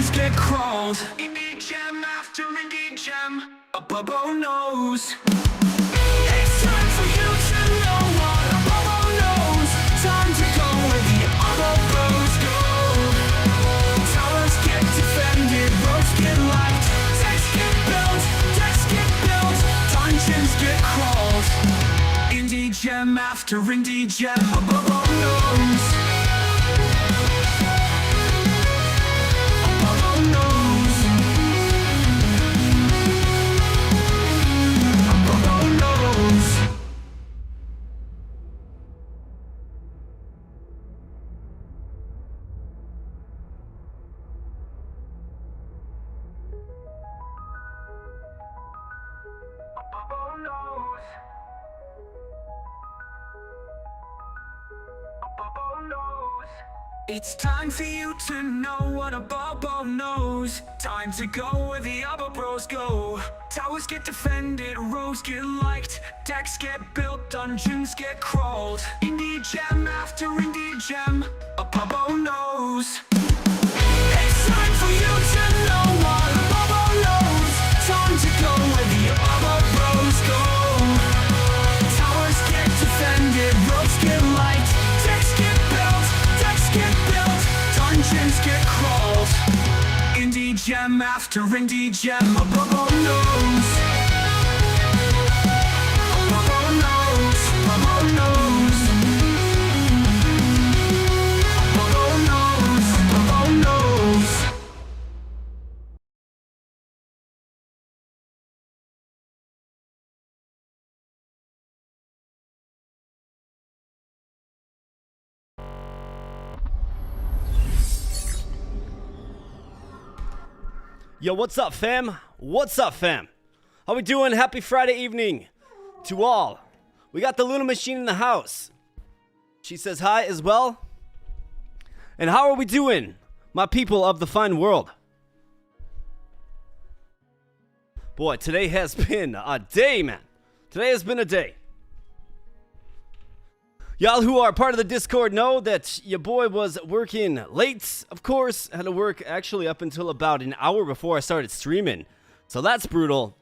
Dungeons get crawled. Indie gem after indie gem. A Bubbo knows. It's time for you to know what a Bubbo knows. Time to go where the other bros go. Towers get defended, roads get light. Decks get built, dungeons get crawled. Indie gem after indie gem, a Bubbo knows. A Bubbo knows. A Bubbo knows. It's time for you to know what a Bubbo knows. Time to go where the other bros go. Towers get defended, rows get liked. Decks get built, dungeons get crawled. Indie gem after indie gem, a Bubbo knows. It's time for you to know what a Bubbo knows. Time to go where the other bros go. Towers get defended, roads get light. Decks get built, dungeons get crawled. Indie gem after indie gem, a Bubbo knows. A Bubbo knows. Bubbo knows. A Bubbo knows. Bubbo knows. Yo, what's up, fam? What's up, fam? How we doing? Happy Friday evening to all. We got the Luna Machine in the house. She says hi as well. And how are we doing, my people of the fine world? Boy, today has been a day, man. Today has been a day. Y'all who are part of the Discord know that your boy was working late, of course. Had to work actually up until about an hour before I started streaming. So that's brutal.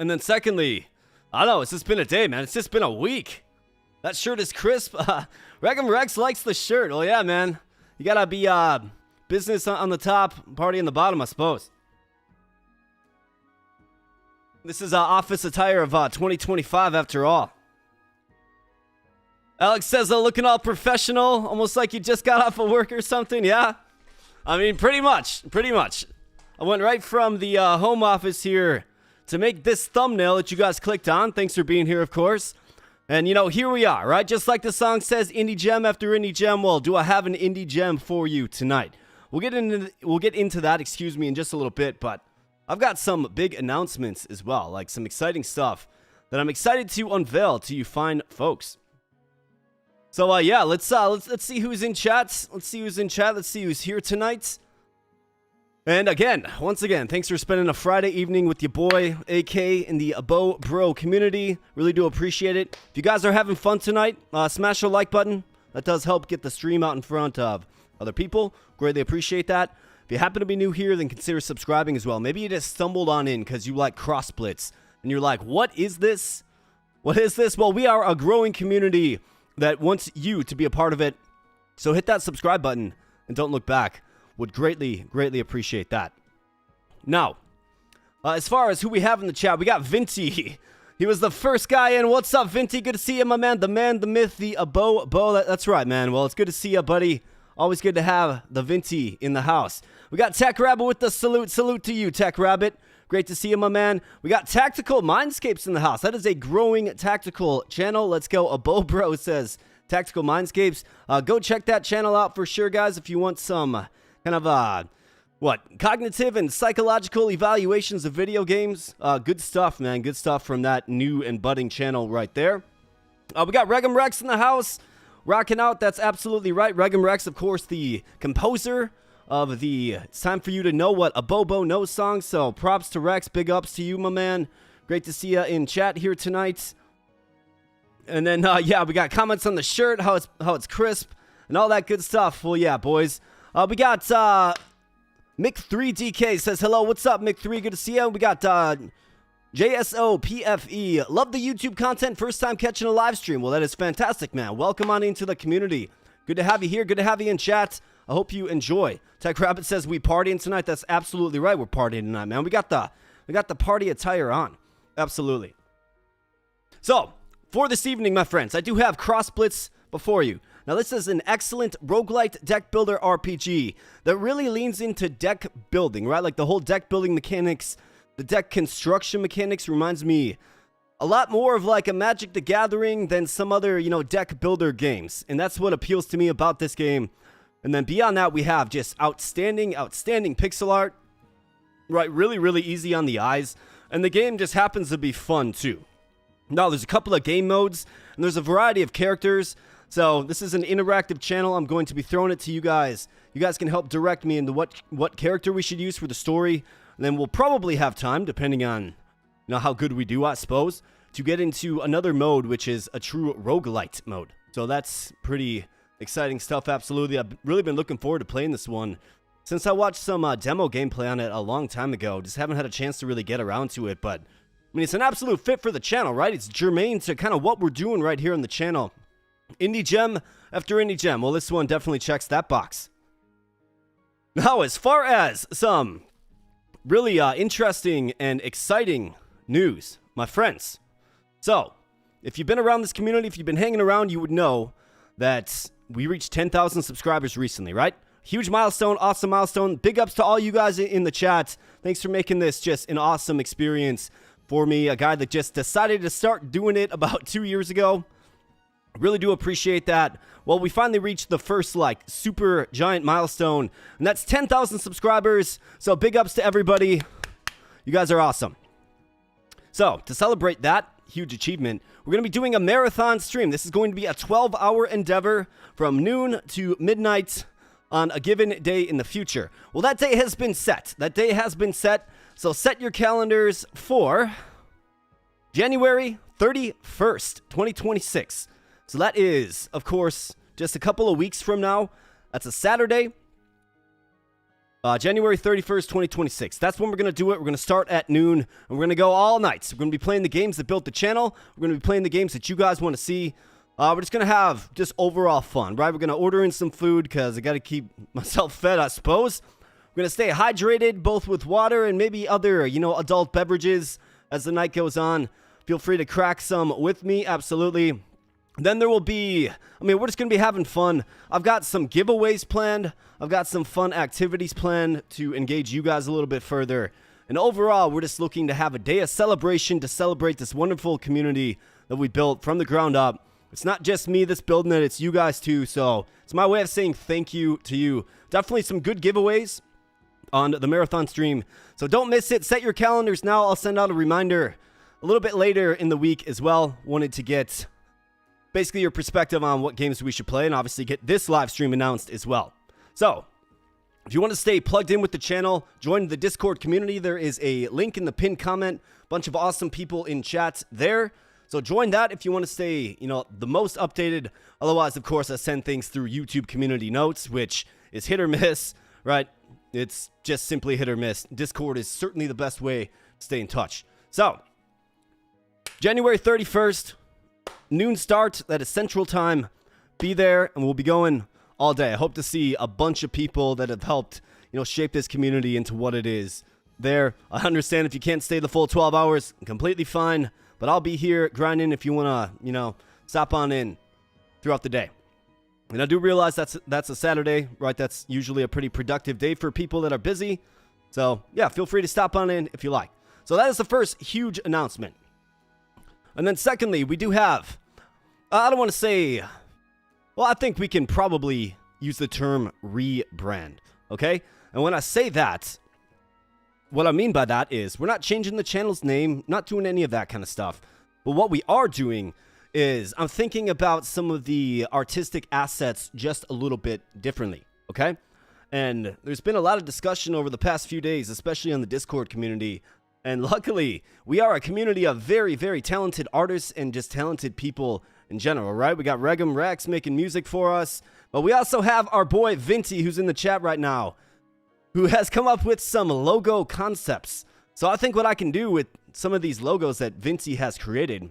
And then secondly, I don't know, it's just been a day, man. It's just been a week. That shirt is crisp. Regum Rex likes the shirt. Well, yeah, man. You gotta be business on the top, party on the bottom, I suppose. This is office attire of 2025 after all. Alex says, looking all professional, almost like you just got off of work or something, yeah? I mean, pretty much. I went right from the home office here to make this thumbnail that you guys clicked on. Thanks for being here, of course. And, you know, here we are, right? Just like the song says, indie gem after indie gem. Well, do I have an indie gem for you tonight? We'll get into that, in just a little bit, but I've got some big announcements as well, like some exciting stuff that I'm excited to unveil to you fine folks. So, yeah, let's see who's in chat. Let's see who's here tonight. And once again, thanks for spending a Friday evening with your boy, AK, in the Abo Bro community. Really do appreciate it. If you guys are having fun tonight, smash the like button. That does help get the stream out in front of other people. Greatly appreciate that. If you happen to be new here, then consider subscribing as well. Maybe you just stumbled on in because you like Cross Blitz. And you're like, what is this? What is this? Well, we are a growing community that wants you to be a part of it. So hit that subscribe button and don't look back. Would greatly appreciate that. Now, as far as who we have in the chat, we got Vinty. He was the first guy in. What's up, Vinty? Good to see you, my man. The man, the myth, the Bo. That's right, man. Well, it's good to see you, buddy. Always good to have the Vinty in the house. We got Tech Rabbit with the salute. Salute to you, Tech Rabbit. Great to see you, my man. We got Tactical Mindscapes in the house. That is a growing tactical channel. Let's go. A Bo Bro says Tactical Mindscapes. Go check that channel out for sure, guys, if you want some kind of, cognitive and psychological evaluations of video games. Good stuff, man. Good stuff from that new and budding channel right there. We got Regum Rex in the house. Rocking out. That's absolutely right. Regum Rex, of course, the composer of the It's Time For You to Know What a Bobo Knows song. So props to Rex. Big ups to you, my man. Great to see you in chat here tonight. And then, yeah, we got comments on the shirt, how it's crisp, and all that good stuff. Well, yeah, boys. We got Mick3DK says, hello, what's up, Mick3? Good to see you. We got JSOPFE. Love the YouTube content. First time catching a live stream. Well, that is fantastic, man. Welcome on into the community. Good to have you here. Good to have you in chat. I hope you enjoy. Tech Rabbit says, we partying tonight. That's absolutely right. We're partying tonight, man. We got the party attire on. Absolutely. So, for this evening, my friends, I do have Cross Blitz before you. Now, this is an excellent roguelite deck builder RPG that really leans into deck building, right? Like the whole deck building mechanics, the deck construction mechanics reminds me a lot more of like a Magic the Gathering than some other, deck builder games. And that's what appeals to me about this game. And then beyond that, we have just outstanding pixel art, right? Really, really easy on the eyes. And the game just happens to be fun, too. Now, there's a couple of game modes, and there's a variety of characters. So this is an interactive channel. I'm going to be throwing it to you guys. You guys can help direct me into what character we should use for the story. And then we'll probably have time, depending on how good we do, I suppose, to get into another mode, which is a true roguelite mode. So that's pretty exciting stuff, absolutely. I've really been looking forward to playing this one since I watched some demo gameplay on it a long time ago. Just haven't had a chance to really get around to it, but I mean, it's an absolute fit for the channel, right? It's germane to kind of what we're doing right here on the channel. Indie gem after indie gem. Well, this one definitely checks that box. Now, as far as some really interesting and exciting news, my friends. So, if you've been around this community, if you've been hanging around, you would know that we reached 10,000 subscribers recently, right? Huge milestone, awesome milestone. Big ups to all you guys in the chat. Thanks for making this just an awesome experience for me. A guy that just decided to start doing it about 2 years ago. Really do appreciate that. Well, we finally reached the first, super giant milestone, and that's 10,000 subscribers. So big ups to everybody. You guys are awesome. So, to celebrate that huge achievement, we're going to be doing a marathon stream. This is going to be a 12-hour endeavor from noon to midnight on a given day in the future. Well, that day has been set. So set your calendars for January 31st, 2026. So that is, of course, just a couple of weeks from now. That's a Saturday, January 31st, 2026. That's when we're going to do it. We're going to start at noon, and we're going to go all night. So we're going to be playing the games that built the channel. We're going to be playing the games that you guys want to see. We're just going to have just overall fun, right? We're going to order in some food because I got to keep myself fed, I suppose. We're going to stay hydrated, both with water and maybe other, adult beverages as the night goes on. Feel free to crack some with me, absolutely. Then there will be, we're just going to be having fun. I've got some giveaways planned. I've got some fun activities planned to engage you guys a little bit further. And overall, we're just looking to have a day of celebration to celebrate this wonderful community that we built from the ground up. It's not just me that's building it, it's you guys too. So it's my way of saying thank you to you. Definitely some good giveaways on the marathon stream. So don't miss it. Set your calendars now. I'll send out a reminder a little bit later in the week as well. Wanted to get basically your perspective on what games we should play and obviously get this live stream announced as well. So, if you want to stay plugged in with the channel, join the Discord community. There is a link in the pinned comment. Bunch of awesome people in chat there. So join that if you want to stay, the most updated. Otherwise, of course, I send things through YouTube community notes, which is hit or miss, right? It's just simply hit or miss. Discord is certainly the best way to stay in touch. So, January 31st, noon start. That is Central Time. Be there, and we'll be going all day. I hope to see a bunch of people that have helped, shape this community into what it is there. I understand if you can't stay the full 12 hours, completely fine. But I'll be here grinding if you want to, stop on in throughout the day. And I do realize that's a Saturday, right? That's usually a pretty productive day for people that are busy. So, yeah, feel free to stop on in if you like. So that is the first huge announcement. And then secondly, we do have, I don't want to say, well, I think we can probably use the term rebrand, okay? And when I say that, what I mean by that is we're not changing the channel's name, not doing any of that kind of stuff. But what we are doing is I'm thinking about some of the artistic assets just a little bit differently, okay? And there's been a lot of discussion over the past few days, especially on the Discord community. And luckily, we are a community of very, very talented artists and just talented people in general, right? We got Regum Rex making music for us. But we also have our boy Vinty, who's in the chat right now. who has come up with some logo concepts. So I think what I can do with some of these logos that Vinci has created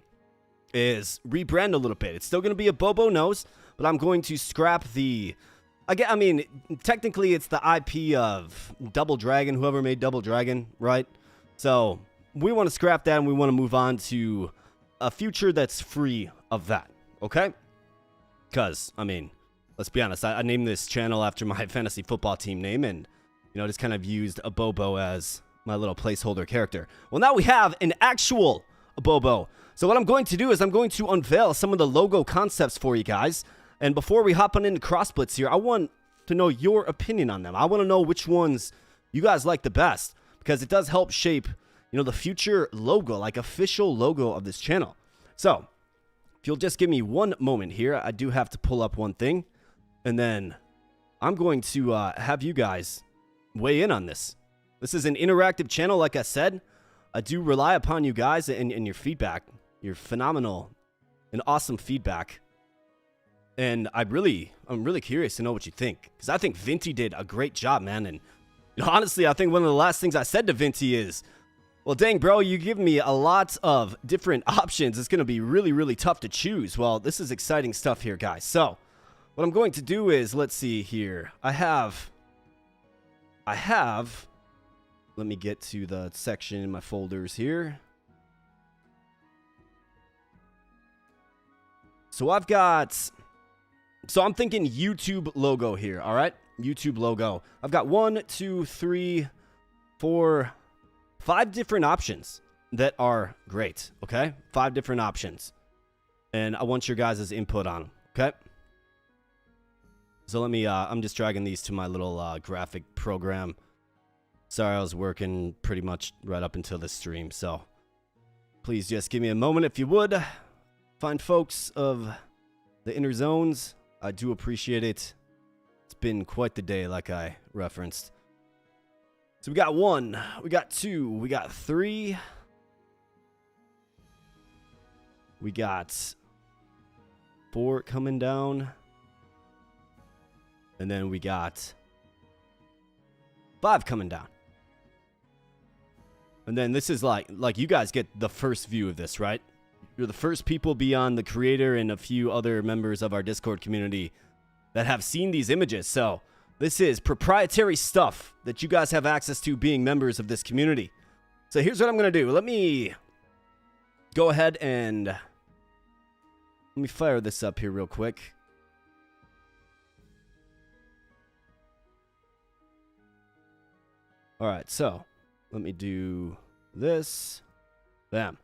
is rebrand a little bit. It's still going to be a Bobo nose, but I'm going to scrap the... I mean, technically it's the IP of Double Dragon, whoever made Double Dragon, right? So we want to scrap that and we want to move on to a future that's free of that, okay? Because, I mean, let's be honest, I named this channel after my fantasy football team name and, you know, just kind of used a Bobo as my little placeholder character. Well, now we have an actual Bobo. So what I'm going to do is I'm going to unveil some of the logo concepts for you guys. And before we hop on into Cross Blitz here, I want to know your opinion on them. I want to know which ones you guys like the best, because it does help shape, you know, the future logo, like official logo of this channel. So if you'll just give me one moment here, I do have to pull up one thing, and then I'm going to have you guys weigh in on this. This is an interactive channel, like I said. I do rely upon you guys and your feedback, your phenomenal and awesome feedback. And I'm really curious to know what you think, because I think Vinci did a great job, man. And you know, honestly, I think one of the last things I said to Vinci is, well, dang, bro, you give me a lot of different options. It's going to be really, really tough to choose. Well, this is exciting stuff here, guys. So what I'm going to do is, let's see here. I have, let me get to the section in my folders here. So I'm thinking YouTube logo here, all right? YouTube logo. I've got 1, 2, 3, 4, 5 different options that are great, okay? 5 different options. And I want your guys' input on them, okay? So let me, I'm just dragging these to my little graphic program. Sorry, I was working pretty much right up until this stream, so please just give me a moment if you would. Fine folks of the inner zones, I do appreciate it. It's been quite the day, like I referenced. So we got 1, we got 2, we got 3. We got 4 coming down. And then we got 5 coming down. And then this is like you guys get the first view of this, right? You're the first people beyond the creator and a few other members of our Discord community that have seen these images. So this is proprietary stuff that you guys have access to being members of this community. So here's what I'm going to do. Let me go ahead and let me fire this up here real quick. All right, so let me do this. Bam.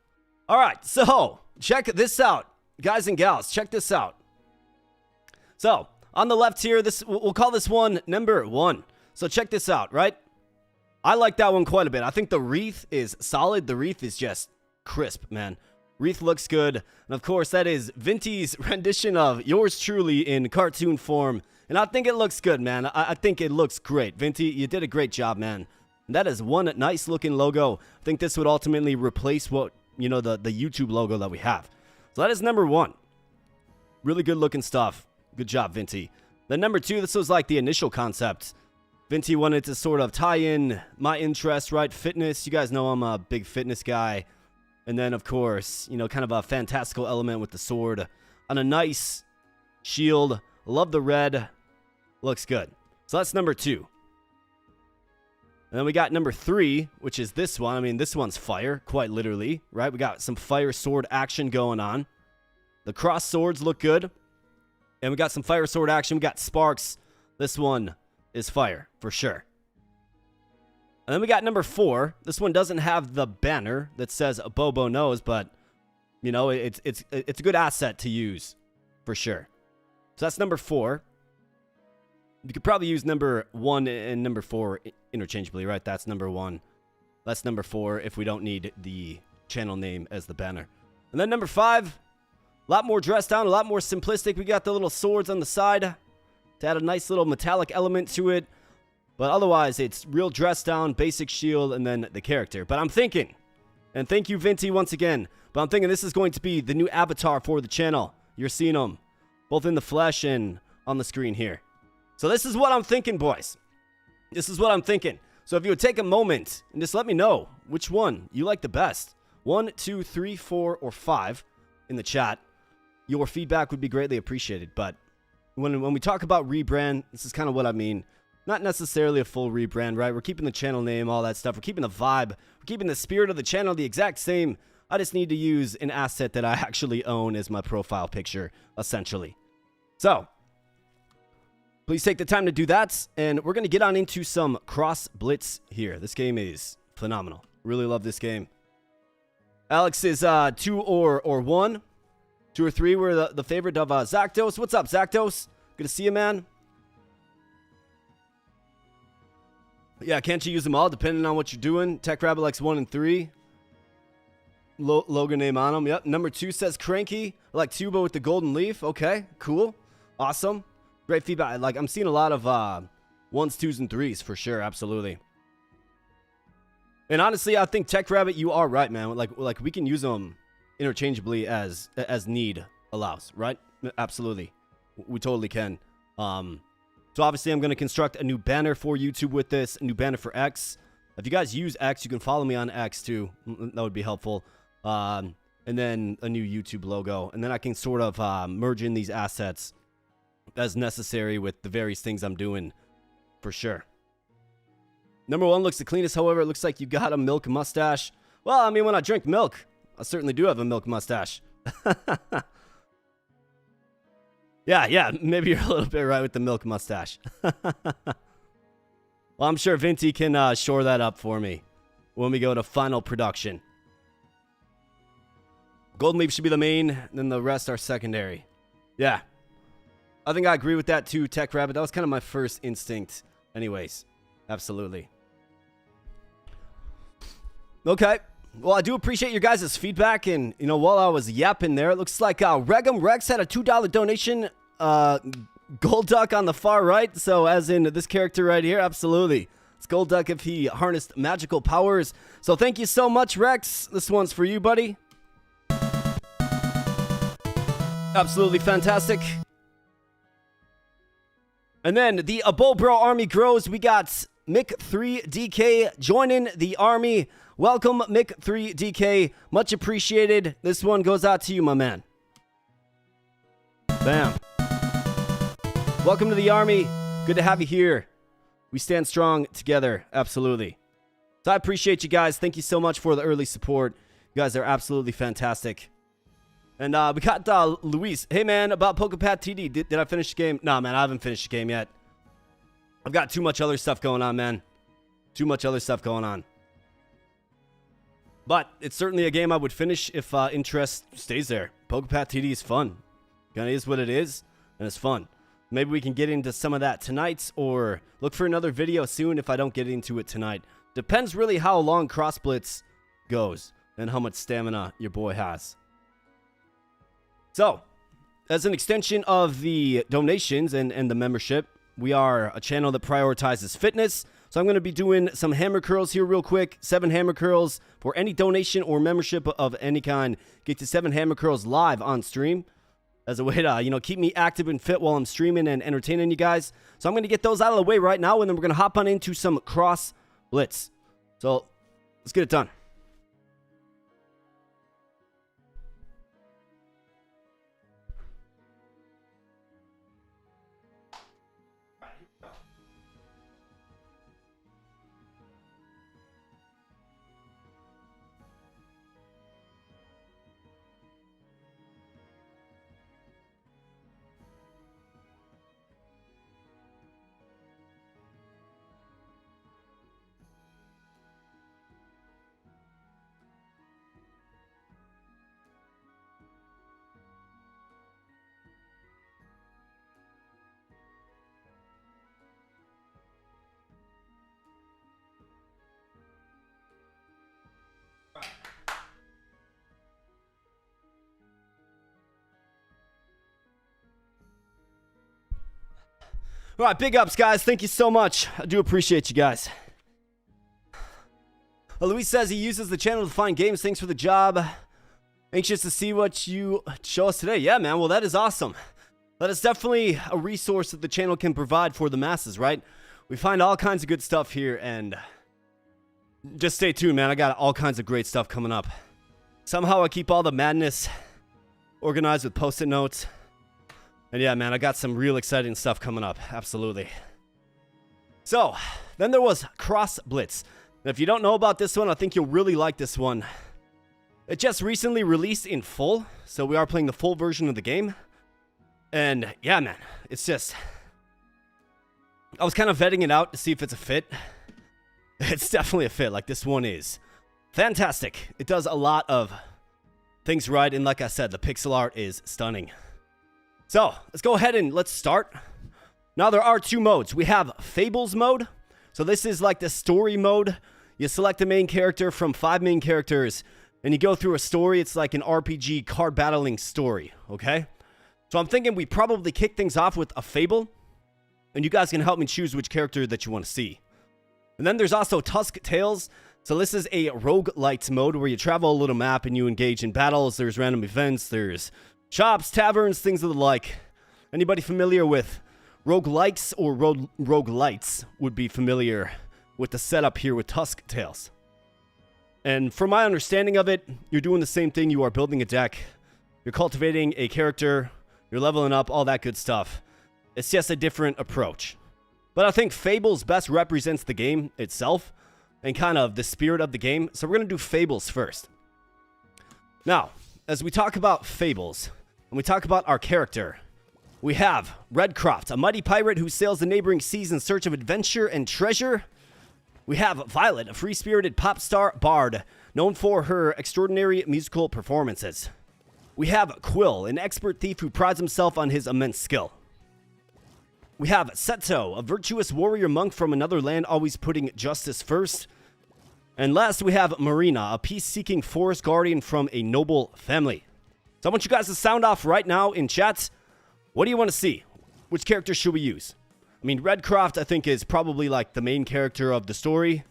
All right, so check this out, guys and gals. Check this out. So on the left here, we'll call this one number 1. So check this out, right? I like that one quite a bit. I think the wreath is solid. The wreath is just crisp, man. Wreath looks good. And of course, that is Vinci's rendition of yours truly in cartoon form. And I think it looks good, man. I think it looks great. Vinci, you did a great job, man. And that is one nice looking logo. I think this would ultimately replace what, you know, the YouTube logo that we have. So that is number 1. Really good looking stuff. Good job, Vinci. Then number 2, this was like the initial concept. Vinci wanted to sort of tie in my interest, right? Fitness. You guys know I'm a big fitness guy. And then, of course, you know, kind of a fantastical element with the sword on a nice shield. Love the red. Looks good. So that's number 2. And then we got number 3, which is this one. I mean, this one's fire, quite literally, right? We got some fire sword action going on. The cross swords look good. And we got some fire sword action. We got sparks. This one is fire, for sure. And then we got number 4. This one doesn't have the banner that says Bobo Nose, but, you know, it's a good asset to use, for sure. So that's number 4. You could probably use number 1 and number 4 interchangeably, right? That's number 1. That's number 4 if we don't need the channel name as the banner. And then number 5, a lot more dressed down, a lot more simplistic. We got the little swords on the side to add a nice little metallic element to it. But otherwise, it's real dressed down, basic shield, and then the character. But I'm thinking, and thank you, Vinci, once again, but I'm thinking this is going to be the new avatar for the channel. You're seeing them both in the flesh and on the screen here. So this is what I'm thinking, boys. This is what I'm thinking. So if you would take a moment and just let me know which one you like the best. 1, 2, 3, 4, or 5 in the chat. Your feedback would be greatly appreciated. But when we talk about rebrand, this is kind of what I mean. Not necessarily a full rebrand, right? We're keeping the channel name, all that stuff. We're keeping the vibe. We're keeping the spirit of the channel the exact same. I just need to use an asset that I actually own as my profile picture, essentially. So, please take the time to do that. And we're going to get on into some Cross Blitz here. This game is phenomenal. Really love this game. Alex is 2 or 1. 2 or 3 were the favorite of Zactos. What's up, Zactos? Good to see you, man. Yeah, can't you use them all depending on what you're doing? Tech Rabbit likes 1 and 3. Logo name on them. Yep. Number 2 says Cranky. I like Tuba with the golden leaf. Okay, cool. Awesome. Great feedback. Like, I'm seeing a lot of 1s, 2s, and 3s for sure. Absolutely. And honestly, I think Tech Rabbit, you are right, man. Like we can use them interchangeably as need allows, right? Absolutely. We totally can. So obviously I'm going to construct a new banner for YouTube with this, a new banner for X. If you guys use X, you can follow me on X too. That would be helpful. And then a new YouTube logo. And then I can sort of merge in these assets as necessary with the various things I'm doing for sure. Number 1 looks the cleanest. However, it looks like you got a milk mustache. Well, I mean, when I drink milk, I certainly do have a milk mustache. Yeah, maybe you're a little bit right with the milk mustache. Well, I'm sure Vinty can shore that up for me when we go to final production. Golden Leaf should be the main, then the rest are secondary. Yeah. I think I agree with that too, Tech Rabbit. That was kind of my first instinct anyways. Absolutely. Okay. Well, I do appreciate your guys' feedback. And, you know, while I was yapping there, it looks like Regum Rex had a $2 donation. Gold Duck on the far right. So, as in this character right here, absolutely. It's Gold Duck if he harnessed magical powers. So, thank you so much, Rex. This one's for you, buddy. Absolutely fantastic. And then the Abobro army grows. We got Mick3DK joining the army. Welcome, Mick3DK. Much appreciated. This one goes out to you, my man. Bam. Welcome to the army. Good to have you here. We stand strong together. Absolutely. So I appreciate you guys. Thank you so much for the early support. You guys are absolutely fantastic. And we got Luis. Hey, man, about PokePath TD. Did I finish the game? No, man, I haven't finished the game yet. I've got too much other stuff going on, man. Too much other stuff going on. But it's certainly a game I would finish if interest stays there. PokePath TD is fun. Kind of is what it is, and it's fun. Maybe we can get into some of that tonight, or look for another video soon if I don't get into it tonight. Depends really how long Cross Blitz goes and how much stamina your boy has. So, as an extension of the donations and the membership, we are a channel that prioritizes fitness. So I'm going to be doing some hammer curls here real quick. 7 hammer curls for any donation or membership of any kind. Get to 7 hammer curls live on stream as a way to, you know, keep me active and fit while I'm streaming and entertaining you guys. So I'm going to get those out of the way right now, and then we're going to hop on into some Cross Blitz. So let's get it done. All right, big ups, guys. Thank you so much. I do appreciate you guys. Luis says he uses the channel to find games. Thanks for the job. Anxious to see what you show us today. Yeah, man. Well, that is awesome. That is definitely a resource that the channel can provide for the masses, right? We find all kinds of good stuff here, and just stay tuned, man. I got all kinds of great stuff coming up. Somehow I keep all the madness organized with post-it notes. And yeah, man, I got some real exciting stuff coming up. Absolutely. So, then there was Cross Blitz. Now, if you don't know about this one, I think you'll really like this one. It just recently released in full, so we are playing the full version of the game. And yeah, man, it's just... I was kind of vetting it out to see if it's a fit. It's definitely a fit, like this one is. Fantastic. It does a lot of things right, and like I said, the pixel art is stunning. So, let's go ahead and let's start. Now, there are two modes. We have Fables mode. So this is like the story mode. You select the main character from 5 main characters, and you go through a story. It's like an RPG card battling story, okay? So I'm thinking we probably kick things off with a Fable, and you guys can help me choose which character that you want to see. And then there's also Tusk Tales. So this is a roguelite mode where you travel a little map and you engage in battles. There's random events, there's shops, taverns, things of the like. Anybody familiar with roguelikes or roguelites would be familiar with the setup here with Tusk Tales. And from my understanding of it, you're doing the same thing. You are building a deck, you're cultivating a character, you're leveling up, all that good stuff. It's just a different approach. But I think Fables best represents the game itself and kind of the spirit of the game. So we're going to do Fables first. Now, as we talk about Fables, and we talk about our character, we have Redcroft, a mighty pirate who sails the neighboring seas in search of adventure and treasure. We have Violet, a free-spirited pop star bard known for her extraordinary musical performances. We have Quill, an expert thief who prides himself on his immense skill. We have Seto, a virtuous warrior monk from another land, always putting justice first. And last, we have Marina, a peace-seeking forest guardian from a noble family. So I want you guys to sound off right now in chat. What do you want to see? Which character should we use? I mean, Redcroft, I think, is probably like the main character of the story.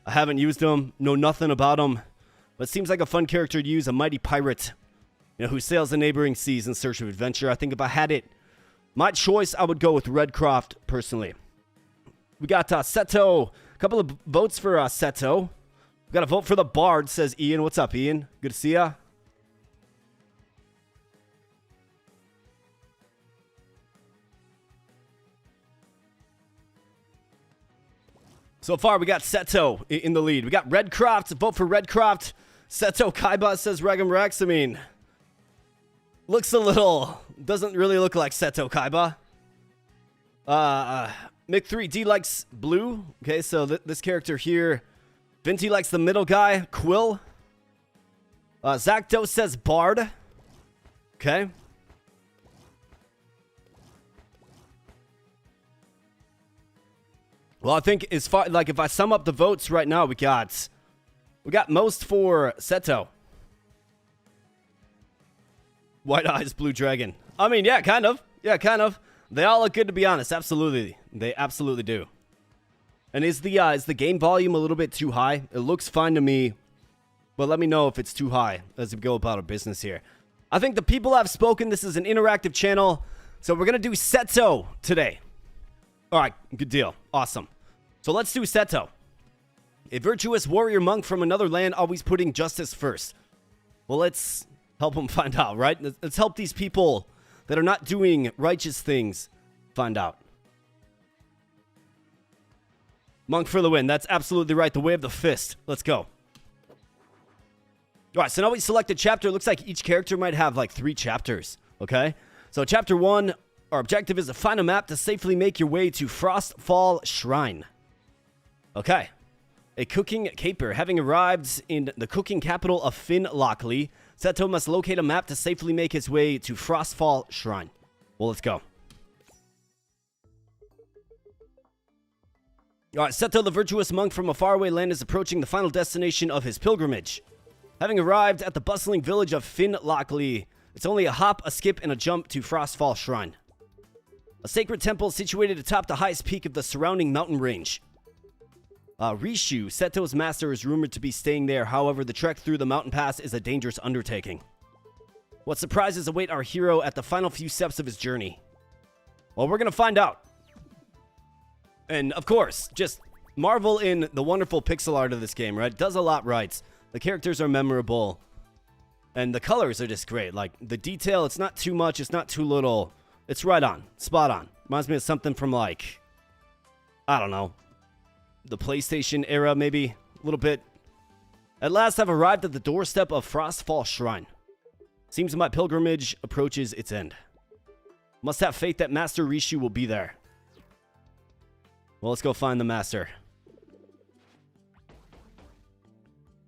I haven't used him, know nothing about him. But it seems like a fun character to use, a mighty pirate, who sails the neighboring seas in search of adventure. I think if I had it, my choice, I would go with Redcroft, personally. We got Seto. A couple of votes for Seto. We got a vote for the Bard, says Ian. What's up, Ian? Good to see ya. So far, we got Seto in the lead. We got Redcroft. Vote for Redcroft. Seto Kaiba, says Regum Rex. I mean, looks a little... Doesn't really look like Seto Kaiba. Mick3D likes blue. Okay, so this character here. Vinty likes the middle guy, Quill. Zacto says Bard. Okay. Well, I think as far like if I sum up the votes right now, we got most for Seto. White Eyes, Blue Dragon. I mean, yeah, kind of. Yeah, kind of. They all look good, to be honest. Absolutely. They absolutely do. And is the game volume a little bit too high? It looks fine to me, but let me know if it's too high as we go about our business here. I think the people have spoken. This is an interactive channel, so we're going to do Seto today. All right, good deal. Awesome. So let's do Seto. A virtuous warrior monk from another land, always putting justice first. Well, let's help them find out, right? Let's help these people that are not doing righteous things find out. Monk for the win. That's absolutely right. The way of the fist. Let's go. All right, so now we select a chapter. It looks like each character might have like 3 chapters, okay? So chapter 1, our objective is to find a map to safely make your way to Frostfall Shrine. Okay. A cooking caper. Having arrived in the cooking capital of Finlockley, Seto must locate a map to safely make his way to Frostfall Shrine. Well, let's go. Alright, Seto, the virtuous monk from a faraway land, is approaching the final destination of his pilgrimage. Having arrived at the bustling village of Finlockley, it's only a hop, a skip, and a jump to Frostfall Shrine. A sacred temple situated atop the highest peak of the surrounding mountain range. Rishu, Seto's master, is rumored to be staying there. However, the trek through the mountain pass is a dangerous undertaking. What surprises await our hero at the final few steps of his journey? Well, we're going to find out. And of course, just marvel in the wonderful pixel art of this game, right? It does a lot right. The characters are memorable. And the colors are just great. Like, the detail, it's not too much, it's not too little. It's right on. Spot on. Reminds me of something from, like, I don't know, the PlayStation era, maybe. A little bit. At last, I've arrived at the doorstep of Frostfall Shrine. Seems my pilgrimage approaches its end. Must have faith that Master Rishu will be there. Well, let's go find the Master.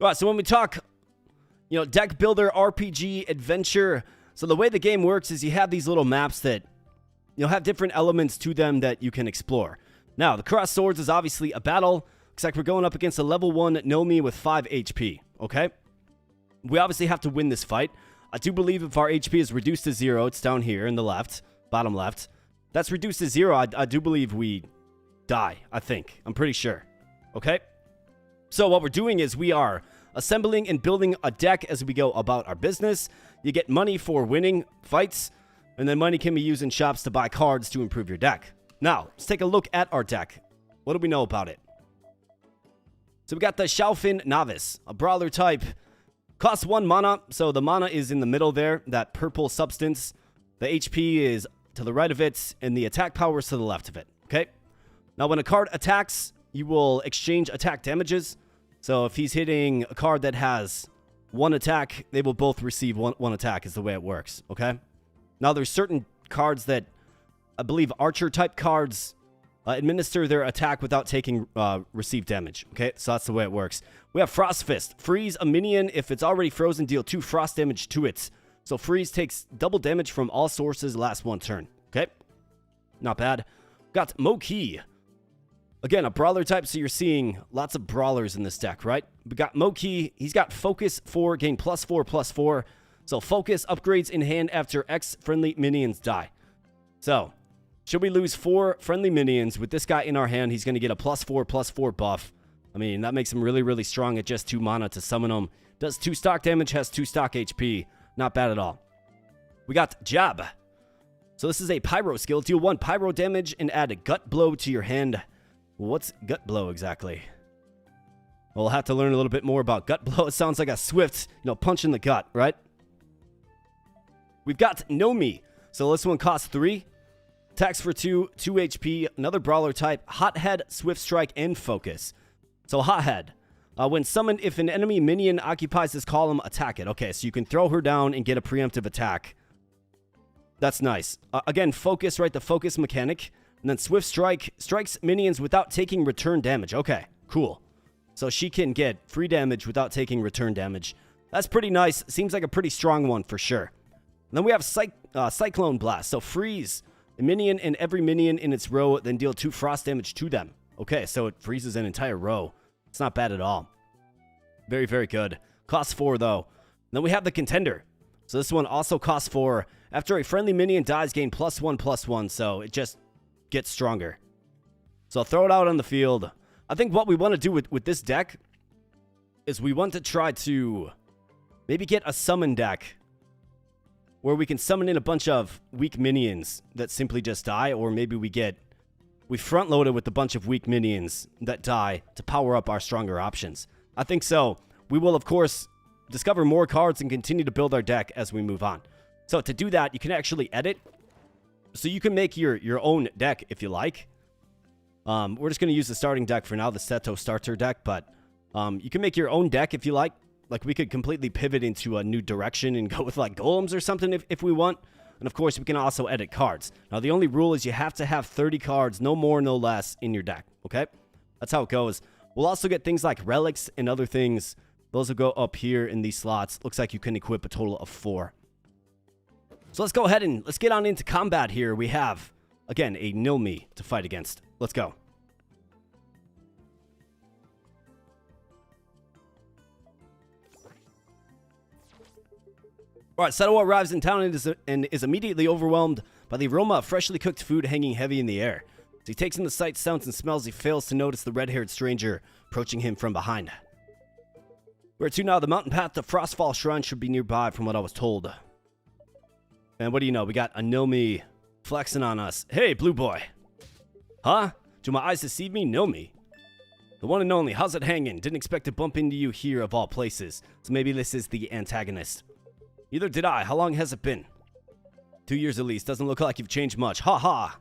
Alright, so when we talk, you know, deck builder, RPG, adventure. So the way the game works is you have these little maps that, you know, have different elements to them that you can explore. Now, the Cross Swords is obviously a battle. Looks like we're going up against a level 1 Nomi with 5 HP, okay? We obviously have to win this fight. I do believe if our HP is reduced to 0, it's down here in the left, bottom left. That's reduced to 0, I do believe we die, I think. I'm pretty sure, okay? So what we're doing is we are assembling and building a deck as we go about our business. You get money for winning fights, and then money can be used in shops to buy cards to improve your deck. Now, let's take a look at our deck. What do we know about it? So we got the Xiaofin Novice, a brawler type. Costs 1 mana, so the mana is in the middle there, that purple substance. The HP is to the right of it, and the attack power is to the left of it, okay? Now, when a card attacks, you will exchange attack damages. So if he's hitting a card that has 1 attack, they will both receive one attack is the way it works, okay? Now, there's certain cards that, I believe Archer-type cards administer their attack without taking received damage, okay? So that's the way it works. We have Frost Fist. Freeze a minion. If it's already frozen, deal 2 frost damage to it. So Freeze takes double damage from all sources, lasts 1 turn, okay? Not bad. Got Moki. Again, a brawler type, so you're seeing lots of brawlers in this deck, right? We got Moki. He's got Focus 4, gain +4/+4. So Focus upgrades in hand after X friendly minions die. So, should we lose 4 friendly minions with this guy in our hand, he's going to get a +4/+4 buff. I mean, that makes him really, really strong at just 2 mana to summon him. Does 2 stock damage, has 2 stock HP. Not bad at all. We got Jab. So this is a Pyro skill. Deal 1 Pyro damage and add a Gut Blow to your hand. What's Gut Blow exactly? We'll have to learn a little bit more about Gut Blow. It sounds like a swift, punch in the gut, right? We've got Nomi. So this one costs 3. Attacks for 2 HP, another brawler type, Hothead, Swift Strike, and Focus. So Hothead. When summoned, if an enemy minion occupies this column, attack it. Okay, so you can throw her down and get a preemptive attack. That's nice. Again, Focus, right? The Focus mechanic. And then Swift Strike strikes minions without taking return damage. Okay, cool. So she can get free damage without taking return damage. That's pretty nice. Seems like a pretty strong one for sure. And then we have Cyclone Blast. So freeze a minion and every minion in its row, then deal 2 frost damage to them. Okay, so it freezes an entire row. It's not bad at all. Very, very good. Costs 4, though. And then we have the Contender. So this one also costs 4. After a friendly minion dies, gain +1/+1, so it just gets stronger. So I'll throw it out on the field. I think what we want to do with this deck is we want to try to maybe get a summon deck where we can summon in a bunch of weak minions that simply just die, or maybe we front load it with a bunch of weak minions that die to power up our stronger options. I think so. We will, of course, discover more cards and continue to build our deck as we move on. So to do that, you can actually edit. So you can make your own deck if you like. We're just going to use the starting deck for now, the Seto starter deck, but you can make your own deck if you like. Like, we could completely pivot into a new direction and go with, like, golems or something if we want. And, of course, we can also edit cards. Now, the only rule is you have to have 30 cards, no more, no less, in your deck, okay? That's how it goes. We'll also get things like relics and other things. Those will go up here in these slots. Looks like you can equip a total of 4. So let's go ahead and let's get on into combat here. We have, again, a Nomi to fight against. Let's go. All right, Seto arrives in town and is immediately overwhelmed by the aroma of freshly cooked food hanging heavy in the air. As he takes in the sights, sounds, and smells, he fails to notice the red-haired stranger approaching him from behind. Where to now? The mountain path to Frostfall Shrine should be nearby from what I was told. And what do you know? We got a Nomi flexing on us. Hey, blue boy. Huh? Do my eyes deceive me? Know me. The one and only, how's it hanging? Didn't expect to bump into you here of all places. So maybe this is the antagonist. Neither did I. How long has it been? 2 years at least. Doesn't look like you've changed much. Ha ha.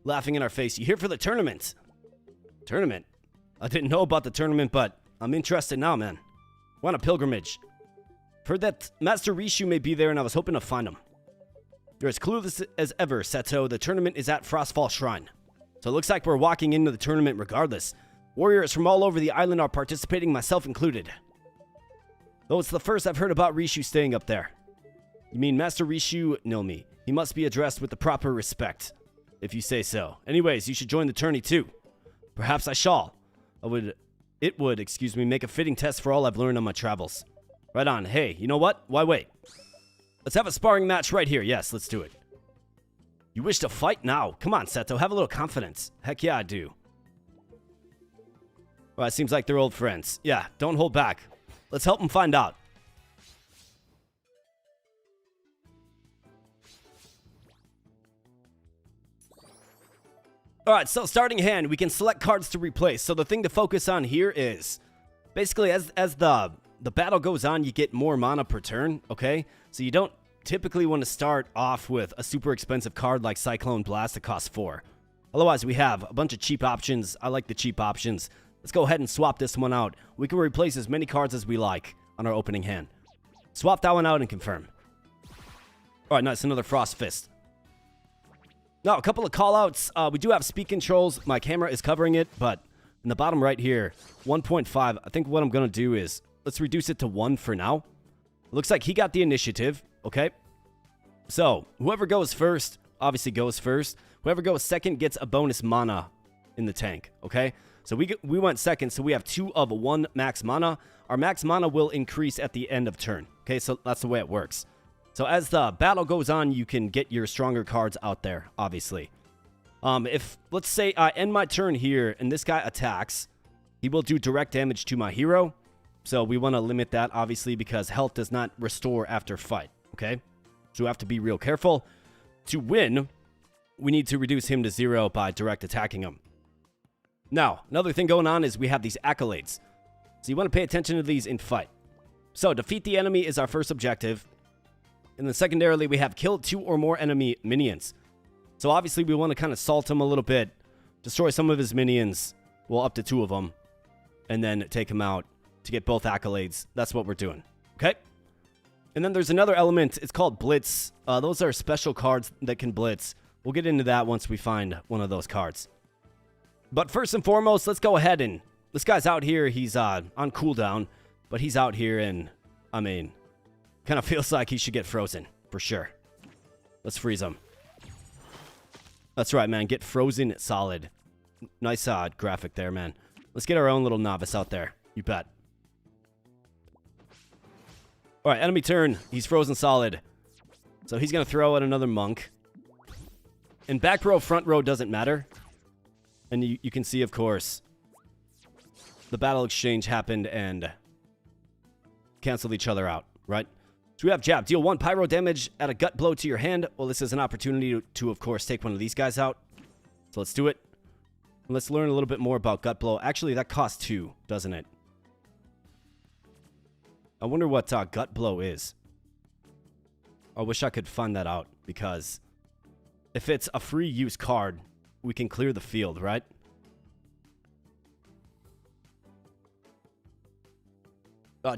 Laughing in our face. You here for the tournament? Tournament? I didn't know about the tournament, but I'm interested now, man. We're on a pilgrimage. Heard that Master Rishu may be there, and I was hoping to find him. You're as clueless as ever, Seto. The tournament is at Frostfall Shrine. So it looks like we're walking into the tournament regardless. Warriors from all over the island are participating, myself included. Though it's the first I've heard about Rishu staying up there. You mean Master Rishu? Know me. He must be addressed with the proper respect, if you say so. Anyways, you should join the tourney too. Perhaps I shall. It would, excuse me, make a fitting test for all I've learned on my travels. Right on. Hey, you know what? Why wait? Let's have a sparring match right here. Yes, let's do it. You wish to fight now? Come on, Seto. Have a little confidence. Heck yeah, I do. Well, it seems like they're old friends. Yeah, don't hold back. Let's help them find out. Alright, so starting hand, we can select cards to replace. So the thing to focus on here is, basically as the battle goes on, you get more mana per turn, okay? So you don't typically want to start off with a super expensive card like Cyclone Blast that costs 4. Otherwise, we have a bunch of cheap options. I like the cheap options. Let's go ahead and swap this one out. We can replace as many cards as we like on our opening hand. Swap that one out and confirm. Alright, nice, another Frost Fist. Now, a couple of callouts. We do have speed controls. My camera is covering it, but in the bottom right here, 1.5. I think what I'm going to do is, let's reduce it to 1 for now. Looks like he got the initiative, okay? So, whoever goes first, obviously goes first. Whoever goes second gets a bonus mana in the tank, okay? So we went second, so we have 2 of 1 max mana. Our max mana will increase at the end of turn, okay? So that's the way it works. So as the battle goes on, you can get your stronger cards out there, obviously. If, let's say, I end my turn here, and this guy attacks, he will do direct damage to my hero. So we want to limit that, obviously, because health does not restore after fight, okay? So we have to be real careful. To win, we need to reduce him to 0 by direct attacking him. Now, another thing going on is we have these accolades. So you want to pay attention to these in fight. So defeat the enemy is our first objective. And then secondarily, we have killed 2 or more enemy minions. So obviously, we want to kind of salt him a little bit. Destroy some of his minions. Well, up to 2 of them. And then take him out to get both accolades. That's what we're doing. Okay? And then there's another element. It's called Blitz. Those are special cards that can blitz. We'll get into that once we find one of those cards. But first and foremost, let's go ahead and... This guy's out here. He's on cooldown. But he's out here and... I mean... Kind of feels like he should get frozen, for sure. Let's freeze him. That's right, man. Get frozen solid. Nice graphic there, man. Let's get our own little novice out there. You bet. Alright, enemy turn. He's frozen solid. So he's going to throw at another monk. And back row, front row doesn't matter. And you can see, of course, the battle exchange happened and canceled each other out, right? So we have jab. Deal 1 pyro damage at a gut blow to your hand. Well, this is an opportunity to, of course, take one of these guys out. So let's do it. And let's learn a little bit more about gut blow. Actually, that costs 2, doesn't it? I wonder what gut blow is. I wish I could find that out, because if it's a free use card, we can clear the field, right?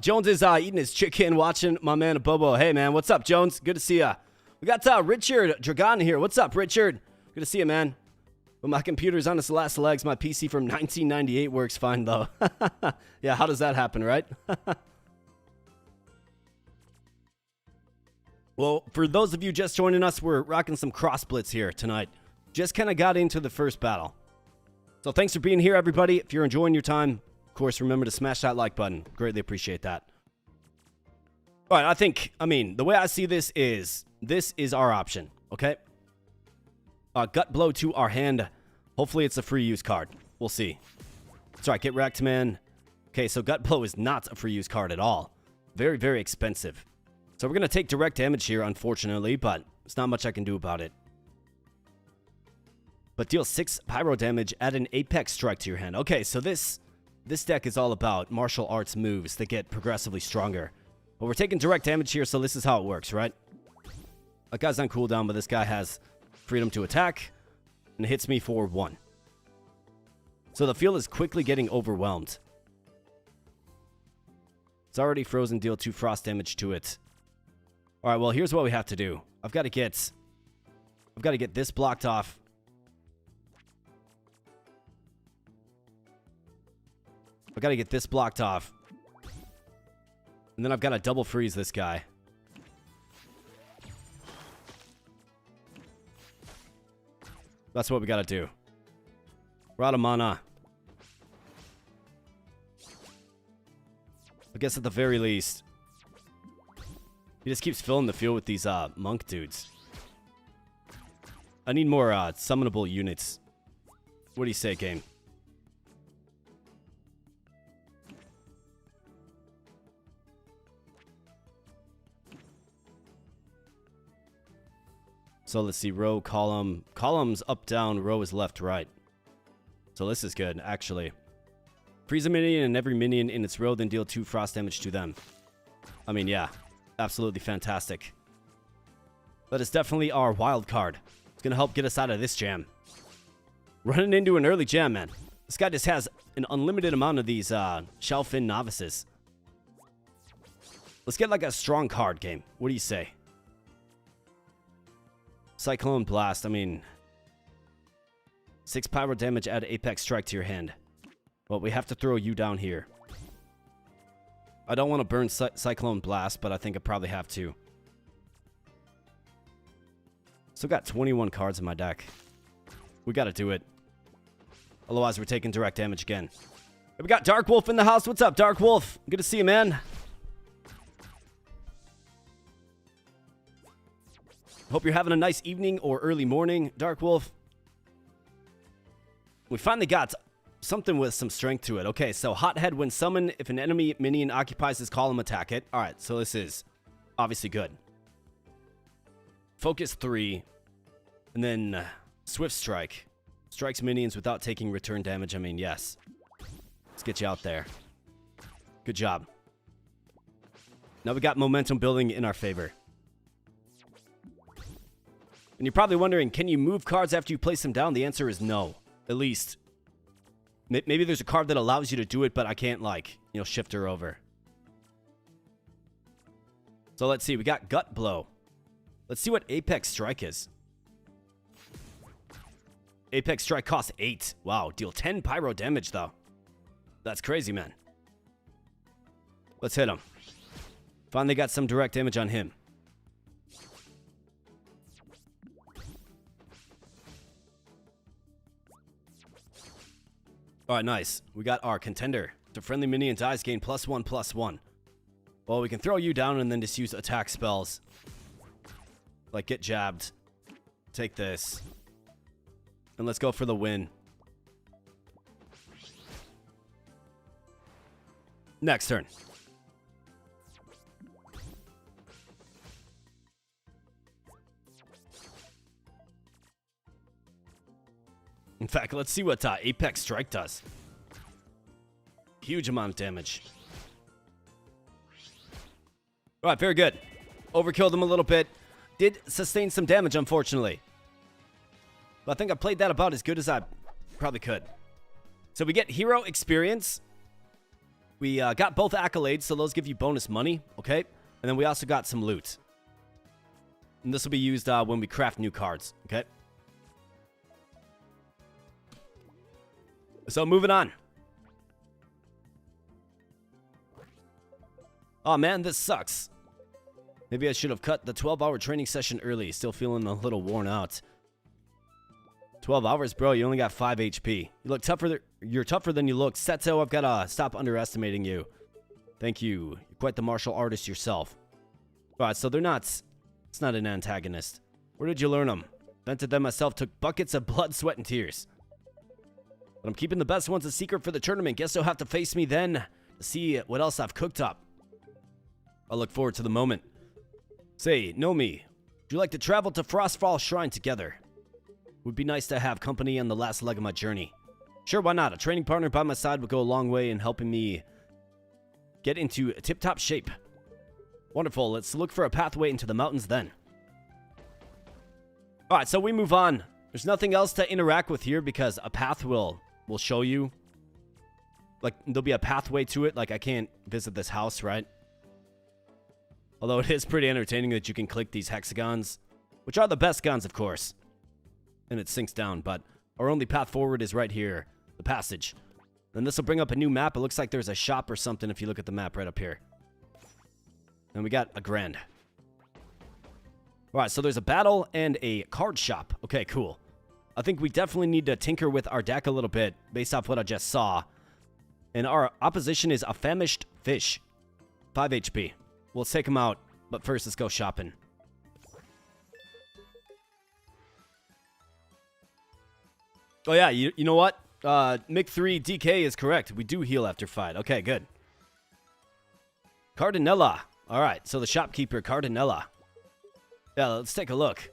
Jones is eating his chicken, watching my man Bobo. Hey, man, what's up, Jones? Good to see ya. We got Richard Dragon here. What's up, Richard? Good to see you, man. But my computer's on its last legs. My PC from 1998 works fine, though. Yeah, how does that happen, right? Well, for those of you just joining us, we're rocking some Cross Blitz here tonight. Just kind of got into the first battle. So thanks for being here, everybody. If you're enjoying your time, of course, remember to smash that like button. Greatly appreciate that. All right, I mean, the way I see this is our option, okay? Gut blow to our hand. Hopefully it's a free use card. We'll see. That's right, get wrecked, man. Okay, so gut blow is not a free use card at all. Very, very expensive. So we're going to take direct damage here, unfortunately, but there's not much I can do about it. but deal 6 pyro damage, add an apex strike to your hand. Okay, so this deck is all about martial arts moves that get progressively stronger. But we're taking direct damage here, so this is how it works, right? That guy's on cooldown, but this guy has freedom to attack, and it hits me for 1. So the field is quickly getting overwhelmed. It's already frozen, deal 2 frost damage to it. Alright, well, here's what we have to do. I've got to get this blocked off. I've got to get this blocked off. And then I've got to double freeze this guy. That's what we got to do. We're out of mana. I guess at the very least, he just keeps filling the field with these monk dudes. I need more summonable units. What do you say, game? So let's see, row, column. Column's up, down, row is left, right. So this is good, actually. Freeze a minion and every minion in its row, then deal 2 frost damage to them. I mean, yeah. Absolutely fantastic. That is definitely our wild card. It's going to help get us out of this jam. Running into an early jam, man. This guy just has an unlimited amount of these Shelfin novices. Let's get like a strong card game. What do you say? Cyclone Blast, I mean... 6 pyro damage, add apex strike to your hand. Well, we have to throw you down here. I don't want to burn Cyclone Blast, but I think I probably have to. Still got 21 cards in my deck. We got to do it. Otherwise, we're taking direct damage again. We got Dark Wolf in the house. What's up, Dark Wolf? Good to see you, man. Hope you're having a nice evening or early morning, Dark Wolf. We finally got something with some strength to it. Okay, so Hothead when summoned, if an enemy minion occupies this column, attack it. Alright, so this is obviously good. Focus 3. And then Swift Strike. Strikes minions without taking return damage. I mean, yes. Let's get you out there. Good job. Now we got momentum building in our favor. And you're probably wondering, can you move cards after you place them down? The answer is no. At least, maybe there's a card that allows you to do it, but I can't, like, you know, shift her over. So let's see. We got Gut Blow. Let's see what Apex Strike is. Apex Strike costs 8. Wow, deal 10 pyro damage, though. That's crazy, man. Let's hit him. Finally got some direct damage on him. Alright, nice. We got our contender. The friendly minion dies, gain +1/+1. Well, we can throw you down and then just use attack spells. Like, get jabbed. Take this. And let's go for the win. Next turn. In fact, let's see what Apex Strike does. Huge amount of damage. Alright, very good. Overkilled him a little bit. Did sustain some damage, unfortunately. But I think I played that about as good as I probably could. So we get hero experience. We got both accolades, so those give you bonus money, okay? And then we also got some loot. And this will be used when we craft new cards, okay? So moving on. Oh man, this sucks. Maybe I should have cut the 12-hour training session early. Still feeling a little worn out. 12 hours, bro. You only got 5 HP. You look tougher. You're tougher than you look. Setzo, I've got to stop underestimating you. Thank you. You're quite the martial artist yourself. Alright, so they're not... It's not an antagonist. Where did you learn them? Invented them myself. Took buckets of blood, sweat, and tears. But I'm keeping the best ones a secret for the tournament. Guess you'll have to face me then to see what else I've cooked up. I look forward to the moment. Say, know me. Would you like to travel to Frostfall Shrine together? Would be nice to have company on the last leg of my journey. Sure, why not? A training partner by my side would go a long way in helping me get into tip-top shape. Wonderful. Let's look for a pathway into the mountains then. Alright, so we move on. There's nothing else to interact with here because a path will show you. Like, there'll be a pathway to it. Like, I can't visit this house, right? Although it is pretty entertaining that you can click these hexagons, which are the best guns, of course. And it sinks down, but our only path forward is right here. The passage. Then this will bring up a new map. It looks like there's a shop or something if you look at the map right up here. And we got a grand. Alright, so there's a battle and a card shop. Okay, cool. I think we definitely need to tinker with our deck a little bit based off what I just saw. And our opposition is a famished fish. 5 HP. We'll take him out, but first let's go shopping. Oh yeah, you know what? Mick3 DK is correct. We do heal after fight. Okay, good. Cardinella. Alright, so the shopkeeper, Cardinella. Yeah, let's take a look.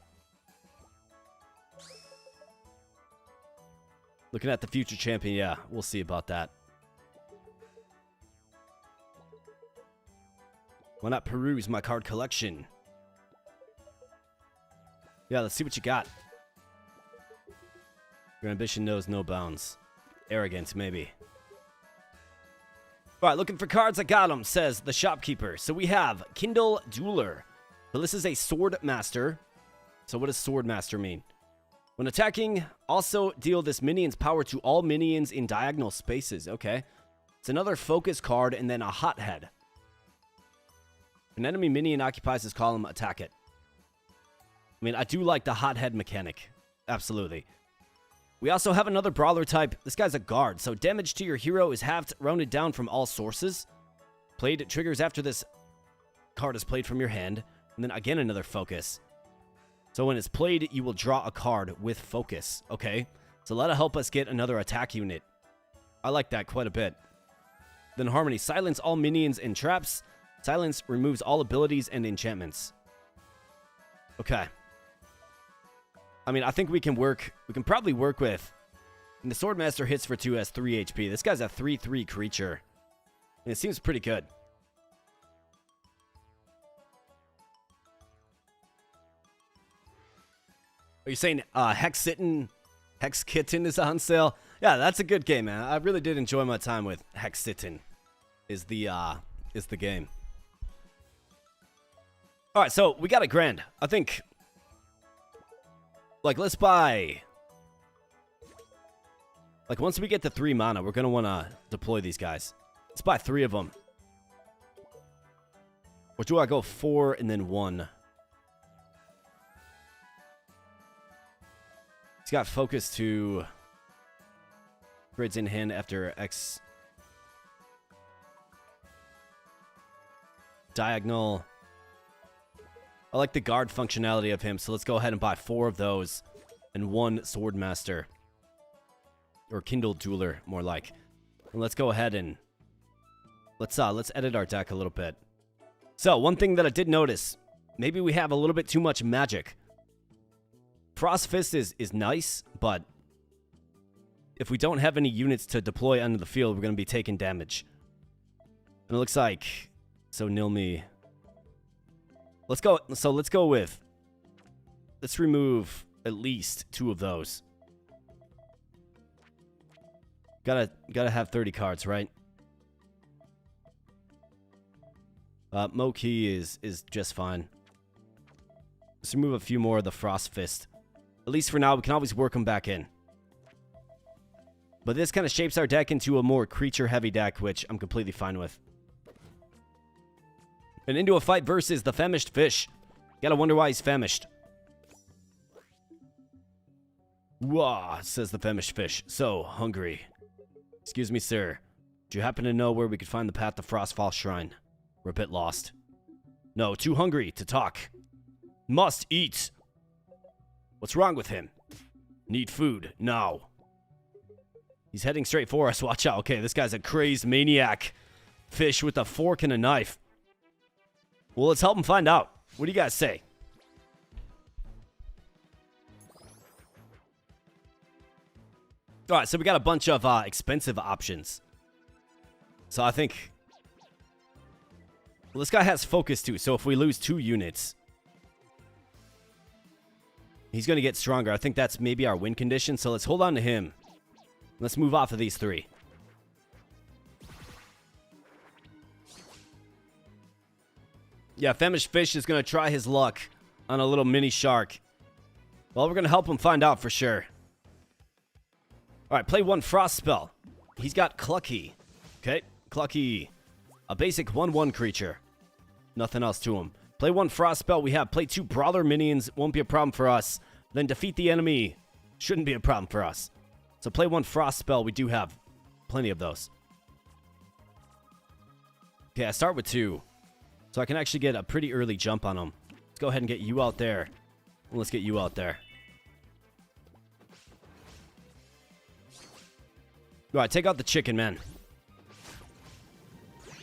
Looking at the future champion, yeah, we'll see about that. Why not peruse my card collection? Yeah, let's see what you got. Your ambition knows no bounds. Arrogance, maybe. Alright, looking for cards, I got them, says the shopkeeper. So we have Kindle Jeweler. So this is a sword master. So what does sword master mean? When attacking, also deal this minion's power to all minions in diagonal spaces. Okay. It's another focus card and then a hothead. If an enemy minion occupies this column, attack it. I mean, I do like the hothead mechanic. Absolutely. We also have another brawler type. This guy's a guard, so damage to your hero is halved, rounded down from all sources. Played triggers after this card is played from your hand, and then again another focus. So when it's played, you will draw a card with focus. Okay, so that'll help us get another attack unit. I like that quite a bit. Then Harmony. Silence all minions and traps. Silence removes all abilities and enchantments. Okay. I mean, I think we can probably work with... And the Swordmaster hits for 2, has 3 HP. This guy's a 3/3 creature. And it seems pretty good. Are you saying Hex Kitten is on sale? Yeah, that's a good game, man. I really did enjoy my time with Hex Kitten. Is the game. Alright, so we got a grand. I think... Like, let's buy... Like, once we get to 3 mana, we're going to want to deploy these guys. Let's buy 3 of them. Or do I go 4 and then 1? He's got focus to... Grids in hand after X... Diagonal... I like the guard functionality of him, so let's go ahead and buy 4 of those and 1 Swordmaster. Or Kindle Jeweler, more like. And let's go ahead and let's edit our deck a little bit. So, one thing that I did notice, maybe we have a little bit too much magic. Frost Fist is nice, but if we don't have any units to deploy onto the field, we're going to be taking damage. And it looks like... So, Nilmi... Let's go with... Let's remove at least 2 of those. Gotta have 30 cards, right? Moki is just fine. Let's remove a few more of the Frost Fist. At least for now, we can always work them back in. But this kind of shapes our deck into a more creature-heavy deck, which I'm completely fine with. And into a fight versus the famished fish. Gotta wonder why he's famished. Wah, says the famished fish. So hungry. Excuse me, sir. Do you happen to know where we could find the path to Frostfall Shrine? We're a bit lost. No, too hungry to talk. Must eat. What's wrong with him? Need food. Now. He's heading straight for us. Watch out. Okay, this guy's a crazed maniac. Fish with a fork and a knife. Well, let's help him find out. What do you guys say? All right, so we got a bunch of expensive options. So I think... Well, this guy has focus too, so if we lose 2 units, he's going to get stronger. I think that's maybe our win condition, so let's hold on to him. Let's move off of these 3. Yeah, Famished Fish is going to try his luck on a little mini shark. Well, we're going to help him find out for sure. All right, play 1 Frost spell. He's got Clucky. Okay, Clucky. A basic 1/1 creature. Nothing else to him. Play 1 Frost spell. We have play 2 Brawler minions. Won't be a problem for us. Then defeat the enemy. Shouldn't be a problem for us. So play 1 Frost spell. We do have plenty of those. Okay, I start with 2. So I can actually get a pretty early jump on him. Let's go ahead and get you out there. Let's get you out there. All right, take out the chicken, man.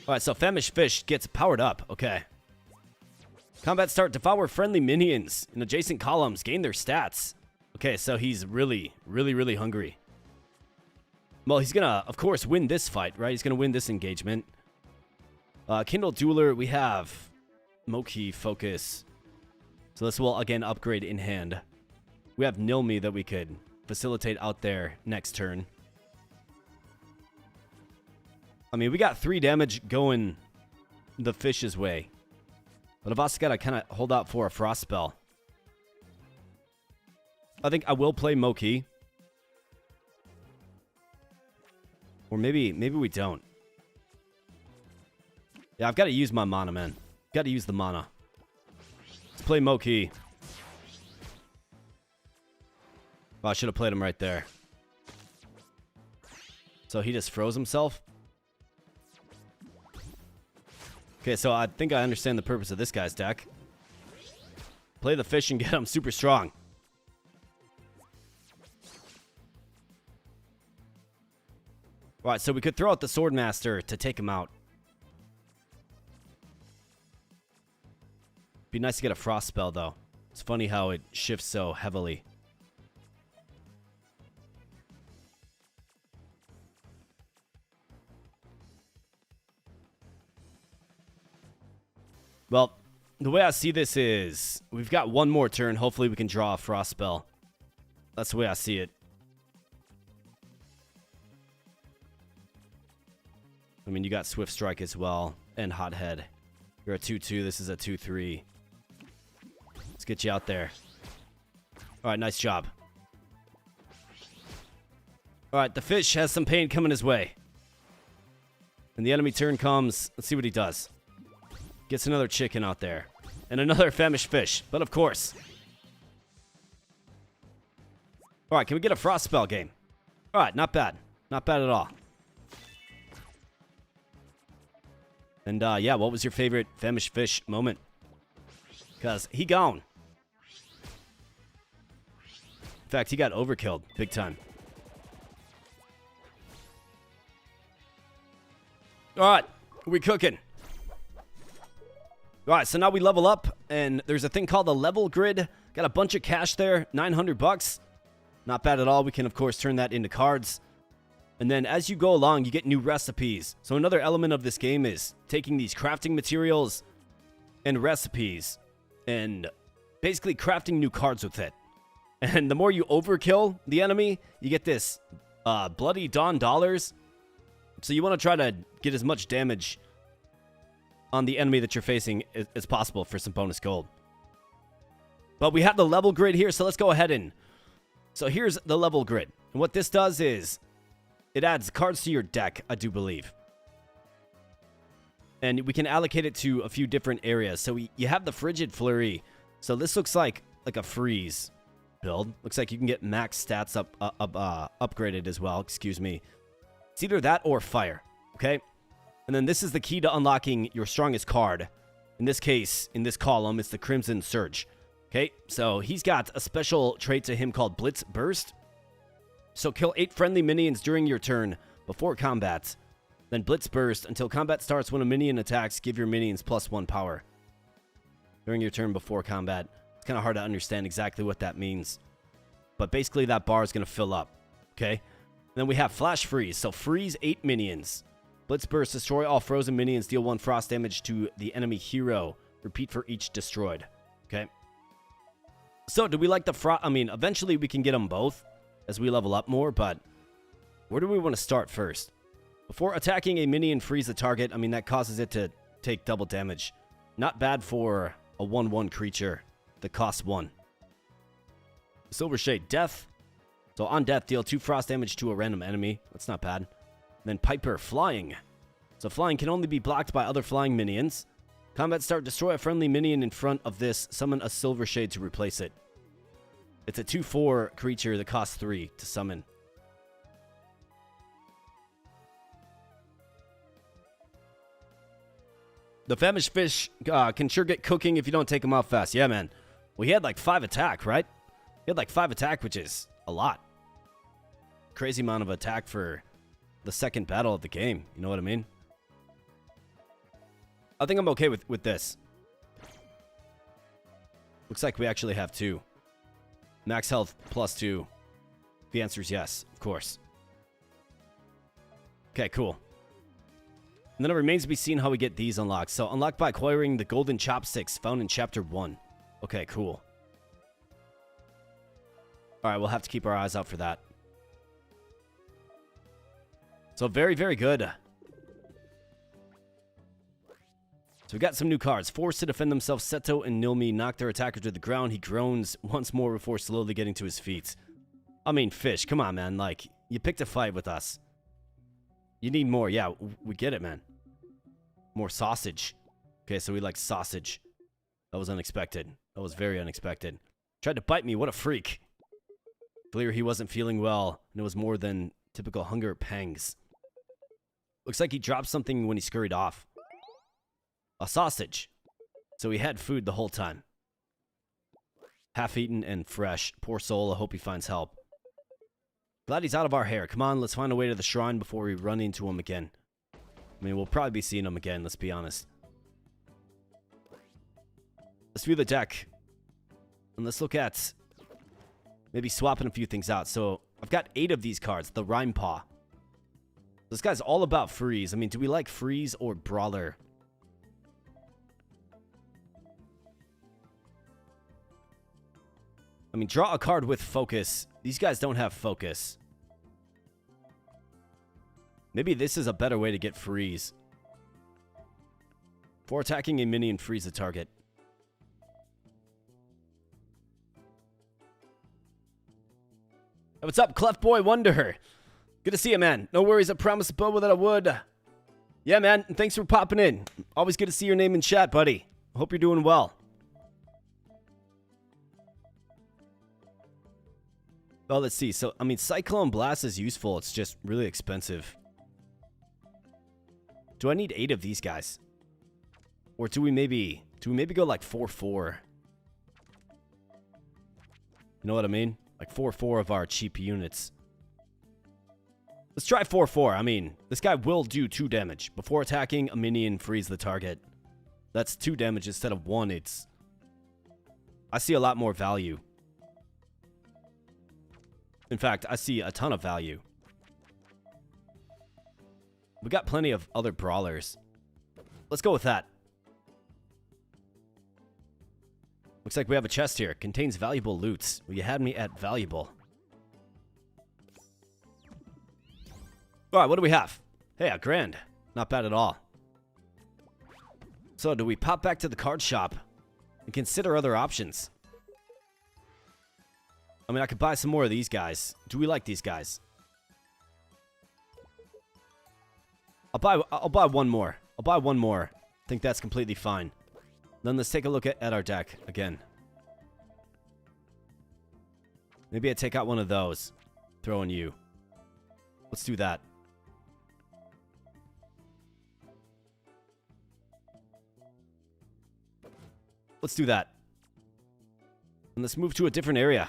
All right, so Famished Fish gets powered up. Okay. Combat start. Devour friendly minions in adjacent columns. Gain their stats. Okay, so he's really, really, really hungry. Well, he's going to, of course, win this fight, right? He's going to win this engagement. Kindle Dueler, we have Moki Focus. So this will, again, upgrade in hand. We have Nilmi that we could facilitate out there next turn. I mean, we got 3 damage going the fish's way. But I've also got to kind of hold out for a Frost spell. I think I will play Moki. Or maybe we don't. Yeah, I've got to use my mana, man. Got to use the mana. Let's play Moki. Oh, I should have played him right there. So he just froze himself. Okay, so I think I understand the purpose of this guy's deck. Play the fish and get him super strong. Alright, so we could throw out the Swordmaster to take him out. Be nice to get a Frost spell, though. It's funny how it shifts so heavily. Well, the way I see this is we've got 1 more turn. Hopefully we can draw a Frost spell. That's the way I see it. I mean, you got Swift Strike as well and Hothead. You're a 2-2. This is a 2-3. Let's get you out there. All right, nice job. All right, the fish has some pain coming his way. And the enemy turn comes. Let's see what he does. Gets another chicken out there. And another Famished Fish. But of course. All right, can we get a Frost spell game? All right, not bad. Not bad at all. And yeah, what was your favorite Famished Fish moment? Because he gone. In fact, he got overkilled big time. All right, we cooking. All right, so now we level up, and there's a thing called the level grid. Got a bunch of cash there, 900 bucks. Not bad at all. We can, of course, turn that into cards. And then as you go along, you get new recipes. So another element of this game is taking these crafting materials and recipes and basically crafting new cards with it. And the more you overkill the enemy, you get this Bloody Dawn dollars. So you want to try to get as much damage on the enemy that you're facing as possible for some bonus gold. But we have the level grid here, so let's go ahead and... So here's the level grid. And what this does is it adds cards to your deck, I do believe. And we can allocate it to a few different areas. So you have the Frigid Flurry. So this looks like a freeze build. Looks like you can get max stats upgraded as well. Excuse me. It's either that or fire. Okay? And then this is the key to unlocking your strongest card. In this case, in this column, it's the Crimson Surge. Okay? So he's got a special trait to him called Blitz Burst. So kill 8 friendly minions during your turn before combat. Then Blitz Burst until combat starts. When a minion attacks, give your minions +1 power. During your turn before combat. It's kind of hard to understand exactly what that means. But basically that bar is going to fill up. Okay? then we have Flash Freeze. So freeze 8 minions. Blitz Burst, destroy all frozen minions, deal 1 frost damage to the enemy hero. Repeat for each destroyed. Okay. So, do we like the frost? I mean, eventually we can get them both as we level up more, but where do we want to start first? Before attacking a minion, freeze the target. I mean, that causes it to take double damage. Not bad for a 1/1 creature that costs 1. Silver Shade, Death. So on death, deal 2 frost damage to a random enemy. That's not bad. Then Piper, Flying. So flying can only be blocked by other flying minions. Combat start, destroy a friendly minion in front of this. Summon a Silver Shade to replace it. It's a 2/4 creature that costs 3 to summon. The Famished Fish can sure get cooking if you don't take him out fast. Yeah, man. Well, he had like 5 attack, right? He had like 5 attack, which is a lot. Crazy amount of attack for the second battle of the game. You know what I mean? I think I'm okay with this. Looks like we actually have 2. Max health +2. The answer is yes, of course. Okay, cool. And then it remains to be seen how we get these unlocked. So, unlocked by acquiring the golden chopsticks found in Chapter 1. Okay, cool. Alright, we'll have to keep our eyes out for that. So, very, very good. So, we got some new cards. Forced to defend themselves, Seto and Nilmi knock their attacker to the ground. He groans once more before slowly getting to his feet. I mean, Fish, come on, man. Like, you picked a fight with us. You need more. Yeah, we get it, man. More sausage. Okay, so we like sausage. That was unexpected. That was very unexpected. Tried to bite me. What a freak. Clear he wasn't feeling well, and it was more than typical hunger pangs. Looks like he dropped something when he scurried off. A sausage. So he had food the whole time. Half-eaten and fresh. Poor soul. I hope he finds help. Glad he's out of our hair. Come on, let's find a way to the shrine before we run into him again. I mean, we'll probably be seeing him again, let's be honest. Let's view the deck. And let's look at maybe swapping a few things out. So, I've got 8 of these cards. The Rhyme Paw. This guy's all about freeze. I mean, do we like freeze or brawler? I mean, draw a card with focus. These guys don't have focus. Maybe this is a better way to get freeze. For attacking a minion, freeze the target. Hey, what's up, Cleft Boy Wonder? Good to see you, man. No worries, I promised Bobo that I would. Yeah, man, thanks for popping in. Always good to see your name in chat, buddy. Hope you're doing well. Oh, let's see. So, I mean, Cyclone Blast is useful. It's just really expensive. Do I need 8 of these guys? Or do we maybe go like 4/4? You know what I mean? Like 4/4 of our cheap units. Let's try 4/4. I mean, this guy will do 2 damage. Before attacking, a minion freeze the target. That's 2 damage instead of 1. I see a lot more value. In fact, I see a ton of value. We got plenty of other brawlers. Let's go with that. Looks like we have a chest here. Contains valuable loot. Well, you had me at valuable. Alright, what do we have? Hey, a grand. Not bad at all. So, do we pop back to the card shop and consider other options? I mean, I could buy some more of these guys. Do we like these guys? I'll buy one more. I'll buy one more. I think that's completely fine. Then let's take a look at our deck again. Maybe I take out one of those. Throw in you. Let's do that. Let's do that. And let's move to a different area.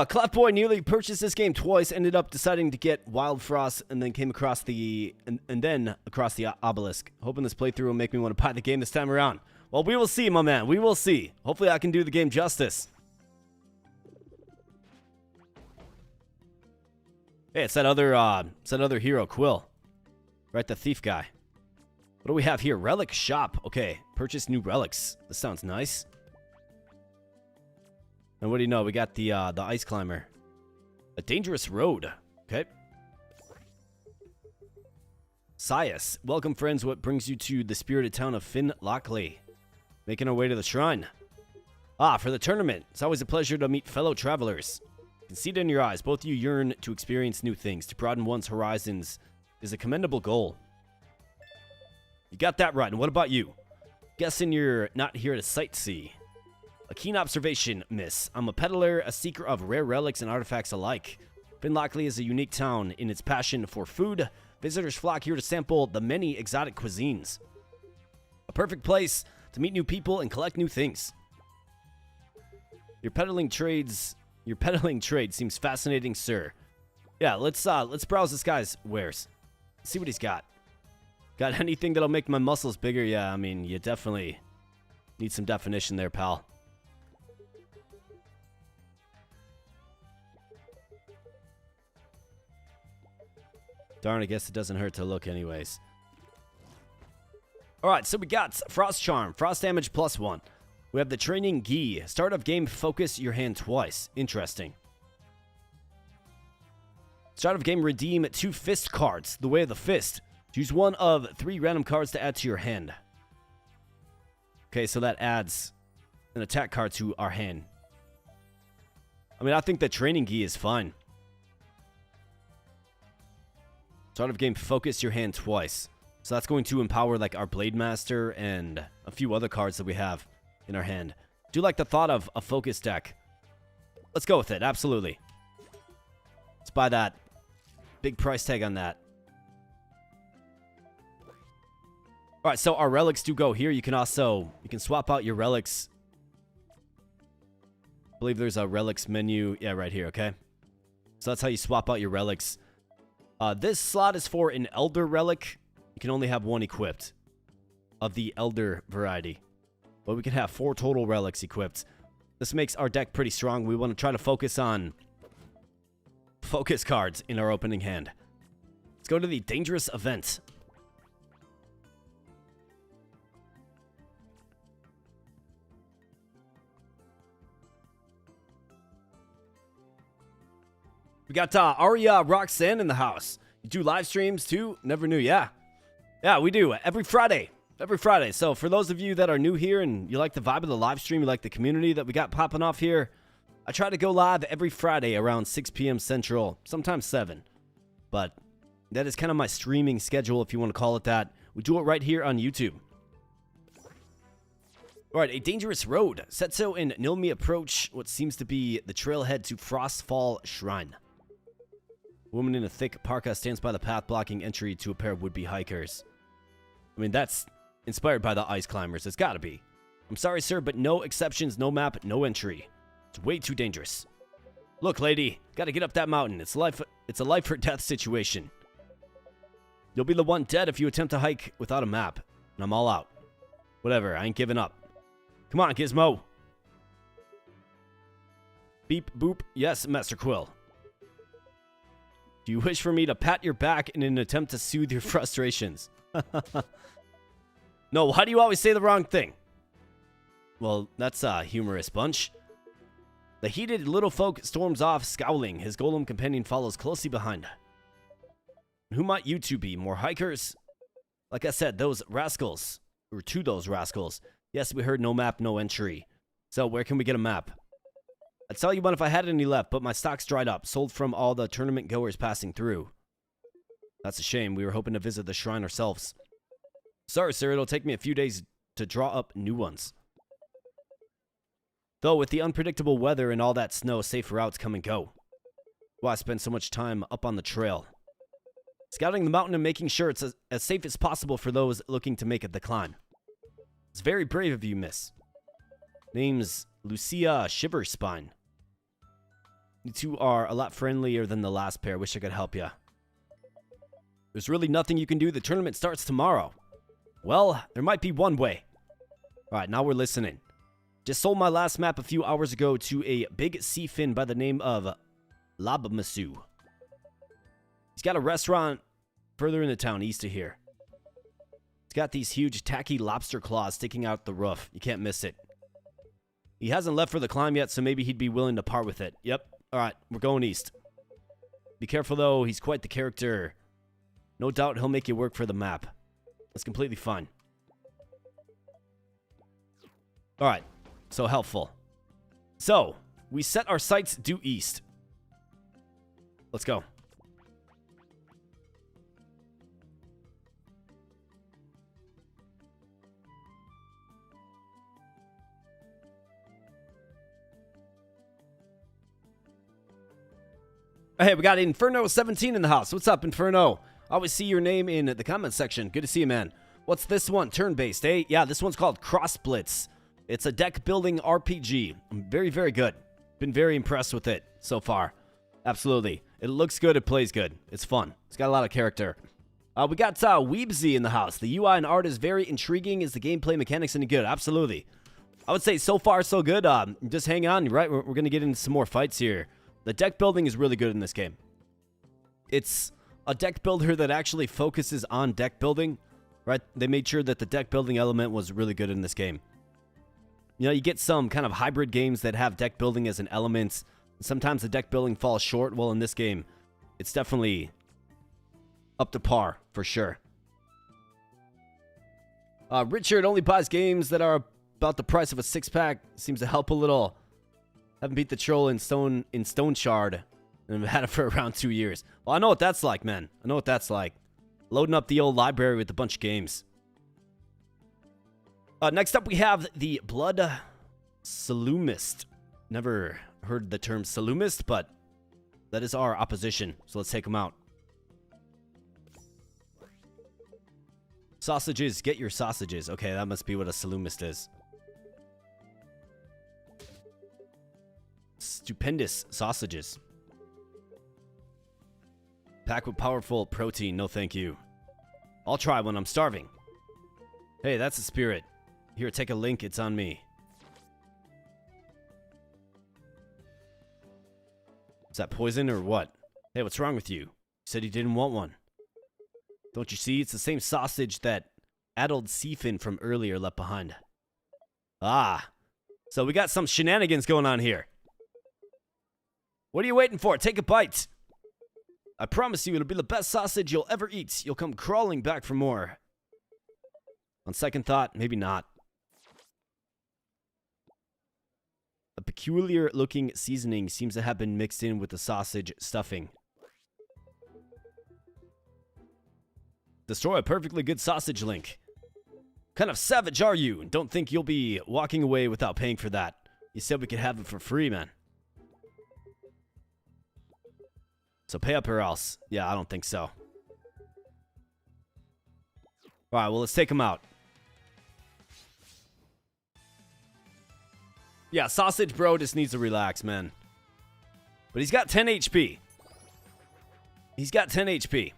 Clef Boy nearly purchased this game twice, ended up deciding to get Wild Frost, and then came across the across the obelisk. Hoping this playthrough will make me want to buy the game this time around. Well, we will see, my man. We will see. Hopefully I can do the game justice. Hey, it's that other hero, Quill. Right, the thief guy. What do we have here? Relic shop. Okay, purchase new relics. This sounds nice. And what do you know? We got the ice climber. A dangerous road. Okay. Sias. Welcome, friends. What brings you to the spirited town of Finn Lockley? Making our way to the shrine. Ah, for the tournament. It's always a pleasure to meet fellow travelers. You can see it in your eyes. Both of you yearn to experience new things. To broaden one's horizons is a commendable goal. You got that right. And what about you? Guessing you're not here to sightsee. A keen observation, miss. I'm a peddler, a seeker of rare relics and artifacts alike. Finn Lockley is a unique town in its passion for food. Visitors flock here to sample the many exotic cuisines. A perfect place to meet new people and collect new things. Your peddling trade seems fascinating, sir. Yeah, let's browse this guy's wares. See what he's got. Got anything that'll make my muscles bigger? Yeah, I mean, you definitely need some definition there, pal. Darn, I guess it doesn't hurt to look anyways. Alright, so we got Frost Charm, Frost Damage +1. We have the Training Gi. Start of game, focus your hand twice. Interesting. Start of game, redeem 2 fist cards. The Way of the Fist. Choose one of 3 random cards to add to your hand. Okay, so that adds an attack card to our hand. I mean, I think the Training Gi is fine. Start of game, focus your hand twice. So that's going to empower like our Blade Master and a few other cards that we have in our hand. Do you like the thought of a focus deck? Let's go with it, absolutely. Let's buy that. Big price tag on that. Alright, so our relics do go here. You can swap out your relics. I believe there's a relics menu. Yeah, right here, okay? So that's how you swap out your relics. This slot is for an Elder relic. You can only have 1 equipped of the Elder variety. But we can have 4 total relics equipped. This makes our deck pretty strong. We want to try to focus on focus cards in our opening hand. Let's go to the Dangerous Event. We got Aria Roxanne in the house. You do live streams too? Never knew. Yeah, we do every Friday. Every Friday. So for those of you that are new here and you like the vibe of the live stream, you like the community that we got popping off here, I try to go live every Friday around 6 p.m. Central, sometimes 7. But that is kind of my streaming schedule, if you want to call it that. We do it right here on YouTube. All right, a dangerous road. Setso and Nilmi approach what seems to be the trailhead to Frostfall Shrine. A woman in a thick parka stands by the path, blocking entry to a pair of would-be hikers. I mean, that's inspired by the ice climbers. It's gotta be. I'm sorry, sir, but no exceptions, no map, no entry. It's way too dangerous. Look, lady, gotta get up that mountain. It's a life or death situation. You'll be the one dead if you attempt to hike without a map. And I'm all out. Whatever, I ain't giving up. Come on, Gizmo. Beep, boop. Yes, Master Quill. Do you wish for me to pat your back in an attempt to soothe your frustrations? No, why do you always say the wrong thing? Well, that's a humorous bunch. The heated little folk storms off, scowling. His golem companion follows closely behind. Who might you two be? More hikers? Like I said, those rascals. Or to those rascals. Yes, we heard no map, no entry. So, where can we get a map? I'd sell you one if I had any left, but my stock's dried up. Sold from all the tournament goers passing through. That's a shame. We were hoping to visit the shrine ourselves. Sorry, sir. It'll take me a few days to draw up new ones. Though, with the unpredictable weather and all that snow, safe routes come and go. Why spend so much time up on the trail? Scouting the mountain and making sure it's as safe as possible for those looking to make it the climb. It's very brave of you, miss. Name's Lucia Shiverspine. You two are a lot friendlier than the last pair. Wish I could help you. There's really nothing you can do. The tournament starts tomorrow. Well, there might be one way. Alright, now we're listening. Just sold my last map a few hours ago to a big sea fin by the name of Labamasu. He's got a restaurant further in the town, east of here. It's got these huge tacky lobster claws sticking out the roof. You can't miss it. He hasn't left for the climb yet, so maybe he'd be willing to part with it. Yep. All right, we're going east. Be careful, though. He's quite the character. No doubt he'll make you work for the map. That's completely fine. All right, so helpful. So, we set our sights due east. Let's go. Hey, we got Inferno17 in the house. What's up, Inferno? I always see your name in the comment section. Good to see you, man. What's this one? Turn-based, eh? Yeah, this one's called Cross Blitz. It's a deck-building RPG. Very, very good. Been very impressed with it so far. Absolutely. It looks good. It plays good. It's fun. It's got a lot of character. We got Weebsy in the house. The UI and art is very intriguing. Is the gameplay mechanics any good? Absolutely. I would say so far, so good. Just hang on, right? We're going to get into some more fights here. The deck building is really good in this game. It's a deck builder that actually focuses on deck building, right? They made sure that the deck building element was really good in this game. You know, you get some kind of hybrid games that have deck building as an element. Sometimes the deck building falls short. Well, in this game, it's definitely up to par, for sure. Richard only buys games that are about the price of a six-pack. Seems to help a little. Haven't beat the troll in Stone Shard, and I've had it for around 2 years. Well, I know what that's like, man. I know what that's like. Loading up the old library with a bunch of games. Next up, we have the Blood Salumist. Never heard the term Salumist, but that is our opposition. So let's take them out. Sausages, get your sausages. Okay, that must be what a Salumist is. Stupendous sausages. Packed with powerful protein. No, thank you. I'll try when I'm starving. Hey, that's a spirit. Here, take a link. It's on me. Is that poison or what? Hey, what's wrong with you? You said you didn't want one. Don't you see? It's the same sausage that addled Seafin from earlier left behind. Ah. So we got some shenanigans going on here. What are you waiting for? Take a bite. I promise you it'll be the best sausage you'll ever eat. You'll come crawling back for more. On second thought, maybe not. A peculiar looking seasoning seems to have been mixed in with the sausage stuffing. Destroy a perfectly good sausage link. What kind of savage are you? Don't think you'll be walking away without paying for that. You said we could have it for free, man. So pay up or else. Yeah, I don't think so. Alright, well, let's take him out. Yeah, Sausage Bro just needs to relax, man. But he's got 10 HP. He's got 10 HP.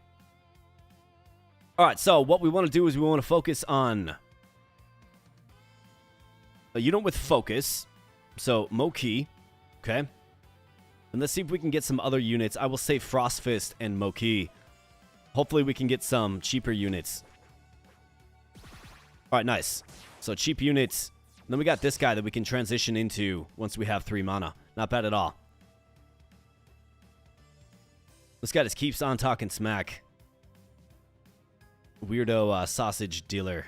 Alright, so what we want to do is we want to focus on a unit with focus. So, Moki. Okay. And let's see if we can get some other units. I will say Frost Fist and Moki. Hopefully we can get some cheaper units. Alright, nice. So cheap units. And then we got this guy that we can transition into once we have 3 mana. Not bad at all. This guy just keeps on talking smack. Weirdo sausage dealer,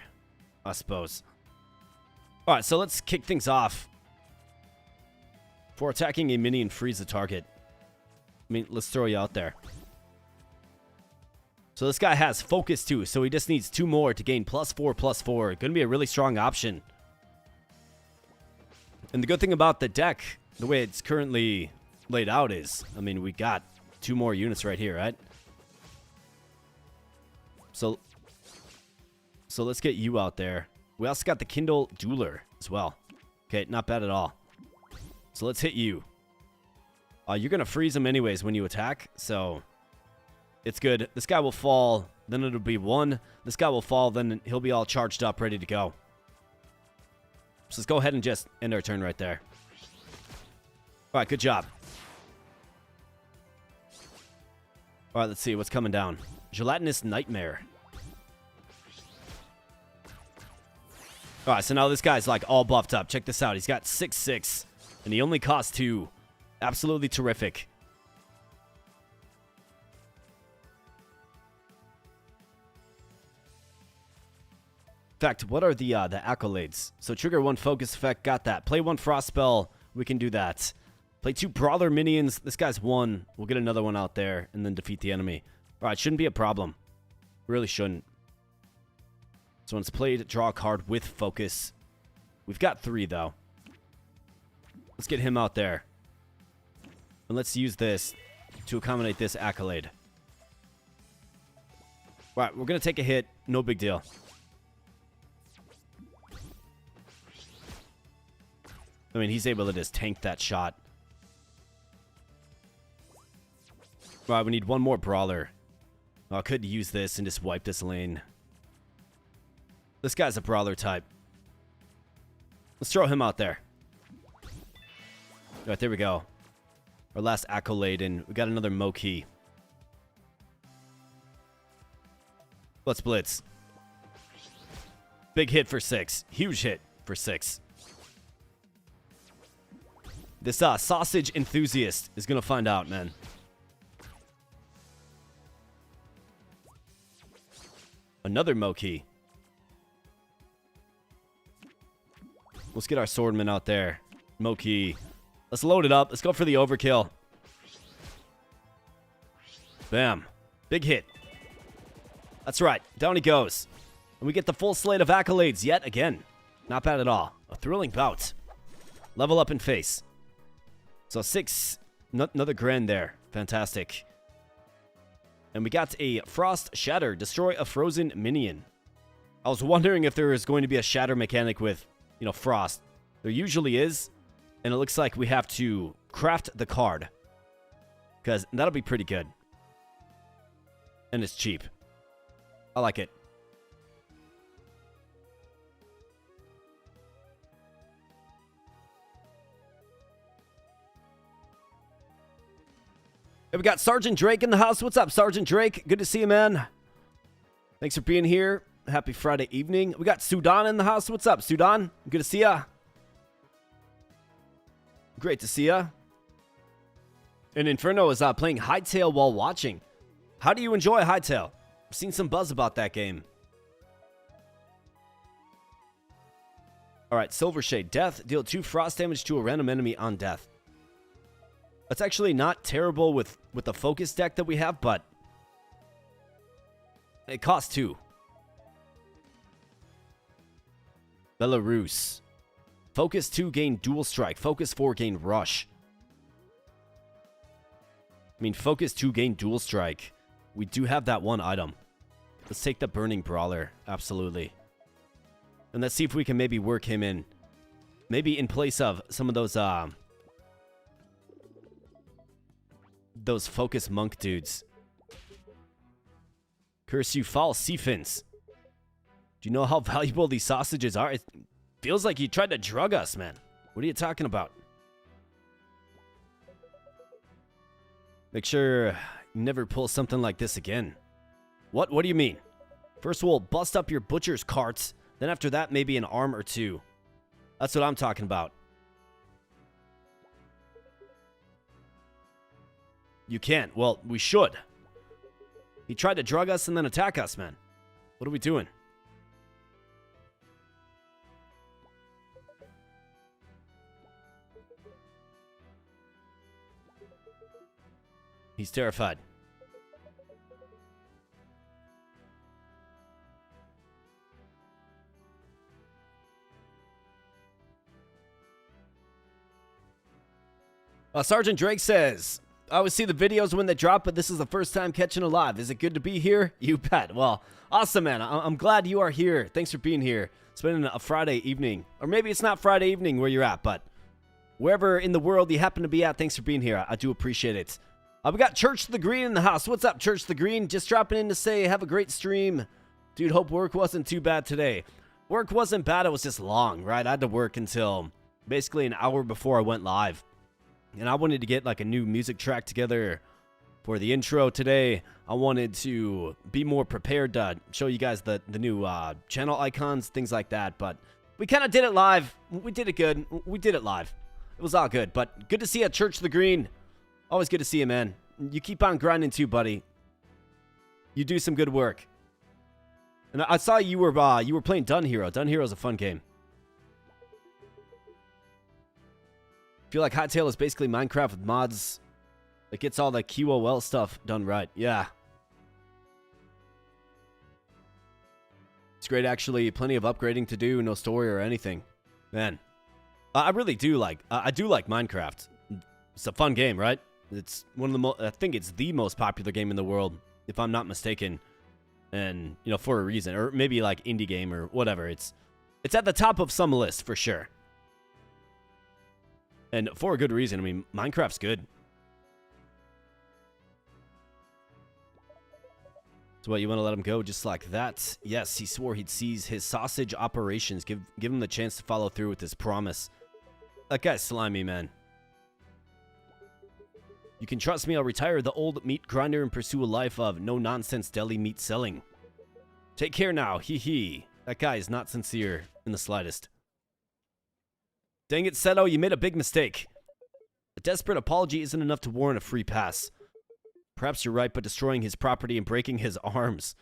I suppose. Alright, so let's kick things off. For attacking a minion, freeze the target. I mean, let's throw you out there. So this guy has focus too, so he just needs 2 more to gain +4/+4. Gonna be a really strong option. And the good thing about the deck, the way it's currently laid out is, I mean, we got 2 more units right here, right? So let's get you out there. We also got the Kindle Dueler as well. Okay, not bad at all. So let's hit you. You're going to freeze him anyways when you attack, so it's good. This guy will fall, then it'll be 1. This guy will fall, then he'll be all charged up, ready to go. So let's go ahead and just end our turn right there. All right, good job. Alright, let's see what's coming down. Gelatinous Nightmare. Alright, so now this guy's like all buffed up. Check this out. He's got 6/6, and he only costs 2. Absolutely terrific. In fact, what are the accolades? So trigger 1 focus effect, got that. Play 1 frost spell, we can do that. Play 2 brawler minions. This guy's 1. We'll get another one out there and then defeat the enemy. Alright, shouldn't be a problem. Really shouldn't. So when it's played, draw a card with focus. We've got 3 though. Let's get him out there. And let's use this to accommodate this accolade. Alright, we're going to take a hit. No big deal. I mean, he's able to just tank that shot. Alright, we need 1 more brawler. Oh, I could use this and just wipe this lane. This guy's a brawler type. Let's throw him out there. Alright, there we go. Our last accolade, and we got another Moki. Let's blitz. Big hit for 6. Huge hit for 6. This sausage enthusiast is going to find out, man. Another Moki. Let's get our swordman out there. Moki. Let's load it up. Let's go for the overkill. Bam. Big hit. That's right. Down he goes. And we get the full slate of accolades yet again. Not bad at all. A thrilling bout. Level up in face. So 6, another grand there. Fantastic. And we got a Frost Shatter. Destroy a frozen minion. I was wondering if there was going to be a shatter mechanic with, you know, Frost. There usually is. And it looks like we have to craft the card. Because that'll be pretty good. And it's cheap. I like it. And we got Sergeant Drake in the house. What's up, Sergeant Drake? Good to see you, man. Thanks for being here. Happy Friday evening. We got Sudan in the house. What's up, Sudan? Good to see ya. Great to see ya. And Inferno is playing Hightail while watching. How do you enjoy Hightail? I've seen some buzz about that game. Alright, Silver Shade. Death. Deal 2 frost damage to a random enemy on death. That's actually not terrible with the focus deck that we have, but it costs 2. Belarus. Focus 2, gain dual strike. Focus 4, gain rush. I mean, focus 2, gain dual strike. We do have that one item. Let's take the Burning Brawler. Absolutely. And let's see if we can maybe work him in. Maybe in place of some of those focus monk dudes. Curse you, foul Seafins. Do you know how valuable these sausages are? It feels like you tried to drug us, man. What are you talking about? Make sure you never pull something like this again. What do you mean? First we'll bust up your butcher's carts, then after that maybe an arm or 2. That's what I'm talking about. You can't. Well, we should. He tried to drug us and then attack us, man. What are we doing? He's terrified. Sergeant Drake says, I always see the videos when they drop, but this is the first time catching a live. Is it good to be here? You bet. Well, awesome, man. I'm glad you are here. Thanks for being here. Spending a Friday evening. Or maybe it's not Friday evening where you're at, but wherever in the world you happen to be at, thanks for being here. I do appreciate it. We got Church the Green in the house. What's up, Church the Green? Just dropping in to say, have a great stream. Dude, hope work wasn't too bad today. Work wasn't bad. It was just long, right? I had to work until basically an hour before I went live. And I wanted to get like a new music track together for the intro today. I wanted to be more prepared to show you guys the new channel icons, things like that. But we kind of did it live. We did it good. We did it live. It was all good. But good to see you at Church of the Green. Always good to see you, man. You keep on grinding too, buddy. You do some good work. And I saw you were playing Dun Hero. Dun Hero is a fun game. I feel like Hightail is basically Minecraft with mods. It gets all the QOL stuff done right. Yeah. It's great, actually. Plenty of upgrading to do. No story or anything. Man. I really do like... I do like Minecraft. It's a fun game, right? It's one of the most... I think it's the most popular game in the world, if I'm not mistaken. And, you know, for a reason. Or maybe, like, indie game or whatever. It's at the top of some list, for sure. And for a good reason. I mean, Minecraft's good. So what, you want to let him go just like that? Yes, he swore he'd seize his sausage operations. Give him the chance to follow through with his promise. That guy's slimy, man. You can trust me, I'll retire the old meat grinder and pursue a life of no-nonsense deli meat selling. Take care now, hee. That guy is not sincere in the slightest. Dang it, Seto, you made a big mistake. A desperate apology isn't enough to warrant a free pass. Perhaps you're right, but destroying his property and breaking his arms.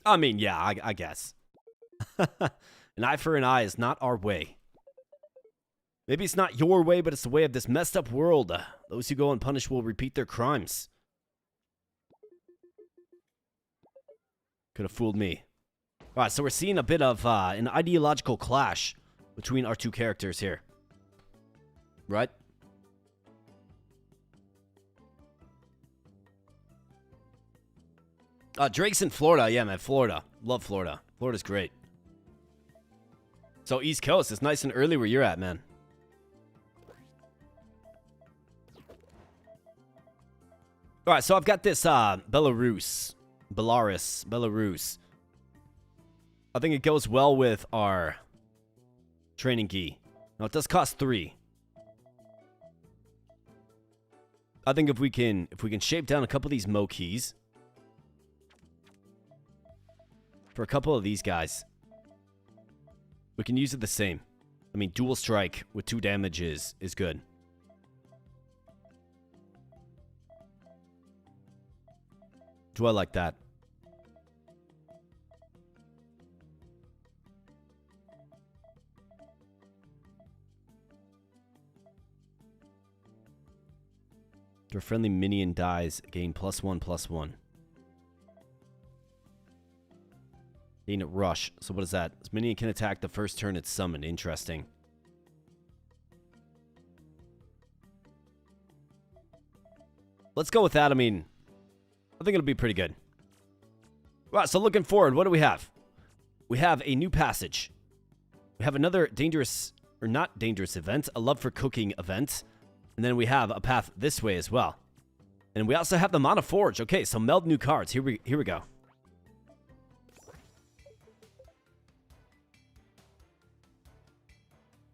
I mean, yeah, I guess. An eye for an eye is not our way. Maybe it's not your way, but it's the way of this messed up world. Those who go unpunished will repeat their crimes. Could have fooled me. Alright, so we're seeing a bit of an ideological clash between our two characters here. Right? Drake's in Florida. Yeah, man, Florida. Love Florida. Florida's great. So East Coast, it's nice and early where you're at, man. Alright, so I've got this Belarus. I think it goes well with our training key. Now, it does cost 3. I think if we can shape down a couple of these Mo keys for a couple of these guys, we can use it the same. I mean, dual strike with 2 damages is good. Do I like that? Your friendly minion dies, gain +1/+1. Gain a rush. So what is that? This minion can attack the first turn it's summoned. Interesting. Let's go with that. I mean, I think it'll be pretty good. Right, so looking forward, what do we have? We have a new passage. We have another dangerous, or not dangerous event, a love for cooking event. And then we have a path this way as well. And we also have the Mana Forge. Okay, so meld new cards. Here we go.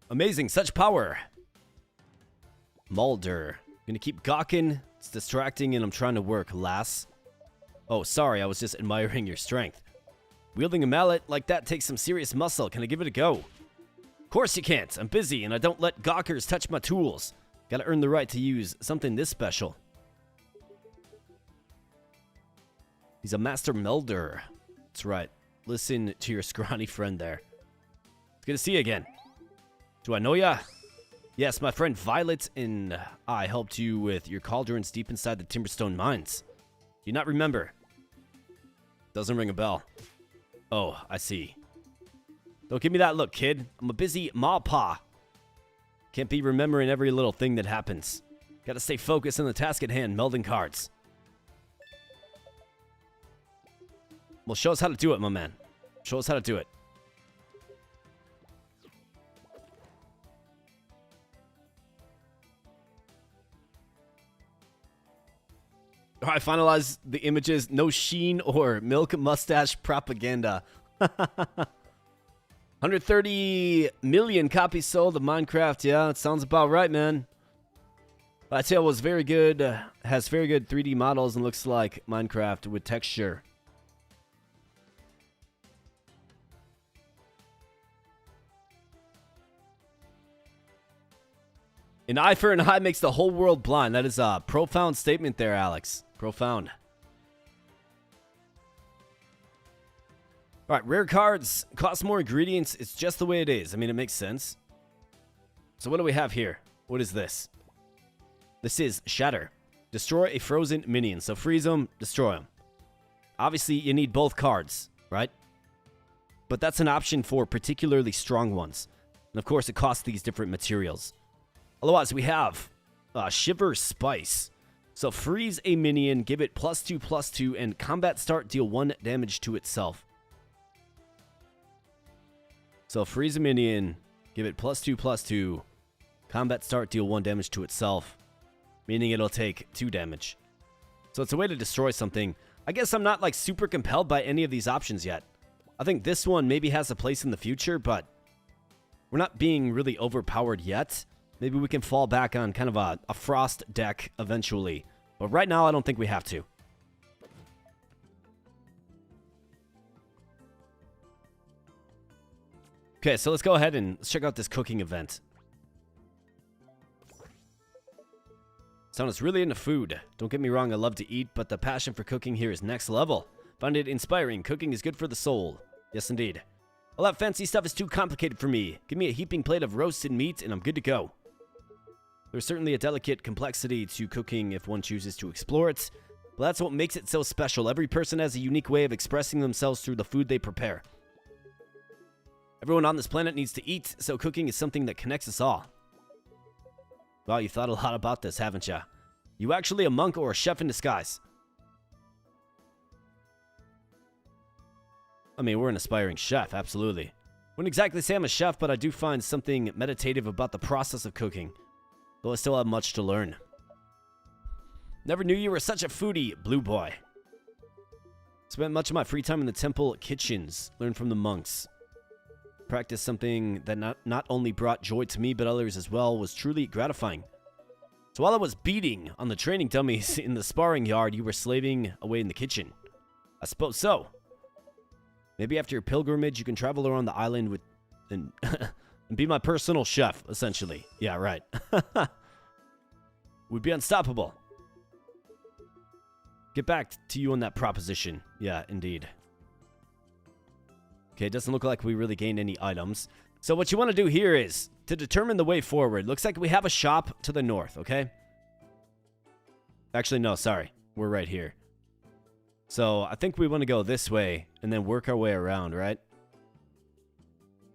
Amazing, such power. Mulder. Gonna keep gawking. It's distracting and I'm trying to work, lass. Oh, sorry, I was just admiring your strength. Wielding a mallet like that takes some serious muscle. Can I give it a go? Of course you can't. I'm busy and I don't let gawkers touch my tools. Gotta earn the right to use something this special. He's a master melder. That's right. Listen to your scrawny friend there. It's good to see you again. Do I know ya? Yes, my friend Violet and I helped you with your cauldrons deep inside the Timberstone mines. Do you not remember? Doesn't ring a bell. Oh, I see. Don't give me that look, kid. I'm a busy ma-pa. Can't be remembering every little thing that happens. Gotta stay focused on the task at hand, melding cards. Well, show us how to do it, my man. Show us how to do it. All right, finalize the images. No sheen or milk mustache propaganda. 130 million copies sold of Minecraft. Yeah, that sounds about right, man. Tale was very good, has very good 3D models and looks like Minecraft with texture. An eye for an eye makes the whole world blind. That is a profound statement there, Alex. Profound. Alright, rare cards cost more ingredients. It's just the way it is. I mean, it makes sense. So what do we have here? What is this? This is Shatter. Destroy a frozen minion. So freeze them, destroy them. Obviously, you need both cards, right? But that's an option for particularly strong ones. And of course, it costs these different materials. Otherwise, we have Shiver Spice. So freeze a minion, give it +2/+2, and combat start, deal 1 damage to itself. So freeze a minion, give it +2/+2, combat start, deal 1 damage to itself, meaning it'll take 2 damage. So it's a way to destroy something. I guess I'm not like super compelled by any of these options yet. I think this one maybe has a place in the future, but we're not being really overpowered yet. Maybe we can fall back on kind of a frost deck eventually. But right now, I don't think we have to. Okay, so let's go ahead and let's check out this cooking event. Sounds really into food. Don't get me wrong, I love to eat, but the passion for cooking here is next level. Find it inspiring. Cooking is good for the soul. Yes, indeed. All that fancy stuff is too complicated for me. Give me a heaping plate of roasted meat and I'm good to go. There's certainly a delicate complexity to cooking if one chooses to explore it, but that's what makes it so special. Every person has a unique way of expressing themselves through the food they prepare. Everyone on this planet needs to eat, so cooking is something that connects us all. Wow, you thought a lot about this, haven't you? You actually a monk or a chef in disguise? I mean, we're an aspiring chef, absolutely. Wouldn't exactly say I'm a chef, but I do find something meditative about the process of cooking. Though I still have much to learn. Never knew you were such a foodie, blue boy. Spent much of my free time in the temple kitchens. Learned from the monks. Practiced something that not only brought joy to me, but others as well, was truly gratifying. So while I was beating on the training dummies in the sparring yard, you were slaving away in the kitchen. I suppose so. Maybe after your pilgrimage, you can travel around the island with... and be my personal chef, essentially. Yeah, right. We'd be unstoppable. Get back to you on that proposition. Yeah, indeed. Okay, it doesn't look like we really gained any items. So what you want to do here is, to determine the way forward, looks like we have a shop to the north, okay? Actually, no, sorry. We're right here. So I think we want to go this way and then work our way around, right?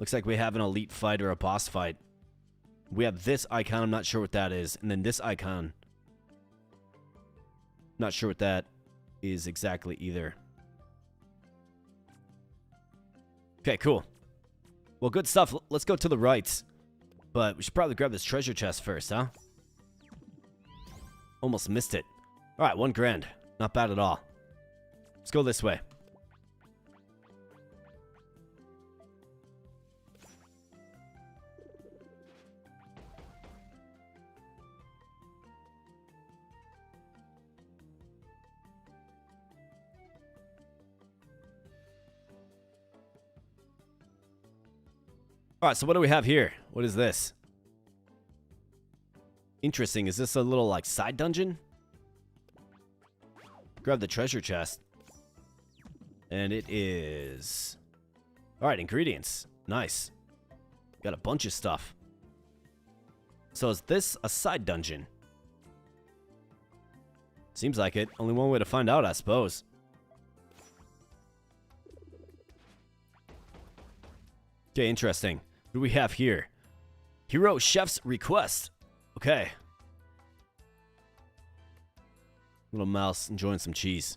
Looks like we have an elite fight or a boss fight. We have this icon, I'm not sure what that is. And then this icon. Not sure what that is exactly either. Okay, cool. Well, good stuff. Let's go to the right. But we should probably grab this treasure chest first, huh? Almost missed it. Alright, 1 grand. Not bad at all. Let's go this way. Alright, so what do we have here? What is this? Interesting. Is this a little, like, side dungeon? Grab the treasure chest. And it is... Alright, ingredients. Nice. Got a bunch of stuff. So is this a side dungeon? Seems like it. Only one way to find out, I suppose. Okay, interesting. What do we have here? Hero Chef's Request. Okay. Little mouse enjoying some cheese.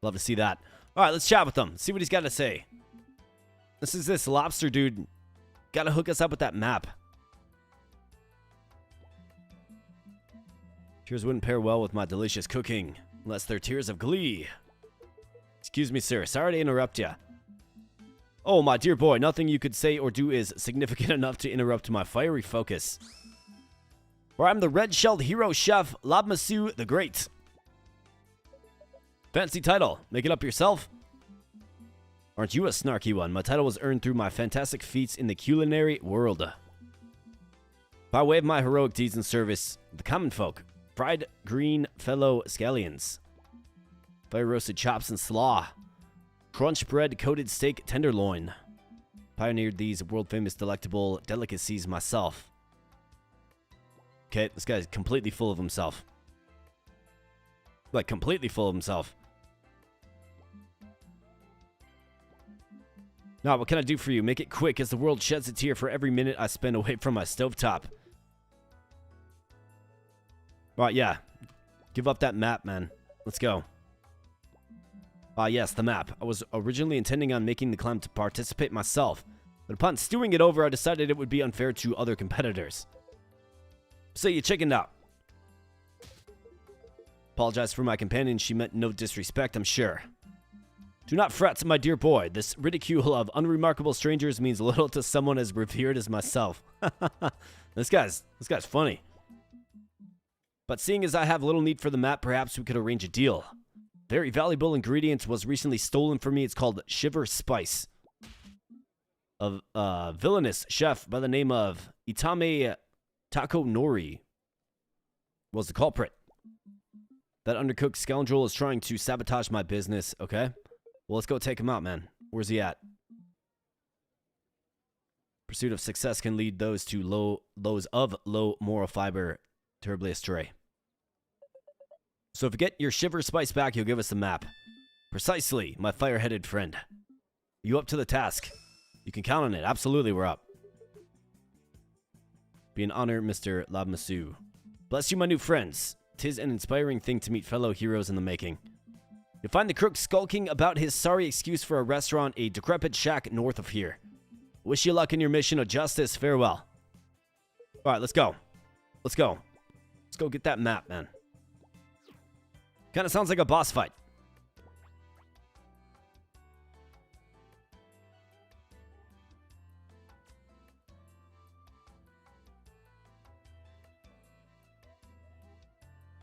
Love to see that. Alright, let's chat with him. See what he's got to say. This is this lobster dude. Gotta hook us up with that map. Tears wouldn't pair well with my delicious cooking. Unless they're tears of glee. Excuse me, sir. Sorry to interrupt ya. Oh, my dear boy, nothing you could say or do is significant enough to interrupt my fiery focus. Or I'm the red-shelled hero chef, Labmasu the Great. Fancy title. Make it up yourself. Aren't you a snarky one? My title was earned through my fantastic feats in the culinary world. By way of my heroic deeds in service, the common folk, fried green fellow scallions, fire roasted chops and slaw, crunch bread coated steak tenderloin. Pioneered these world famous delectable delicacies myself. Okay, this guy's completely full of himself. Like, completely full of himself. Now, what can I do for you? Make it quick as the world sheds a tear for every minute I spend away from my stovetop. Right, yeah. Give up that map, man. Let's go. Yes, the map. I was originally intending on making the climb to participate myself, but upon stewing it over, I decided it would be unfair to other competitors. So you chickened out. Apologize for my companion. She meant no disrespect, I'm sure. Do not fret, my dear boy. This ridicule of unremarkable strangers means little to someone as revered as myself. This guy's funny. But seeing as I have little need for the map, perhaps we could arrange a deal. Very valuable ingredient was recently stolen from me. It's called Shiver Spice. A villainous chef by the name of Itame Takonori was the culprit. That undercooked scoundrel is trying to sabotage my business, okay? Well, let's go take him out, man. Where's he at? Pursuit of success can lead those of low moral fiber terribly astray. So if you get your Shiver Spice back, you'll give us the map. Precisely, my fire-headed friend. Are you up to the task? You can count on it. Absolutely, we're up. Be an honor, Mr. Labmasu. Bless you, my new friends. 'Tis an inspiring thing to meet fellow heroes in the making. You'll find the crook skulking about his sorry excuse for a restaurant, a decrepit shack north of here. Wish you luck in your mission of justice. Farewell. Alright, let's go. Let's go. Let's go get that map, man. Kind of sounds like a boss fight.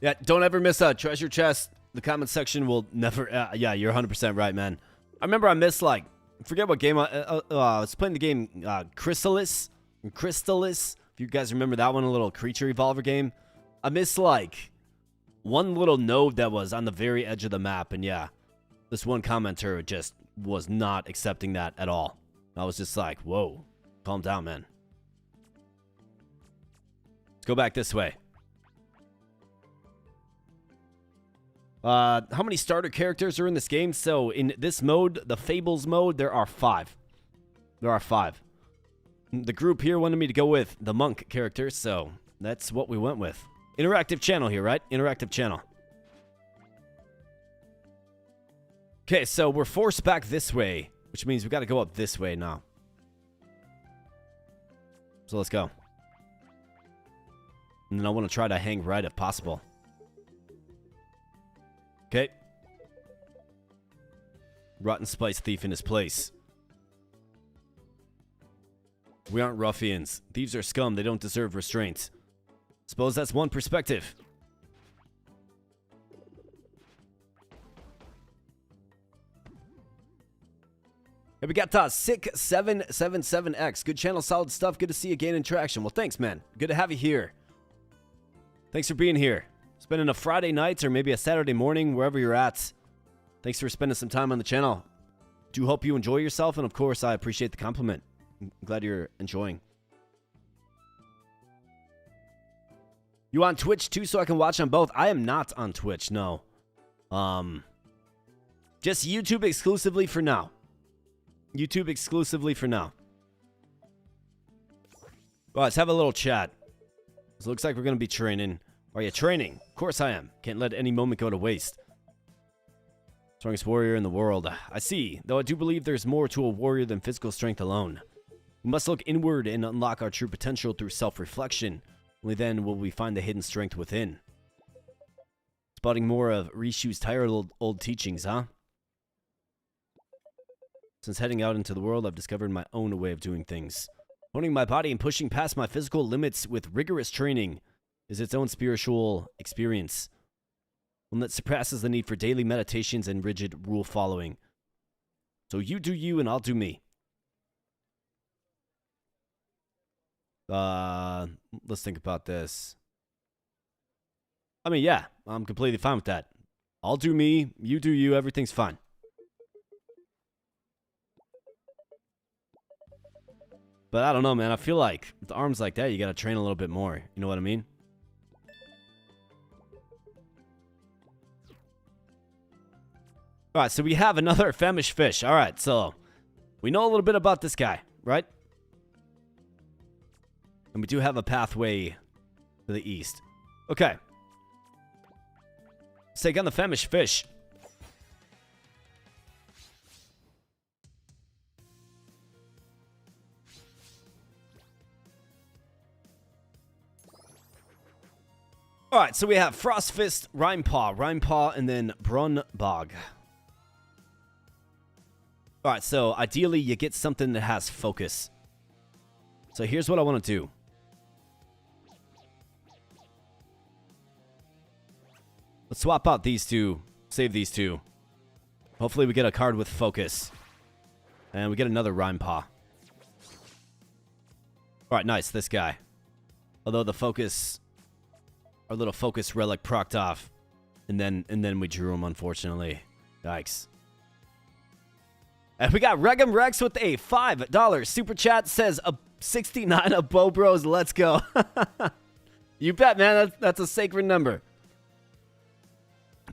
Yeah, don't ever miss a treasure chest. The comment section will never... yeah, you're 100% right, man. I remember I missed, like... I forget what game I was playing the game Chrysalis. If you guys remember that one, a little creature evolver game. I missed, like, one little node that was on the very edge of the map. And yeah, this one commenter just was not accepting that at all. I was just like, whoa, calm down, man. Let's go back this way. How many starter characters are in this game? So in this mode, the Fables mode, there are 5. There are 5. The group here wanted me to go with the monk character, so that's what we went with. Interactive channel here, right? Interactive channel. Okay, so we're forced back this way, which means we got to go up this way now. So let's go. And then I want to try to hang right if possible. Okay. Rotten Spice Thief in his place. We aren't ruffians. Thieves are scum. They don't deserve restraint. Suppose that's one perspective. Hey, we got Sick 777X. Good channel, solid stuff. Good to see you gaining traction. Well, thanks, man. Good to have you here. Thanks for being here. Spending a Friday night or maybe a Saturday morning, wherever you're at. Thanks for spending some time on the channel. Do hope you enjoy yourself, and of course, I appreciate the compliment. I'm glad you're enjoying. You on Twitch too, so I can watch on both? I am not on Twitch, no. Just YouTube exclusively for now. YouTube exclusively for now. Well, let's have a little chat. It looks like we're going to be training. Are you training? Of course I am. Can't let any moment go to waste. Strongest warrior in the world. I see, though I do believe there's more to a warrior than physical strength alone. We must look inward and unlock our true potential through self-reflection. Only then will we find the hidden strength within. Spotting more of Rishu's tired old teachings, huh? Since heading out into the world, I've discovered my own way of doing things. Honing my body and pushing past my physical limits with rigorous training. is its own spiritual experience, one that surpasses the need for daily meditations and rigid rule following. So you do you and I'll do me. Let's think about this. I mean, yeah, I'm completely fine with that. I'll do me, you do you, everything's fine. But I don't know, man. I feel like with arms like that, you gotta train a little bit more. You know what I mean? Alright, so we have another famished fish. Alright, so we know a little bit about this guy, right? And we do have a pathway to the east. Okay. Let's take on the famished fish. Alright, so we have Frostfist, Rimepaw, and then Brunbog. Alright, so ideally you get something that has focus. So here's what I want to do. Let's swap out these two. Save these two. Hopefully we get a card with focus. And we get another Rimepaw. Alright, nice. This guy. Although the focus... Our little focus relic procced off. And then we drew him, unfortunately. Yikes. And we got Regum Rex with a $5 super chat. Says a 69 of Bo Bros. Let's go. You bet, man. That's a sacred number.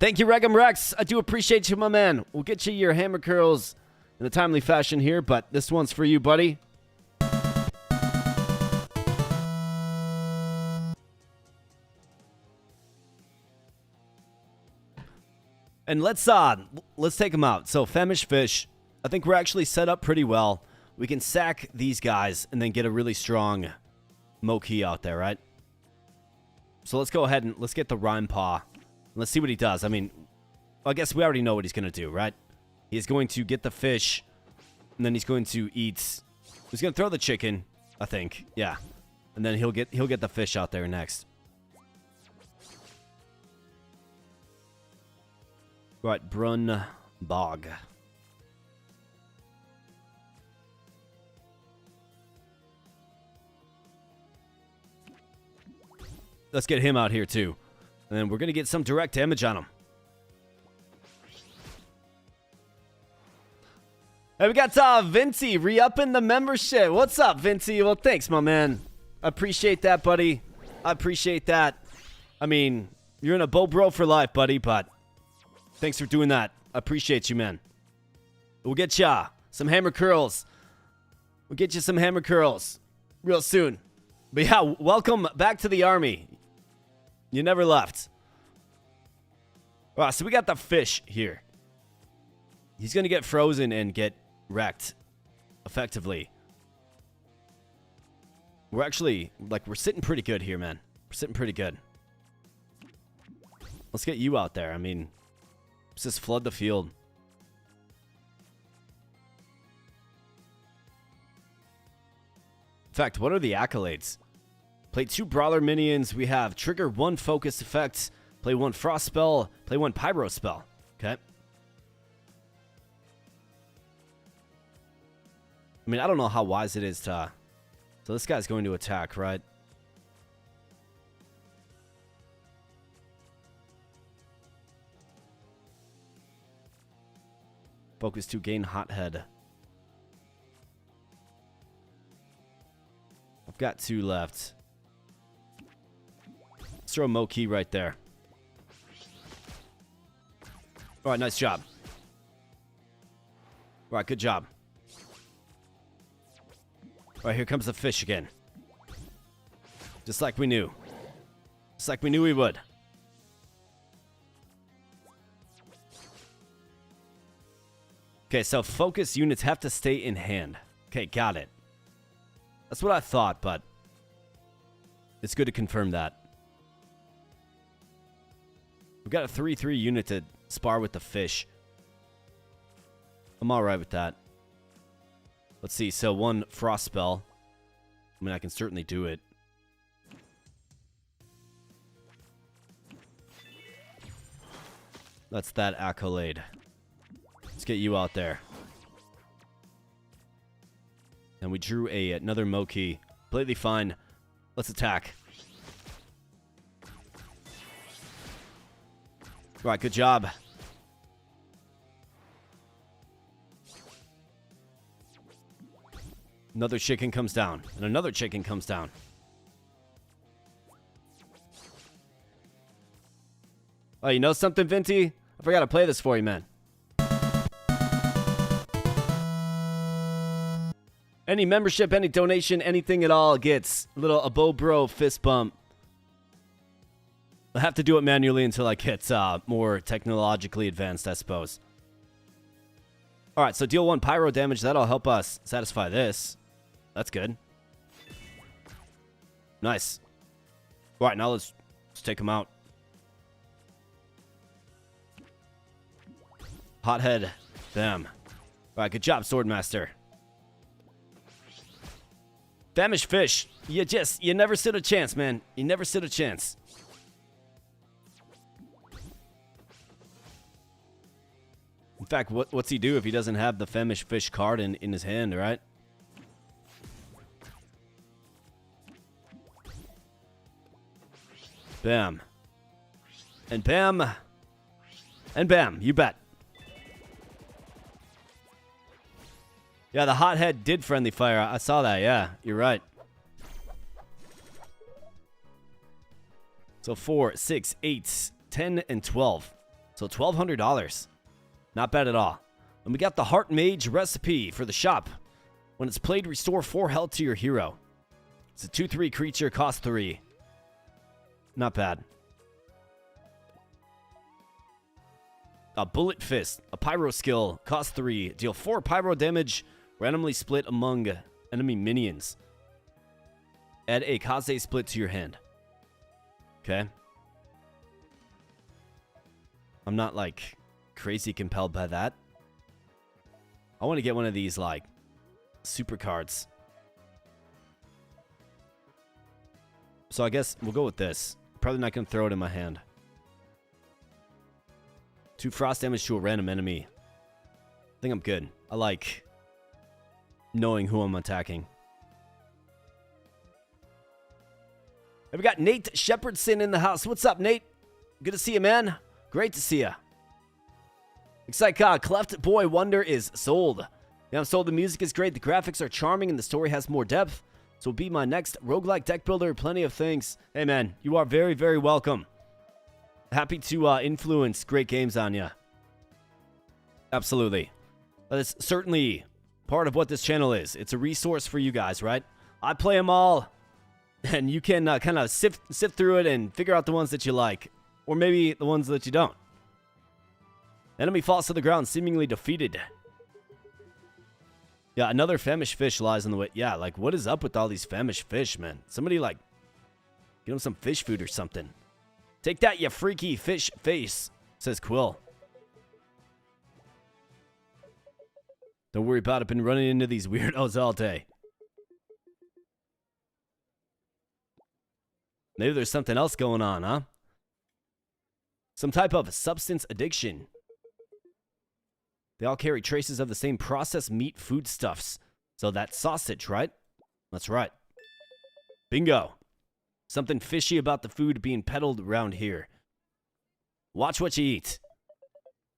Thank you, Regum Rex. I do appreciate you, my man. We'll get you your hammer curls in a timely fashion here, but this one's for you, buddy. And let's take them out. So, famished fish. I think we're actually set up pretty well. We can sack these guys and then get a really strong Moki out there, right? So let's go ahead and let's get the Rimepaw. Let's see what he does. I mean, I guess we already know what he's going to do, right? He's going to get the fish, and then he's going to eat... He's going to throw the chicken, I think. Yeah. And then he'll get the fish out there next. Right, Brunbog. Let's get him out here, too. And then we're going to get some direct damage on him. Hey, we got Vinci re-upping the membership. What's up, Vinci? Well, thanks, my man. I appreciate that, buddy. I appreciate that. I mean, you're in a Bo Bro for life, buddy, but thanks for doing that. I appreciate you, man. We'll get ya some hammer curls. We'll get you some hammer curls real soon. But yeah, welcome back to the army. You never left. Wow, so we got the fish here. He's going to get frozen and get wrecked effectively. We're actually, we're sitting pretty good here, man. We're sitting pretty good. Let's get you out there. I mean, let's just flood the field. In fact, what are the accolades? Play 2 Brawler minions. We have trigger 1 focus effect. Play 1 frost spell. Play 1 pyro spell. Okay. I mean, I don't know how wise it is to... So this guy's going to attack, right? Focus 2, gain hothead. I've got 2 left. Let's throw a Moki right there. Alright, nice job. Alright, good job. Alright, here comes the fish again. Just like we knew. Just like we knew we would. Okay, so focus units have to stay in hand. Okay, got it. That's what I thought, but it's good to confirm that. We've got a 3/3 unit to spar with the fish. I'm alright with that. Let's see, so 1 frost spell. I mean, I can certainly do it. That's that accolade. Let's get you out there. And we drew another Moki. Completely fine. Let's attack. Right, good job. Another chicken comes down. And another chicken comes down. Oh, you know something, Vinty? I forgot to play this for you, man. Any membership, any donation, anything at all gets a little Abo Bro fist bump. I'll have to do it manually until I get more technologically advanced, I suppose. Alright, so deal 1 pyro damage. That'll help us satisfy this. That's good. Nice. Alright, now let's take him out. Hothead. Bam. Alright, good job, Swordmaster. Famished fish. You never stood a chance, man. You never stood a chance. In fact, what's he do if he doesn't have the famished fish card in his hand, right? Bam. And bam. And bam. You bet. Yeah, the hothead did friendly fire. I saw that, yeah. You're right. So 4, 6, 8, 10, and 12. So $1,200. Not bad at all. And we got the Heart Mage recipe for the shop. When it's played, restore 4 health to your hero. It's a 2/3 creature, cost 3. Not bad. A Bullet Fist, a Pyro skill, cost 3. Deal 4 Pyro damage, randomly split among enemy minions. Add a Kaze split to your hand. Okay. I'm not, like, crazy compelled by that. I want to get one of these, like, super cards. So I guess we'll go with this. Probably not going to throw it in my hand. 2 frost damage to a random enemy. I think I'm good. I like knowing who I'm attacking. And we got Nate Shepherdson in the house. What's up, Nate? Good to see you, man. Great to see you. Excite Cleft Boy Wonder is sold. Yeah, I'm sold. The music is great. The graphics are charming and the story has more depth. So be my next roguelike deck builder. Plenty of things. Hey, man, you are very, very welcome. Happy to influence great games on you. Absolutely. That is certainly part of what this channel is. It's a resource for you guys, right? I play them all, and you can kind of sift through it and figure out the ones that you like, or maybe the ones that you don't. Enemy falls to the ground, seemingly defeated. Yeah, another famished fish lies in the way. Yeah, like, what is up with all these famished fish, man? Somebody, like, give them some fish food or something. Take that, you freaky fish face, says Quill. Don't worry about it. Been running into these weirdos all day. Maybe there's something else going on, huh? Some type of substance addiction. They all carry traces of the same processed meat foodstuffs. So that's sausage, right? That's right. Bingo. Something fishy about the food being peddled around here. Watch what you eat.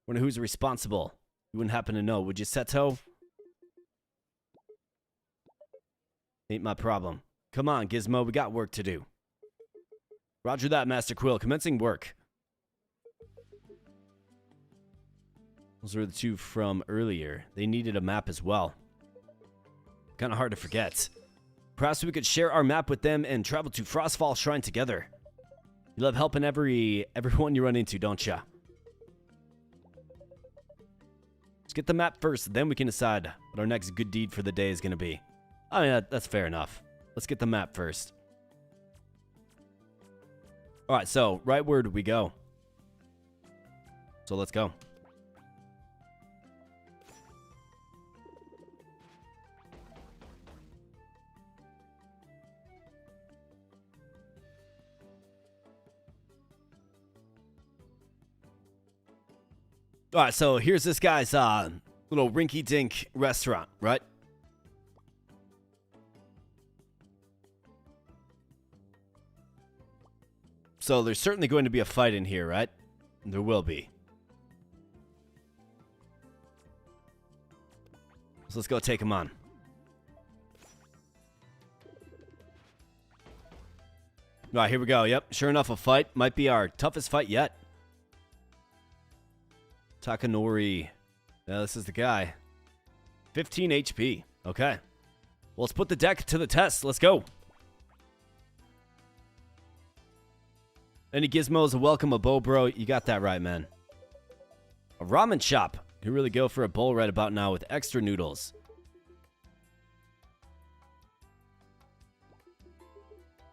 Wonder who's responsible. You wouldn't happen to know, would you, Seto? Ain't my problem. Come on, Gizmo, we got work to do. Roger that, Master Quill. Commencing work. Those were the 2 from earlier. They needed a map as well. Kind of hard to forget. Perhaps we could share our map with them and travel to Frostfall Shrine together. You love helping everyone you run into, don't ya? Let's get the map first, then we can decide what our next good deed for the day is going to be. I mean, that's fair enough. Let's get the map first. Alright, so, rightward we go. So let's go. All right, so here's this guy's little rinky-dink restaurant, right? So there's certainly going to be a fight in here, right? There will be. So let's go take him on. All right, here we go. Yep, sure enough, a fight. Might be our toughest fight yet. Takanori. Yeah, this is the guy. 15 HP. Okay. Well, let's put the deck to the test. Let's go. Any gizmos, welcome a bow, bro. You got that right, man. A ramen shop. You really go for a bowl right about now with extra noodles.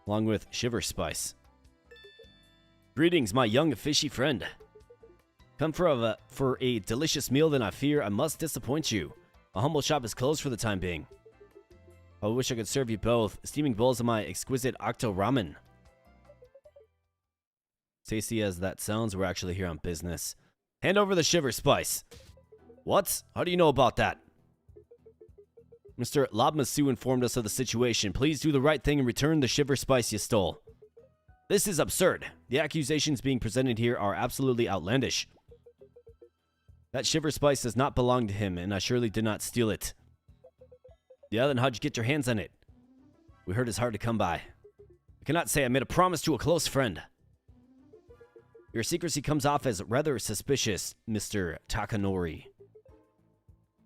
Along with shiver spice. Greetings, my young fishy friend. Come for a delicious meal, then I fear I must disappoint you. My humble shop is closed for the time being. I wish I could serve you both. Steaming bowls of my exquisite octo ramen. Tasty as that sounds, we're actually here on business. Hand over the shiver spice. What? How do you know about that? Mr. Labmasu informed us of the situation. Please do the right thing and return the shiver spice you stole. This is absurd. The accusations being presented here are absolutely outlandish. That shiver spice does not belong to him, and I surely did not steal it. Yeah, then how'd you get your hands on it? We heard it's hard to come by. I cannot say I made a promise to a close friend. Your secrecy comes off as rather suspicious, Mr. Takanori.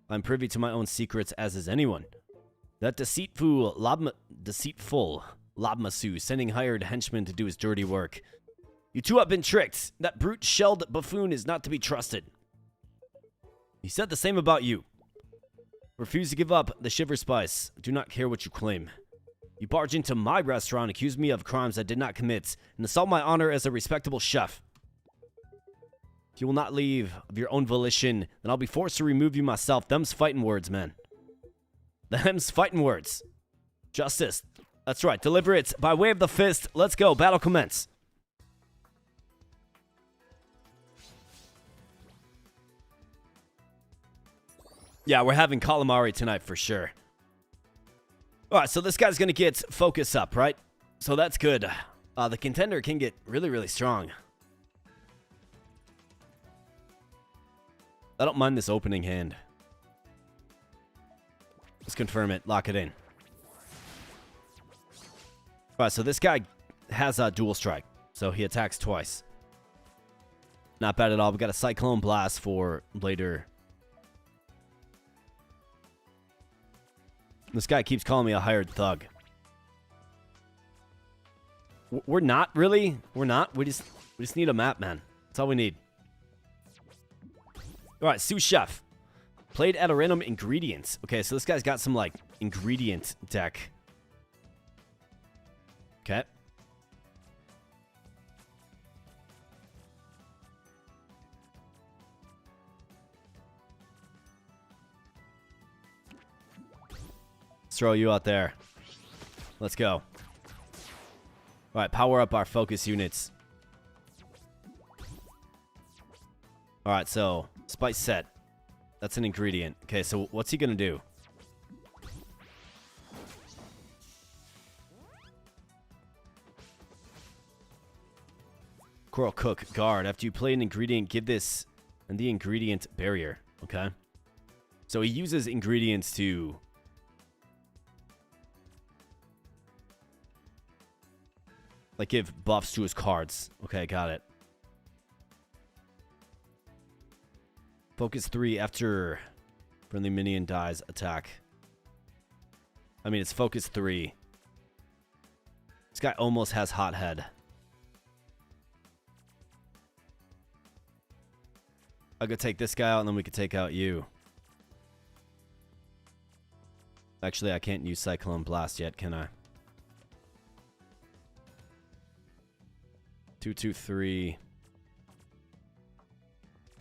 I'm privy to my own secrets, as is anyone. That deceitful Labmasu sending hired henchmen to do his dirty work. You two have been tricked. That brute-shelled buffoon is not to be trusted. He said the same about you. Refuse to give up the shiver spice. I do not care what you claim. You barge into my restaurant, accuse me of crimes I did not commit, and assault my honor as a respectable chef. If you will not leave of your own volition, then I'll be forced to remove you myself. Them's fighting words, man. Them's fighting words. Justice. That's right. Deliver it by way of the fist. Let's go. Battle commence. Yeah, we're having calamari tonight for sure. All right, so this guy's going to get focus up, right? So that's good. The contender can get really, really strong. I don't mind this opening hand. Let's confirm it. Lock it in. All right, so this guy has a dual strike. So he attacks twice. Not bad at all. We got a Cyclone Blast for later. This guy keeps calling me a hired thug. We're not, really. We're not. We just need a map, man. That's all we need. All right, sous chef. Played at a random ingredients. Okay, so this guy's got some, like, ingredient deck. Okay. Let's throw you out there. Let's go. All right, power up our focus units. All right, so spice set. That's an ingredient. Okay, so what's he gonna do? Coral Cook Guard. After you play an ingredient, give this and the ingredient barrier. Okay. So he uses ingredients to like give buffs to his cards. Okay, got it. Focus 3 after friendly minion dies, attack. I mean, it's focus 3. This guy almost has hot head. I could take this guy out and then we could take out you. Actually, I can't use Cyclone Blast yet, can I? 2, 2, 3.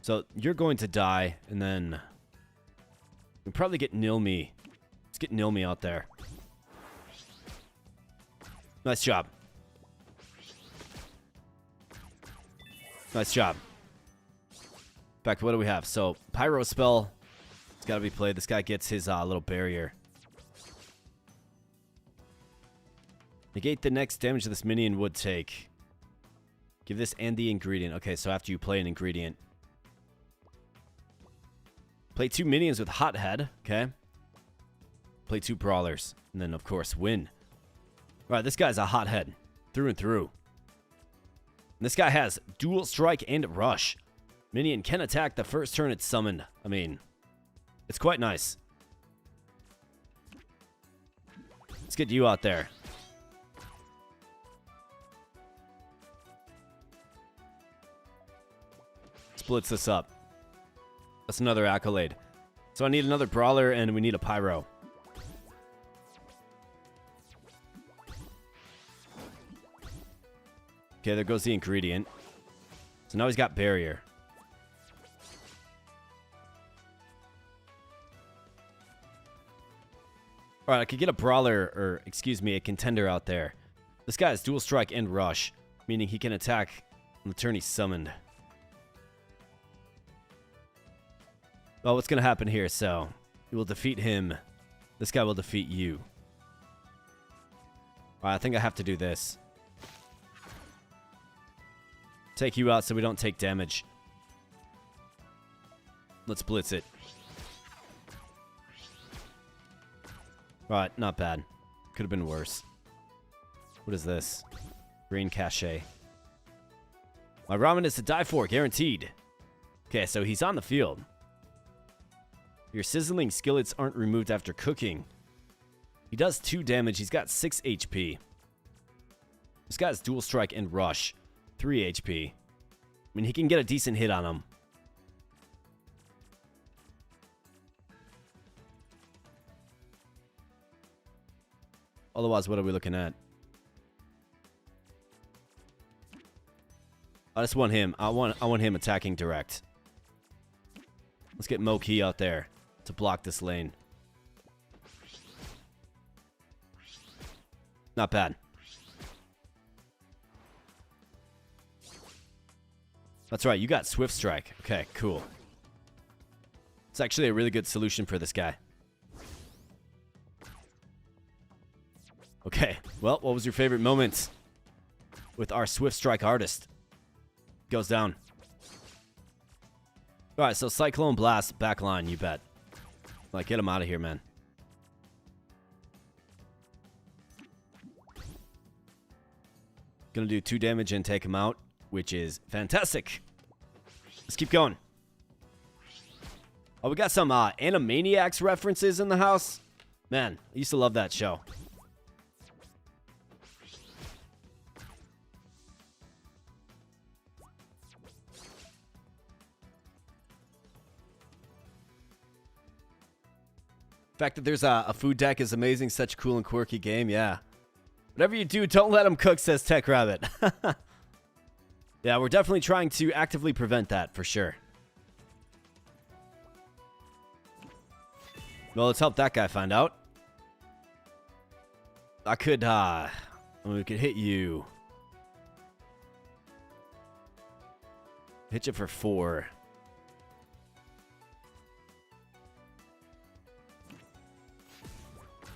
So you're going to die, and then we'll probably get Nilmi. Let's get Nilmi out there. Nice job. Nice job. fact, what do we have? So, Pyro spell. It's got to be played. This guy gets his little barrier. Negate the next damage this minion would take. Give this and the ingredient. Okay, so after you play an ingredient. Play 2 minions with Hot Head. Okay. Play 2 brawlers. And then, of course, win. Alright, this guy's a Hot Head. Through and through. And this guy has Dual Strike and Rush. Minion can attack the first turn it's summoned. I mean, it's quite nice. Let's get you out there. Splits this up. That's another accolade. So I need another brawler and we need a pyro. Okay, there goes the ingredient. So now he's got barrier. Alright, I could get a brawler, or excuse me, a contender out there. This guy has dual strike and rush, meaning he can attack on the turn he's summoned. Well, what's going to happen here? So, you will defeat him. This guy will defeat you. Alright, I think I have to do this. Take you out so we don't take damage. Let's blitz it. Alright, not bad. Could have been worse. What is this? Green cachet. My ramen is to die for, guaranteed. Okay, so he's on the field. Your sizzling skillets aren't removed after cooking. He does 2 damage. He's got 6 HP. This guy's dual strike and rush. 3 HP. I mean, he can get a decent hit on him. Otherwise, what are we looking at? I just want him. I want him attacking direct. Let's get Mo-Key out there to block this lane. Not bad. That's right, you got Swift Strike. Okay, cool. It's actually a really good solution for this guy. Okay, well, what was your favorite moment with our Swift Strike artist? Goes down. Alright, so Cyclone Blast, backline, you bet. Like, get him out of here, man. Gonna do 2 damage and take him out, which is fantastic. Let's keep going. Oh, we got some Animaniacs references in the house. Man, I used to love that show. The fact that there's a food deck is amazing. Such a cool and quirky game, yeah. Whatever you do, don't let them cook, says Tech Rabbit. Yeah, we're definitely trying to actively prevent that, for sure. Well, let's help that guy find out. I could, we could hit you. Hit you for 4.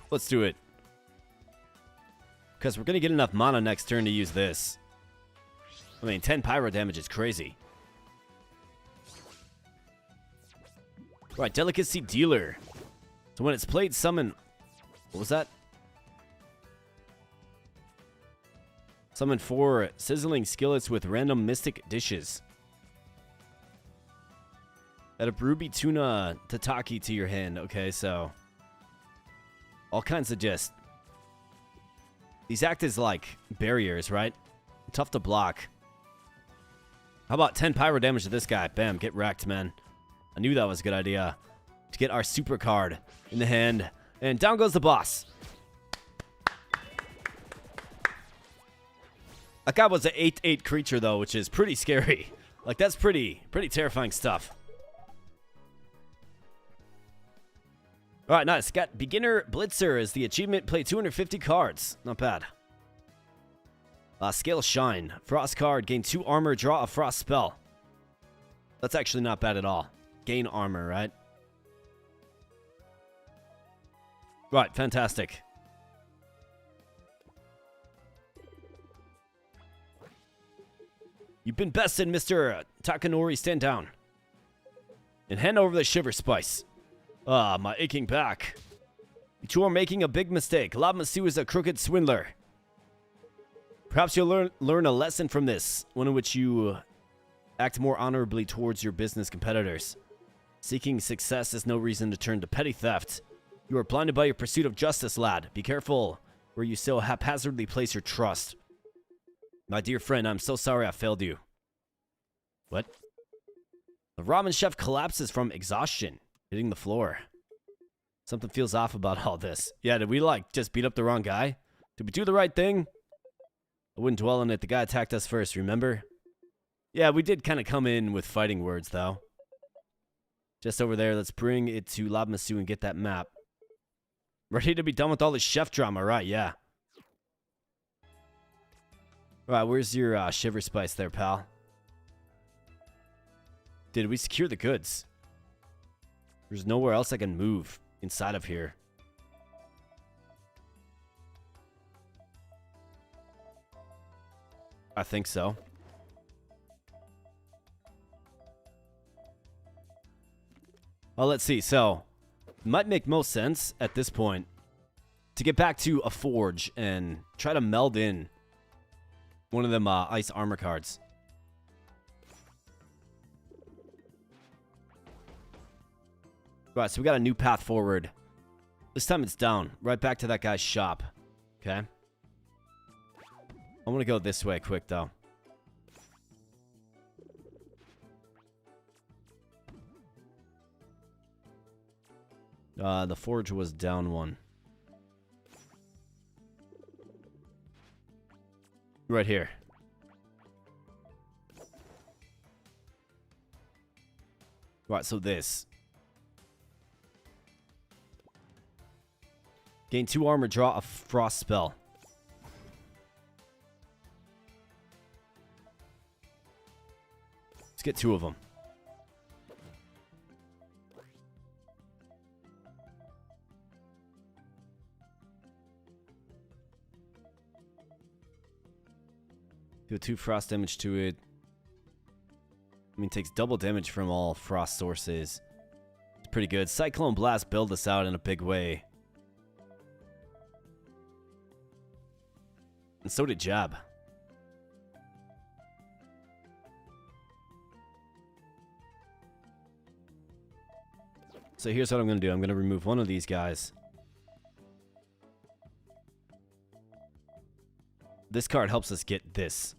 Let's do it. Because we're going to get enough mana next turn to use this. I mean, 10 pyro damage is crazy. Right, Delicacy Dealer. So when it's played, summon... What was that? Summon 4 sizzling skillets with random mystic dishes. Add a ruby tuna tataki to your hand. Okay, so... all kinds of just... these act as, like, barriers, right? Tough to block. How about 10 pyro damage to this guy? Bam, get wrecked, man. I knew that was a good idea. To get our super card in the hand. And down goes the boss. That guy was an 8/8 creature, though, which is pretty scary. Like, that's pretty terrifying stuff. Alright, nice. Got Beginner Blitzer as the achievement. Play 250 cards. Not bad. Scale Shine. Frost card. Gain 2 armor. Draw a frost spell. That's actually not bad at all. Gain armor, right? Right, fantastic. You've been bested, Mr. Takanori. Stand down. And hand over the shiver spice. Ah, my aching back. You two are making a big mistake. Labmasu is a crooked swindler. Perhaps you'll learn a lesson from this, one in which you act more honorably towards your business competitors. Seeking success is no reason to turn to petty theft. You are blinded by your pursuit of justice, lad. Be careful where you so haphazardly place your trust. My dear friend, I'm so sorry I failed you. What? The ramen chef collapses from exhaustion, hitting the floor. Something feels off about all this. Yeah, did we, like, just beat up the wrong guy? Did we do the right thing? I wouldn't dwell on it. The guy attacked us first, remember? Yeah, we did kind of come in with fighting words, though. Just over there, let's bring it to Labmasu and get that map. Ready to be done with all this chef drama, right? Yeah. Alright, where's your shiver spice there, pal? Did we secure the goods? There's nowhere else I can move inside of here. I think so. Well, let's see. So, it might make most sense at this point to get back to a forge and try to meld in one of them ice armor cards. Right, so we got a new path forward. This time it's down. Right back to that guy's shop. Okay. I want to go this way quick, though. The forge was down one. Right here. Right, so this. Gain 2 armor, draw a frost spell. Let's get 2 of them. Do 2 frost damage to it. I mean, takes double damage from all frost sources. It's pretty good. Cyclone Blast build this out in a big way. And so did Jab. So here's what I'm going to do. I'm going to remove one of these guys. This card helps us get this.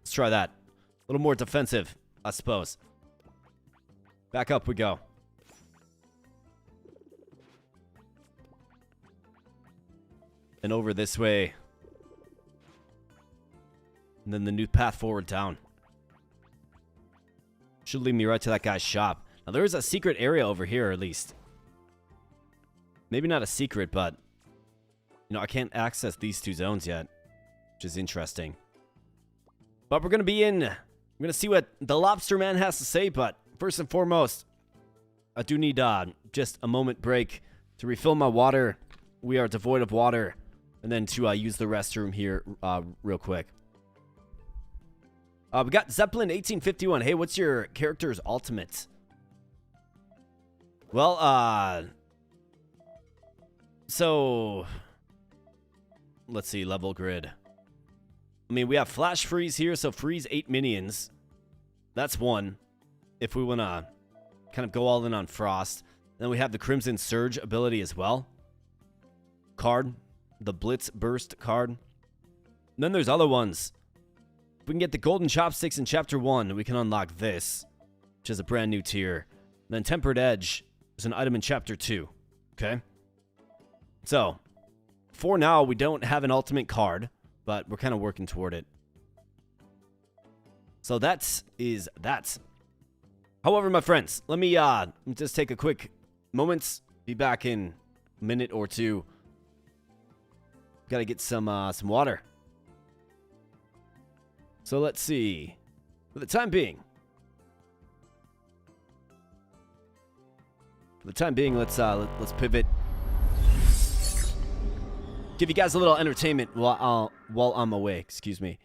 Let's try that. A little more defensive, I suppose. Back up we go. And over this way. And then the new path forward down. Should lead me right to that guy's shop. Now there is a secret area over here, at least. Maybe not a secret, but you know, I can't access these 2 zones yet, which is interesting. But we're gonna be in. I'm gonna see what the Lobster Man has to say. But first and foremost, I do need just a moment break to refill my water. We are devoid of water, and then to use the restroom here real quick. We got Zeppelin 1851. Hey, what's your character's ultimate? Well, so let's see, level grid. I mean, we have flash freeze here, so freeze 8 minions. That's 1. If we want to kind of go all in on frost. Then we have the Crimson Surge ability as well. Card, the Blitz Burst card. And then there's other ones. If we can get the Golden Chopsticks in Chapter 1, we can unlock this, which is a brand new tier. And then Tempered Edge is an item in Chapter 2. Okay? So, for now, we don't have an ultimate card, but we're kind of working toward it. So that is that. However, my friends, let me just take a quick moment. Be back in a minute or two. Gotta get some water. So let's see. For the time being, let's pivot. Give you guys a little entertainment while I'm away. Excuse me.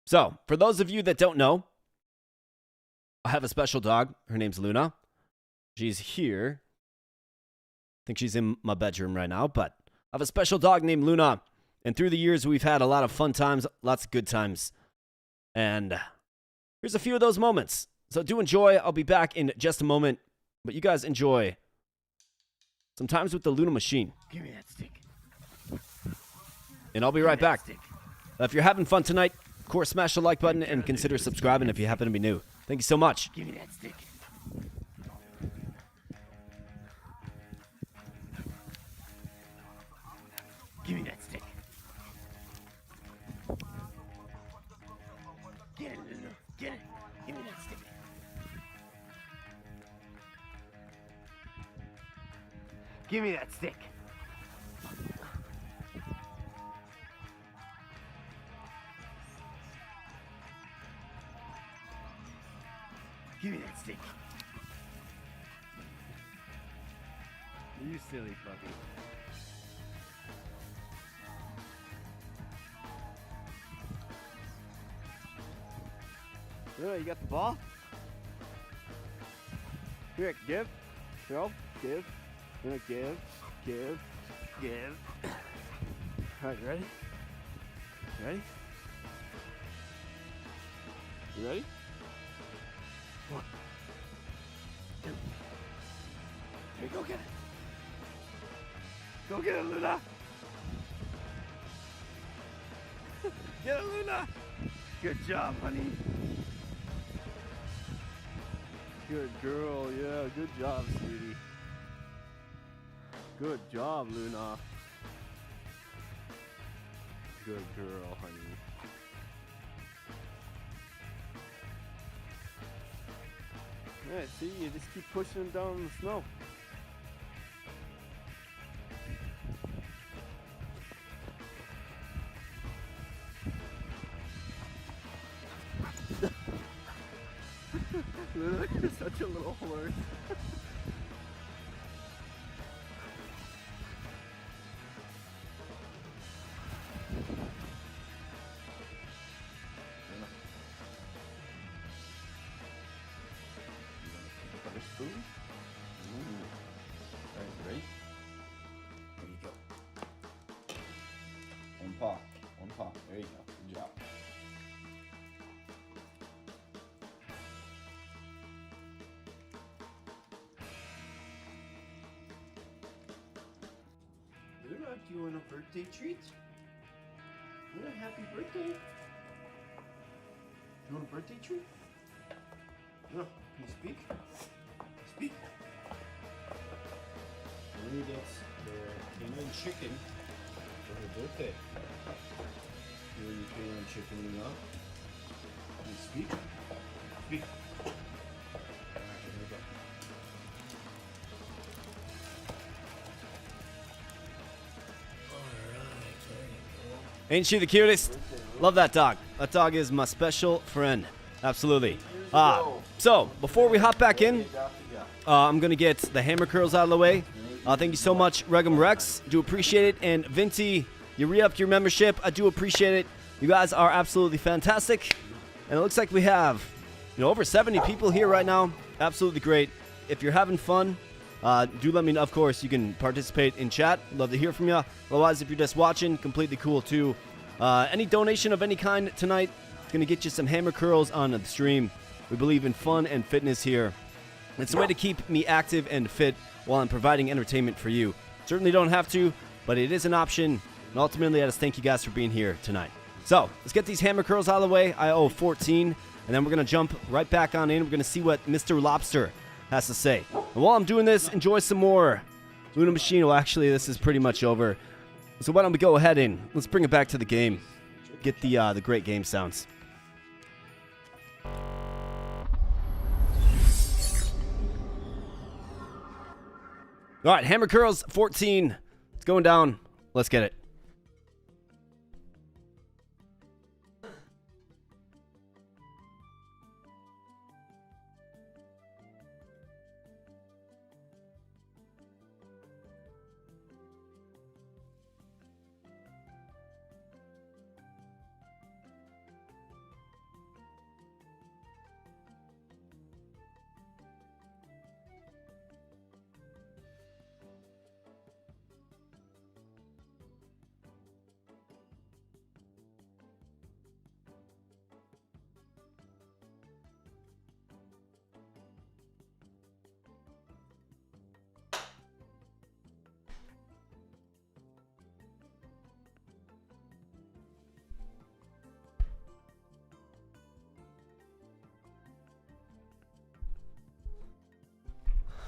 So, for those of you that don't know, I have a special dog. Her name's Luna. She's here. I think she's in my bedroom right now, but I have a special dog named Luna. And through the years, we've had a lot of fun times, lots of good times. And here's a few of those moments. So do enjoy. I'll be back in just a moment. But you guys enjoy some times with the Luna machine. Give me that stick. And I'll be right back. If you're having fun tonight, of course, smash the like button and consider subscribing if you happen to be new. Thank you so much. Give me that stick. Give me that stick. Get it, Luna. Get it. Give me that stick. Give me that stick. Give me that stick. You silly puppy. Luna, you got the ball? Here, give. Throw. Give. Luna, give. Give. Give. All right, you ready? You ready? You ready? 1, 2. Here, go get it. Go get it, Luna. Get it, Luna. Good job, honey. Good girl, yeah, good job, sweetie. Good job, Luna. Good girl, honey. Yeah, see, you just keep pushing him down in the snow. Luna, you're such a little horse. Spoon? Alright, ready? There you go. One paw. There you go. Good job. Luna, do you want a birthday treat? Luna, happy birthday. Do you want a birthday treat? Luna, can you speak? Speak. Luna gets the canine chicken for her birthday. You want your canine chicken, Luna? Can you speak? Speak. Alright, here we go. Ain't she the cutest? Love that dog. That dog is my special friend. Absolutely. So, before we hop back in, I'm going to get the hammer curls out of the way. Thank you so much, Regum Rex. Do appreciate it. And Vinty, you re-upped your membership. I do appreciate it. You guys are absolutely fantastic. And it looks like we have, over 70 people here right now. Absolutely great. If you're having fun, do let me know. Of course, you can participate in chat. Love to hear from you. Otherwise, if you're just watching, completely cool too. Any donation of any kind tonight is going to get you some hammer curls on the stream. We believe in fun and fitness here. It's a way to keep me active and fit while I'm providing entertainment for you. Certainly don't have to, but it is an option. And ultimately, I just thank you guys for being here tonight. So, let's get these hammer curls out of the way. I owe 14, and then we're going to jump right back on in. We're going to see what Mr. Lobster has to say. And while I'm doing this, enjoy some more Luna Machine. Well, actually, this is pretty much over. So why don't we go ahead and let's bring it back to the game. Get the great game sounds. All right, hammer curls, 14. It's going down. Let's get it.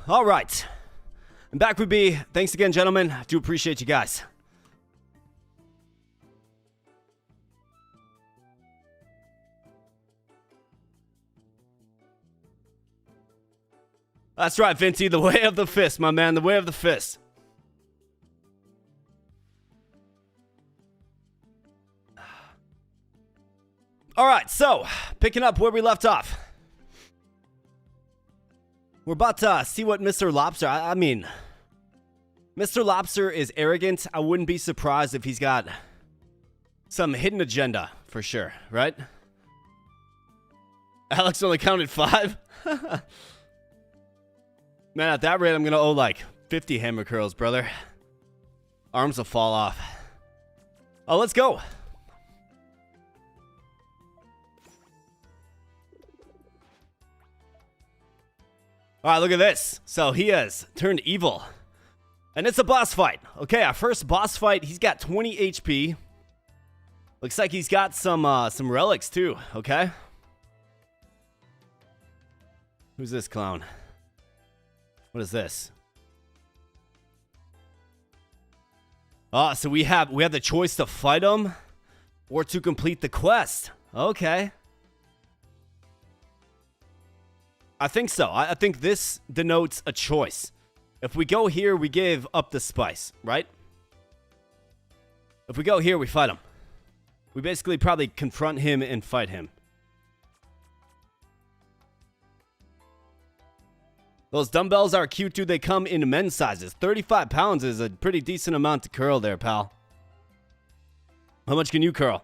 All right. And back we be. Thanks again, gentlemen. I do appreciate you guys. That's right, Vinty. The way of the fist, my man. The way of the fist. All right, so picking up where we left off. We're about to see what Mr. Lobster... I mean, Mr. Lobster is arrogant. I wouldn't be surprised if he's got some hidden agenda, for sure, right? Alex only counted 5? Man, at that rate, I'm going to owe like 50 hammer curls, brother. Arms will fall off. Oh, let's go. All right, look at this. So he has turned evil. And it's a boss fight. Okay, our first boss fight. He's got 20 HP. Looks like he's got some relics too, okay? Who's this clown? What is this? Oh, so we have the choice to fight him or to complete the quest. Okay. I think so. I think this denotes a choice. If we go here, we give up the spice, right? If we go here, we fight him. We basically probably confront him and fight him. Those dumbbells are cute too. They come in men's sizes. 35 pounds is a pretty decent amount to curl there, pal. How much can you curl?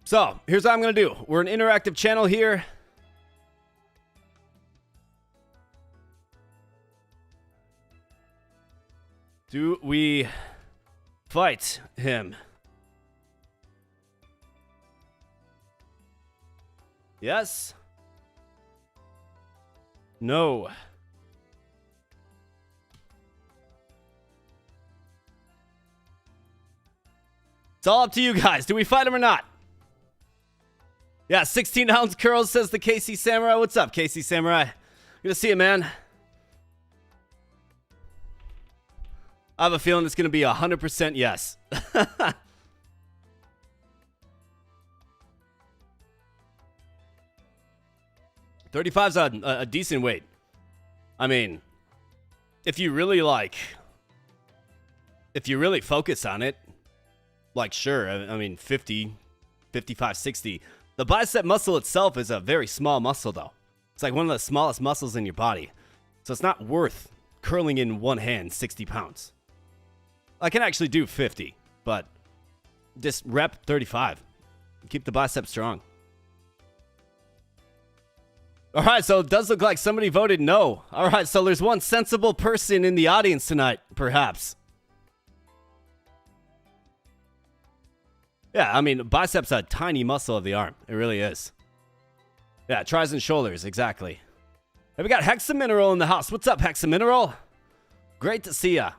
So, here's what I'm going to do. We're an interactive channel here. Do we fight him? Yes? No. It's all up to you guys. Do we fight him or not? Yeah, 16-ounce curls, says the KC Samurai. What's up, KC Samurai? Good to see you, man. I have a feeling it's going to be 100% yes. 35's a decent weight. I mean, if you really focus on it, like, sure, I mean, 50, 55, 60. The bicep muscle itself is a very small muscle, though. It's like one of the smallest muscles in your body. So it's not worth curling in one hand 60 pounds. I can actually do 50, but just rep 35. Keep the bicep strong. All right, so it does look like somebody voted no. All right, so there's one sensible person in the audience tonight, perhaps. Yeah, I mean, biceps are a tiny muscle of the arm. It really is. Yeah, tries and shoulders, exactly. Hey, we got Hexamineral in the house. What's up, Hexamineral? Great to see ya.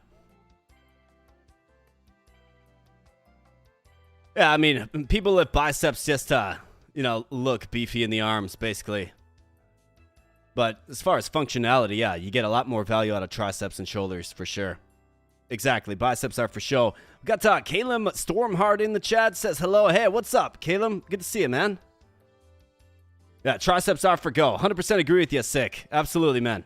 Yeah, I mean, people lift biceps just to, look beefy in the arms, basically. But as far as functionality, yeah, you get a lot more value out of triceps and shoulders, for sure. Exactly, biceps are for show. We got Caleb Stormheart in the chat, says hello. Hey, what's up, Caleb? Good to see you, man. Yeah, triceps are for go. 100% agree with you, Sick. Absolutely, man.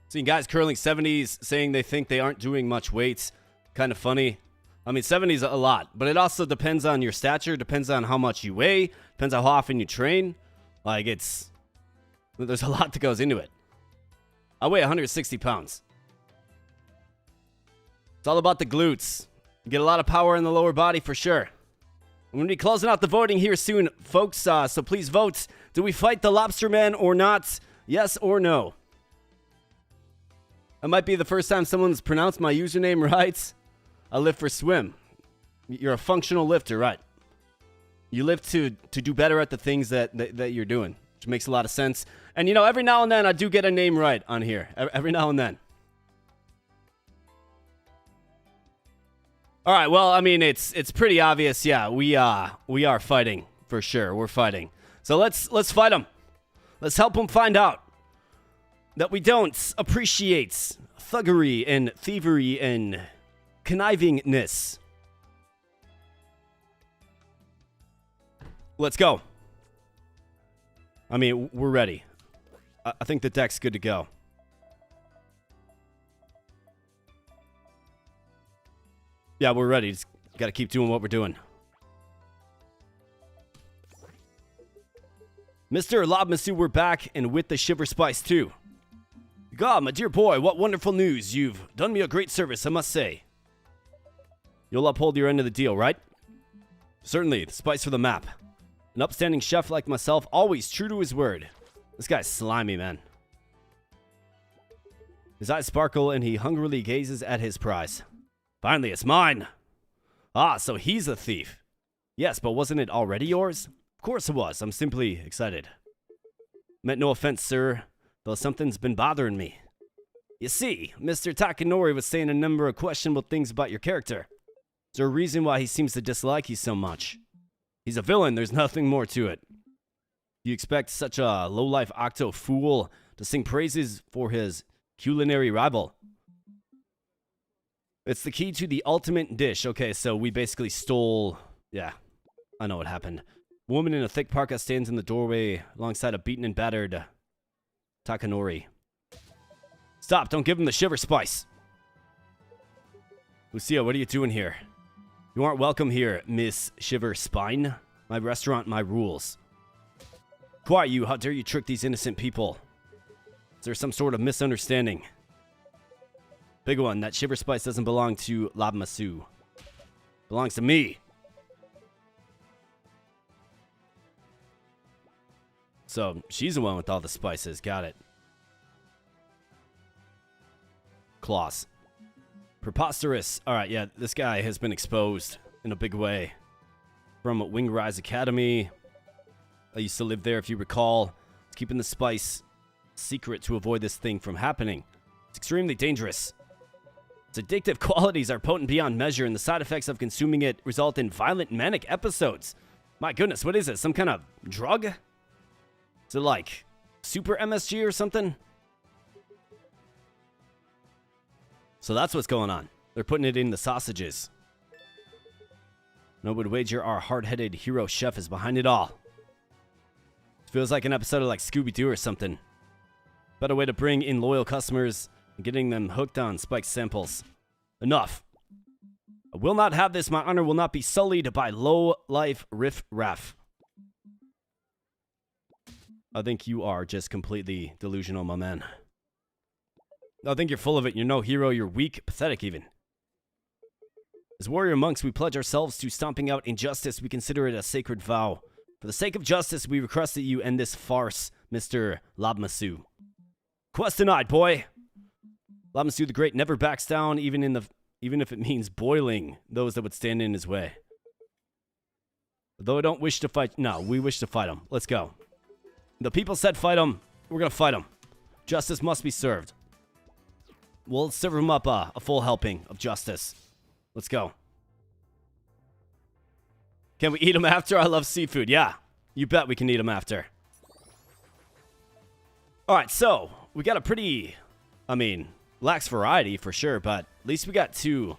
Seeing guys curling 70s saying they think they aren't doing much weights. Kind of funny. I mean, 70s a lot, but it also depends on your stature, depends on how much you weigh, depends on how often you train. Like, there's a lot that goes into it. I weigh 160 pounds. It's all about the glutes. You get a lot of power in the lower body for sure. I'm going to be closing out the voting here soon, folks, so please vote. Do we fight the Lobster Man or not? Yes or no? It might be the first time someone's pronounced my username right. I lift for swim. You're a functional lifter, right? You lift to do better at the things that you're doing, which makes a lot of sense. And, you know, every now and then I do get a name right on here. Every now and then. All right, well, I mean, it's pretty obvious. Yeah, we are fighting for sure. We're fighting. So let's fight them. Let's help them find out that we don't appreciate thuggery and thievery and connivingness. Let's go. I mean, we're ready. I think the deck's good to go. Yeah, we're ready. Just gotta keep doing what we're doing. Mr. Lobmasu, we're back, and with the Shiver Spice, too. God, my dear boy, what wonderful news. You've done me a great service, I must say. You'll uphold your end of the deal, right? Certainly, the spice for the map. An upstanding chef like myself, always true to his word. This guy's slimy, man. His eyes sparkle, and he hungrily gazes at his prize. Finally, it's mine. Ah, so he's a thief. Yes, but wasn't it already yours? Of course it was. I'm simply excited. Meant no offense, sir, though something's been bothering me. You see, Mr. Takanori was saying a number of questionable things about your character. Is there a reason why he seems to dislike you so much? He's a villain, there's nothing more to it. Do you expect such a low-life octo fool to sing praises for his culinary rival? It's the key to the ultimate dish. Okay, so we basically stole... Yeah, I know what happened. A woman in a thick parka stands in the doorway alongside a beaten and battered Takanori. Stop, don't give him the Shiver Spice. Lucia, what are you doing here? You aren't welcome here, Miss Shiver Spine. My restaurant, my rules. Quiet you, how dare you trick these innocent people? Is there some sort of misunderstanding? Big one, that Shiver Spice doesn't belong to Lobmasu. Belongs to me. So, she's the one with all the spices. Got it. Claws. Preposterous. Alright, yeah, this guy has been exposed in a big way. From Wingrise Academy. I used to live there, if you recall. It's keeping the spice secret to avoid this thing from happening. It's extremely dangerous. Its addictive qualities are potent beyond measure, and the side effects of consuming it result in violent manic episodes. My goodness, what is it? Some kind of drug? Is it like super MSG or something? So that's what's going on. They're putting it in the sausages. No would wager our hard-headed hero chef is behind it all. Feels like an episode of like Scooby-Doo or something. Better way to bring in loyal customers and getting them hooked on spiked samples. Enough. I will not have this. My honor will not be sullied by low-life riff-raff. I think you are just completely delusional, my man. I think you're full of it. You're no hero. You're weak, pathetic even. As warrior monks, we pledge ourselves to stomping out injustice. We consider it a sacred vow. For the sake of justice, we request that you end this farce, Mr. Lobmasu. Quest denied, boy. Lobmasu the Great never backs down, even if it means boiling those that would stand in his way. Though I don't wish to fight... No, we wish to fight him. Let's go. The people said fight him. We're gonna fight him. Justice must be served. We'll serve him up a full helping of justice. Let's go. Can we eat him after? I love seafood. Yeah, you bet we can eat him after. All right, so we got a pretty, I mean, lacks variety for sure, but at least we got two.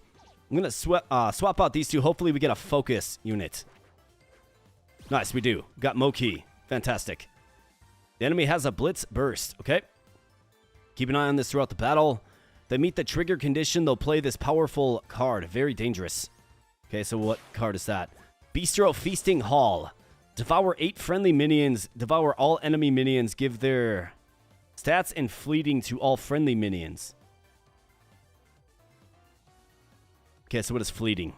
I'm going to swap out these two. Hopefully we get a focus unit. Nice, we do. Got Moki. Fantastic. The enemy has a Blitz Burst, okay? Keep an eye on this throughout the battle. If they meet the trigger condition, they'll play this powerful card. Very dangerous. Okay, so what card is that? Bistro Feasting Hall. Devour 8 friendly minions. Devour all enemy minions. Give their stats and fleeting to all friendly minions. Okay, so what is fleeting?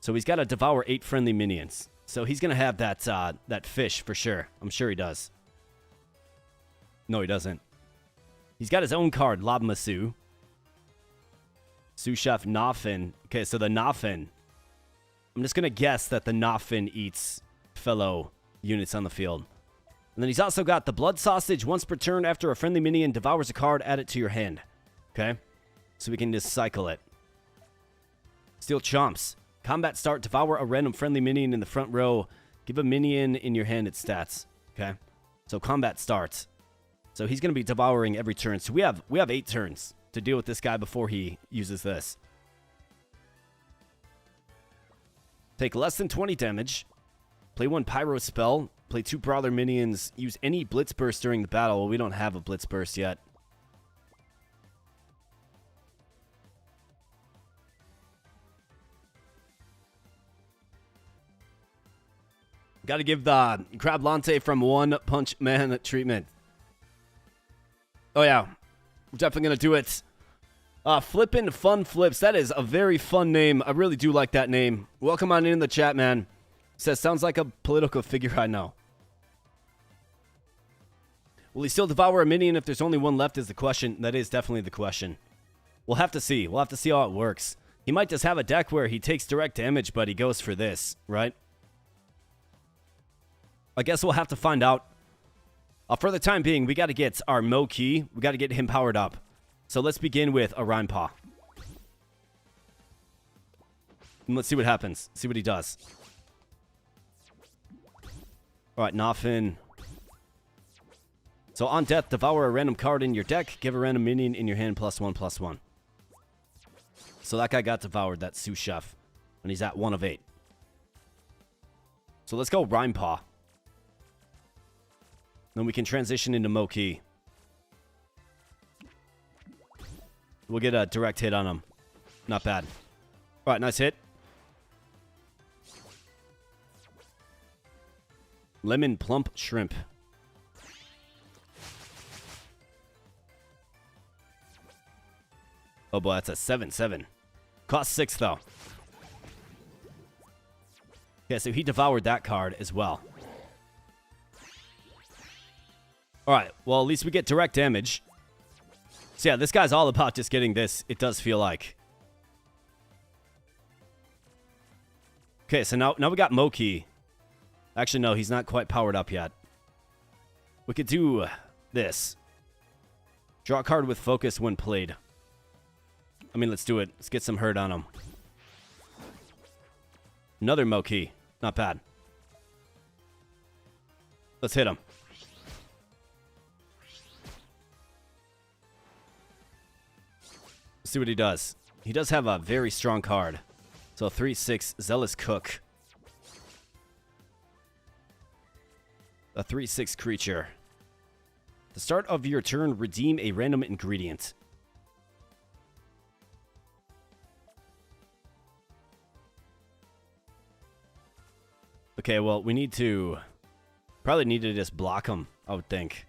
So he's got to devour 8 friendly minions. So he's going to have that that fish for sure. I'm sure he does. No, he doesn't. He's got his own card, Labmasu. Sous Chef Nafin. Okay, so the Nafin. I'm just going to guess that the Nafin eats fellow units on the field. And then he's also got the Blood Sausage. Once per turn after a friendly minion devours a card, add it to your hand. Okay? So we can just cycle it. Steel Chomps. Combat start. Devour a random friendly minion in the front row. Give a minion in your hand its stats. Okay? So combat starts. So he's going to be devouring every turn. So we have 8 turns to deal with this guy before he uses this. Take less than 20 damage. Play 1 Pyro spell. Play 2 Brawler minions. Use any Blitz Burst during the battle. Well, we don't have a Blitz Burst yet. Got to give the Crab Lante from One Punch Man treatment. Oh, yeah. We're definitely going to do it. Flippin' Fun Flips. That is a very fun name. I really do like that name. Welcome on in the chat, man. Says, sounds like a political figure I know. Will he still devour a minion if there's only one left is the question. That is definitely the question. We'll have to see. We'll have to see how it works. He might just have a deck where he takes direct damage, but he goes for this, right? I guess we'll have to find out. For the time being, we got to get our Moki. We got to get him powered up. So let's begin with a Rhyme Paw. And let's see what happens. See what he does. Alright, Nafin. So on death, devour a random card in your deck. Give a random minion in your hand +1/+1. So that guy got devoured, that sous chef. And he's at 1 of 8. So let's go Rhyme Paw. Then we can transition into Moki. We'll get a direct hit on him. Not bad. Alright, nice hit. Lemon Plump Shrimp. Oh boy, that's a 7/7. Cost 6 though. Okay, so he devoured that card as well. Alright, well at least we get direct damage. So yeah, this guy's all about just getting this, it does feel like. Okay, so now we got Moki. Actually, no, he's not quite powered up yet. We could do this. Draw a card with focus when played. I mean, let's do it. Let's get some hurt on him. Another Moki. Not bad. Let's hit him. Let's see what he does. He does have a very strong card. So 3/6 Zealous Cook. A 3/6 creature. At the start of your turn, redeem a random ingredient. Okay, well, we need to... Probably need to just block him, I would think.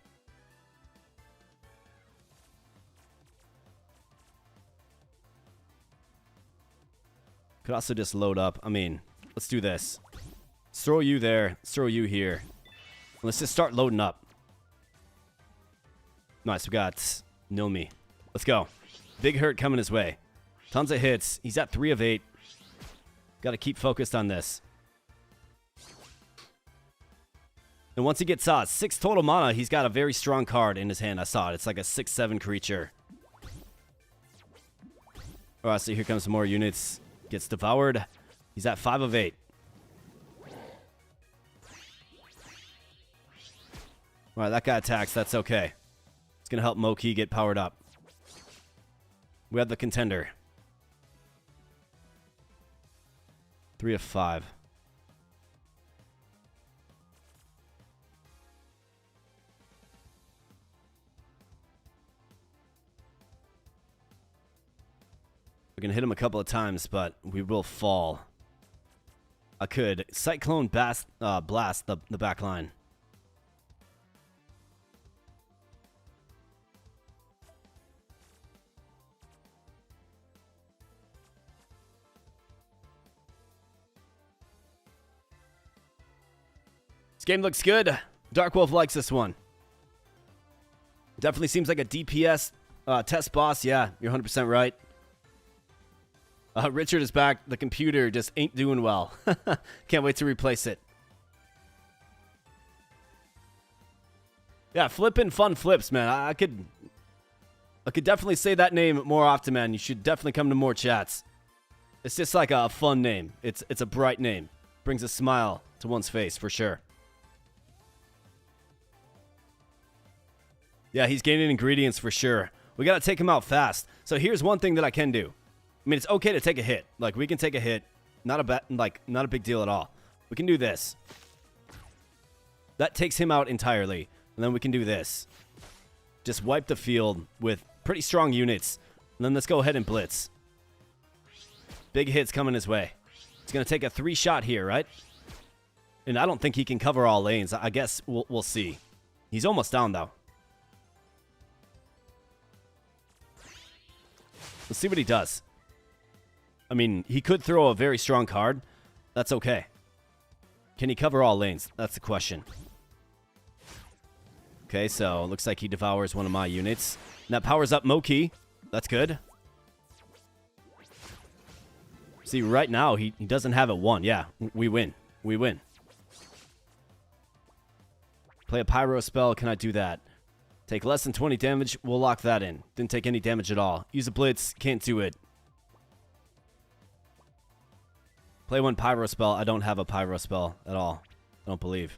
Could also just load up. I mean, let's do this. Let's throw you there. Let's throw you here. Let's just start loading up. Nice, we got Nilmi. Let's go. Big hurt coming his way. Tons of hits. He's at 3 of 8. Got to keep focused on this. And once he gets 6 total mana, he's got a very strong card in his hand. I saw it. It's like a 6/7 creature. Alright, so here comes some more units. Gets devoured. He's at 5 of 8. All right, that guy attacks. That's okay. It's going to help Moki get powered up. We have the contender. 3 of 5. We're going to hit him a couple of times, but we will fall. I could Cyclone blast the back line. This game looks good. Dark Wolf likes this one. Definitely seems like a DPS test boss. Yeah, you're 100% right. Richard is back. The computer just ain't doing well. Can't wait to replace it. Yeah, flipping fun flips, man. I could definitely say that name more often, man. You should definitely come to more chats. It's just like a fun name. It's a bright name. Brings a smile to one's face for sure. Yeah, he's gaining ingredients for sure. We got to take him out fast. So here's one thing that I can do. I mean, it's okay to take a hit. Like, we can take a hit. Not a big deal at all. We can do this. That takes him out entirely. And then we can do this. Just wipe the field with pretty strong units. And then let's go ahead and blitz. Big hits coming his way. It's going to take a 3-shot here, right? And I don't think he can cover all lanes. I guess we'll see. He's almost down, though. Let's see what he does. I mean, he could throw a very strong card. That's okay. Can he cover all lanes? That's the question. Okay, so it looks like he devours one of my units. And that powers up Moki. That's good. See, right now, he doesn't have it won. Yeah, we win. We win. Play a pyro spell. Can I do that? Take less than 20 damage. We'll lock that in. Didn't take any damage at all. Use a blitz. Can't do it. Play one pyro spell. I don't have a pyro spell at all. I don't believe.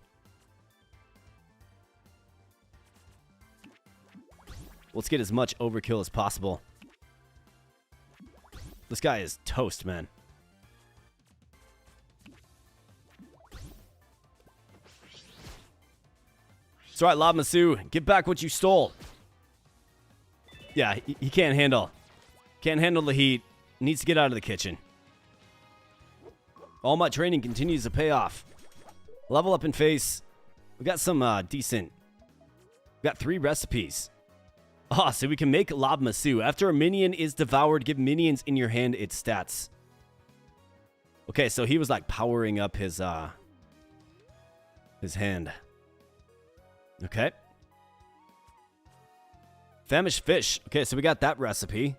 Let's get as much overkill as possible. This guy is toast, man. It's alright, Labmasu. Give back what you stole. Yeah, he can't handle. Can't handle the heat. Needs to get out of the kitchen. All my training continues to pay off. Level up in face. We got some decent. We got 3 recipes. Ah, so we can make Labmasu. After a minion is devoured, give minions in your hand its stats. Okay, so he was like powering up his hand. Okay. Famished fish. Okay, so we got that recipe.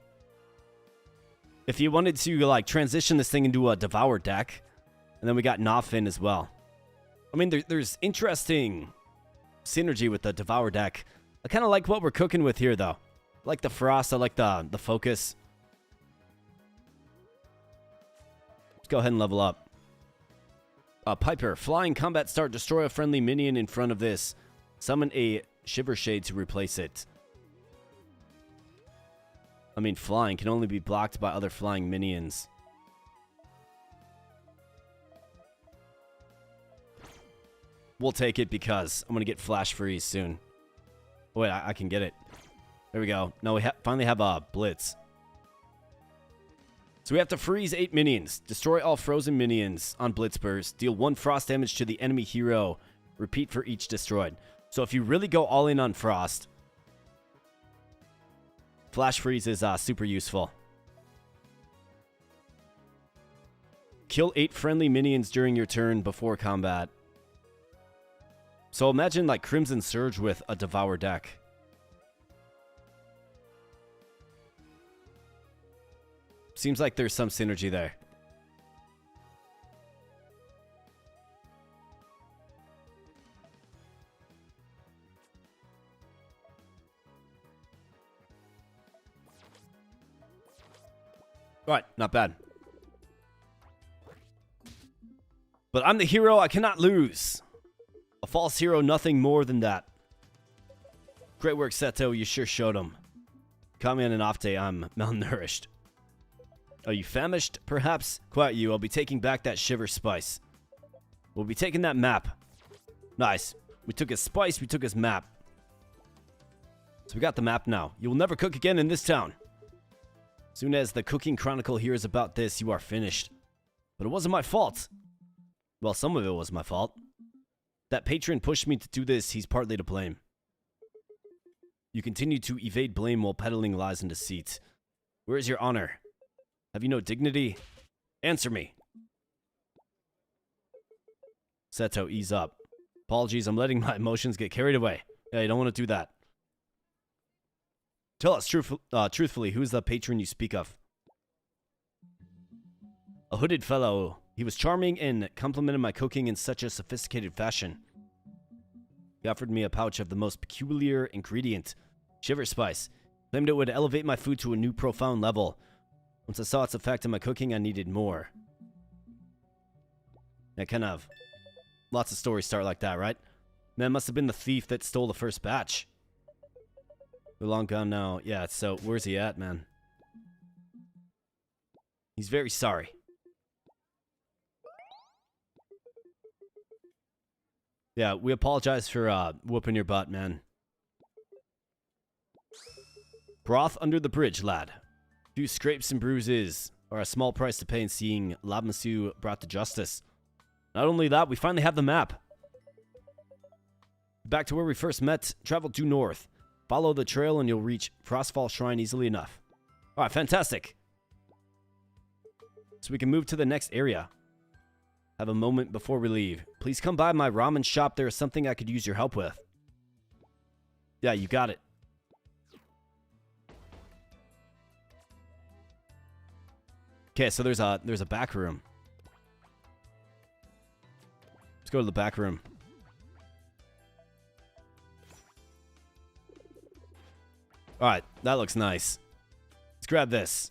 If you wanted to like transition this thing into a devour deck, and then we got Nofin as well. I mean, there's interesting synergy with the devour deck. I kind of like what we're cooking with here, though. I like the frost. I like the focus. Let's go ahead and level up. Piper. Flying combat start. Destroy a friendly minion in front of this. Summon a Shiver Shade to replace it. I mean, flying can only be blocked by other flying minions. We'll take it because I'm going to get Flash Freeze soon. Oh, wait, I can get it. There we go. Now we finally have a Blitz. So we have to freeze 8 minions. Destroy all frozen minions on Blitz Burst. Deal 1 frost damage to the enemy hero. Repeat for each destroyed. So if you really go all in on frost, Flash Freeze is super useful. Kill 8 friendly minions during your turn before combat. So imagine like Crimson Surge with a Devour deck. Seems like there's some synergy there. Alright, not bad. But I'm the hero I cannot lose. A false hero, nothing more than that. Great work, Seto. You sure showed him. Caught me on an off day. I'm malnourished. Are you famished, perhaps? Quiet you. I'll be taking back that shiver spice. We'll be taking that map. Nice. We took his spice. We took his map. So we got the map now. You will never cook again in this town. Soon as the Cooking Chronicle hears about this, you are finished. But it wasn't my fault. Well, some of it was my fault. That patron pushed me to do this. He's partly to blame. You continue to evade blame while peddling lies and deceit. Where is your honor? Have you no dignity? Answer me. Seto, ease up. Apologies, I'm letting my emotions get carried away. Yeah, you don't want to do that. Tell us truthfully, who is the patron you speak of? A hooded fellow. He was charming and complimented my cooking in such a sophisticated fashion. He offered me a pouch of the most peculiar ingredient, shiver spice. Claimed it would elevate my food to a new profound level. Once I saw its effect on my cooking, I needed more. Yeah, kind of. Lots of stories start like that, right? Man, must have been the thief that stole the first batch. We're long gone now. Yeah, so where's he at, man? He's very sorry. Yeah, we apologize for whooping your butt, man. Broth under the bridge, lad. A few scrapes and bruises are a small price to pay in seeing Labmasu brought to justice. Not only that, we finally have the map. Back to where we first met, travel due north. Follow the trail and you'll reach Frostfall Shrine easily enough. Alright, fantastic. So we can move to the next area. Have a moment before we leave. Please come by my ramen shop. There is something I could use your help with. Yeah, you got it. Okay, so there's a back room. Let's go to the back room. Alright, that looks nice. Let's grab this.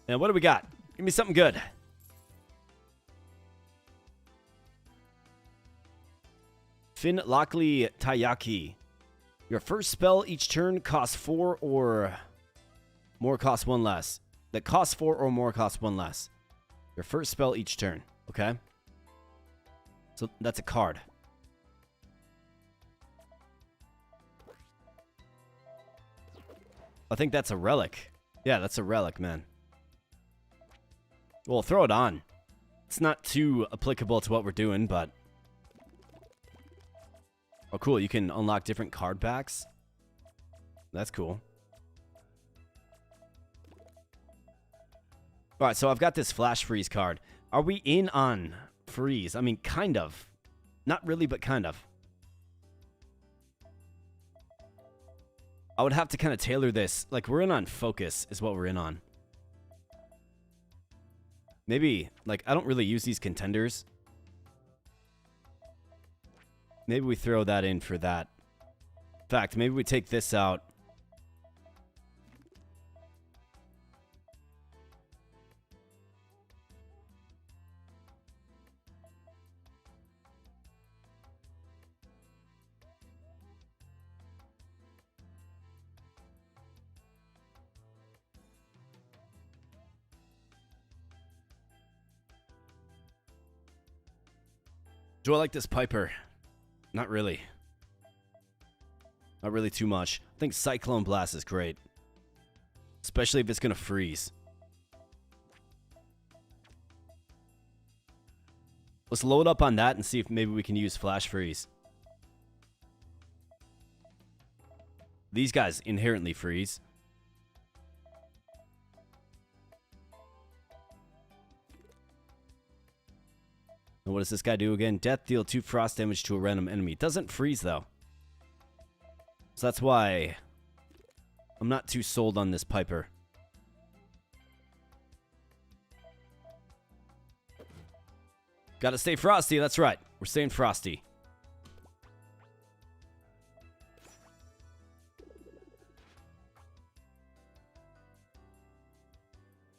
And what do we got? Give me something good. Fin Lockley Taiyaki. Your first spell each turn costs 4 or more, costs 1 less. That costs 4 or more, costs 1 less. Your first spell each turn. Okay. So that's a card. I think that's a relic. Yeah, that's a relic, man. Well, throw it on. It's not too applicable to what we're doing, but... Oh, cool. You can unlock different card packs. That's cool. Alright, so I've got this Flash Freeze card. Are we in on freeze? I mean, kind of. Not really, but kind of. I would have to kind of tailor this. Like, we're in on focus is what we're in on. Maybe, like, I don't really use these contenders. Maybe we throw that in for that. In fact, maybe we take this out. Do I like this Piper? Not really. Not really too much. I think Cyclone Blast is great. Especially if it's going to freeze. Let's load up on that and see if maybe we can use Flash Freeze. These guys inherently freeze. And what does this guy do again? Death, deal 2 frost damage to a random enemy. Doesn't freeze, though. So that's why I'm not too sold on this Piper. Gotta stay frosty, that's right. We're staying frosty.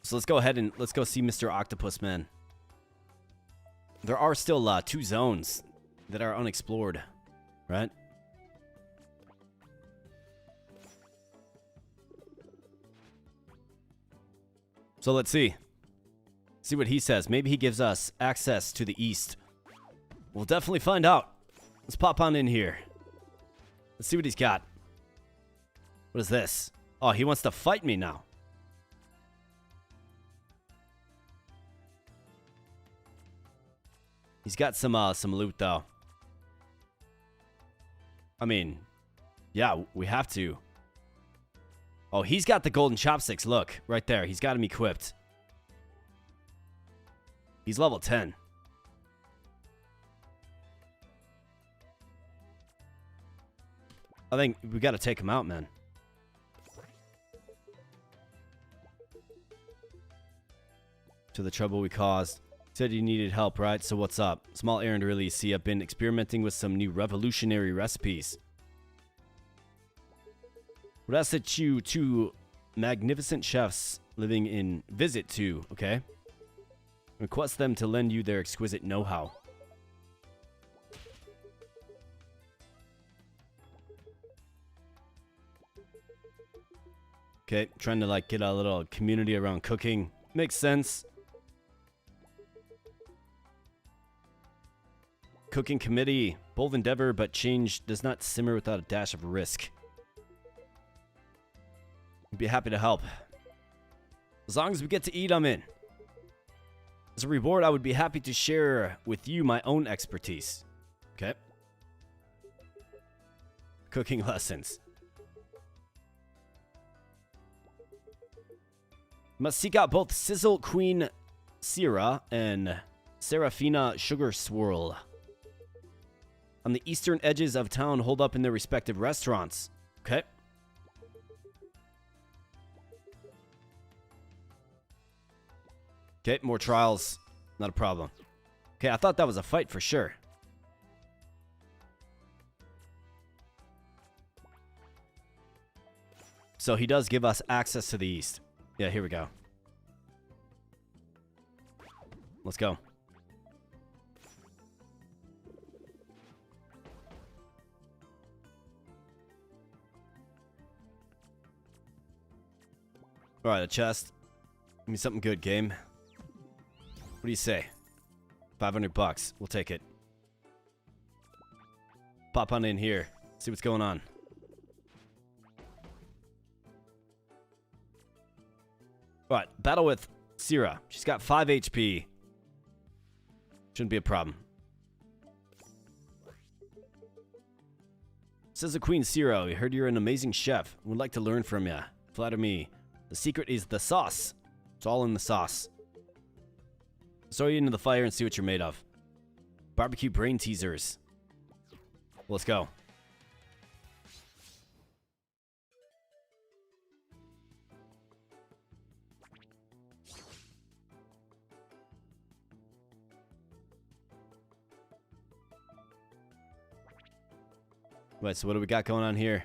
So let's go ahead and let's go see Mr. Octopus Man. There are still 2 zones that are unexplored, right? So let's see. See what he says. Maybe he gives us access to the east. We'll definitely find out. Let's pop on in here. Let's see what he's got. What is this? Oh, he wants to fight me now. He's got some loot though. I mean, yeah, we have to. Oh, he's got the golden chopsticks. Look, right there. He's got him equipped. He's level 10. I think we got to take him out, man. To the trouble we caused. Said you needed help, right? So what's up? Small errand really. See, I've been experimenting with some new revolutionary recipes. Would ask that you two magnificent chefs living in visit to, okay? Request them to lend you their exquisite know-how. Okay, trying to like get a little community around cooking. Makes sense. Cooking committee. Bold endeavor, but change does not simmer without a dash of risk. I'd be happy to help. As long as we get to eat, I'm in. As a reward, I would be happy to share with you my own expertise. Okay. Cooking lessons. Must seek out both Sizzle Queen Syrah and Serafina Sugar Swirl. On the eastern edges of town, hold up in their respective restaurants. Okay. Okay, more trials. Not a problem. Okay, I thought that was a fight for sure. So he does give us access to the east. Yeah, here we go. Let's go. Alright, a chest. Give me something good, game. What do you say? 500 bucks. We'll take it. Pop on in here. See what's going on. Alright, battle with Syrah. She's got 5 HP. Shouldn't be a problem. Says the Queen Syrah, we heard you're an amazing chef. Would like to learn from you. Flatter me. The secret is the sauce. It's all in the sauce. Throw you into the fire and see what you're made of. Barbecue brain teasers. Let's go. Right, so what do we got going on here?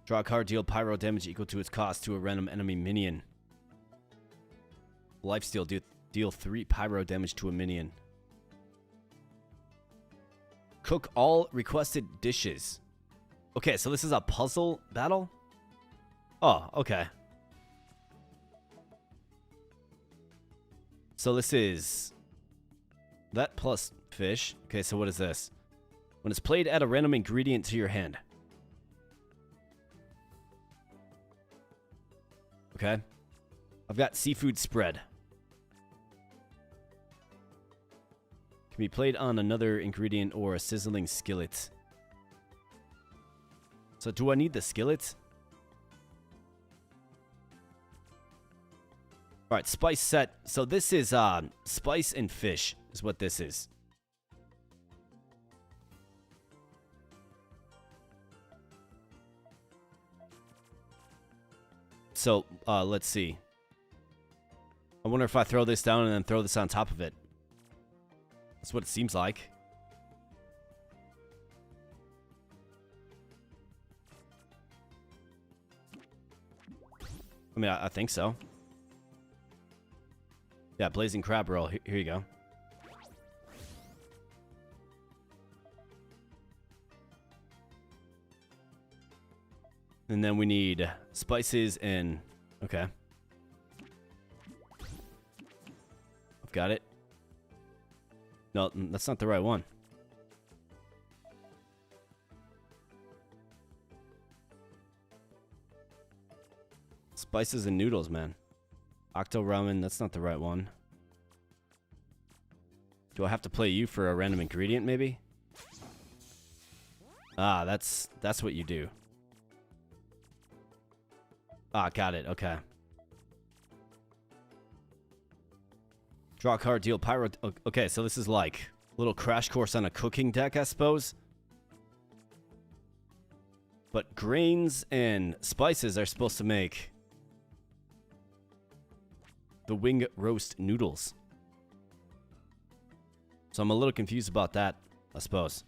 Draw a card, deal pyro damage equal to its cost to a random enemy minion. Lifesteal, deal 3 pyro damage to a minion. Cook all requested dishes. Okay, so this is a puzzle battle? Oh, okay. So this is that plus fish. Okay, so what is this? When it's played, add a random ingredient to your hand. Okay. I've got seafood spread. Can be played on another ingredient or a sizzling skillet. So do I need the skillet? Alright, spice set. So this is spice and fish is what this is. So, let's see. I wonder if I throw this down and then throw this on top of it. That's what it seems like. I mean, I think so. Yeah, blazing crab roll. Here you go. And then we need spices and... Okay. got it. No, that's not the right one. Spices and noodles, man. Octo ramen, that's not the right one. Do I have to play you for a random ingredient, maybe? Ah, that's what you do. Ah, got it. Okay. Draw a card, deal pyro. Okay, so this is like a little crash course on a cooking deck, I suppose. But grains and spices are supposed to make the wing roast noodles. So I'm a little confused about that, I suppose.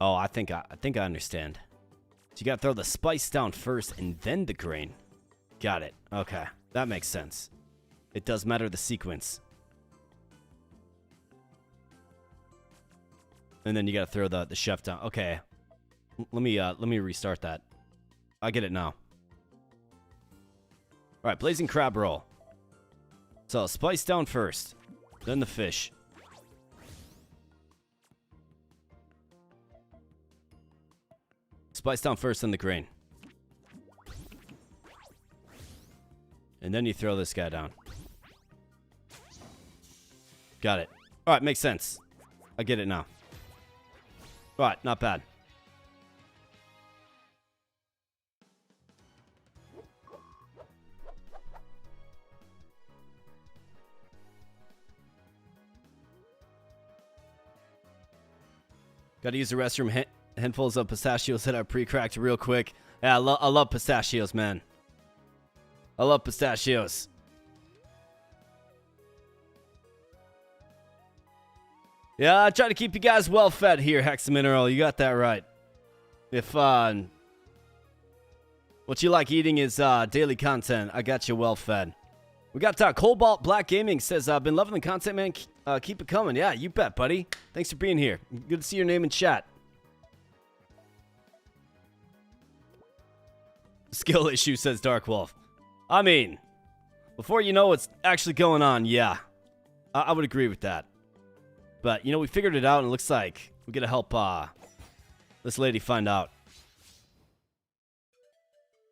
Oh, I think I understand. So you gotta throw the spice down first and then the grain. Got it. Okay, that makes sense. It does matter the sequence. And then you gotta throw the chef down. Okay, let me restart that. I get it now. All right, blazing crab roll. So spice down first, then the fish. Spice down first, then the grain. And then you throw this guy down. Got it. Alright, makes sense. I get it now. Alright, not bad. Gotta use the restroom. Handfuls of pistachios that are pre-cracked real quick. Yeah, I love pistachios, man. I love pistachios. Yeah, I try to keep you guys well fed here, Hexamineral. You got that right. If what you like eating is daily content, I got you well fed. We got Cobalt Black Gaming says, I've been loving the content, man. Keep it coming. Yeah, you bet, buddy. Thanks for being here. Good to see your name in chat. Skill issue, says Dark Wolf. I mean, before you know what's actually going on, yeah. I would agree with that. But, you know, we figured it out, and it looks like we gotta help this lady find out.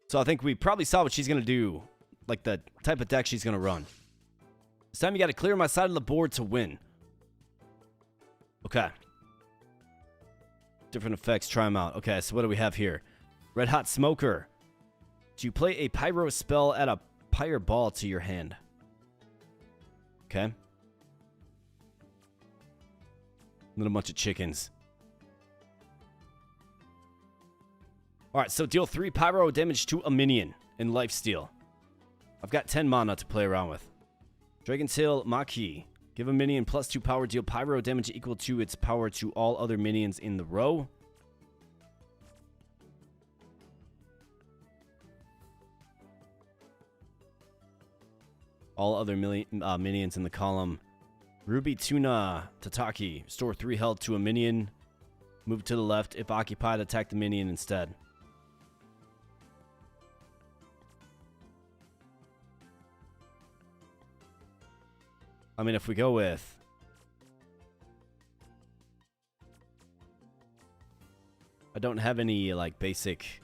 So I think we probably saw what she's gonna do. Like the type of deck she's gonna run. This time you gotta clear my side of the board to win. Okay. Different effects, try them out. Okay, so what do we have here? Red Hot Smoker. Do you play a pyro spell, add a pyre ball to your hand? Okay. And then a bunch of chickens. Alright, so deal 3 pyro damage to a minion in lifesteal. I've got 10 mana to play around with. Dragon's Tail Maki. Give a minion +2 power, deal pyro damage equal to its power to all other minions in the row. All other minions in the column. Ruby Tuna Tataki. Store 3 health to a minion. Move to the left. If occupied, attack the minion instead. I mean, if we go with... I don't have any, like, basic...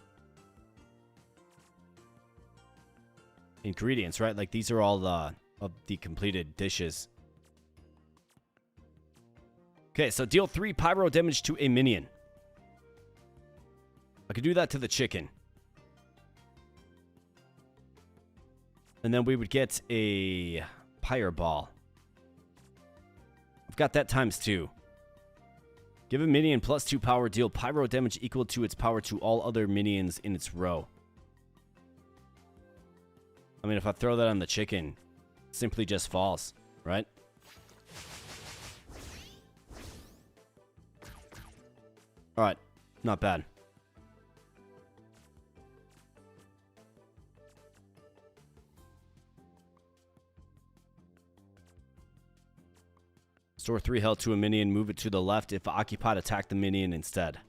ingredients, right? Like, these are all of the completed dishes. Okay, so deal 3 pyro damage to a minion. I could do that to the chicken. And then we would get a pyre ball. I've got that times 2. Give a minion +2 power, deal pyro damage equal to its power to all other minions in its row. I mean, if I throw that on the chicken, it simply just falls, right? Alright, not bad. Store 3 health to a minion. Move it to the left. If occupied, attack the minion instead.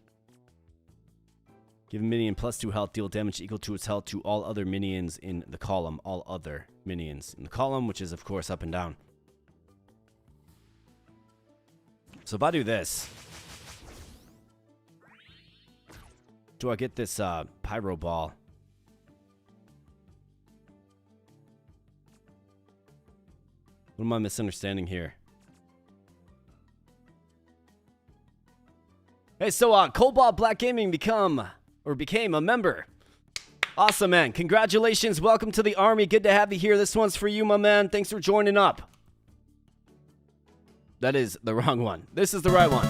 Give a minion +2 health. Deal damage equal to its health to all other minions in the column. All other minions in the column, which is, of course, up and down. So if I do this, do I get this pyro ball? What am I misunderstanding here? Hey, so Cobalt Black Gaming became a member. Awesome, man. Congratulations. Welcome to the army. Good to have you here. This one's for you, my man. Thanks for joining up. That is the wrong one. This is the right one.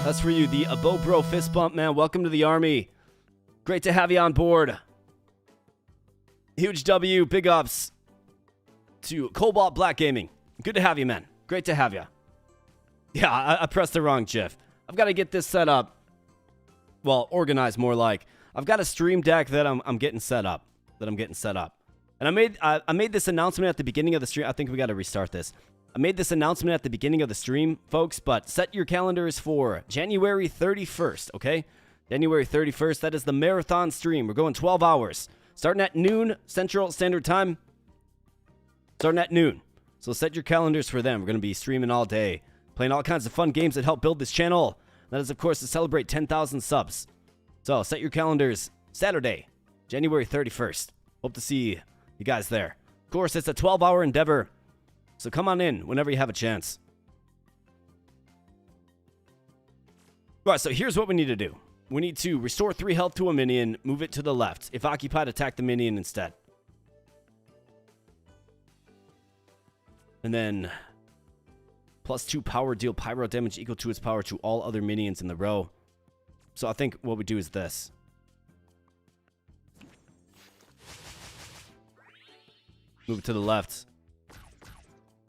That's for you, the Abo Bro fist bump, man. Welcome to the army. Great to have you on board. Huge W, big ups to Cobalt Black Gaming. Good to have you, man. Great to have you. Yeah, I pressed the wrong GIF. I've got to get this set up. Well, organized more like. I've got a stream deck that I'm getting set up. And I made this announcement at the beginning of the stream. I think we got to restart this. I made this announcement at the beginning of the stream, folks, but set your calendars for January 31st, okay? January 31st, that is the marathon stream. We're going 12 hours. Starting at noon, Central Standard Time. Starting at noon. So set your calendars for them. We're going to be streaming all day, playing all kinds of fun games that help build this channel. That is, of course, to celebrate 10,000 subs. So set your calendars, Saturday, January 31st. Hope to see you guys there. Of course, it's a 12-hour endeavor. So come on in whenever you have a chance. All right, so here's what we need to do. We need to restore 3 health to a minion, move it to the left. If occupied, attack the minion instead. And then +2 power, deal pyro damage equal to its power to all other minions in the row. So I think what we do is this. Move it to the left.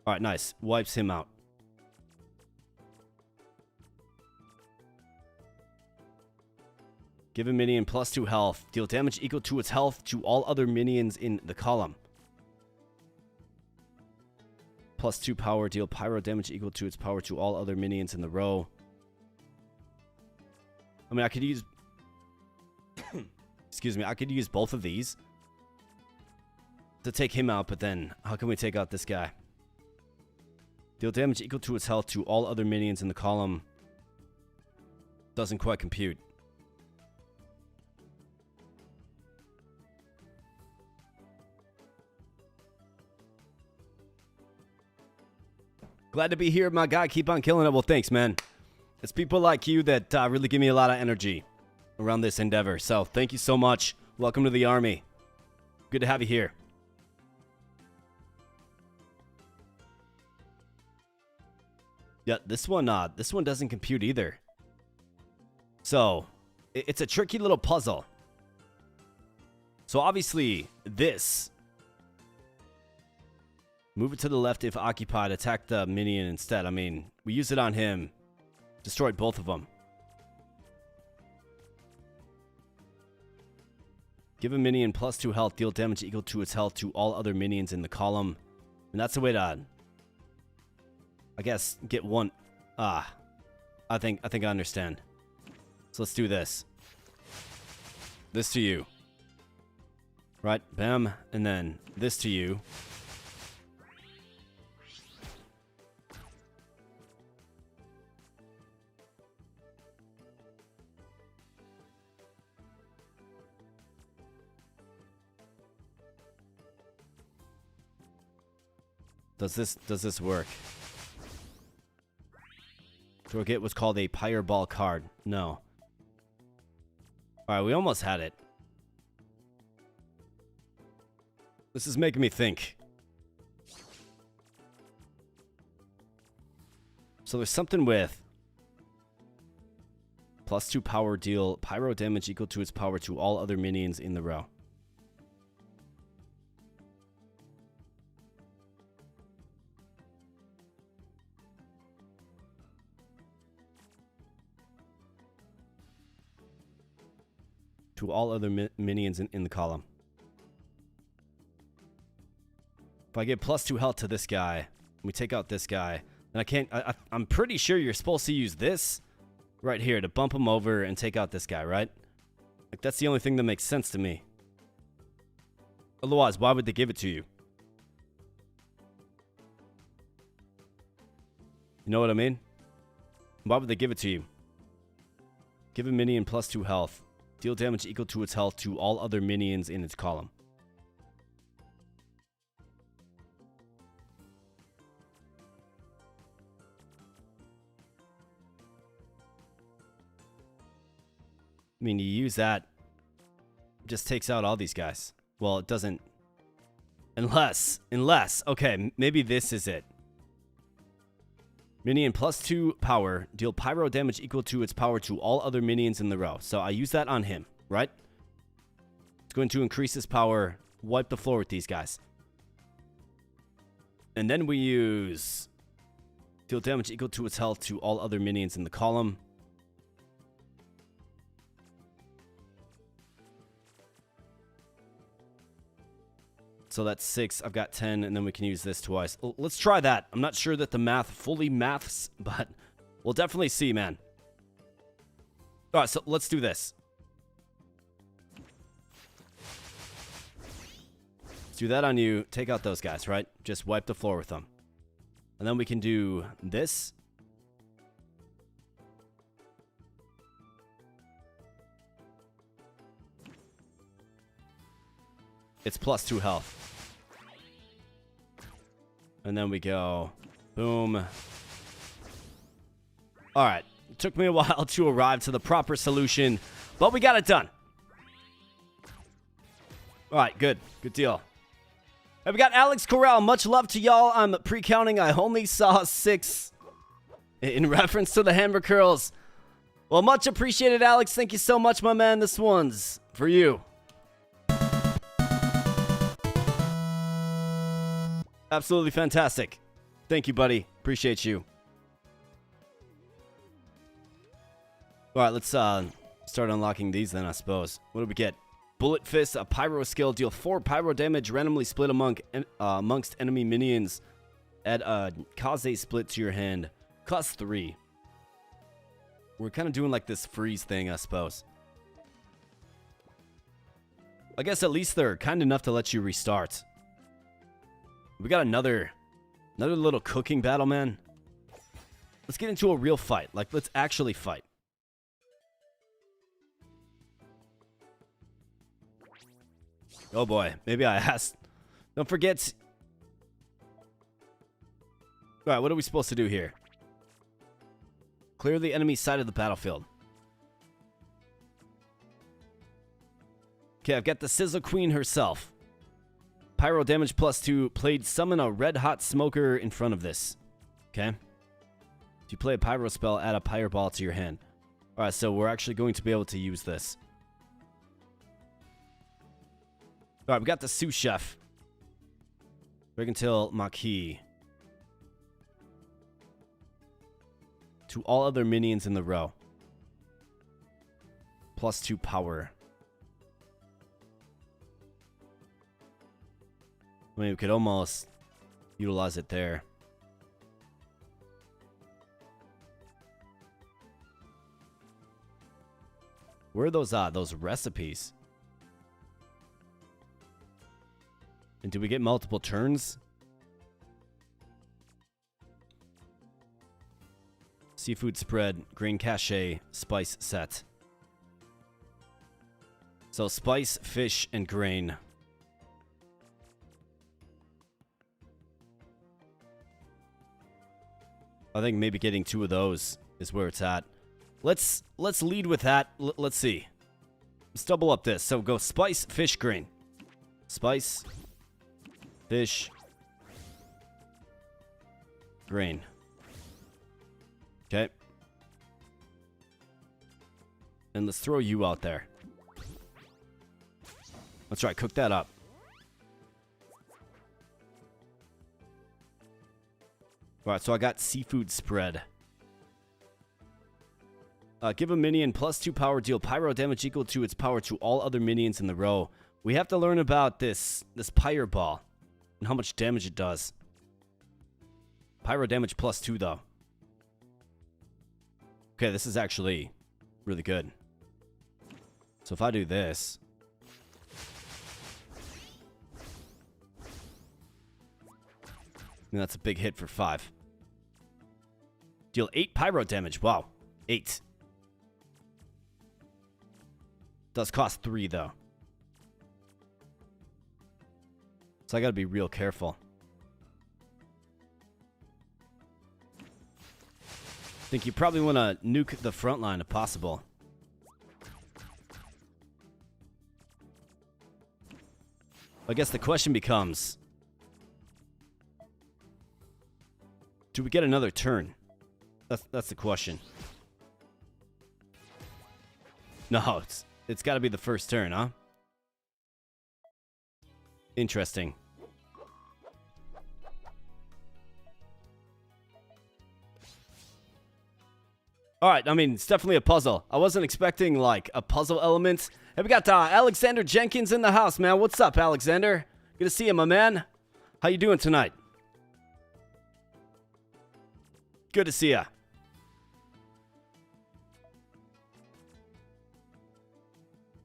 All right, nice. Wipes him out. Give a minion +2 health. Deal damage equal to its health to all other minions in the column. +2 power. Deal pyro damage equal to its power to all other minions in the row. I mean, I could use... Excuse me. I could use both of these to take him out, but then how can we take out this guy? Deal damage equal to its health to all other minions in the column. Doesn't quite compute. Glad to be here, my guy. Keep on killing it. Well, thanks, man. It's people like you that really give me a lot of energy around this endeavor. So thank you so much. Welcome to the army. Good to have you here. Yeah, this one doesn't compute either. So, it's a tricky little puzzle. So obviously, this. Move it to the left if occupied. Attack the minion instead. I mean, we use it on him. Destroyed both of them. Give a minion +2 health. Deal damage equal to its health to all other minions in the column. And that's the way to... I guess get one. I think I understand. So let's do this. This to you. Right, bam, and then this to you. Does this work? Do I get what's called a Pyreball card? No. Alright, we almost had it. This is making me think. So there's something with +2 power, deal pyro damage equal to its power to all other minions in the row. To all other minions in the column. If I get +2 health to this guy, we take out this guy, And I can't... I'm pretty sure you're supposed to use this right here to bump him over and take out this guy, right? Like, that's the only thing that makes sense to me. Otherwise, why would they give it to you? You know what I mean? Why would they give it to you? Give a minion +2 health. Deal damage equal to its health to all other minions in its column. I mean, you use that, it just takes out all these guys. Well, it doesn't. Unless, okay, maybe this is it. Minion +2 power. Deal pyro damage equal to its power to all other minions in the row. So I use that on him, right? It's going to increase his power, wipe the floor with these guys. And then we use deal damage equal to its health to all other minions in the column. So that's 6. I've got 10, and then we can use this twice. Let's try that. I'm not sure that the math fully maths, but we'll definitely see, man. All right, so let's do this. Let's do that on you. Take out those guys, right? Just wipe the floor with them. And then we can do this. It's +2 health. And then we go, boom. All right. It took me a while to arrive to the proper solution, but we got it done. All right, good. Good deal. And we got Alex Corral. Much love to y'all. I'm pre-counting. I only saw 6 in reference to the hammer curls. Well, much appreciated, Alex. Thank you so much, my man. This one's for you. Absolutely fantastic. Thank you, buddy. Appreciate you. All right, let's start unlocking these then, I suppose. What do we get? Bullet Fist, a pyro skill. Deal 4 pyro damage, randomly split amongst enemy minions. Add a Kaze split to your hand. Cost 3. We're kind of doing like this freeze thing, I suppose. I guess at least they're kind enough to let you restart. We got another little cooking battle, man. Let's get into a real fight. Like, let's actually fight. Oh boy, maybe I asked. Don't forget. All right, what are we supposed to do here? Clear the enemy side of the battlefield. Okay, I've got the Sizzle Queen herself. Pyro damage +2. Played summon a red hot smoker in front of this. Okay. If you play a pyro spell, add a pyro ball to your hand. Alright, so we're actually going to be able to use this. Alright, we got the sous chef. Brigantil Maquis. To all other minions in the row. +2 power. I mean, we could almost utilize it there. Where are those recipes? And do we get multiple turns? Seafood spread, grain cache, spice set. So spice, fish, and grain. I think maybe getting 2 of those is where it's at. Let's lead with that. Let's see. Let's double up this. So go spice, fish, grain. Spice, fish, grain. Okay. And let's throw you out there. Let's try cook that up. Alright, so I got seafood spread. Give a minion +2 power, deal pyro damage equal to its power to all other minions in the row. We have to learn about this pyre ball and how much damage it does. Pyro damage +2, though. Okay, this is actually really good. So if I do this... I mean, that's a big hit for 5. Deal 8 pyro damage. Wow. 8. Does cost 3, though. So I gotta be real careful. I think you probably want to nuke the front line if possible. I guess the question becomes... do we get another turn? That's the question. No, it's got to be the first turn, huh? Interesting. All right, I mean, it's definitely a puzzle. I wasn't expecting, like, a puzzle element. Hey, we got Alexander Jenkins in the house, man. What's up, Alexander? Good to see you, my man. How you doing tonight? Good to see ya.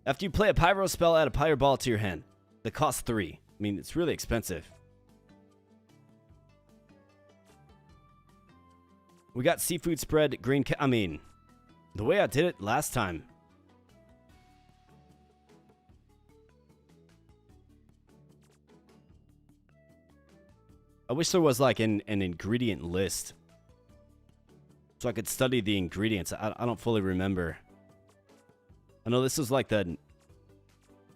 After you play a pyro spell, add a pyro ball to your hand. That costs 3. I mean, it's really expensive. We got seafood spread, green I mean, the way I did it last time. I wish there was like an ingredient list. So I could study the ingredients. I don't fully remember. I know this was like the...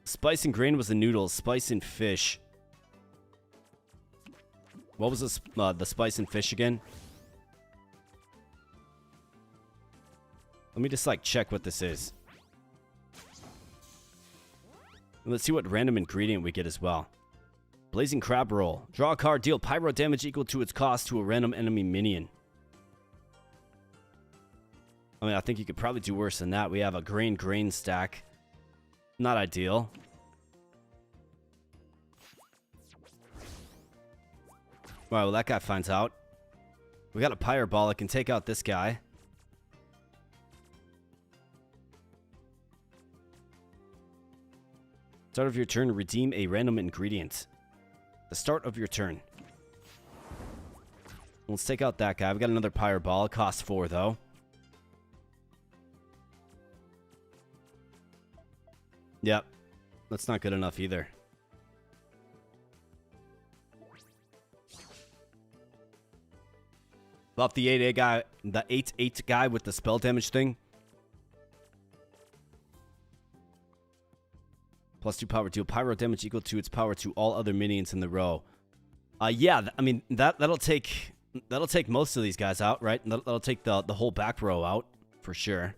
spice and grain was the noodles. Spice and fish. What was the spice and fish again? Let me just like check what this is. And let's see what random ingredient we get as well. Blazing crab roll. Draw a card, deal pyro damage equal to its cost to a random enemy minion. I mean, I think you could probably do worse than that. We have a grain stack. Not ideal. Alright, well that guy finds out. We got a pyro ball that can take out this guy. Start of your turn, redeem a random ingredient. The start of your turn. Let's take out that guy. We got another pyro ball. It costs 4 though. Yep. That's not good enough either. Buff the 8-8 guy, the 8-8 guy with the spell damage thing. +2 power, deal pyro damage equal to its power to all other minions in the row. Yeah, I mean that'll take most of these guys out, right? That'll take the whole back row out for sure.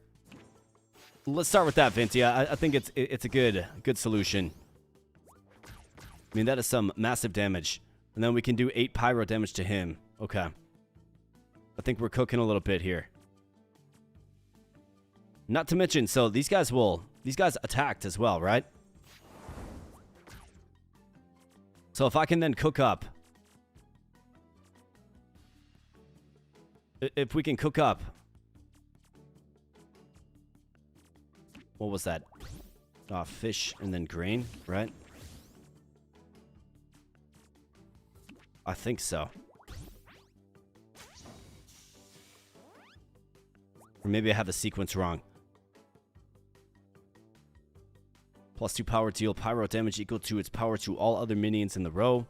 Let's start with that, Vinty. I think it's a good solution. I mean that is some massive damage, and then we can do 8 pyro damage to him. Okay, I think we're cooking a little bit here. Not to mention, so these guys attacked as well, right? So if I can then cook up... if we can cook up... what was that? Fish and then grain, right? I think so. Or maybe I have the sequence wrong. +2 power, deal pyro damage equal to its power to all other minions in the row.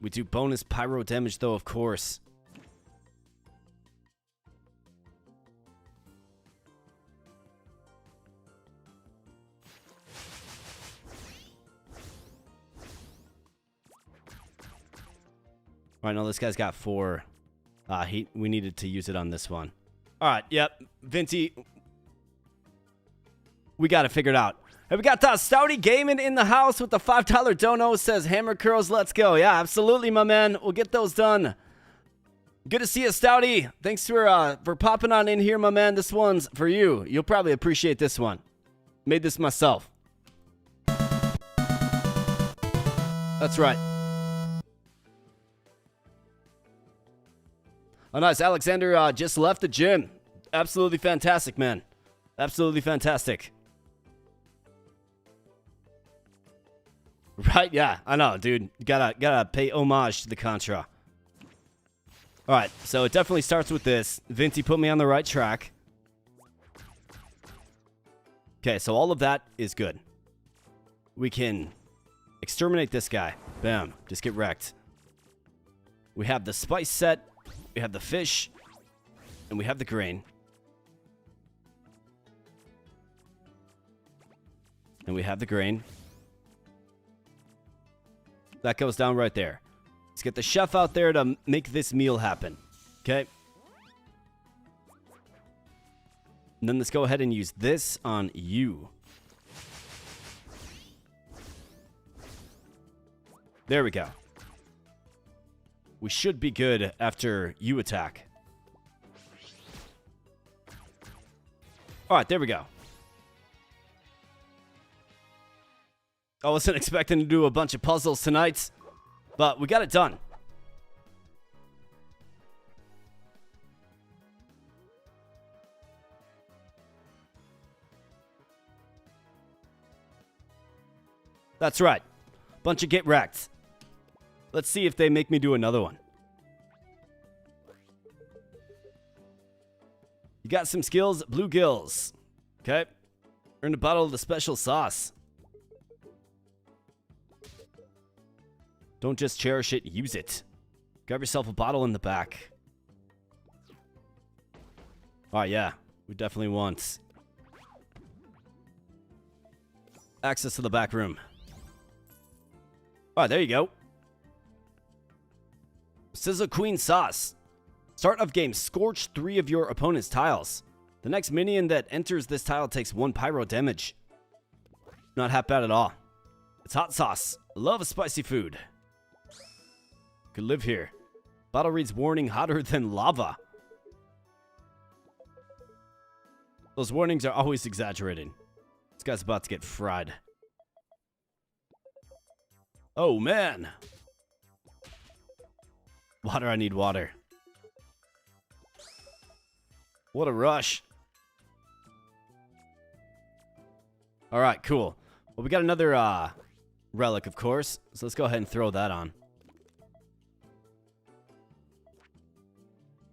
We do bonus pyro damage though, of course. Alright, no, this guy's got 4. We needed to use it on this one. Alright, yep. Vinty, we got it figured out. Hey, we got Stouty Gaming in the house with the $5 dono. Says hammer curls, let's go. Yeah, absolutely, my man. We'll get those done. Good to see you, Stouty. Thanks for popping on in here, my man. This one's for you. You'll probably appreciate this one. Made this myself. That's right. Oh, nice. Alexander just left the gym. Absolutely fantastic, man. Absolutely fantastic. Right? Yeah, I know, dude. Gotta pay homage to the Contra. Alright, so it definitely starts with this. Vinty put me on the right track. Okay, so all of that is good. We can exterminate this guy. Bam. Just get wrecked. We have the spice set. We have the fish. And we have the grain. And we have the grain. That goes down right there. Let's get the chef out there to make this meal happen. Okay? And then let's go ahead and use this on you. There we go. We should be good after you attack. Alright, there we go. I wasn't expecting to do a bunch of puzzles tonight, but we got it done. That's right. Bunch of get wrecked. Let's see if they make me do another one. You got some skills, blue gills. Okay. Earned a bottle of the special sauce. Don't just cherish it, use it. Grab yourself a bottle in the back. Oh, yeah. We definitely want access to the back room. All right, there you go. Sizzle Queen Sauce. Start of game, scorch 3 of your opponent's tiles. The next minion that enters this tile takes 1 pyro damage. Not half bad at all. It's hot sauce. Love spicy food. Could live here. Bottle reads warning hotter than lava. Those warnings are always exaggerating. This guy's about to get fried. Oh, man. Water, I need water. What a rush. All right, cool. Well, we got another relic, of course. So let's go ahead and throw that on.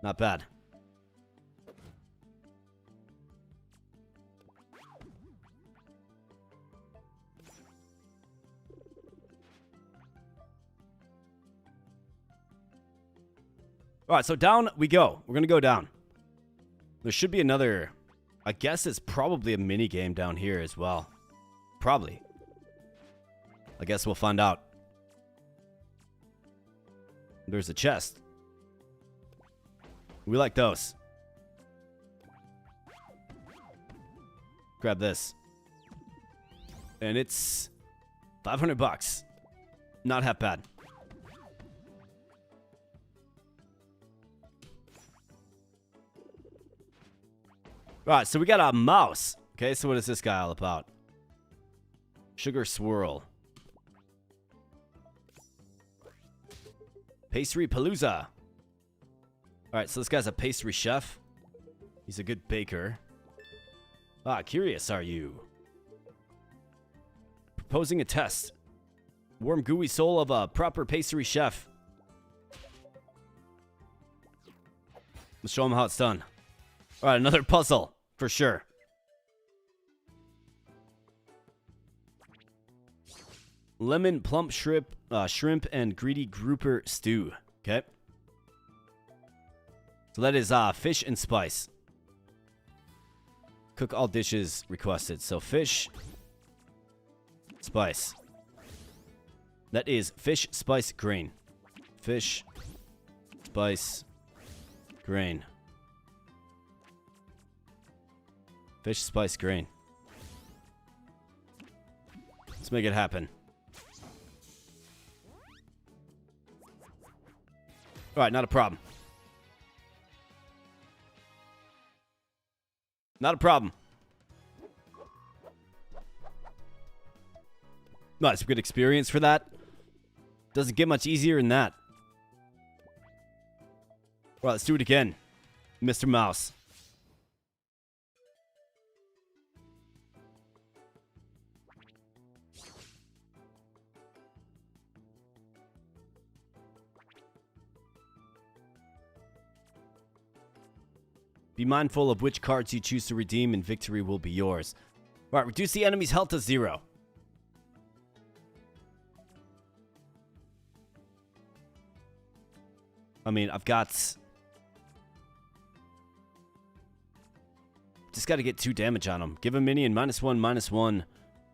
Not bad. All right, so down we go. We're going to go down. There should be another, I guess it's probably a mini game down here as well. Probably. I guess we'll find out. There's a chest. We like those. Grab this. And it's $500. Not half bad. Alright, so we got a mouse. Okay, so what is this guy all about? Sugar swirl. Pastry palooza. Alright, so this guy's a pastry chef. He's a good baker. Ah, curious are you? Proposing a test. Warm gooey soul of a proper pastry chef. Let's show him how it's done. Alright, another puzzle. For sure. Lemon plump shrimp and greedy grouper stew. Okay. So that is fish and spice. Cook all dishes requested. So fish, spice. That is fish, spice, grain. Fish, spice, grain. Fish, spice, grain. Let's make it happen. Alright, not a problem. Not a problem. Nice, good experience for that. Doesn't get much easier than that. All right, let's do it again, Mr. Mouse. Be mindful of which cards you choose to redeem, and victory will be yours. All right, reduce the enemy's health to 0. I mean, I've got... Just got to get 2 damage on him. Give a minion -1, -1.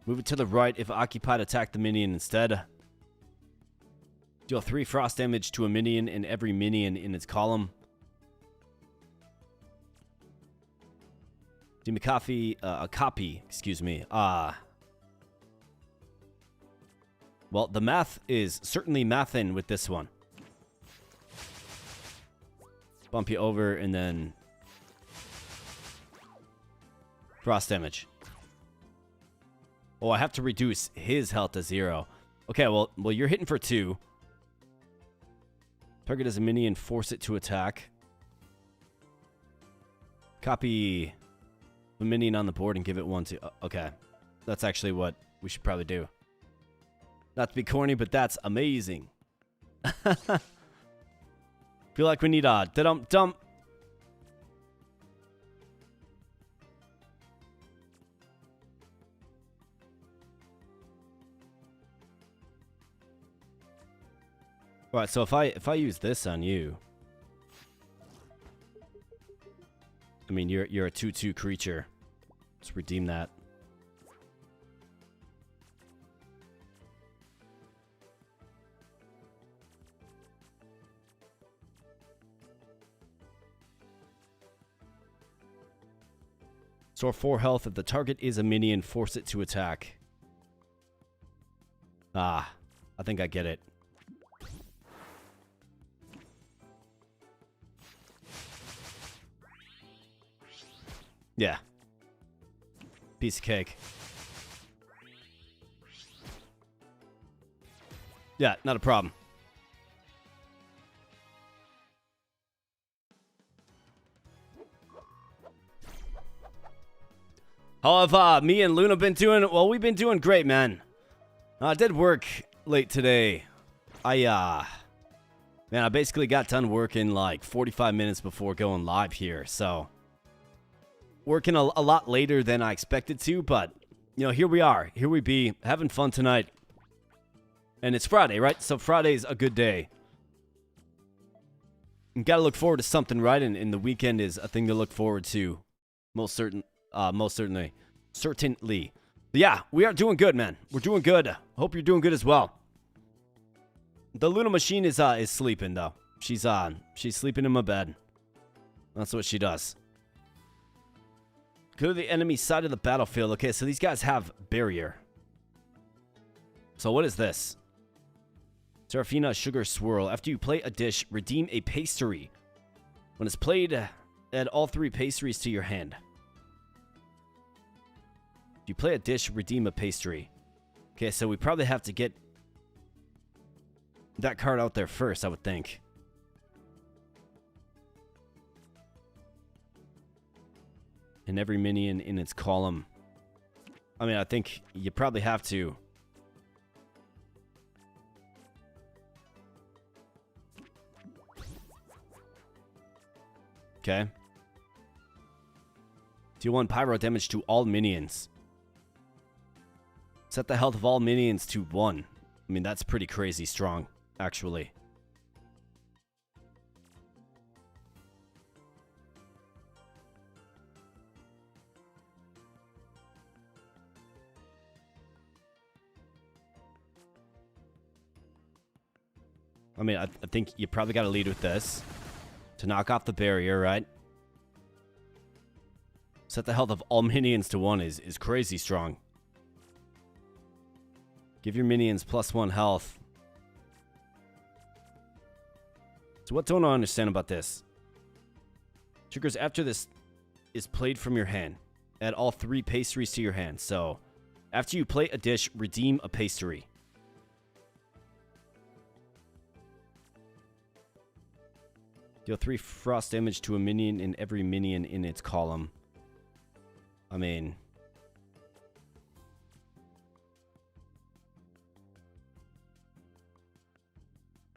Move it to the right if occupied. Attack the minion instead. Deal 3 frost damage to a minion and every minion in its column. Give me a copy, excuse me. Well, the math is certainly mathin' with this one. Bump you over and then frost damage. Oh, I have to reduce his health to 0. Okay, well, you're hitting for 2. Target as a minion, force it to attack. Copy a minion on the board and give it 1 to... Okay. That's actually what we should probably do. Not to be corny, but that's amazing. Feel like we need a dump. Alright, so if I use this on you, I mean you're a 2/2 creature. Let's redeem that. Store 4 health. If the target is a minion, force it to attack. Ah, I think I get it. Yeah. Piece of cake. Yeah, not a problem. How have me and Luna been doing? Well, we've been doing great, man. I did work late today. Man, I basically got done working like 45 minutes before going live here, so working a lot later than I expected to, but, you know, here we are. Here we be, having fun tonight. And it's Friday, right? So Friday's a good day. You gotta look forward to something, right? And the weekend is a thing to look forward to. Most certainly. Certainly. But yeah, we are doing good, man. We're doing good. Hope you're doing good as well. The Luna machine is sleeping, though. She's sleeping in my bed. That's what she does. Go to the enemy side of the battlefield. Okay, so these guys have barrier. So what is this? Serafina Sugar Swirl. After you play a dish, redeem a pastry. When it's played, add all 3 pastries to your hand. If you play a dish, redeem a pastry. Okay, so we probably have to get that card out there first, I would think. And every minion in its column. I mean, I think you probably have to. Okay. Deal 1 pyro damage to all minions. Set the health of all minions to 1. I mean, that's pretty crazy strong, actually. I mean, I think you probably got to lead with this to knock off the barrier, right? Set the health of all minions to 1 is crazy strong. Give your minions +1 health. So what don't I understand about this? Triggers after this is played from your hand. Add all 3 pastries to your hand. So after you play a dish, redeem a pastry. Deal 3 frost damage to a minion and every minion in its column. I mean...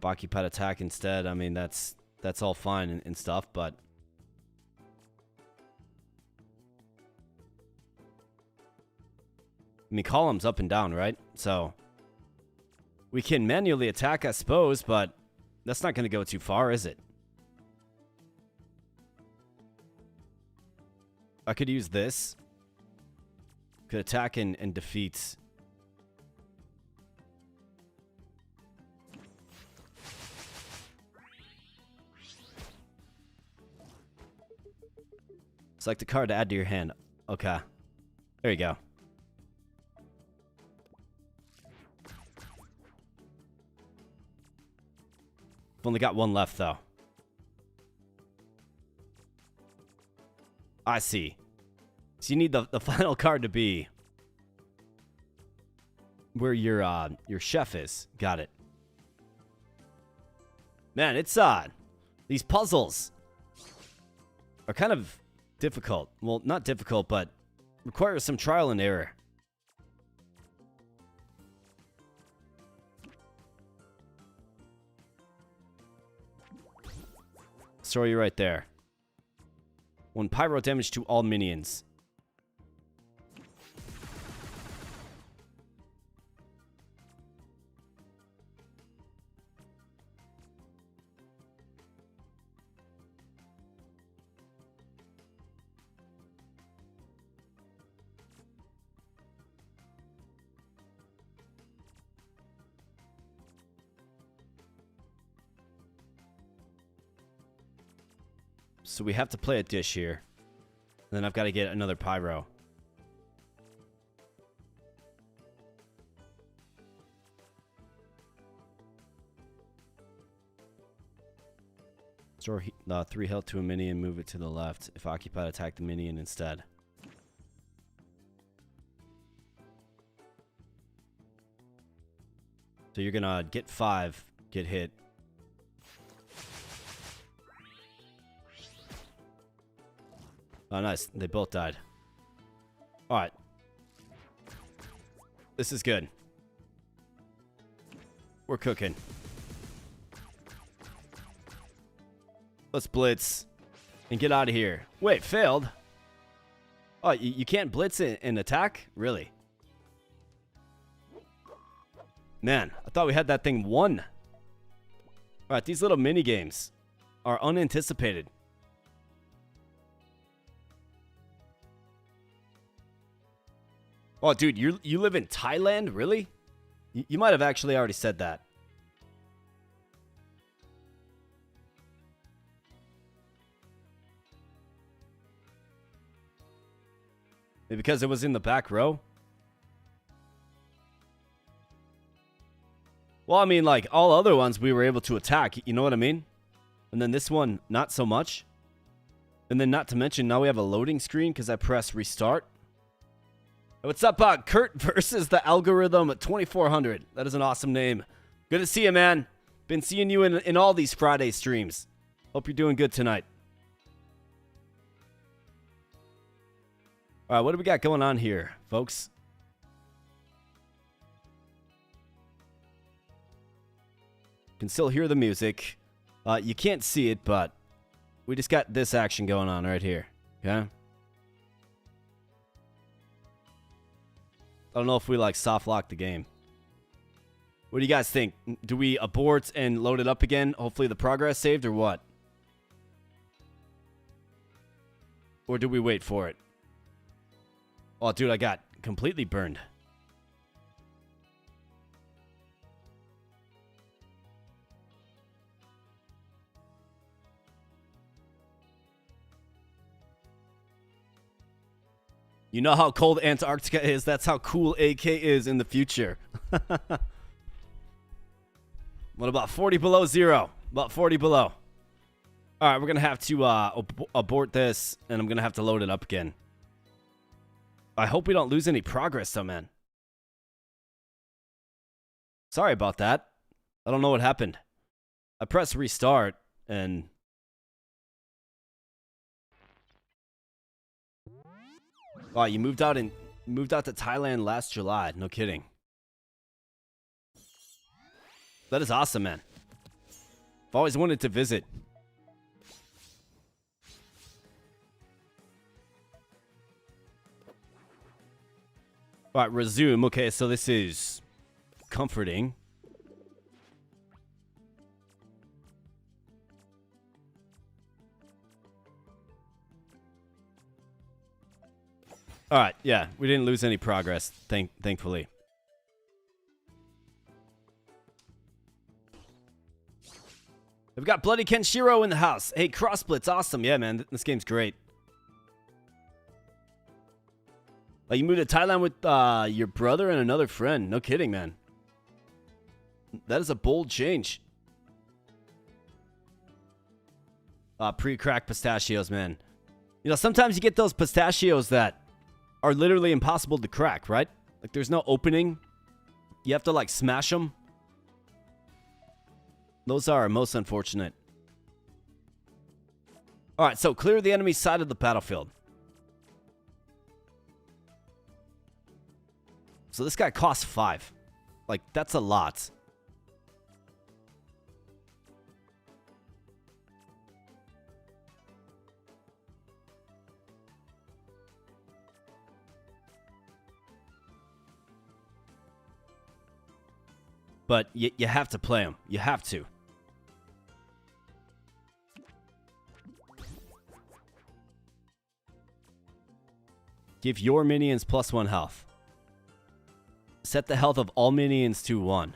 occupied attack instead. I mean, that's all fine and stuff, but... I mean, columns up and down, right? So... we can manually attack, I suppose, but that's not going to go too far, is it? I could use this. Could attack and defeat. Select a card to add to your hand. Okay. There you go. I've only got one left, though. I see. So you need the final card to be where your chef is. Got it. Man, it's these puzzles are kind of difficult. Well, not difficult, but require some trial and error. Story right there. 1 pyro damage to all minions. So we have to play a dish here. And then I've got to get another pyro. Store 3 health to a minion, move it to the left. If occupied, attack the minion instead. So you're gonna get 5, get hit. Oh, nice. They both died. Alright. This is good. We're cooking. Let's blitz and get out of here. Wait, failed? Oh, you can't blitz and attack? Really? Man, I thought we had that thing won. Alright, these little mini games are unanticipated. Oh, dude, you live in Thailand? Really? You might have actually already said that. Maybe because it was in the back row? Well, I mean, like, all other ones we were able to attack. You know what I mean? And then this one, not so much. And then not to mention, now we have a loading screen because I pressed restart. What's up, Kurt versus the algorithm at 2400. That is an awesome name. Good to see you, man. Been seeing you in all these Friday streams. Hope you're doing good tonight. All right, what do we got going on here, folks? Can still hear the music. You can't see it, but we just got this action going on right here. Okay? I don't know if we like soft lock the game. What do you guys think? Do we abort and load it up again? Hopefully the progress saved or what? Or do we wait for it? Oh, dude, I got completely burned. You know how cold Antarctica is? That's how cool AK is in the future. What about 40 below zero? About 40 below. All right, we're going to have to abort this, and I'm going to have to load it up again. I hope we don't lose any progress, though, man. Sorry about that. I don't know what happened. I pressed restart, and Wow, you moved out to Thailand last July. No kidding. That is awesome, man. I've always wanted to visit. All right, resume. Okay, so this is comforting. All right, yeah, we didn't lose any progress, thankfully. We've got Bloody Kenshiro in the house. Hey, Cross Blitz, awesome. Yeah, man, this game's great. Like, you moved to Thailand with your brother and another friend. No kidding, man. That is a bold change. Pre-cracked pistachios, man. You know, sometimes you get those pistachios that are literally impossible to crack, right? Like, there's no opening. You have to, like, smash them. Those are most unfortunate. All right, so clear the enemy side of the battlefield. So this guy costs 5. Like, that's a lot. But you have to play him. You have to. Give your minions +1 health. Set the health of all minions to 1.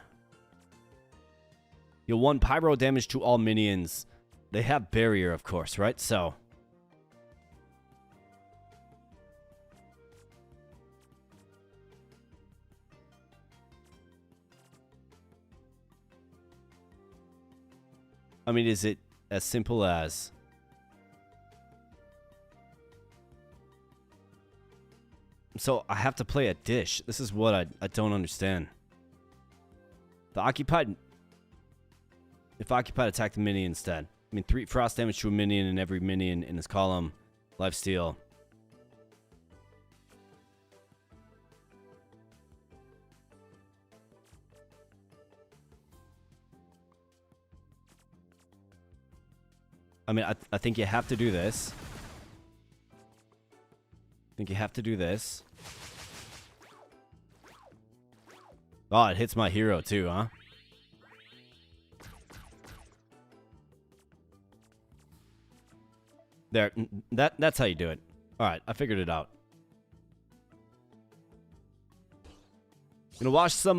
You'll 1 pyro damage to all minions. They have barrier, of course, right? So... I mean, is it as simple as... So, I have to play a dish. This is what I don't understand. The occupied... If occupied, attack the minion instead. I mean, 3 frost damage to a minion and every minion in this column. Lifesteal. I mean, I think you have to do this. I think you have to do this. Oh, it hits my hero too, huh? There. That's how you do it. Alright, I figured it out. Gonna wash some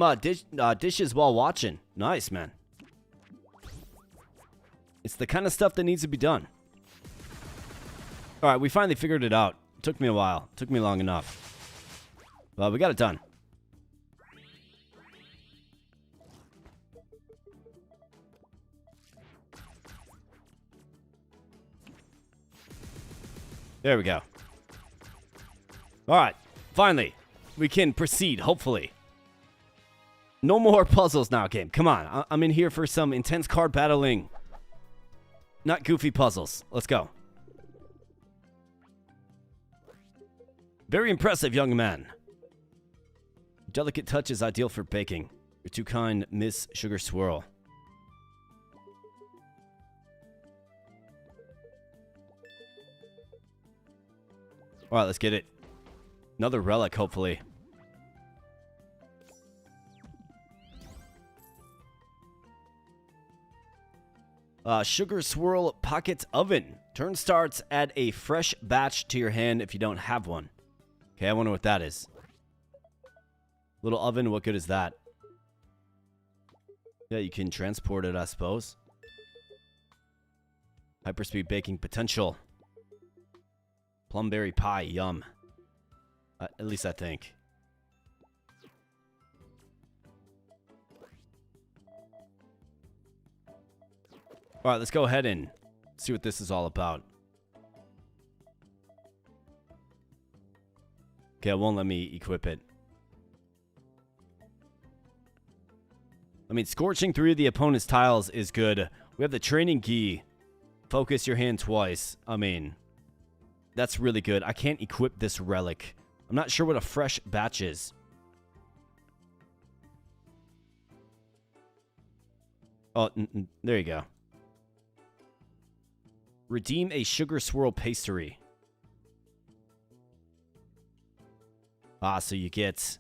dishes while watching. Nice, man. It's the kind of stuff that needs to be done. Alright, we finally figured it out. It took me a while. It took me long enough. Well, we got it done. There we go. Alright, finally. We can proceed, hopefully. No more puzzles now, game. Come on, I'm in here for some intense card battling. Not goofy puzzles. Let's go. Very impressive, young man. Delicate touch is ideal for baking. You're too kind, Miss Sugar Swirl. Alright, let's get it. Another relic, hopefully. Sugar Swirl Pocket Oven. Turn starts, add a fresh batch to your hand if you don't have one. Okay, I wonder what that is. Little oven, what good is that? Yeah, you can transport it, I suppose. Hyperspeed baking potential. Plumberry pie, yum. At least I think. Alright, let's go ahead and see what this is all about. Okay, it won't let me equip it. I mean, scorching 3 of the opponent's tiles is good. We have the training key. Focus your hand twice. I mean, that's really good. I can't equip this relic I'm not sure what a fresh batch is. Oh, there you go. Redeem a sugar swirl pastry. Ah, so you get...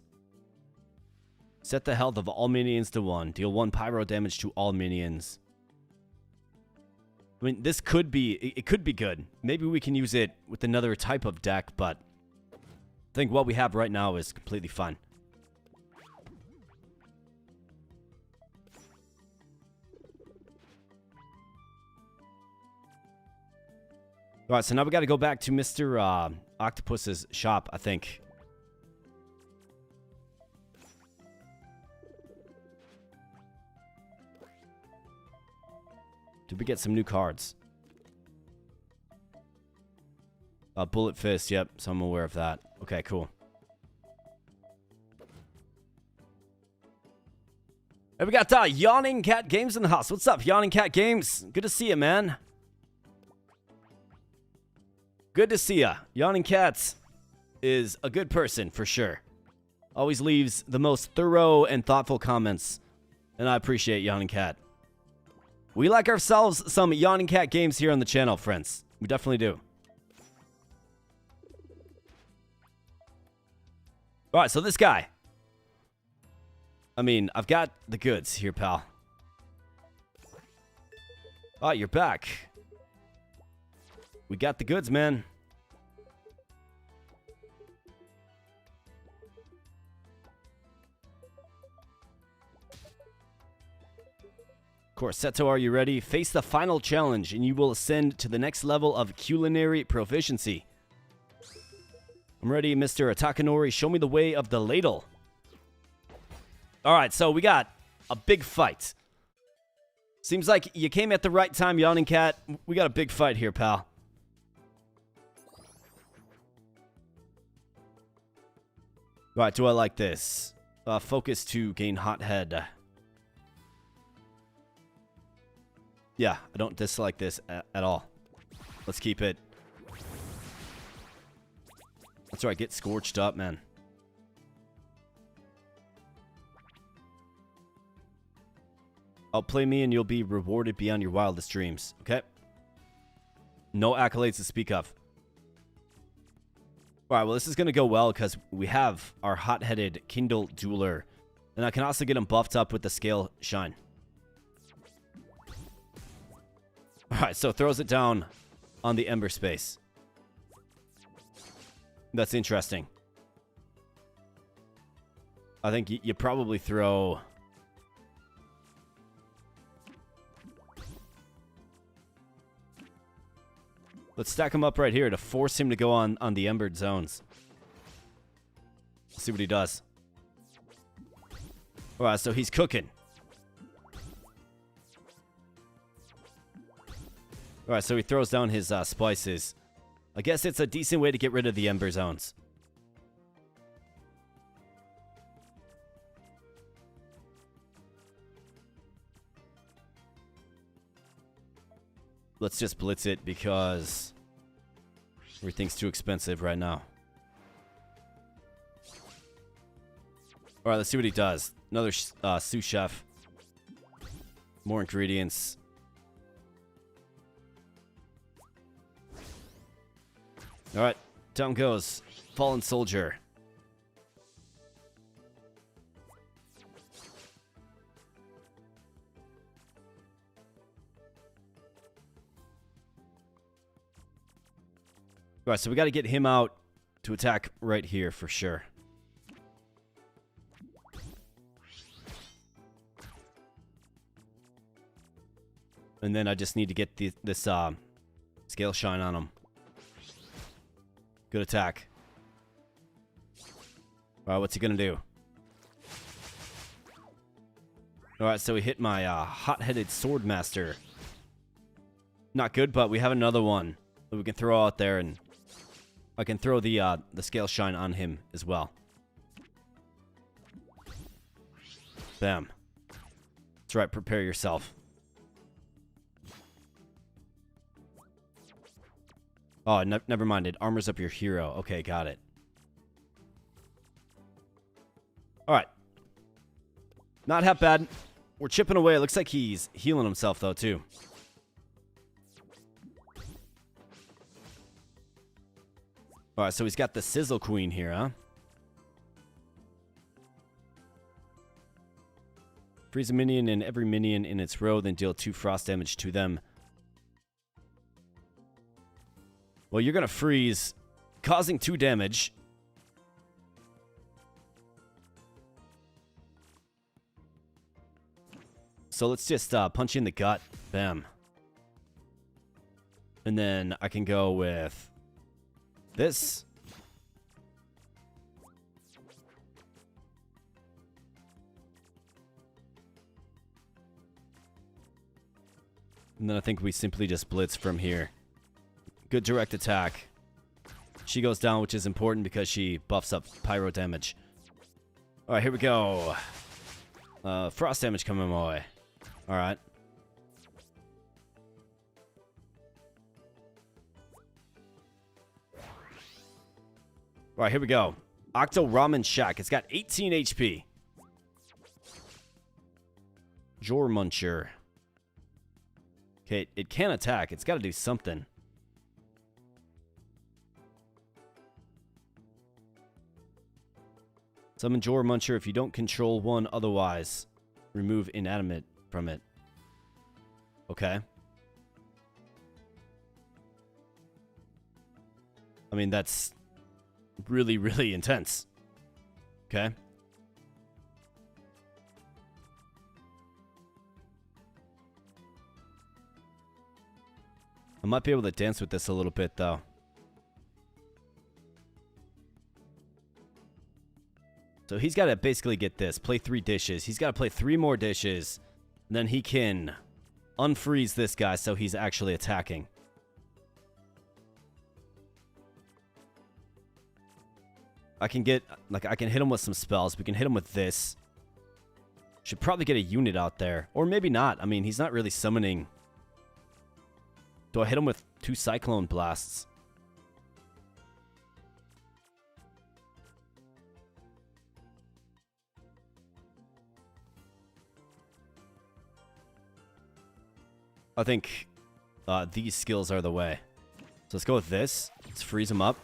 Set the health of all minions to 1. Deal 1 pyro damage to all minions. I mean, this could be... It could be good. Maybe we can use it with another type of deck, but... I think what we have right now is completely fine. Alright, so now we gotta go back to Mr. Octopus's shop, I think. Did we get some new cards? Bullet Fist, yep, so I'm aware of that. Okay, cool. And we got Yawning Cat Games in the house. What's up, Yawning Cat Games? Good to see you, man. Good to see ya. Yawning Cats is a good person, for sure. Always leaves the most thorough and thoughtful comments. And I appreciate Yawning Cat. We like ourselves some Yawning Cat games here on the channel, friends. We definitely do. Alright, so this guy. I mean, I've got the goods here, pal. Oh, you're back. We got the goods, man. Corsetto, are you ready? Face the final challenge, and you will ascend to the next level of culinary proficiency. I'm ready, Mr. Takanori. Show me the way of the ladle. Alright, so we got a big fight. Seems like you came at the right time, Yawning Cat. We got a big fight here, pal. Alright, do I like this? Focus to gain hot head. Yeah, I don't dislike this at all. Let's keep it. That's right, get scorched up, man. Outplay me and you'll be rewarded beyond your wildest dreams, okay? No accolades to speak of. Alright, well, this is going to go well because we have our hot-headed Kindle Dueler. And I can also get him buffed up with the Scale Shine. Alright, so throws it down on the Ember space. That's interesting. I think you probably throw... Let's stack him up right here to force him to go on the Embered zones. Let's see what he does. Alright, so he's cooking. Alright, so he throws down his spices. I guess it's a decent way to get rid of the Ember zones. Let's just blitz it because everything's too expensive right now. Alright, let's see what he does. Another sous chef. More ingredients. Alright, down goes Fallen Soldier. Alright, so we got to get him out to attack right here for sure. And then I just need to get this Scale Shine on him. Good attack. Alright, what's he gonna do? Alright, so he hit my hot-headed Swordmaster. Not good, but we have another one that we can throw out there, and I can throw the Scale Shine on him as well. Bam. That's right, prepare yourself. Oh, never mind. It armors up your hero. Okay, got it. Not half bad. We're chipping away. It looks like he's healing himself, though, too. Alright, so he's got the Sizzle Queen here, huh? Freeze a minion and every minion in its row, then deal 2 frost damage to them. Well, you're going to freeze, causing 2 damage. So let's just punch you in the gut. Bam. And then I can go with this. And then I think we simply just blitz from here. Good direct attack. She goes down, which is important because she buffs up pyro damage. Alright, here we go. Frost damage coming my way. Alright. Alright, here we go. Octo Ramen Shack. It's got 18 HP. Jor Muncher. Okay, it can attack. It's got to do something. Summon Jor Muncher if you don't control one otherwise. Remove inanimate from it. Okay. I mean, that's really, really intense. Okay. I might be able to dance with this a little bit, though. So he's got to basically get this. Play 3 dishes. He's got to play 3 more dishes. And then he can unfreeze this guy so he's actually attacking. I can get, like, I can hit him with some spells. We can hit him with this. Should probably get a unit out there. Or maybe not. I mean, he's not really summoning. Do I hit him with 2 Cyclone Blasts? I think these skills are the way. So let's go with this. Let's freeze him up.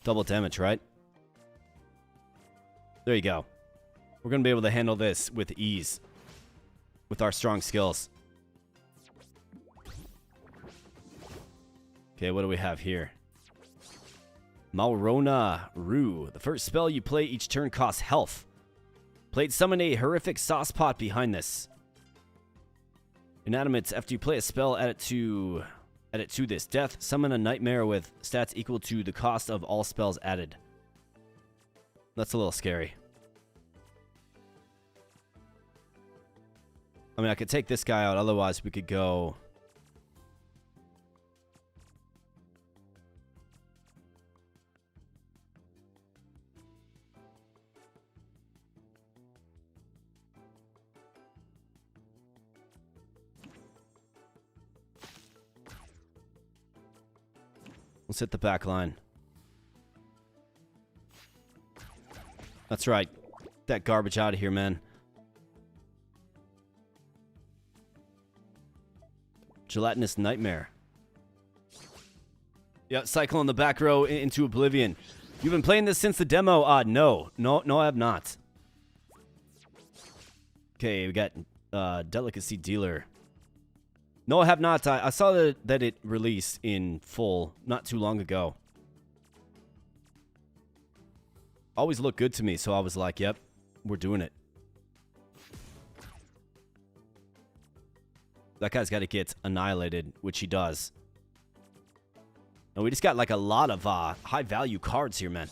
Double damage, right? There you go. We're going to be able to handle this with ease. With our strong skills. Okay, what do we have here? Maurona Rue. The first spell you play each turn costs health. Played summon a horrific sauce pot behind this. Inanimates, after you play a spell, add it to this. Death, summon a nightmare with stats equal to the cost of all spells added. That's a little scary. I mean, I could take this guy out, otherwise we could go... Let's hit the back line. That's right. Get that garbage out of here, man. Gelatinous Nightmare. Yeah, Cyclone the back row into Oblivion. You've been playing this since the demo? No, I have not. Okay, we got Delicacy Dealer. No, I have not. I saw that it released in full not too long ago. Always looked good to me, so I was like, yep, we're doing it. That guy's got to get annihilated, which he does. And we just got like a lot of high-value cards here, man.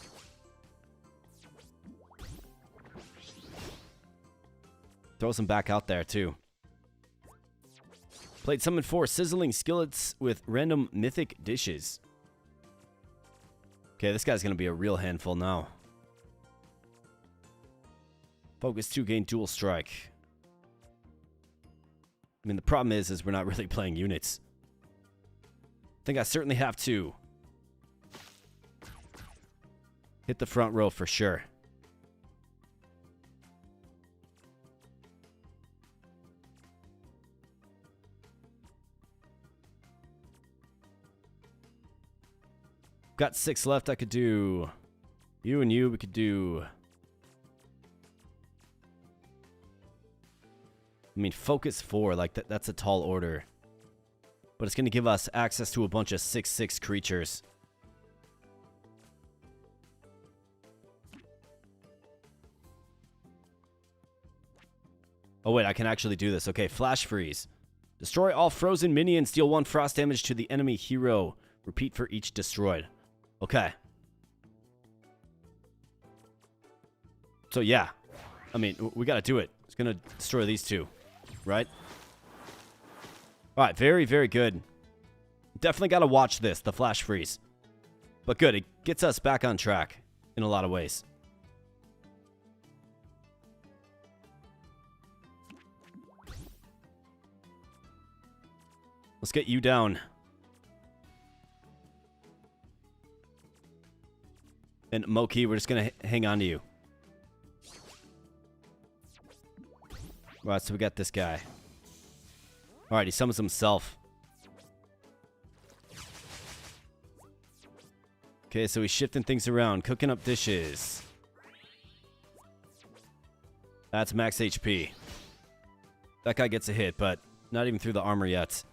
Throws them back out there, too. Played summon 4 sizzling skillets with random mythic dishes. Okay, this guy's going to be a real handful now. Focus 2, gain dual strike. I mean, the problem is we're not really playing units. I think I certainly have to hit the front row for sure. Got 6 left. I could do you and you. We could do... I mean, focus 4. Like, that's a tall order. But it's going to give us access to a bunch of 6/6 creatures. Oh, wait. I can actually do this. Okay, flash freeze. Destroy all frozen minions. Deal 1 frost damage to the enemy hero. Repeat for each destroyed. Okay. So, yeah. I mean, we got to do it. It's going to destroy these 2. Right? Alright, very, very good. Definitely got to watch this, the flash freeze. But good, it gets us back on track in a lot of ways. Let's get you down. And Moki, we're just going to hang on to you. Alright, so we got this guy. Alright, he summons himself. Okay, so he's shifting things around, cooking up dishes. That's max HP. That guy gets a hit, but not even through the armor yet.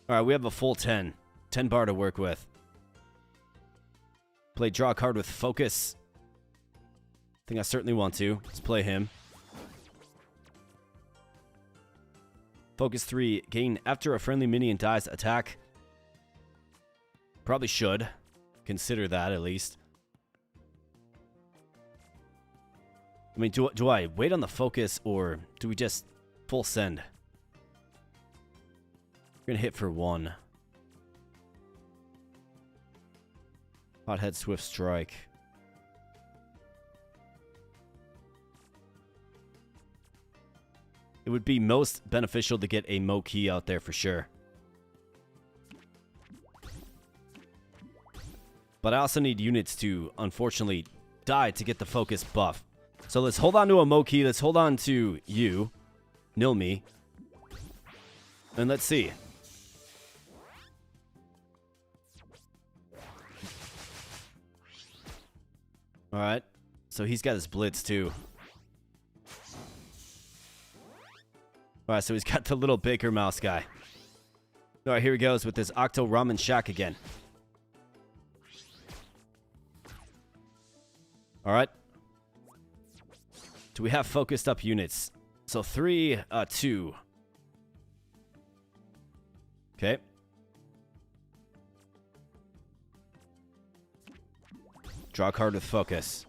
Alright, we have a full 10. 10 bar to work with. Play draw a card with focus. I think I certainly want to. Let's play him. Focus 3, gain after a friendly minion dies, attack. Probably should. Consider that, at least. I mean, do I wait on the focus, or do we just full send? We're gonna hit for 1. Hothead Swift Strike. It would be most beneficial to get a Moki out there for sure. But I also need units to, unfortunately, die to get the focus buff. So let's hold on to a Moki. Let's hold on to you. Nil me. And let's see. Alright. So he's got his Blitz too. Alright, so he's got the little Baker Mouse guy. Alright, here he goes with his Octo Ramen Shack again. Alright. Do we have focused up units? So 3, 2. Okay. Draw a card with focus.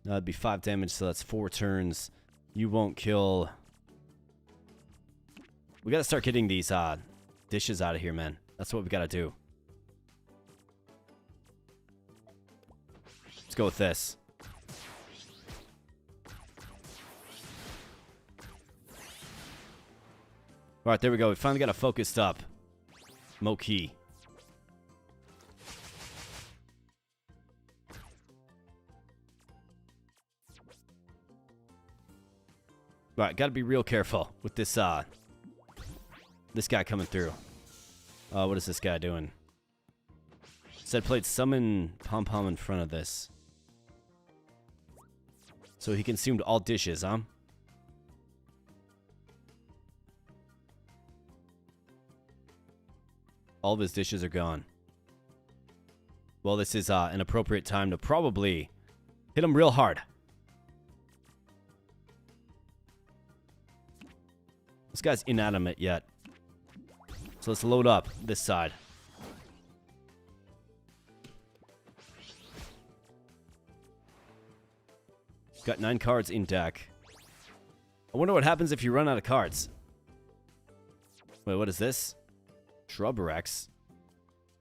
That'd be 5 damage, so that's 4 turns. You won't kill. We gotta start getting these dishes out of here, man. That's what we gotta do. Let's go with this. Alright, there we go. We finally got it focused up. Moki. Alright, gotta be real careful with this this guy coming through. What is this guy doing? Said played summon pom-pom in front of this. So he consumed all dishes, huh? All of his dishes are gone. Well, this is an appropriate time to probably hit him real hard. This guy's inanimate yet. So let's load up this side. Got 9 cards in deck. I wonder what happens if you run out of cards. Wait, what is this? Shrubrex?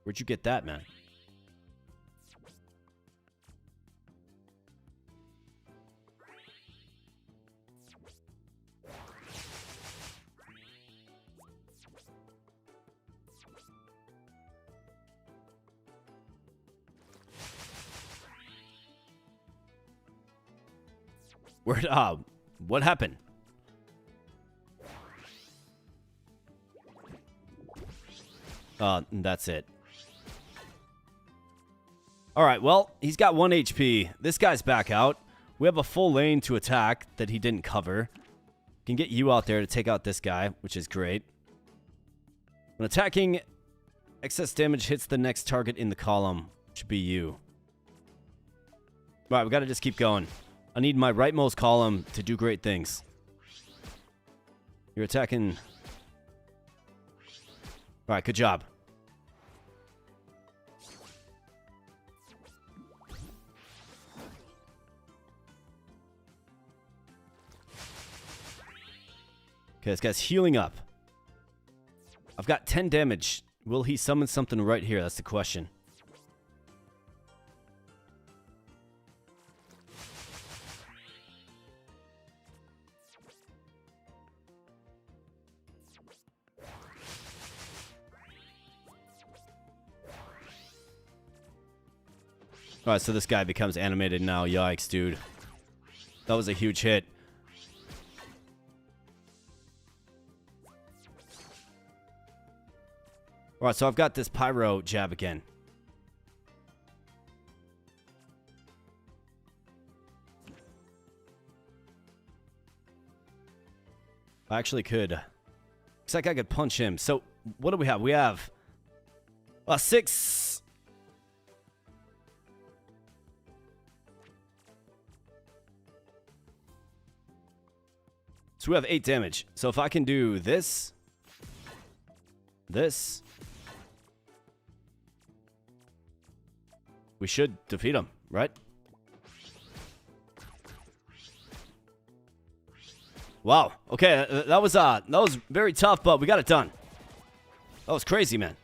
Where'd you get that, man? What happened? That's it. Alright, well, he's got 1 HP. This guy's back out. We have a full lane to attack that he didn't cover. Can get you out there to take out this guy, which is great. When attacking, excess damage hits the next target in the column, which should be you. Alright, we gotta just keep going. I need my rightmost column to do great things. You're attacking. Alright, good job. Okay, this guy's healing up. I've got 10 damage. Will he summon something right here? That's the question. Alright, so this guy becomes animated now. Yikes, dude. That was a huge hit. Alright, so I've got this pyro jab again. I actually could. Looks like I could punch him. So, what do we have? We have 6. So we have 8 damage. So if I can do this, we should defeat him, right? Wow. Okay, that was very tough, but we got it done. That was crazy, man.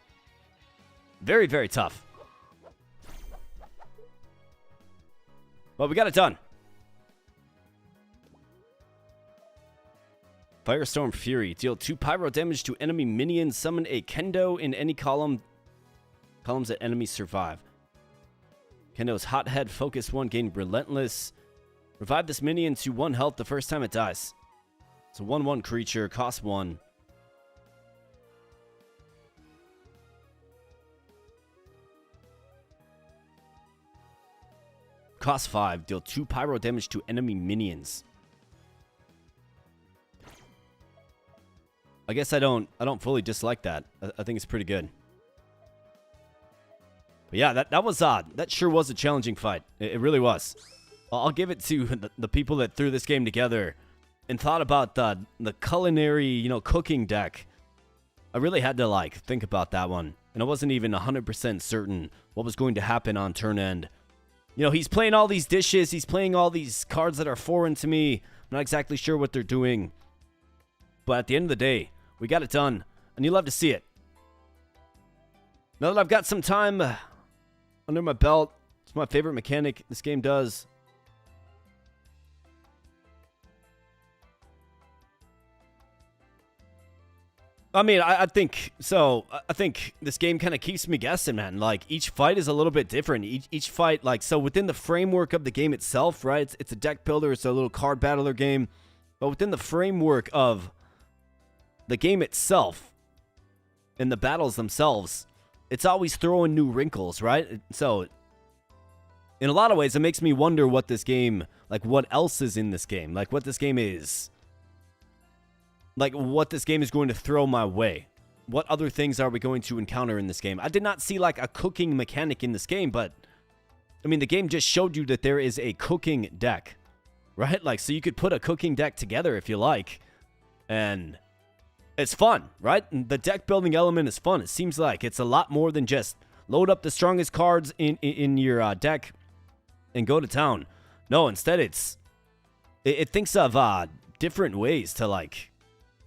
Very, very tough. But we got it done. Firestorm Fury. Deal 2 pyro damage to enemy minions. Summon a kendo in any columns that enemies survive. Kendo's Hothead, Focus 1, gain Relentless. Revive this minion to 1 health the first time it dies. It's a 1/1 creature, cost 1. Cost 5. Deal 2 pyro damage to enemy minions. I guess I don't fully dislike that. I think it's pretty good. But yeah, that sure was a challenging fight. It really was. I'll give it to the people that threw this game together and thought about the culinary, cooking deck. I really had to think about that one. And I wasn't even 100% certain what was going to happen on turn end. He's playing all these dishes, he's playing all these cards that are foreign to me. I'm not exactly sure what they're doing. But at the end of the day, we got it done, and you love to see it. Now that I've got some time under my belt, it's my favorite mechanic this game does. I mean, I think so. I think this game kind of keeps me guessing, man. Each fight is a little bit different. Each fight, so within the framework of the game itself, right? It's a deck builder. It's a little card battler game. But within the framework of the game itself and the battles themselves, it's always throwing new wrinkles, right? So, in a lot of ways, it makes me wonder what this game, what else is in this game, what this game is. What this game is going to throw my way. What other things are we going to encounter in this game? I did not see, a cooking mechanic in this game, but, I mean, the game just showed you that there is a cooking deck, right? So you could put a cooking deck together if you like, and it's fun, right? And the deck building element is fun. It seems like it's a lot more than just load up the strongest cards in your deck and go to town. No, instead it thinks of different ways to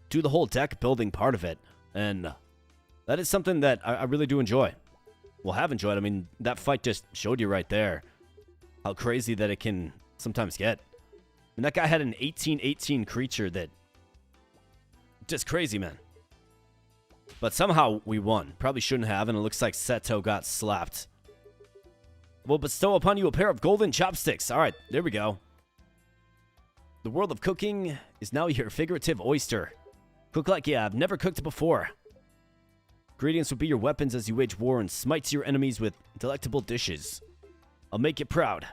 do the whole deck building part of it, and that is something that I really do enjoy. Well, have enjoyed. I mean, that fight just showed you right there how crazy that it can sometimes get. And that guy had an 18/18 creature that just crazy, man. But somehow we won. Probably shouldn't have, and it looks like Seto got slapped. We'll bestow upon you a pair of golden chopsticks. All right, there we go. The world of cooking is now your figurative oyster. Cook like you have never cooked before. Ingredients will be your weapons as you wage war and smite your enemies with delectable dishes. I'll make you proud.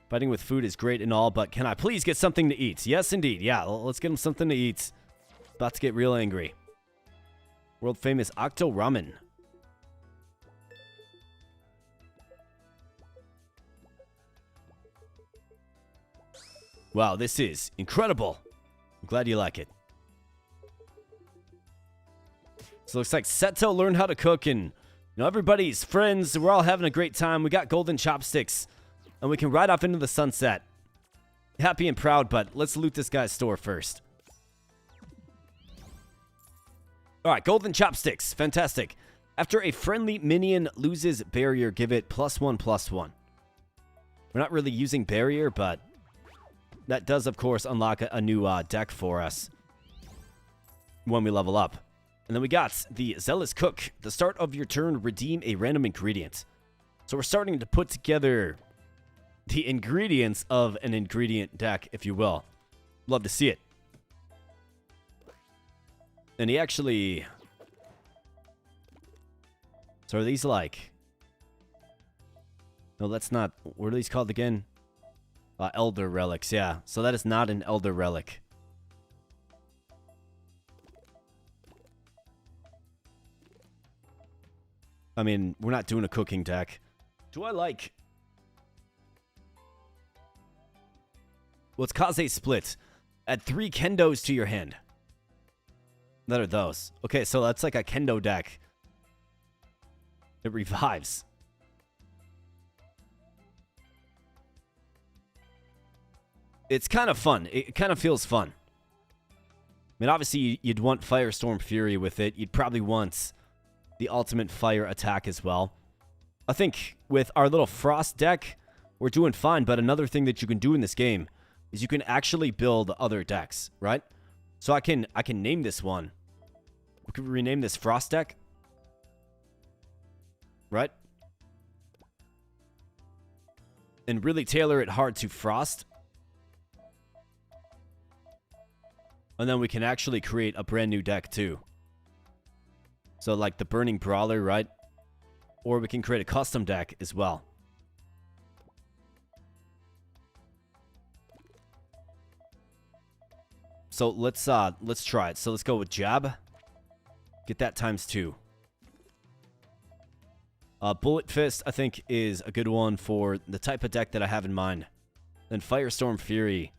Fighting with food is great and all, but can I please get something to eat? Yes, indeed. Yeah, let's get him something to eat. About to get real angry. World famous Octo Ramen. Wow, this is incredible. I'm glad you like it. So it looks like Seto learned how to cook, and you know, everybody's friends. We're all having a great time. We got golden chopsticks, and we can ride off into the sunset. Happy and proud, but let's loot this guy's store first. All right, golden chopsticks. Fantastic. After a friendly minion loses barrier, give it +1/+1. We're not really using barrier, but that does, of course, unlock a new deck for us when we level up. And then we got the Zealous Cook. The start of your turn, redeem a random ingredient. So we're starting to put together the ingredients of an ingredient deck, if you will. Love to see it. And he actually... So are these like... No, that's not... What are these called again? Elder Relics, yeah. So that is not an Elder Relic. I mean, we're not doing a cooking deck. Do I like... What's Kaze Split? Add 3 Kendos to your hand. That are those. Okay, so that's like a Kendo deck. It revives. It's kind of fun. It kind of feels fun. I mean, obviously, you'd want Firestorm Fury with it. You'd probably want the ultimate fire attack as well. I think with our little Frost deck, we're doing fine. But another thing that you can do in this game is you can actually build other decks, right? So I can name this one. We could rename this Frost deck. Right? And really tailor it hard to Frost. And then we can actually create a brand new deck too. So like the Burning Brawler, right? Or we can create a custom deck as well. So let's try it. So let's go with Jab. Get that ×2. Bullet Fist, I think, is a good one for the type of deck that I have in mind. Then Firestorm Fury.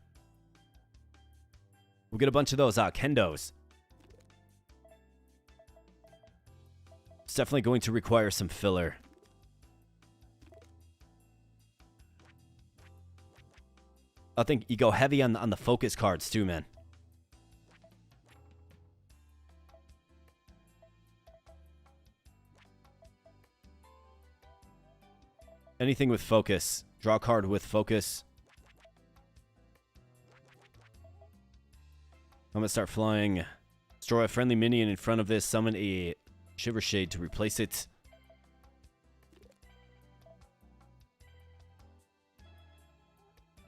We'll get a bunch of those Kendos. It's definitely going to require some filler. I think you go heavy on the focus cards too, man. Anything with focus. Draw a card with focus. I'm going to start flying. Destroy a friendly minion in front of this. Summon a Shiver Shade to replace it.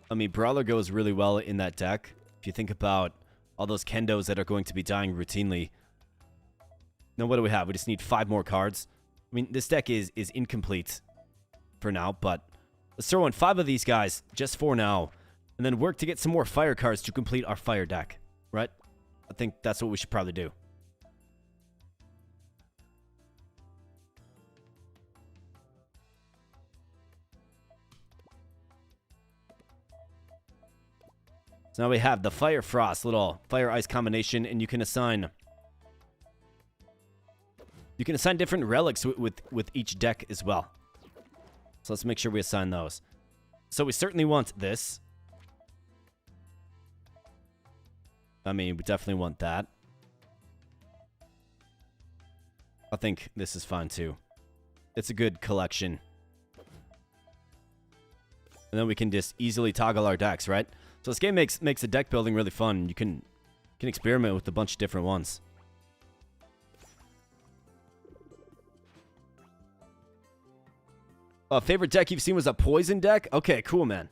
I mean, Brawler goes really well in that deck. If you think about all those Kendos that are going to be dying routinely. Now, what do we have? We just need 5 more cards. I mean, this deck is incomplete for now, but let's throw in 5 of these guys just for now. And then work to get some more fire cards to complete our fire deck. Right? I think that's what we should probably do. So now we have the Fire Frost, little Fire Ice combination, and you can assign different relics with each deck as well. So let's make sure we assign those. So we certainly want this. I mean, we definitely want that. I think this is fine too. It's a good collection. And then we can just easily toggle our decks, right? So this game makes the deck building really fun. You can experiment with a bunch of different ones. Favorite deck you've seen was a poison deck? Okay, cool, man.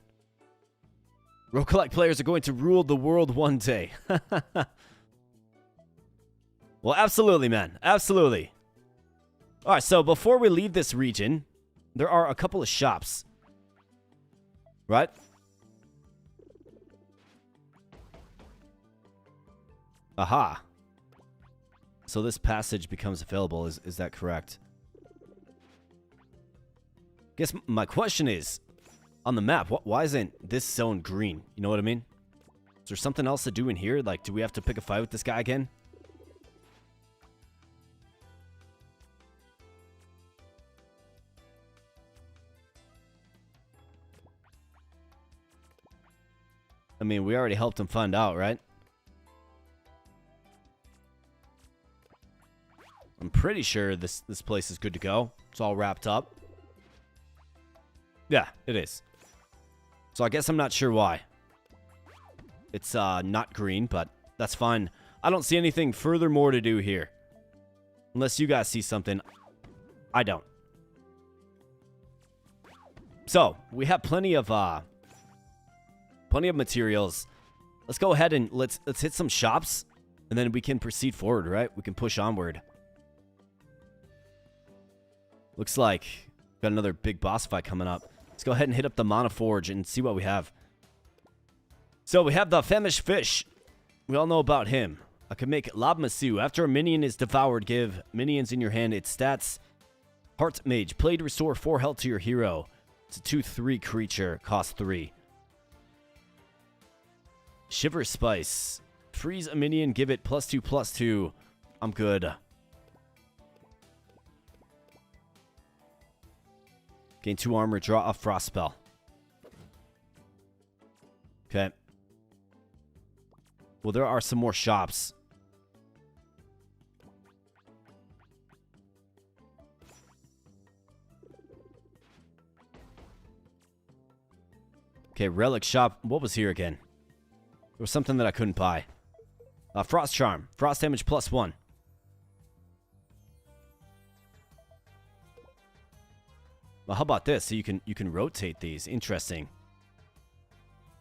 Roguelike players are going to rule the world one day. Well, absolutely, man. Absolutely. All right, so before we leave this region, there are a couple of shops. Right? Aha. So this passage becomes available. Is that correct? Guess my question is, on the map, why isn't this zone green? You know what I mean? Is there something else to do in here? Like, do we have to pick a fight with this guy again? I mean, we already helped him find out, right? I'm pretty sure this place is good to go. It's all wrapped up. Yeah, it is. So I guess I'm not sure why. It's not green, but that's fine. I don't see anything furthermore to do here. Unless you guys see something. I don't. So, we have plenty of materials. Let's go ahead and let's hit some shops, and then we can proceed forward, right? We can push onward. Looks like we've got another big boss fight coming up. Let's go ahead and hit up the Mana Forge and see what we have. So we have the famished fish. We all know about him. I can make Lab Masu. After a minion is devoured, give minions in your hand its stats. Heart Mage. Play to restore 4 health to your hero. It's a 2/3 creature. Cost 3. Shiver Spice. Freeze a minion. Give it +2/+2. I'm good. Gain 2 armor. Draw a frost spell. Okay. Well, there are some more shops. Okay, relic shop. What was here again? There was something that I couldn't buy. Frost charm. Frost damage +1. Well, how about this? So you can rotate these. Interesting.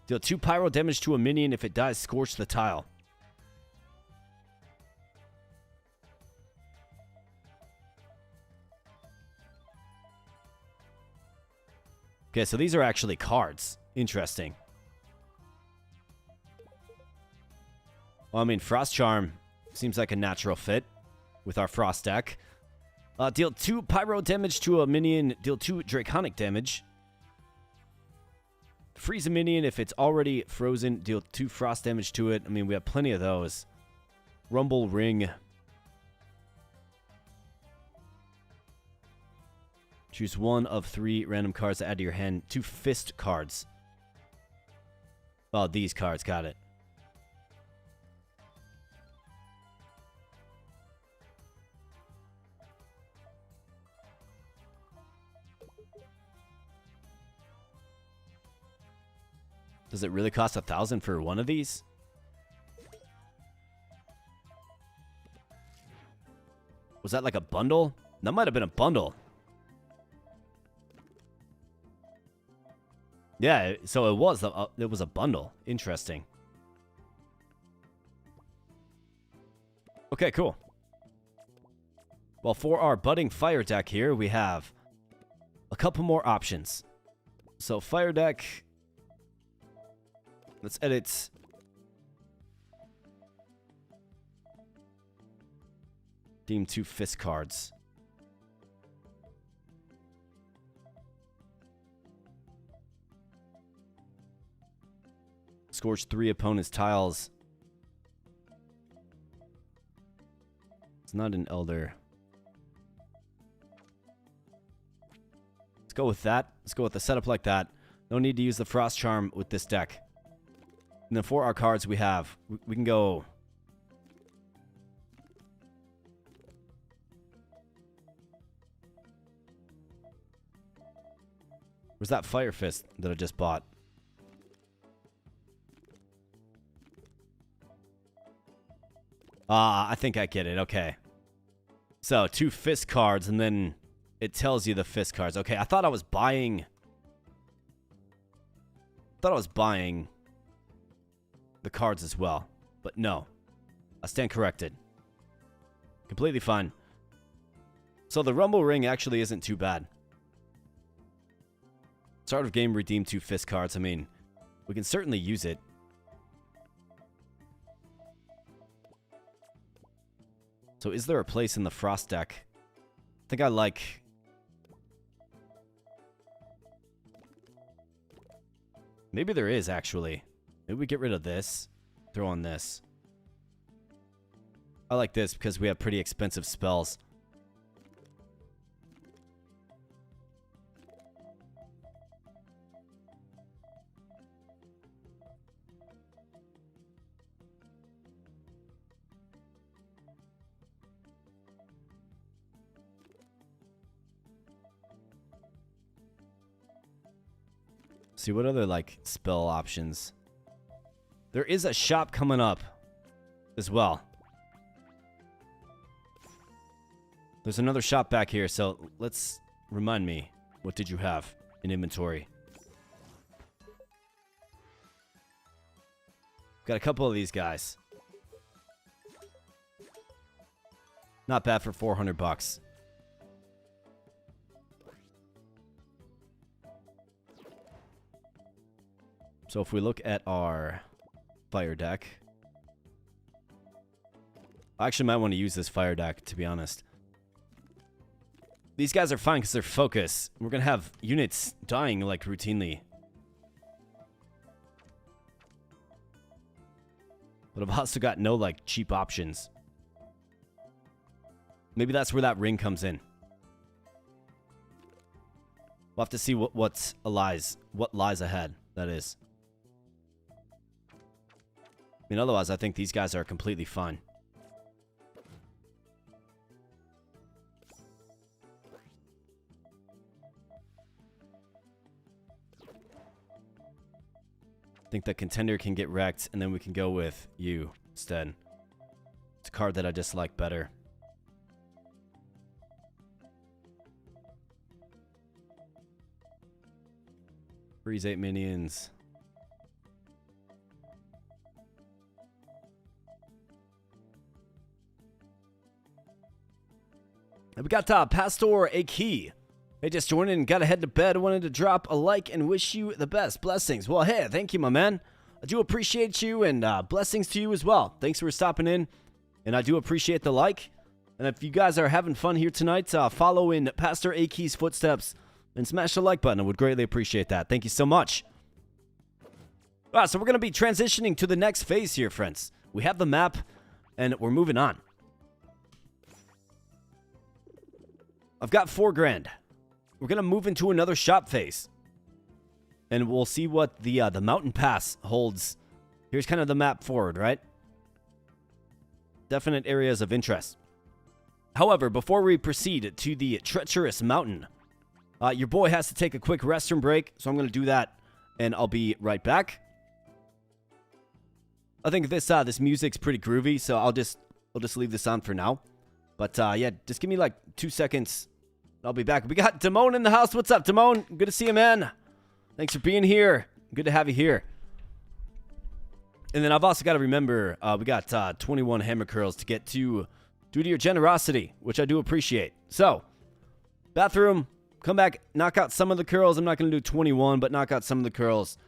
Deal 2 pyro damage to a minion. If it dies, scorch the tile. Okay, so these are actually cards. Interesting. Well, I mean, Frost Charm seems like a natural fit with our Frost deck. Deal 2 pyro damage to a minion. Deal 2 draconic damage. Freeze a minion if it's already frozen. Deal 2 frost damage to it. I mean, we have plenty of those. Rumble Ring. Choose 1 of 3 random cards to add to your hand. 2 fist cards. Oh, these cards. Got it. Does it really cost 1,000 for one of these? Was that like a bundle? That might have been a bundle. Yeah, so it was a bundle. Interesting. Okay, cool. Well, for our budding fire deck here, we have a couple more options. So fire deck. Let's edit. Deem 2 fist cards. Scorch 3 opponent's tiles. It's not an elder. Let's go with that. Let's go with the setup like that. No need to use the Frost Charm with this deck. And then for our cards we have, we can go... Where's that Fire Fist that I just bought? I think I get it. Okay. So, 2 fist cards, and then it tells you the fist cards. Okay, I thought I was buying... the cards as well. But no, I stand corrected. Completely fine. So the Rumble Ring actually isn't too bad. Start of game, redeem 2 fist cards. I mean, we can certainly use it. So is there a place in the Frost deck? I think I like... Maybe there is, actually. Maybe we get rid of this. Throw on this. I like this because we have pretty expensive spells. See what other like spell options. There is a shop coming up as well. There's another shop back here, so let's remind me, what did you have in inventory? Got a couple of these guys. Not bad for 400 bucks. So if we look at our fire deck, I actually might want to use this fire deck, to be honest. These guys are fine because they're focus. We're going to have units dying like routinely. But I've also got no like cheap options. Maybe that's where that ring comes in. We'll have to see what lies ahead, that is. I mean, otherwise, I think these guys are completely fine. I think the contender can get wrecked, and then we can go with you instead. It's a card that I just like better. Freeze 8 minions. And we got Pastor A Key. Hey, just joined in and got to head to bed. I wanted to drop a like and wish you the best. Blessings. Well, hey, thank you, my man. I do appreciate you, and blessings to you as well. Thanks for stopping in, and I do appreciate the like. And if you guys are having fun here tonight, follow in Pastor A Key's footsteps and smash the like button. I would greatly appreciate that. Thank you so much. All right, so we're going to be transitioning to the next phase here, friends. We have the map, and we're moving on. I've got 4 grand. We're going to move into another shop phase. And we'll see what the mountain pass holds. Here's kind of the map forward, right? Definite areas of interest. However, before we proceed to the treacherous mountain, your boy has to take a quick restroom break. So I'm going to do that, and I'll be right back. I think this music's pretty groovy, so I'll just leave this on for now. But, yeah, just give me, like, 2 seconds. I'll be back. We got Damone in the house. What's up, Damone? Good to see you, man. Thanks for being here. Good to have you here. And then I've also got to remember, we got 21 hammer curls to get to due to your generosity, which I do appreciate. So, bathroom, come back, knock out some of the curls. I'm not going to do 21, but knock out some of the curls.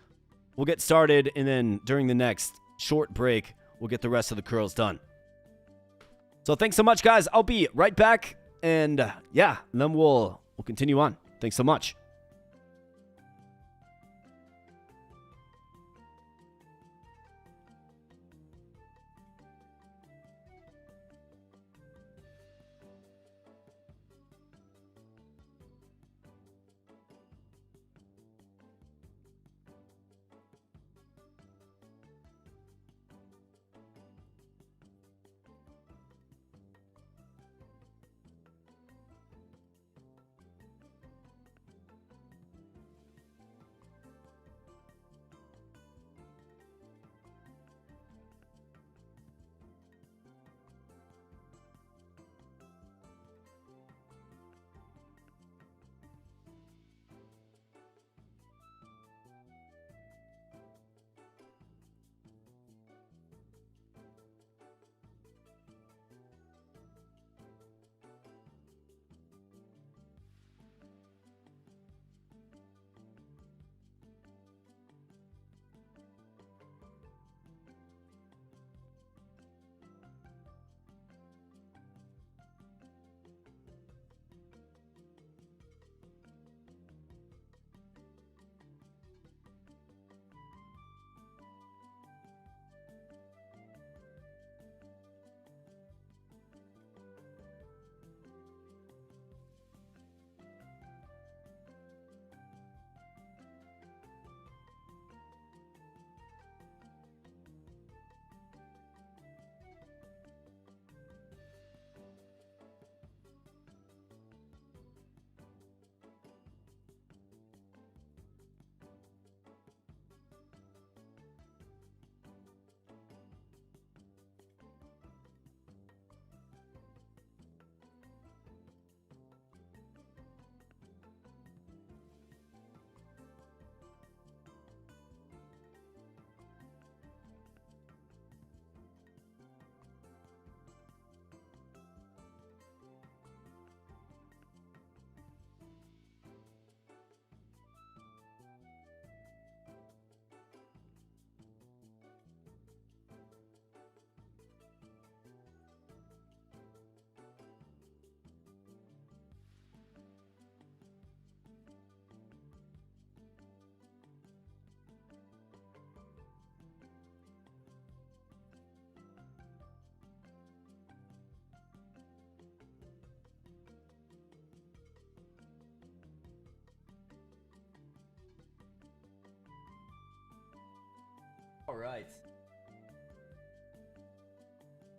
We'll get started, and then during the next short break, we'll get the rest of the curls done. So thanks so much, guys. I'll be right back, and yeah, and then we'll continue on. Thanks so much.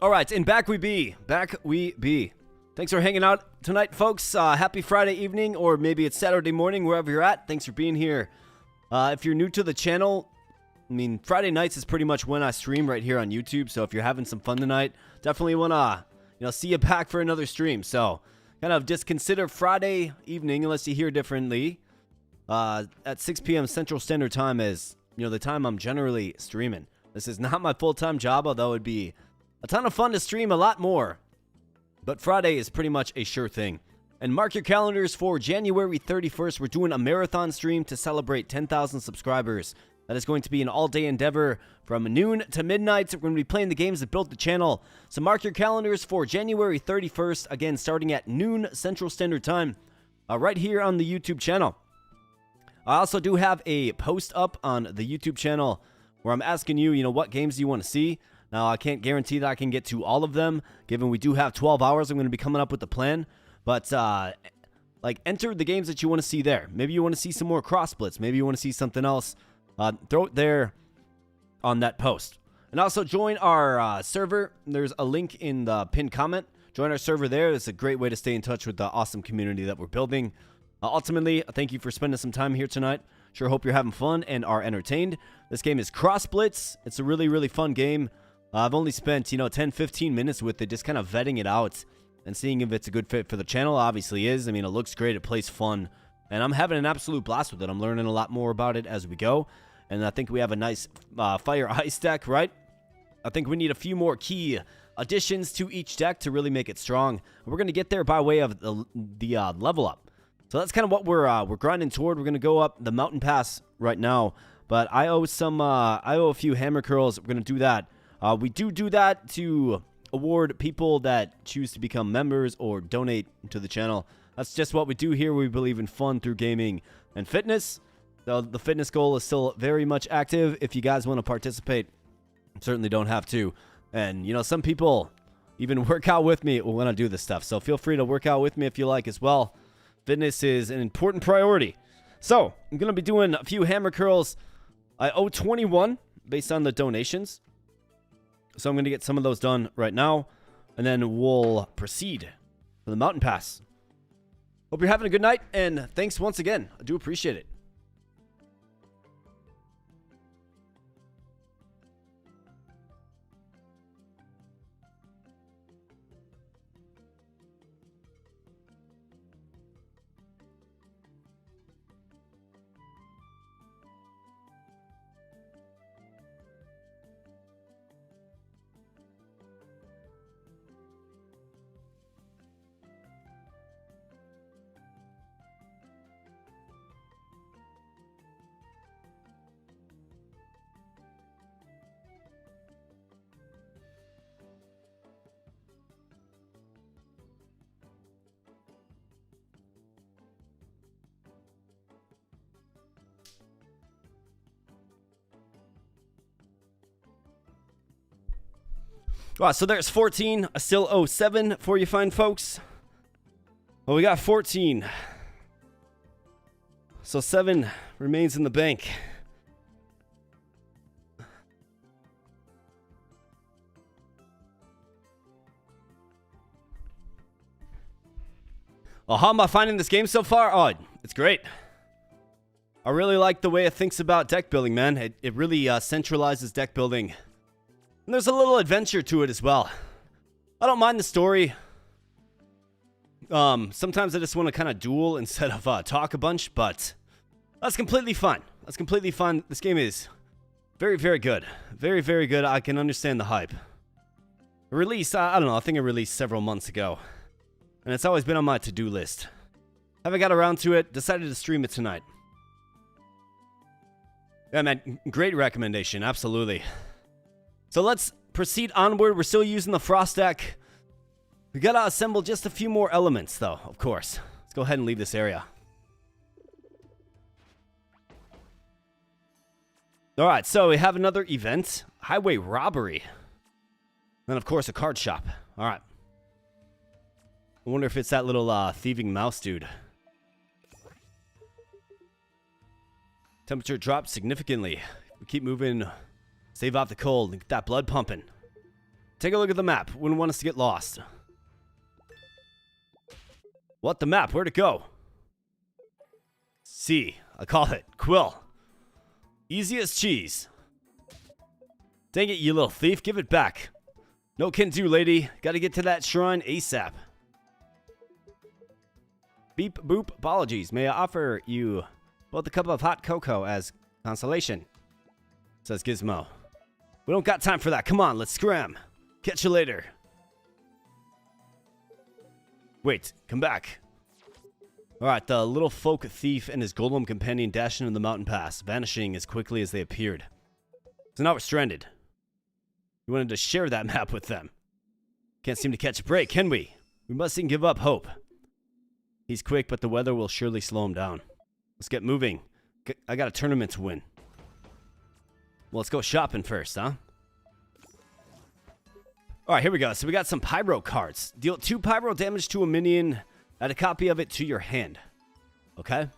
All right, and back we be. Thanks for hanging out tonight, folks. Happy Friday evening, or maybe it's Saturday morning, wherever you're at. Thanks for being here. If you're new to the channel, I mean, Friday nights is pretty much when I stream right here on YouTube. So if you're having some fun tonight, definitely want to, see you back for another stream. So kind of just consider Friday evening, unless you hear differently, at 6 p.m. Central Standard Time as, the time I'm generally streaming. This is not my full-time job, although it'd be a ton of fun to stream a lot more. But Friday is pretty much a sure thing. And mark your calendars for January 31st. We're doing a marathon stream to celebrate 10,000 subscribers. That is going to be an all-day endeavor from noon to midnight. We're going to be playing the games that built the channel. So mark your calendars for January 31st. Again, starting at noon Central Standard Time. Right here on the YouTube channel. I also do have a post up on the YouTube channel where I'm asking you, what games do you want to see? Now, I can't guarantee that I can get to all of them, given we do have 12 hours. I'm going to be coming up with a plan. But, enter the games that you want to see there. Maybe you want to see some more Cross Blitz. Maybe you want to see something else. Throw it there on that post. And also join our server. There's a link in the pinned comment. Join our server there. It's a great way to stay in touch with the awesome community that we're building. Ultimately, thank you for spending some time here tonight. Sure hope you're having fun and are entertained. This game is Cross Blitz. It's a really, really fun game. I've only spent, 10-15 minutes with it, just kind of vetting it out and seeing if it's a good fit for the channel. Obviously is. I mean, it looks great. It plays fun. And I'm having an absolute blast with it. I'm learning a lot more about it as we go. And I think we have a nice fire ice deck, right? I think we need a few more key additions to each deck to really make it strong. We're going to get there by way of the level up. So that's kind of what we're grinding toward. We're going to go up the mountain pass right now. But I owe a few hammer curls. We're going to do that. We do that to award people that choose to become members or donate to the channel. That's just what we do here. We believe in fun through gaming and fitness. So the fitness goal is still very much active. If you guys want to participate, certainly don't have to. And, some people even work out with me when I do this stuff. So feel free to work out with me if you like as well. Fitness is an important priority. So I'm going to be doing a few hammer curls. I owe 21 based on the donations. So I'm going to get some of those done right now, and then we'll proceed to the mountain pass. Hope you're having a good night, and thanks once again. I do appreciate it. Wow, so there's 14. I still owe 7 for you fine folks. Well, we got 14. So 7 remains in the bank. Well, how am I finding this game so far? Oh, it's great. I really like the way it thinks about deck building, man. It really centralizes deck building. And there's a little adventure to it as well. I don't mind the story. Sometimes I just want to kind of duel instead of talk a bunch, but that's completely fine. That's completely fine. This game is very, very good. Very, very good. I can understand the hype. Release, I don't know, I think it released several months ago. And it's always been on my to-do list. Haven't got around to it. Decided to stream it tonight. Yeah, man, great recommendation. Absolutely. So let's proceed onward. We're still using the frost deck. We gotta assemble just a few more elements, though, of course. Let's go ahead and leave this area. Alright, so we have another event. Highway robbery. And, of course, a card shop. Alright. I wonder if it's that little thieving mouse dude. Temperature dropped significantly. We keep moving Save off the cold and get that blood pumping. Take a look at the map. Wouldn't want us to get lost. What, the map? Where'd it go? C. I call it. Quill. Easy as cheese. Dang it, you little thief. Give it back. No can do, lady. Gotta get to that shrine ASAP. Beep boop. Apologies. May I offer you both a cup of hot cocoa as consolation? Says Gizmo. We don't got time for that. Come on, let's scram. Catch you later. Wait, come back. Alright, the little folk thief and his golem companion dashed into the mountain pass, vanishing as quickly as they appeared. So now we're stranded. We wanted to share that map with them. Can't seem to catch a break, can we? We mustn't give up hope. He's quick, but the weather will surely slow him down. Let's get moving. I got a tournament to win. Well, let's go shopping first, huh? Alright, here we go. So we got some pyro cards. Deal 2 pyro damage to a minion. Add a copy of it to your hand. Okay?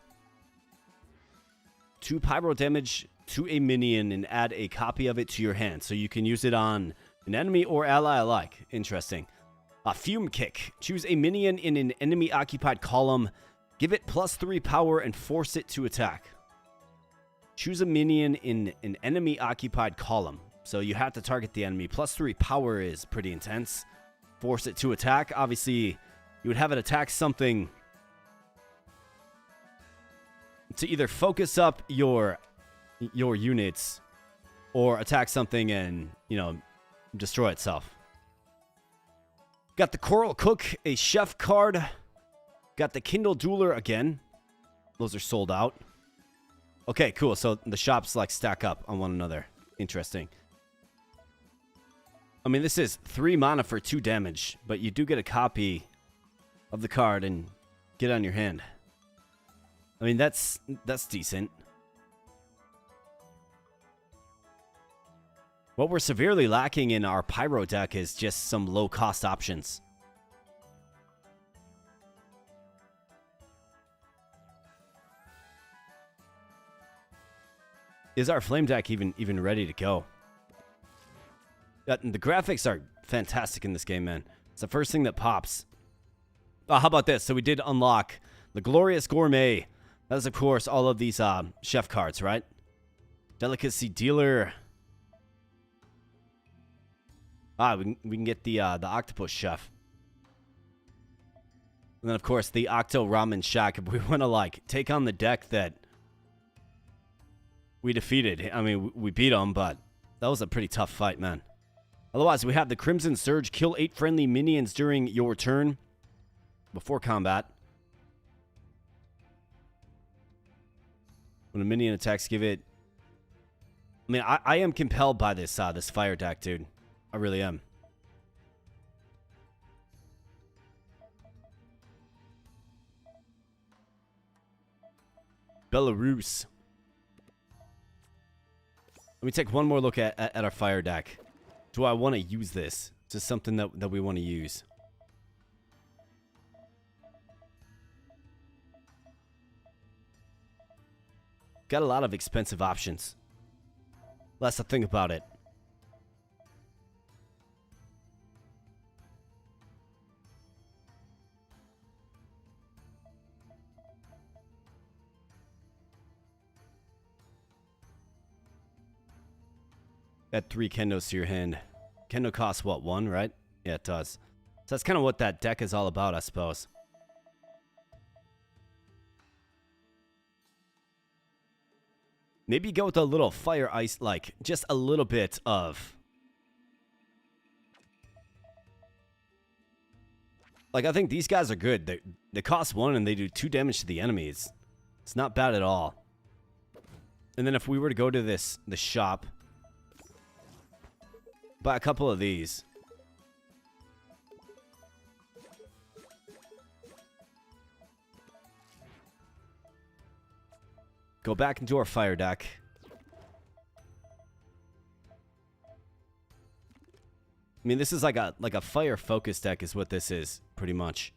2 pyro damage to a minion and add a copy of it to your hand. So you can use it on an enemy or ally alike. Interesting. A fume kick. Choose a minion in an enemy occupied column. Give it +3 power and force it to attack. Choose a minion in an enemy occupied column. So you have to target the enemy. +3 power is pretty intense. Force it to attack. Obviously, you would have it attack something to either focus up your units or attack something and, you know, destroy itself. Got the Coral Cook, a chef card. Got the Kindle Dueler again. Those are sold out. Okay, cool. So the shops like stack up on one another. Interesting. I mean, this is 3 mana for 2 damage, but you do get a copy of the card and get it on your hand. I mean, that's decent. What we're severely lacking in our Pyro deck is just some low-cost options. Is our Flame deck even ready to go? The graphics are fantastic in this game, man. It's the first thing that pops. Oh, how about this? So we did unlock the Glorious Gourmet. That is, of course, all of these chef cards, right? Delicacy Dealer. We can get the Octopus Chef. And then, of course, the Octo Ramen Shack. If we want to, like, take on the deck that we defeated. I mean, we beat them, but that was a pretty tough fight, man. Otherwise, we have the Crimson Surge. Kill 8 friendly minions during your turn before combat. When a minion attacks, give it... I mean, I am compelled by this this fire deck, dude. I really am. Belarus. Let me take one more look at our fire deck. Do I want to use this? Is this something that we want to use? Got a lot of expensive options. Let's think about it. Add 3 kendos to your hand. Kendo costs what, 1, right? Yeah, it does. So that's kind of what that deck is all about, I suppose. Maybe go with a little fire ice, like just a little bit of... Like, I think these guys are good. They cost 1 and they do 2 damage to the enemies. It's not bad at all. And then if we were to go to the shop... Buy a couple of these. Go back into our fire deck. I mean, this is like a fire focus deck is what this is, pretty much.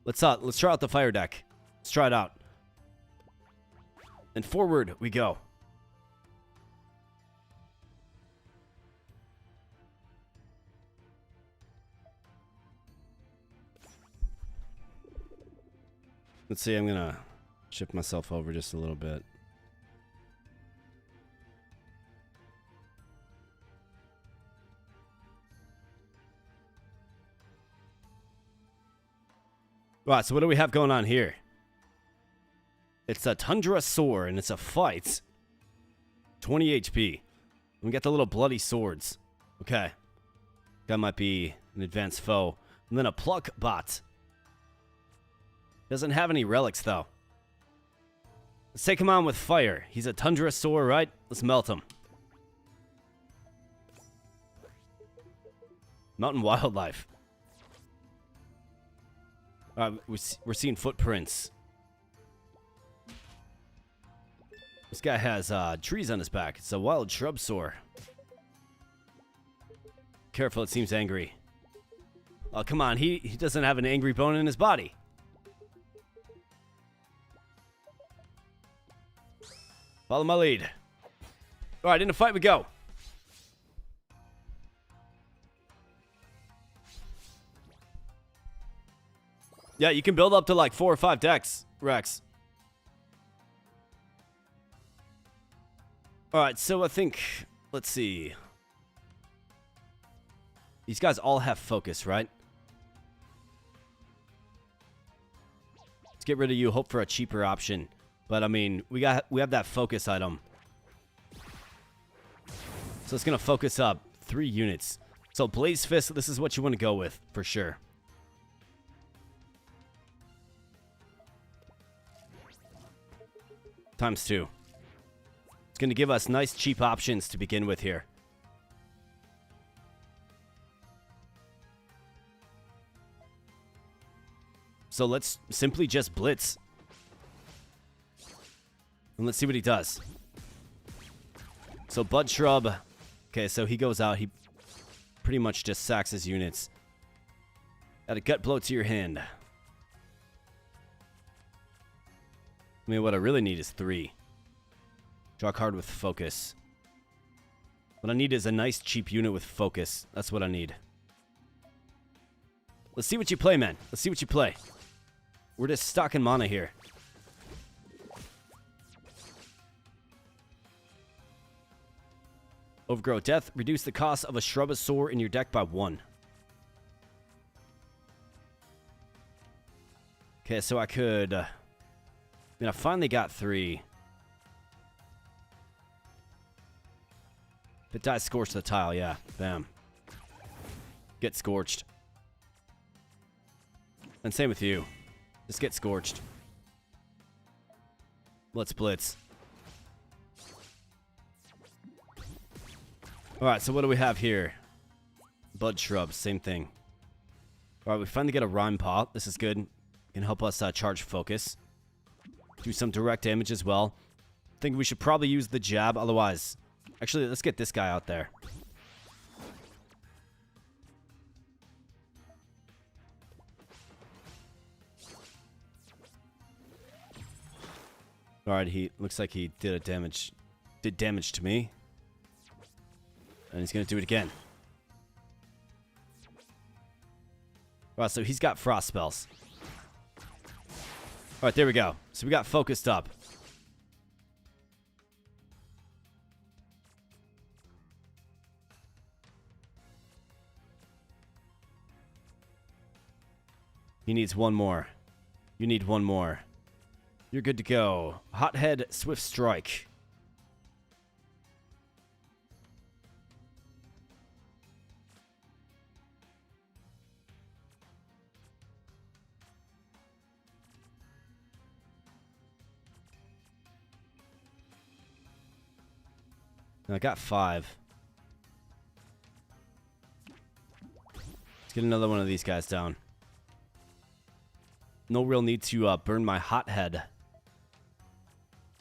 Let's try out the fire deck. Let's try it out. And forward we go. Let's see, I'm gonna shift myself over just a little bit. Right, so what do we have going on here? It's a Tundra Soar, and it's a fight. 20 HP. We got the little bloody swords. Okay. That might be an advanced foe. And then a Pluck Bot. Doesn't have any relics, though. Let's take him on with fire. He's a Tundra Soar, right? Let's melt him. Mountain Wildlife. We're seeing footprints. This guy has trees on his back. It's a wild shrub soar. Careful, it seems angry. Oh, come on. He doesn't have an angry bone in his body. Follow my lead. All right, into fight we go. Yeah, you can build up to like 4 or 5 decks, Rex. Alright, so I think, let's see. These guys all have focus, right? Let's get rid of you, hope for a cheaper option. But I mean, we have that focus item. So it's gonna focus up 3 units. So Blaze Fist, this is what you want to go with, for sure. Times 2. It's going to give us nice cheap options to begin with here. So let's simply just blitz. And let's see what he does. So Bud Shrub. Okay, so he goes out. He pretty much just sacks his units. Add a gut blow to your hand. I mean, what I really need is 3. Draw a card with focus. What I need is a nice cheap unit with focus. That's what I need. Let's see what you play, man. Let's see what you play. We're just stocking mana here. Overgrow Death. Reduce the cost of a Shrub-a-Soar in your deck by 1. Okay, so I could... I mean, I finally got 3. If it dies, scorch the tile, yeah. Bam. Get scorched. And same with you. Just get scorched. Let's blitz. Alright, so what do we have here? Bud Shrub, same thing. Alright, we finally get a Rhyme Paw. This is good. Can help us charge focus. Do some direct damage as well. Think we should probably use the jab, otherwise... Actually, let's get this guy out there. Alright, he looks like he did damage to me. And he's gonna do it again. Alright, so he's got frost spells. Alright, there we go. So we got focused up. He needs one more. You need one more. You're good to go. Hothead, Swift Strike. I got 5. Let's get another one of these guys down. No real need to burn my hothead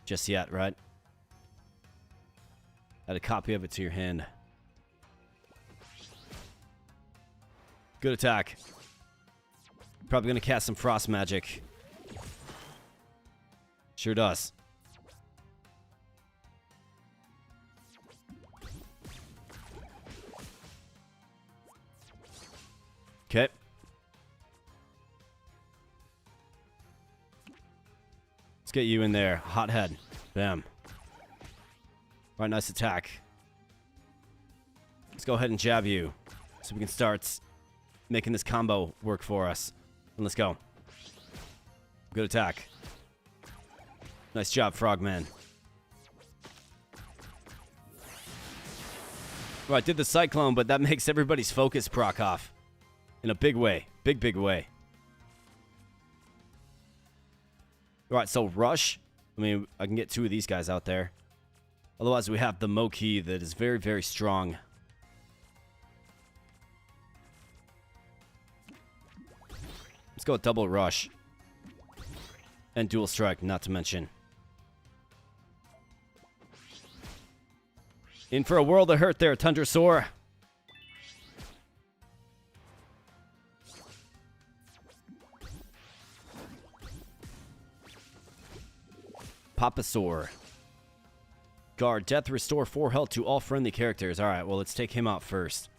just yet, right? Add a copy of it to your hand. Good attack. Probably gonna cast some frost magic. Sure does. Okay. Let's get you in there. Hot head. Bam. Alright, nice attack. Let's go ahead and jab you so we can start making this combo work for us. And let's go. Good attack. Nice job, Frogman. Well, I did the Cyclone, but that makes everybody's focus proc off. In a big way. Big way. Alright, so Rush. I mean, I can get 2 of these guys out there. Otherwise, we have the Moki that is very, very strong. Let's go with double Rush. And dual strike, not to mention. In for a world of hurt there, Tundrasaur. Papasaur. Guard, death, restore 4 health to all friendly characters. Alright, well, let's take him out first.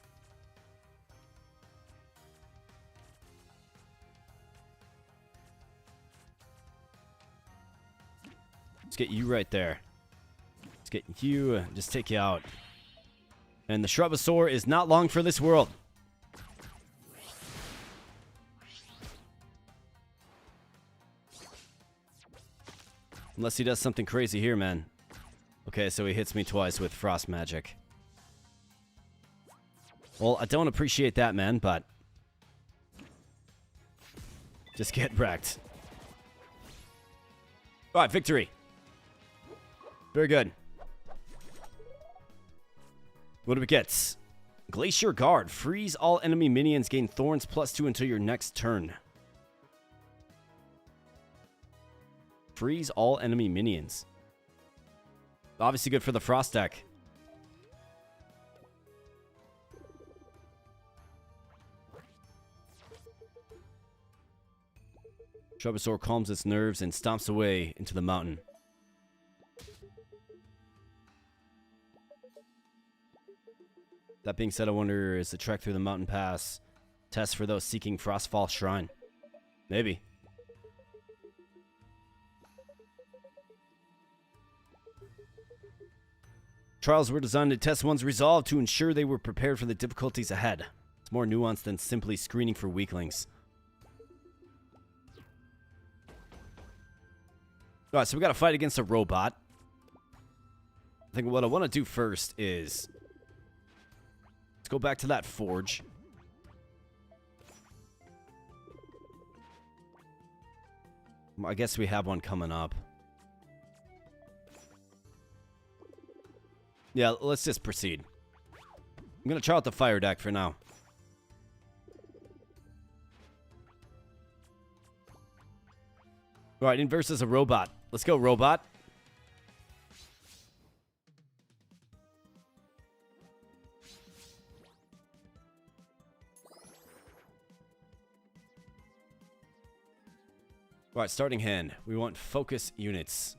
Let's get you right there. Let's get you, just take you out. And the Shrubbasaur is not long for this world. Unless he does something crazy here, man. Okay, so he hits me twice with frost magic. Well, I don't appreciate that, man, but just get wrecked. Alright, victory. Very good. What do we get? Glacier Guard. Freeze all enemy minions. Gain thorns +2 until your next turn. Freeze all enemy minions. Obviously good for the Frost deck. Shrubbasaur calms its nerves and stomps away into the mountain. That being said, I wonder, is the trek through the mountain pass test for those seeking Frostfall Shrine? Maybe. Trials were designed to test one's resolve to ensure they were prepared for the difficulties ahead. It's more nuanced than simply screening for weaklings. Alright, so we got to fight against a robot. I think what I want to do first is let's go back to that forge. I guess we have one coming up. Yeah, let's just proceed. I'm going to try out the fire deck for now. Alright, in versus a robot. Let's go, robot. Alright, starting hand. We want focus units.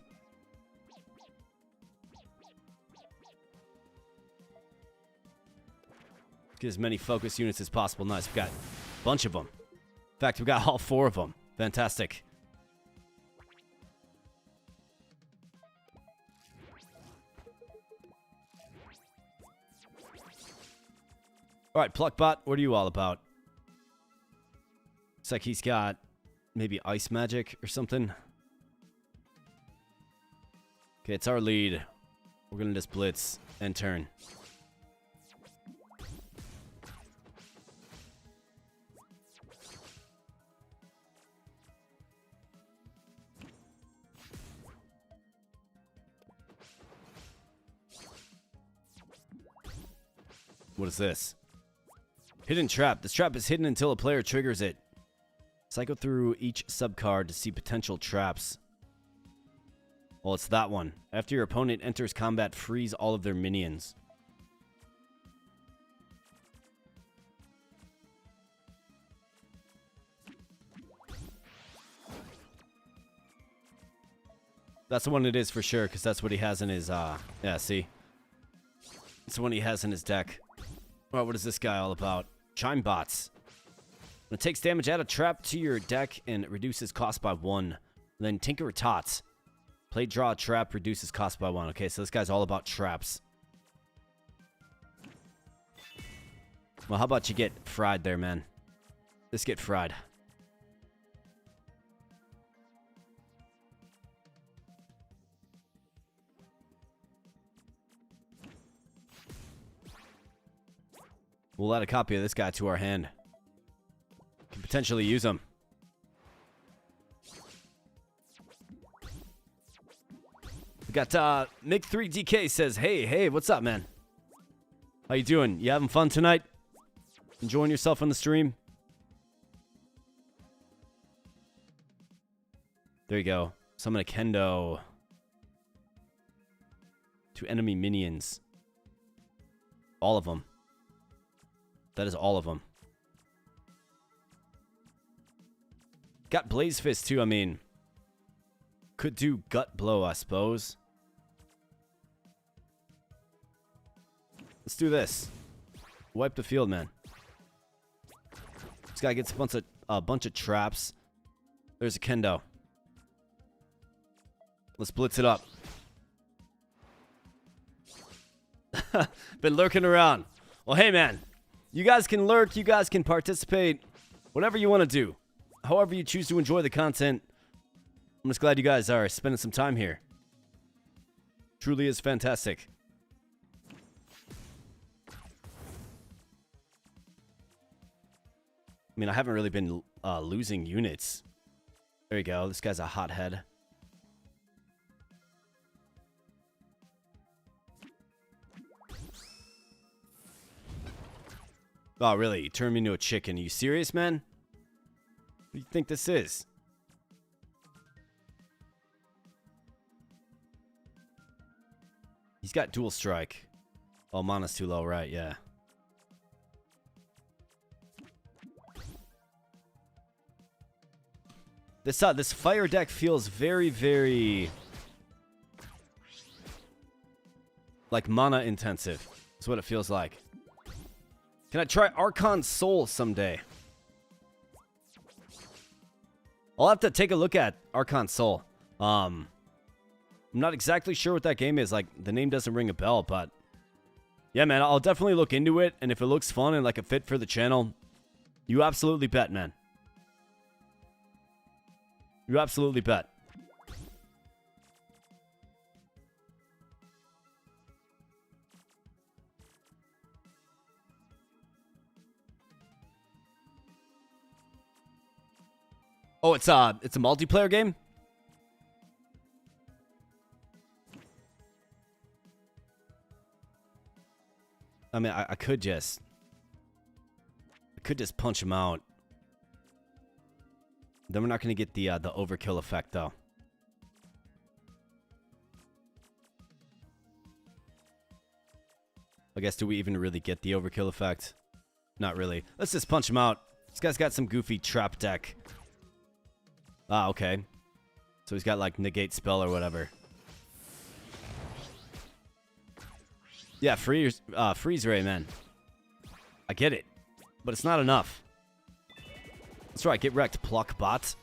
Get as many focus units as possible. Nice. We've got a bunch of them. In fact, we've got all 4 of them. Fantastic. Alright, Pluckbot, what are you all about? Looks like he's got maybe ice magic or something. Okay, it's our lead. We're gonna just blitz and turn. What is this? Hidden trap. This trap is hidden until a player triggers it. Cycle through each subcard to see potential traps. Well, it's that one. After your opponent enters combat, freeze all of their minions. That's the one it is for sure, because that's what he has in his, yeah, see? It's the one he has in his deck. Well, what is this guy all about? Chime bots. When it takes damage, add a trap to your deck and it reduces cost by 1. Then Tinker Tots. Play, draw a trap, reduces cost by 1. Okay, so this guy's all about traps. Well, how about you get fried there, man? Let's get fried. We'll add a copy of this guy to our hand. Can potentially use him. We got Mick3DK says, hey, what's up, man? How you doing? You having fun tonight? Enjoying yourself on the stream? There you go. Summon a Kendo. 2 enemy minions. All of them. That is all of them. Got Blaze Fist too, I mean. Could do Gut Blow, I suppose. Let's do this. Wipe the field, man. This guy gets a bunch of traps. There's a Kendo. Let's blitz it up. Been lurking around. Well, hey, man. You guys can lurk. You guys can participate. Whatever you want to do. However you choose to enjoy the content. I'm just glad you guys are spending some time here. Truly is fantastic. I mean, I haven't really been losing units. There you go. This guy's a hothead. Oh, really? You turned me into a chicken. Are you serious, man? What do you think this is? He's got dual strike. Oh, mana's too low, right? Yeah. This fire deck feels very, very like mana intensive. That's what it feels like. Can I try Archon Soul someday? I'll have to take a look at Archon Soul. I'm not exactly sure what that game is. Like, the name doesn't ring a bell, but yeah, man, I'll definitely look into it. And if it looks fun and like a fit for the channel, you absolutely bet, man. You absolutely bet. Oh, it's a multiplayer game? I mean, I could just punch him out. Then we're not going to get the overkill effect, though. I guess, do we even really get the overkill effect? Not really. Let's just punch him out. This guy's got some goofy trap deck. Ah, okay. So he's got, like, negate spell or whatever. Yeah, freeze ray, man. I get it. But it's not enough. That's right, get wrecked, pluck bot.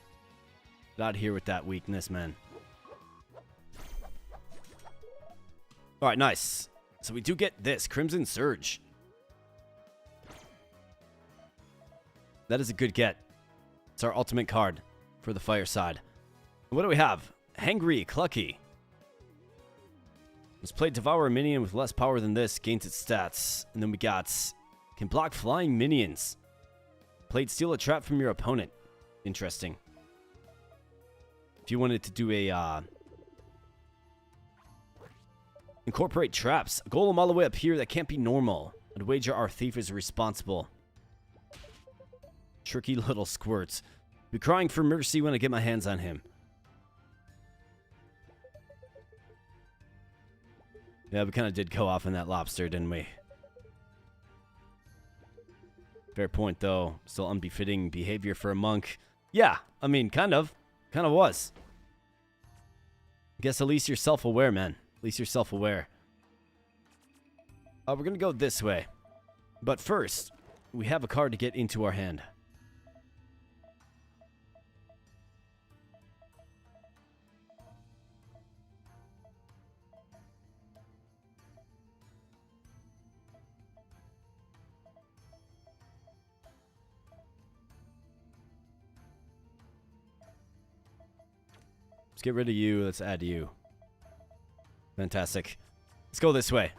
Get out of here with that weakness, man. Alright, nice. So we do get this, Crimson Surge. That is a good get. It's our ultimate card for the fireside. What do we have? Hangry Clucky. Let's play Devour a minion with less power than this, gains its stats. And then we got can block flying minions. Played steal a trap from your opponent. Interesting. If you wanted to do a incorporate traps, a golem all the way up here that can't be normal. I'd wager our thief is responsible. Tricky little squirts. Be crying for mercy when I get my hands on him. Yeah, we kind of did go off on that lobster, didn't we? Fair point, though. Still unbefitting behavior for a monk. Yeah, I mean, kind of. Kind of was. Guess at least you're self-aware, man. At least you're self-aware. We're gonna go this way. But first, we have a card to get into our hand. Let's get rid of you. Let's add you. Fantastic. Let's go this way.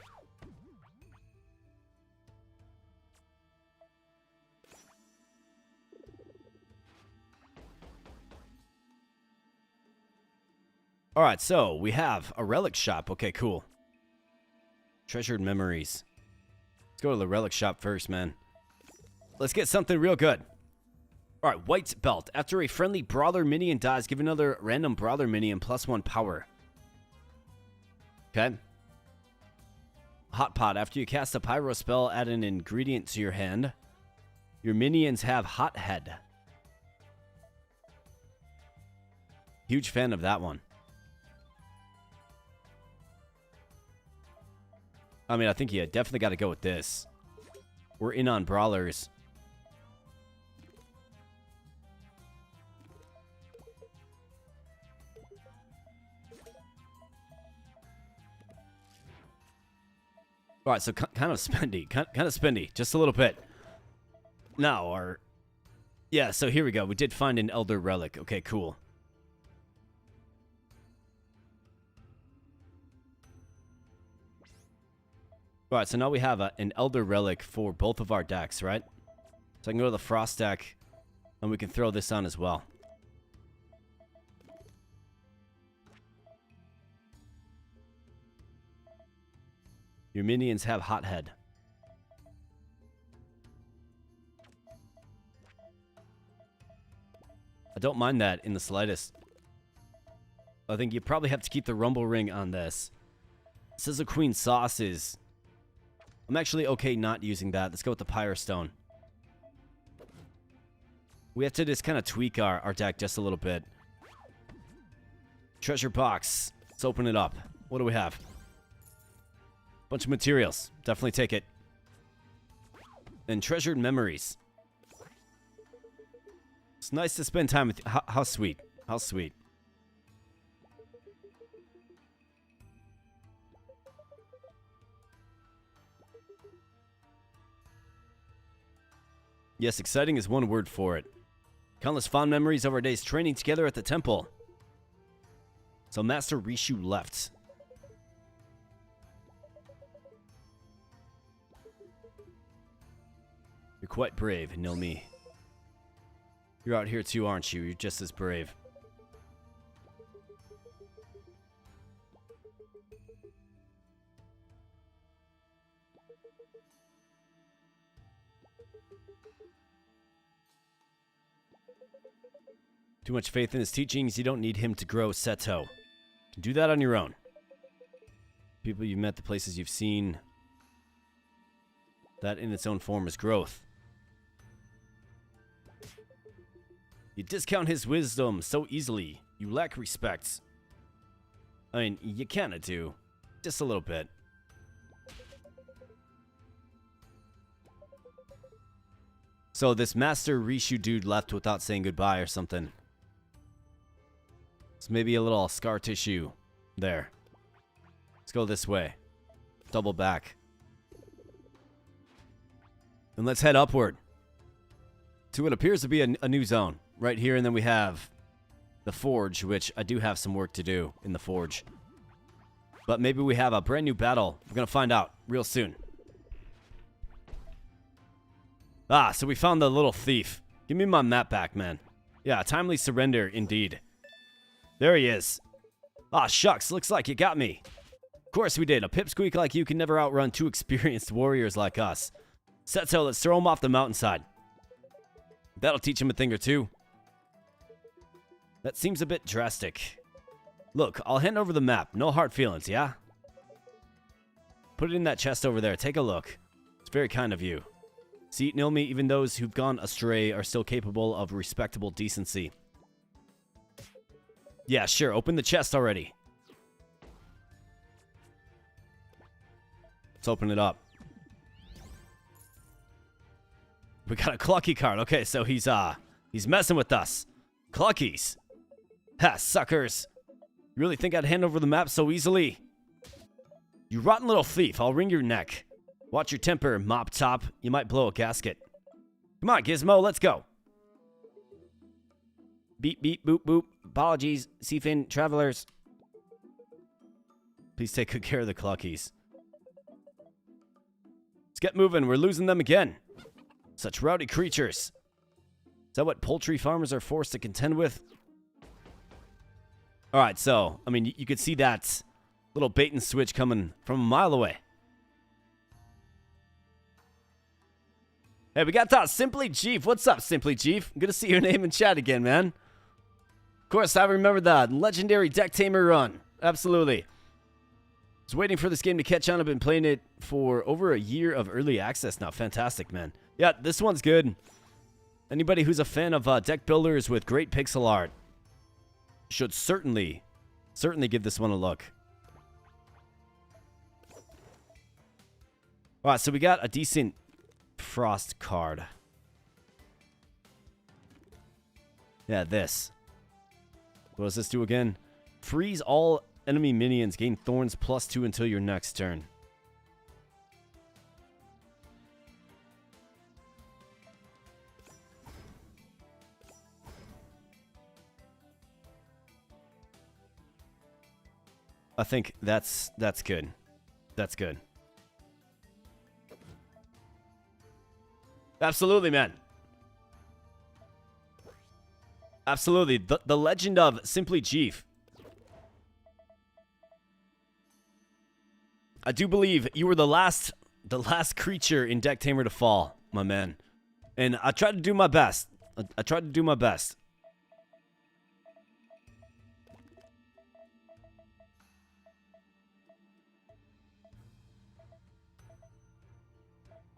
Alright, so we have a relic shop. Okay, cool. Treasured memories. Let's go to the relic shop first, man. Let's get something real good. Alright, white belt. After a friendly brawler minion dies, give another random brawler minion +1 power. Okay. Hot pot. After you cast a pyro spell, add an ingredient to your hand. Your minions have hot head. Huge fan of that one. I mean, I think you definitely got to go with this. We're in on brawlers. All right, so kind of spendy. Kind of spendy. Just a little bit. Now, yeah, so here we go. We did find an Elder Relic. Okay, cool. Alright, so now we have an Elder Relic for both of our decks, right? So I can go to the Frost deck, and we can throw this on as well. Your minions have Hot Head. I don't mind that in the slightest. I think you probably have to keep the Rumble Ring on this. Sizzle Queen Sauces. I'm actually okay not using that. Let's go with the Pyre Stone. We have to just kind of tweak our deck just a little bit. Treasure box. Let's open it up. What do we have? Bunch of materials. Definitely take it. And treasured memories. It's nice to spend time with you. How sweet. How sweet. Yes, exciting is one word for it. Countless fond memories of our days training together at the temple. So Master Rishu left. You're quite brave, Nilmi. You're out here too, aren't you? You're just as brave. Too much faith in his teachings, you don't need him to grow, Seto. You can do that on your own. People you've met, the places you've seen. That in its own form is growth. You discount his wisdom so easily. You lack respect. I mean, you kinda do. Just a little bit. So this Master Rishu dude left without saying goodbye or something. It's maybe a little scar tissue there. Let's go this way. Double back. And let's head upward to what appears to be a new zone right here. And then we have the Forge, which I do have some work to do in the Forge. But maybe we have a brand new battle. We're going to find out real soon. Ah, so we found the little thief. Give me my map back, man. Yeah, timely surrender indeed. There he is. Ah, shucks, looks like you got me. Of course we did. A pipsqueak like you can never outrun two experienced warriors like us. Seto, let's throw him off the mountainside. That'll teach him a thing or two. That seems a bit drastic. Look, I'll hand over the map. No hard feelings, yeah? Put it in that chest over there. Take a look. It's very kind of you. See, Nilmi, even those who've gone astray are still capable of respectable decency. Yeah, sure. Open the chest already. Let's open it up. We got a Clucky card. Okay, so he's messing with us. Cluckies. Ha, suckers. You really think I'd hand over the map so easily? You rotten little thief, I'll wring your neck. Watch your temper, mop top. You might blow a gasket. Come on, Gizmo, let's go. Beep, beep, boop, boop. Apologies, seafin travelers. Please take good care of the Cluckies. Let's get moving, we're losing them again. Such rowdy creatures. Is that what poultry farmers are forced to contend with? Alright, so, I mean, you could see that little bait and switch coming from a mile away. Hey, we got that Simply Chief. What's up, Simply Chief? Good to see your name in chat again, man. Of course, I remember that legendary deck tamer run. Absolutely. I was waiting for this game to catch on. I've been playing it for over a year of early access now. Fantastic, man. Yeah, this one's good. Anybody who's a fan of deck builders with great pixel art should certainly give this one a look. Alright, so we got a decent Frost card. Yeah, this. What does this do again? Freeze all enemy minions. Gain thorns +2 until your next turn. I think that's good. That's good. Absolutely, man. Absolutely. The legend of Simply Chief. I do believe you were the last creature in Deck Tamer to fall, my man. And I tried to do my best. I tried to do my best.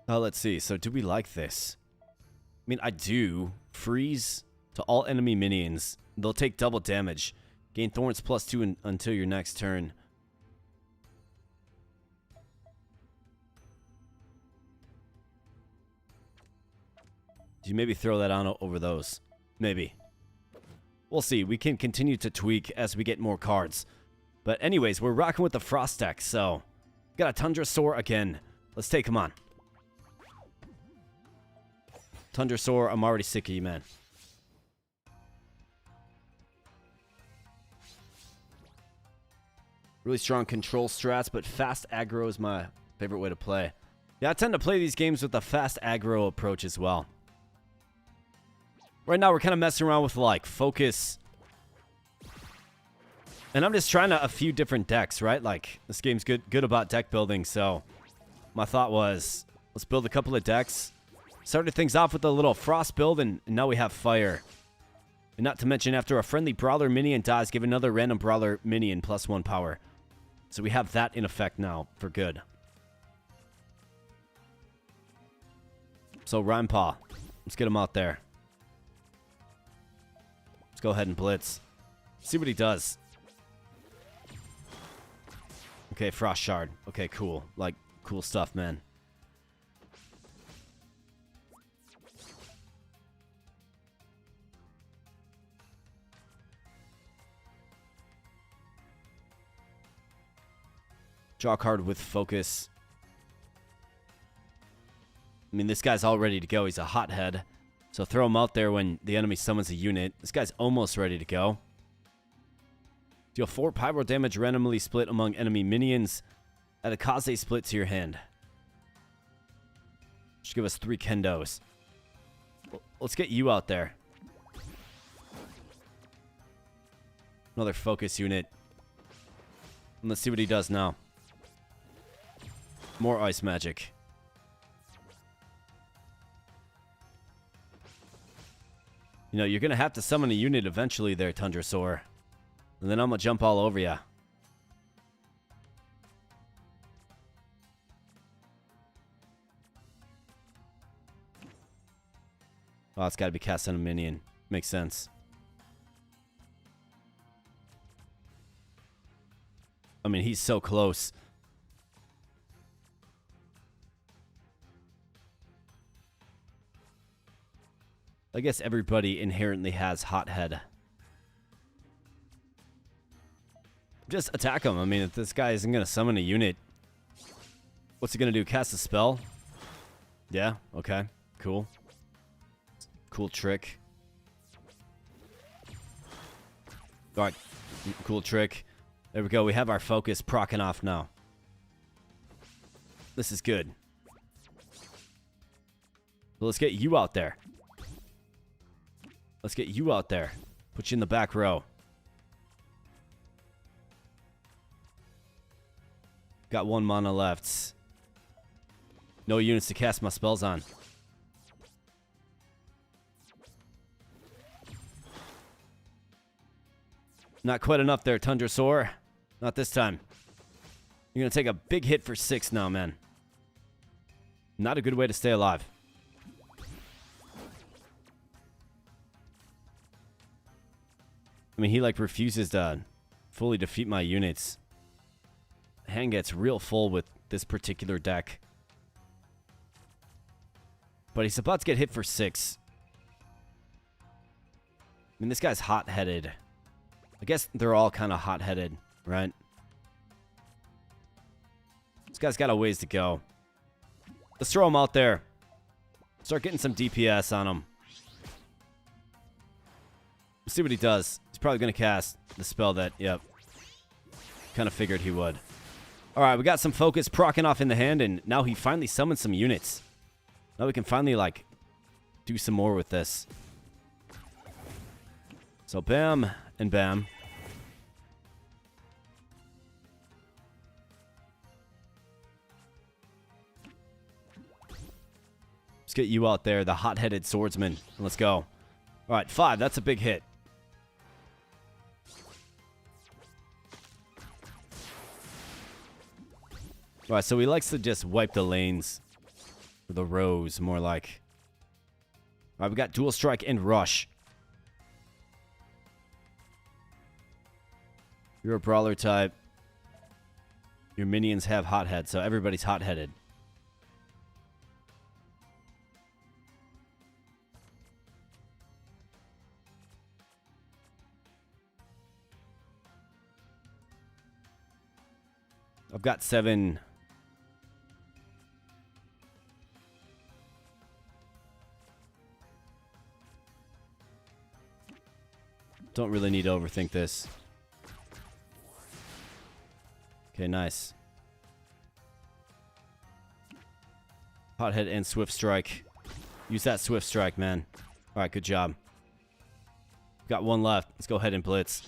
Oh, let's see. So, do we like this? I mean, I do. Freeze to all enemy minions. They'll take double damage. Gain thorns +2 until your next turn. Do you maybe throw that on over those? Maybe. We'll see. We can continue to tweak as we get more cards. But anyways, we're rocking with the Frost deck, so... Got a Tundrasaur again. Let's take him on. Tundrasaur, I'm already sick of you, man. Really strong control strats, but fast aggro is my favorite way to play. Yeah, I tend to play these games with a fast aggro approach as well. Right now, we're kind of messing around with, like, focus. And I'm just trying a few different decks, right? Like, this game's good about deck building, so... My thought was, let's build a couple of decks. Started things off with a little Frost build, and now we have Fire. And not to mention, after a friendly Brawler minion dies, give another random Brawler minion +1 power. So we have that in effect now, for good. So, Rhymepaw. Let's get him out there. Let's go ahead and blitz. See what he does. Okay, Frost Shard. Okay, cool. Like, cool stuff, man. Draw a card with focus. I mean, this guy's all ready to go. He's a hothead. So throw him out there when the enemy summons a unit. This guy's almost ready to go. Deal 4 pyro damage randomly split among enemy minions. Add a Kaze split to your hand. Just give us 3 Kendos. Let's get you out there. Another focus unit. And let's see what he does now. More ice magic. You know, you're going to have to summon a unit eventually there, Tundrasaur. And then I'm going to jump all over ya. Oh, it's got to be cast on a minion. Makes sense. I mean, he's so close. I guess everybody inherently has hothead. Just attack him. I mean, if this guy isn't going to summon a unit, what's he going to do? Cast a spell? Yeah, okay. Cool. Cool trick. Alright, cool trick. There we go. We have our focus procking off now. This is good. So let's get you out there. Let's get you out there. Put you in the back row. Got 1 mana left. No units to cast my spells on. Not quite enough there, Tundrasaur. Not this time. You're going to take a big hit for 6 now, man. Not a good way to stay alive. I mean, he, like, refuses to fully defeat my units. Hand gets real full with this particular deck. But he's about to get hit for 6. I mean, this guy's hot-headed. I guess they're all kind of hot-headed, right? This guy's got a ways to go. Let's throw him out there. Start getting some DPS on him. Let's see what he does. He's probably going to cast the spell that, yep, kind of figured he would. All right, we got some focus procking off in the hand, and now he finally summoned some units. Now we can finally, like, do some more with this. So bam and bam. Let's get you out there, the hot-headed swordsman. Let's go. All right, 5. That's a big hit. All right, so he likes to just wipe the lanes. Or the rows, more like. All right, we got dual strike and rush. You're a brawler type. Your minions have hothead, so everybody's hot-headed. I've got 7. Don't really need to overthink this. Okay, nice. Hothead and swift strike. Use that swift strike, man. All right, good job. Got 1 left. Let's go ahead and blitz.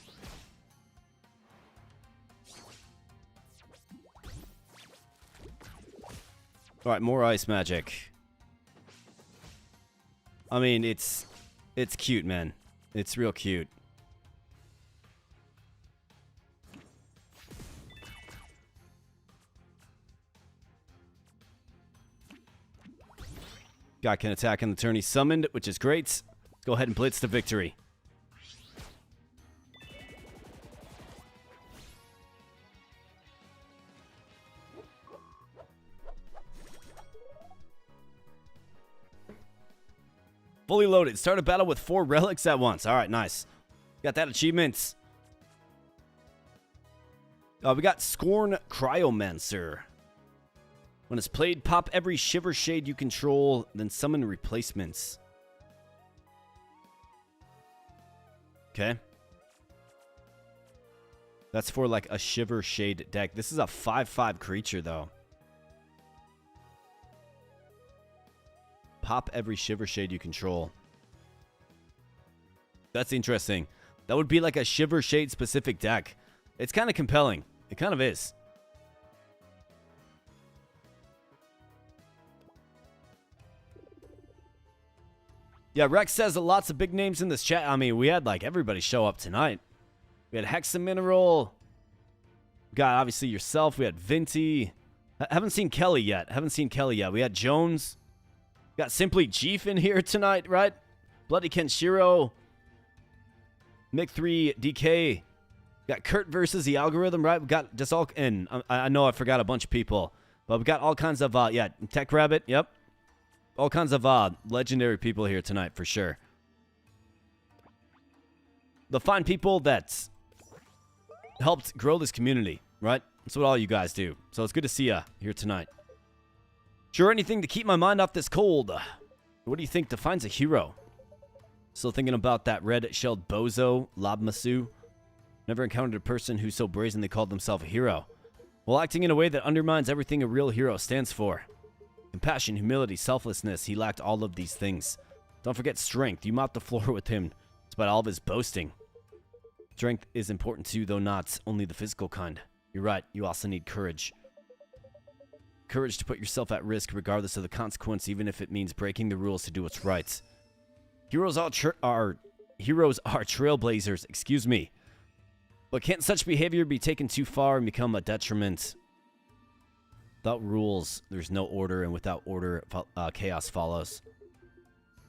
All right, more ice magic. I mean, it's cute, man. It's real cute. Guy can attack on the turn he's summoned, which is great. Let's go ahead and blitz to victory. Fully loaded. Start a battle with 4 relics at once. All right, nice. Got that achievement. We got Scorn Cryomancer. When it's played, pop every Shiver Shade you control, then summon replacements. Okay. That's for like a Shiver Shade deck. This is a 5/5 creature, though. Pop every Shiver Shade you control. That's interesting. That would be like a Shiver Shade specific deck. It's kind of compelling. It kind of is. Yeah, Rex says lots of big names in this chat. I mean, we had like everybody show up tonight. We had Hexamineral. We got obviously yourself. We had Vinty. Haven't seen Kelly yet. We had Jones. Got Simply Chief in here tonight, right? Bloody Kenshiro. Mick3 DK. Got Kurt versus the algorithm, right? We got just all, and I know I forgot a bunch of people, but we got all kinds of, yeah, Tech Rabbit, yep. All kinds of legendary people here tonight for sure. the fine people that helped grow this community, right? That's what all you guys do. So it's good to see ya here tonight. Sure, anything to keep my mind off this cold. What do you think defines a hero? Still thinking about that red-shelled bozo, Lobmasu. Never encountered a person who so brazenly called themselves a hero, while acting in a way that undermines everything a real hero stands for. Compassion, humility, selflessness, he lacked all of these things. Don't forget strength. You mopped the floor with him, despite all of his boasting. Strength is important too, though not only the physical kind. You're right, you also need courage. Courage to put yourself at risk regardless of the consequence, even if it means breaking the rules to do what's right. Heroes are trailblazers, excuse me. But can't such behavior be taken too far and become a detriment? Without rules, there's no order, and without order, chaos follows.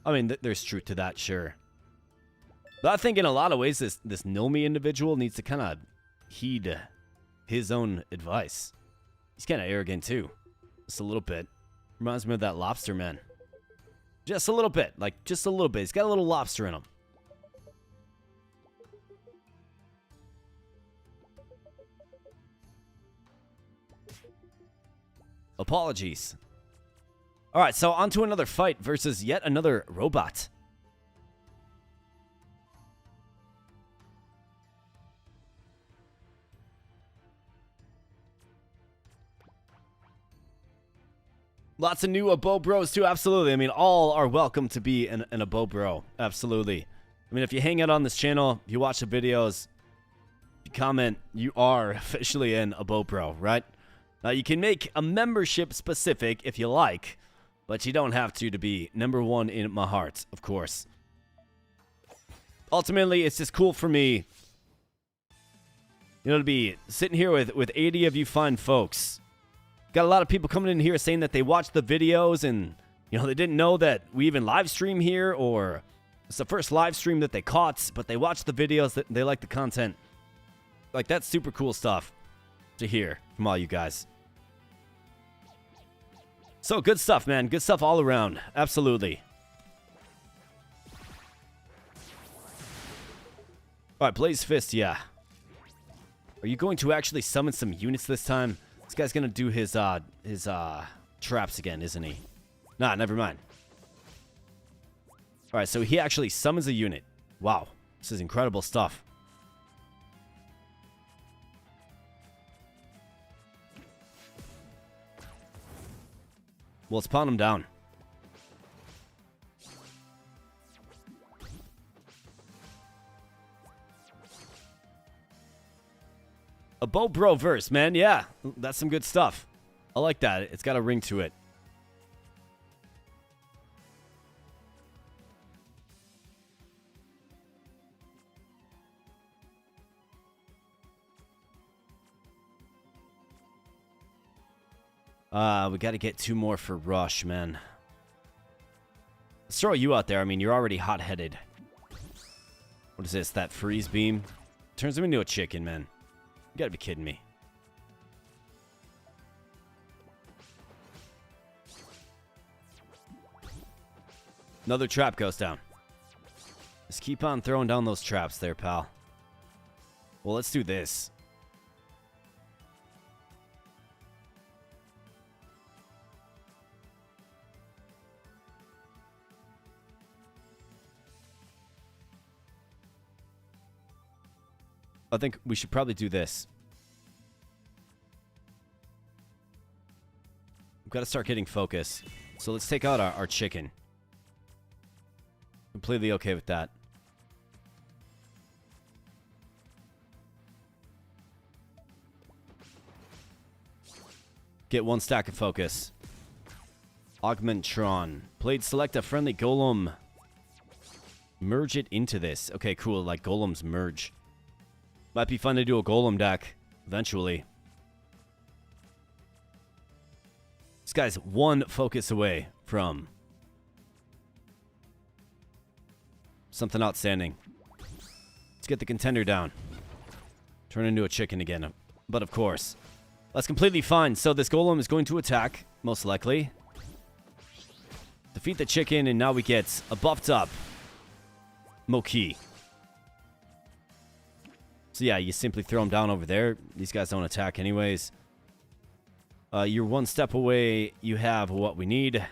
I mean, there's truth to that, sure. But I think in a lot of ways, this Nomi individual needs to kind of heed his own advice. He's kind of arrogant, too. Just a little bit. Reminds me of that lobster man. Just a little bit. Like, just a little bit. He's got a little lobster in him. Apologies. Alright, so on to another fight versus yet another robot. Lots of new abo bros too, absolutely. I mean, all are welcome to be an abo bro, absolutely. I mean, if you hang out on this channel, you watch the videos, you comment, you are officially an abo bro, right? Now, you can make a membership specific if you like, but you don't have to be number one in my heart, of course. Ultimately, it's just cool for me, you know, to be sitting here with 80 of you fine folks. Got a lot of people coming in here saying that they watched the videos and, you know, they didn't know that we even live stream here, or it's the first live stream that they caught, but they watched the videos, that they like the content. Like, that's super cool stuff to hear from all you guys. So, good stuff, man. Good stuff all around. Absolutely. Alright, Blaze Fist, yeah. Are you going to actually summon some units this time? This guy's gonna do his traps again, isn't he? Nah, never mind. Alright, so he actually summons a unit. Wow. This is incredible stuff. Well, let's pawn him down. A Bo Bro verse, man. Yeah, that's some good stuff. I like that. It's got a ring to it. We got to get 2 more for Rush, man. Let's throw you out there. I mean, you're already hot-headed. What is this? That freeze beam? Turns him into a chicken, man. You gotta be kidding me. Another trap goes down. Just keep on throwing down those traps there, pal. Well, let's do this. I think we should probably do this. We've got to start getting focus. So let's take out our chicken. Completely okay with that. Get 1 stack of focus. Augmentron. Played select a friendly golem. Merge it into this. Okay, cool. Like golems merge. Might be fun to do a golem deck eventually. This guy's 1 focus away from something outstanding. Let's get the contender down. Turn into a chicken again. But of course, that's completely fine. So this golem is going to attack, most likely. Defeat the chicken, and now we get a buffed up Moki. So yeah, you simply throw them down over there. These guys don't attack anyways. You're one step away. You have what we need.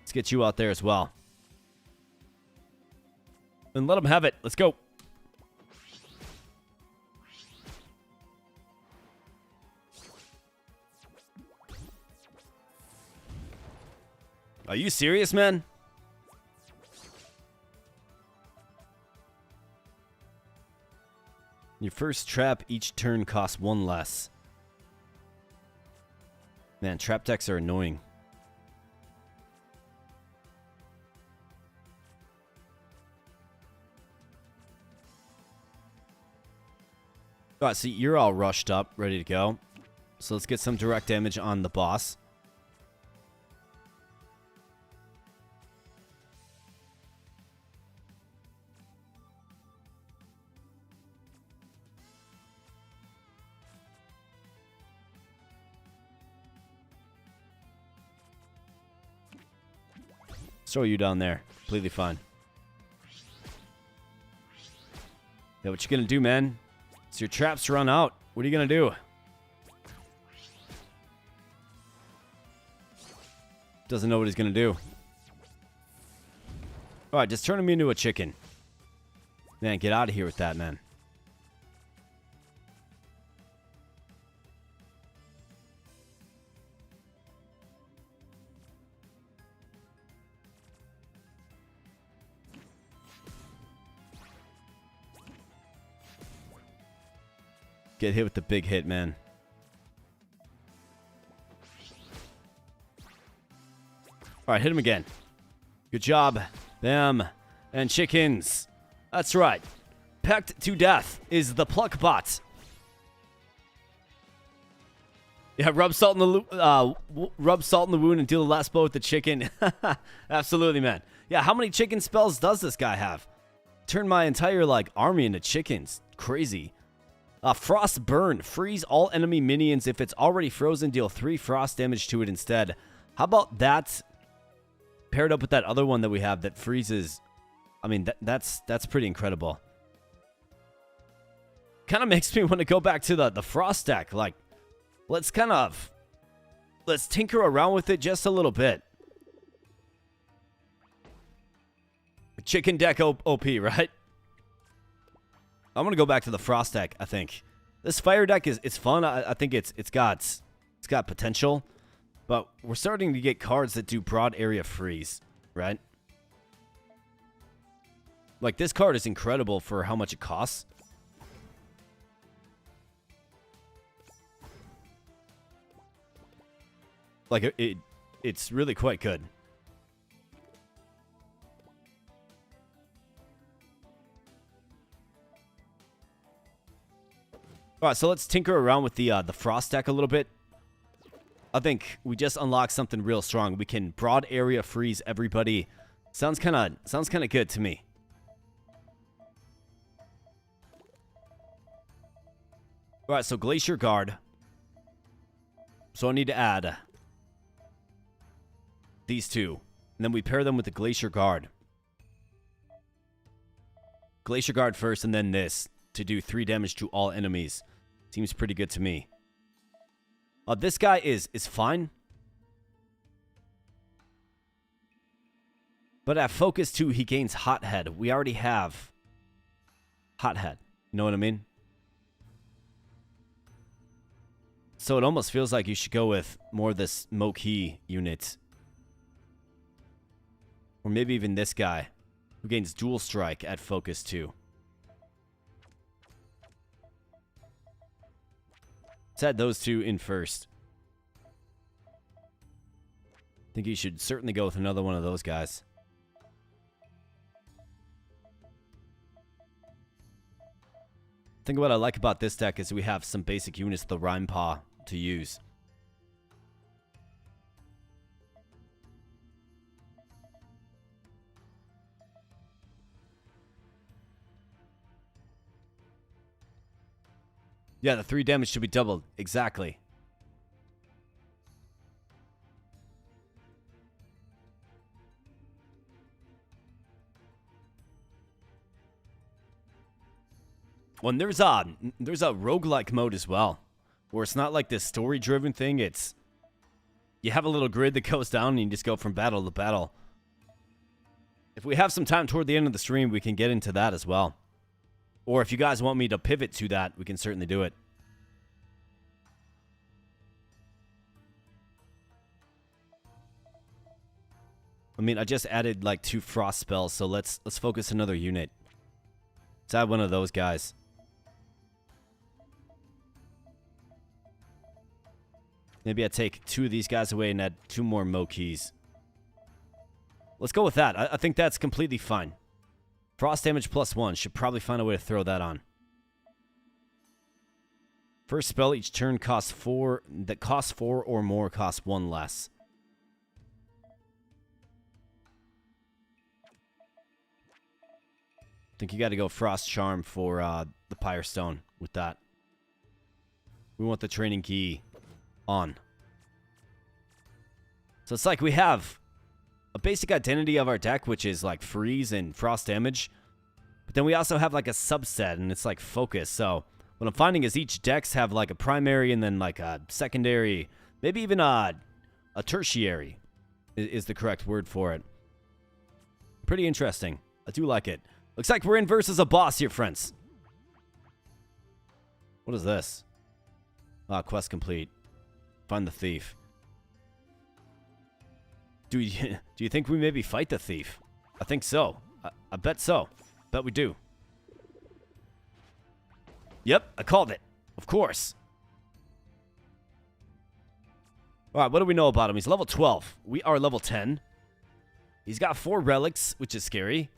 Let's get you out there as well. And let them have it. Let's go. Are you serious, man? Your first trap each turn costs 1 less. Man, trap decks are annoying. Alright, so you're all rushed up, ready to go. So let's get some direct damage on the boss. Throw you down there. Completely fine. Yeah, what you gonna do, man? So your traps run out. What are you gonna do? Doesn't know what he's gonna do. Alright, just turn him into a chicken. Man, get out of here with that, man. Get hit with the big hit, man. Alright, hit him again. Good job. Bam. And chickens. That's right. Pecked to death is the pluck bot. Yeah, rub salt in the wound and deal the last blow with the chicken. Absolutely, man. Yeah, how many chicken spells does this guy have? Turn my entire, like, army into chickens. Crazy. Frost Burn. Freeze all enemy minions. If it's already frozen, deal 3 frost damage to it instead. How about that paired up with that other one that we have that freezes? I mean, that's pretty incredible. Kind of makes me want to go back to the frost deck. Like, let's tinker around with it just a little bit. Chicken deck OP, right? I'm gonna go back to the frost deck. I think this fire deck is fun. I think it's got potential, but we're starting to get cards that do broad area freeze, right? Like, this card is incredible for how much it costs. Like, it's really quite good. Alright, so let's tinker around with the frost deck a little bit. I think we just unlocked something real strong. We can broad area freeze everybody. Sounds kind of good to me. Alright, so Glacier Guard. So I need to add these two. And then we pair them with the Glacier Guard. Glacier Guard first and then this to do 3 damage to all enemies. Seems pretty good to me. This guy is fine. But at focus 2, he gains Hothead. We already have Hothead. You know what I mean? So it almost feels like you should go with more of this Moki unit. Or maybe even this guy, who gains Dual Strike at focus 2. Let's add those two in first. I think you should certainly go with another one of those guys. I think what I like about this deck is we have some basic units of the Rhyme Paw to use. Yeah, the 3 damage should be doubled. Exactly. Well, there's a roguelike mode as well, where it's not like this story-driven thing. It's you have a little grid that goes down and you just go from battle to battle. If we have some time toward the end of the stream, we can get into that as well. Or if you guys want me to pivot to that, we can certainly do it. I mean, I just added like 2 frost spells, so let's focus another unit. Let's add one of those guys. Maybe I take 2 of these guys away and add 2 more Mo keys. Let's go with that. I think that's completely fine. Frost damage +1. Should probably find a way to throw that on. First spell each turn costs 4. That costs 4 or more costs 1 less. I think you got to go Frost Charm for the Pyre Stone with that. We want the training key on. So it's like we have a basic identity of our deck, which is like freeze and frost damage. But then we also have like a subset, and it's like focus. So what I'm finding is each decks have like a primary and then like a secondary, maybe even a tertiary is the correct word for it. Pretty interesting. I do like it. Looks like we're in versus a boss here, friends. What is this? Ah, quest complete. Find the thief. Do you think we maybe fight the thief? I think so. I bet so. Bet we do. Yep, I called it. Of course. Alright, what do we know about him? He's level 12. We are level 10. He's got 4 relics, which is scary.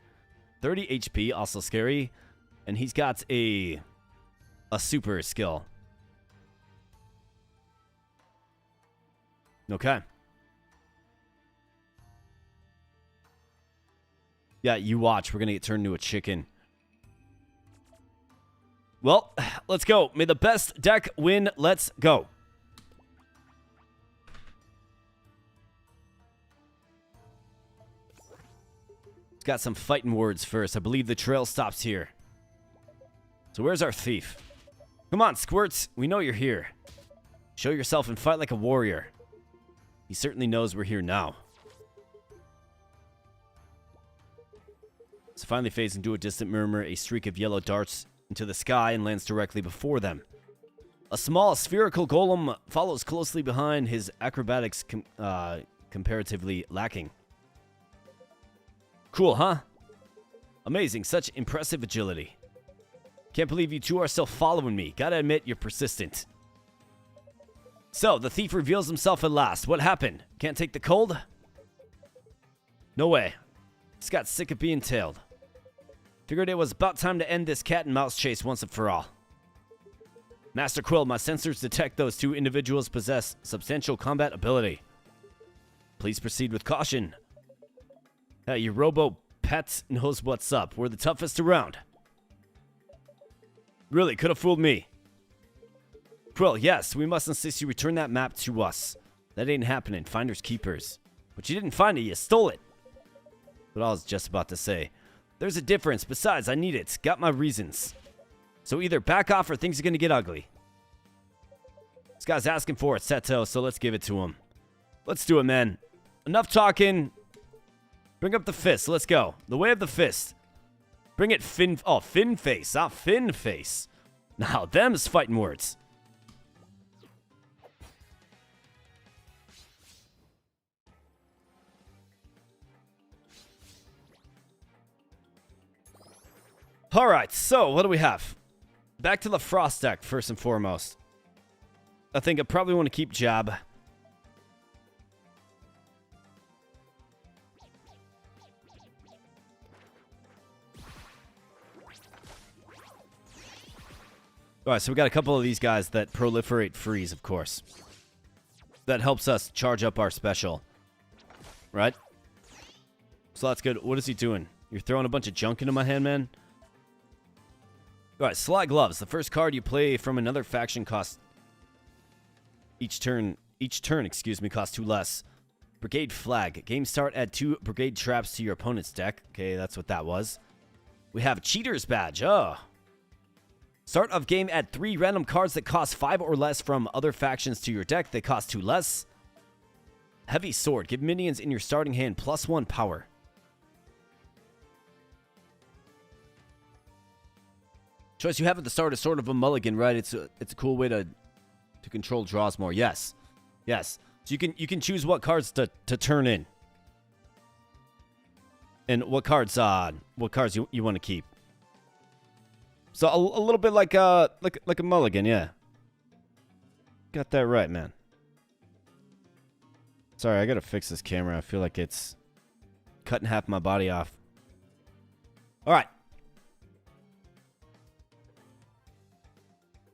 30 HP, also scary. And he's got a super skill. Okay. Yeah, you watch. We're going to get turned into a chicken. Well, let's go. May the best deck win. Let's go. It's got some fighting words first. I believe the trail stops here. So where's our thief? Come on, Squirts. We know you're here. Show yourself and fight like a warrior. He certainly knows we're here now. So finally fades into a distant murmur. A streak of yellow darts into the sky and lands directly before them. A small spherical golem follows closely behind, his acrobatics comparatively lacking. Cool, huh? Amazing, such impressive agility. Can't believe you two are still following me. Gotta admit, you're persistent. So, the thief reveals himself at last. What happened? Can't take the cold? No way. Just got sick of being tailed. Figured it was about time to end this cat and mouse chase once and for all. Master Quill, my sensors detect those 2 individuals possess substantial combat ability. Please proceed with caution. Hey, your robo-pet knows what's up. We're the toughest around. Really, could have fooled me. Quill, yes, we must insist you return that map to us. That ain't happening. Finders keepers. But you didn't find it, you stole it. What I was just about to say. There's a difference. Besides, I need it. Got my reasons. So either back off or things are going to get ugly. This guy's asking for it, Seto, so let's give it to him. Let's do it, man. Enough talking. Bring up the fist. Let's go. The way of the fist. Bring it, Fin... Oh, Fin Face. Ah, Fin Face. Now, them's fighting words. Alright, so what do we have? Back to the Frost deck, first and foremost. I think I probably want to keep Jab. Alright, so we got a couple of these guys that proliferate freeze, of course. That helps us charge up our special. Right? So that's good. What is he doing? You're throwing a bunch of junk into my hand, man? Alright, Sly Gloves. The first card you play from another faction costs... Each turn, costs 2 less. Brigade Flag. Game start, add 2 Brigade Traps to your opponent's deck. Okay, that's what that was. We have Cheater's Badge. Oh. Start of game, add 3 random cards that cost 5 or less from other factions to your deck. They cost 2 less. Heavy Sword. Give minions in your starting hand +1 power. Choice you have at the start is sort of a mulligan, right? It's a cool way to control draws more. Yes. Yes. So you can choose what cards to turn in. And what cards you want to keep. So a little bit like a mulligan, yeah. Got that right, man. Sorry, I gotta fix this camera. I feel like it's cutting half my body off. Alright.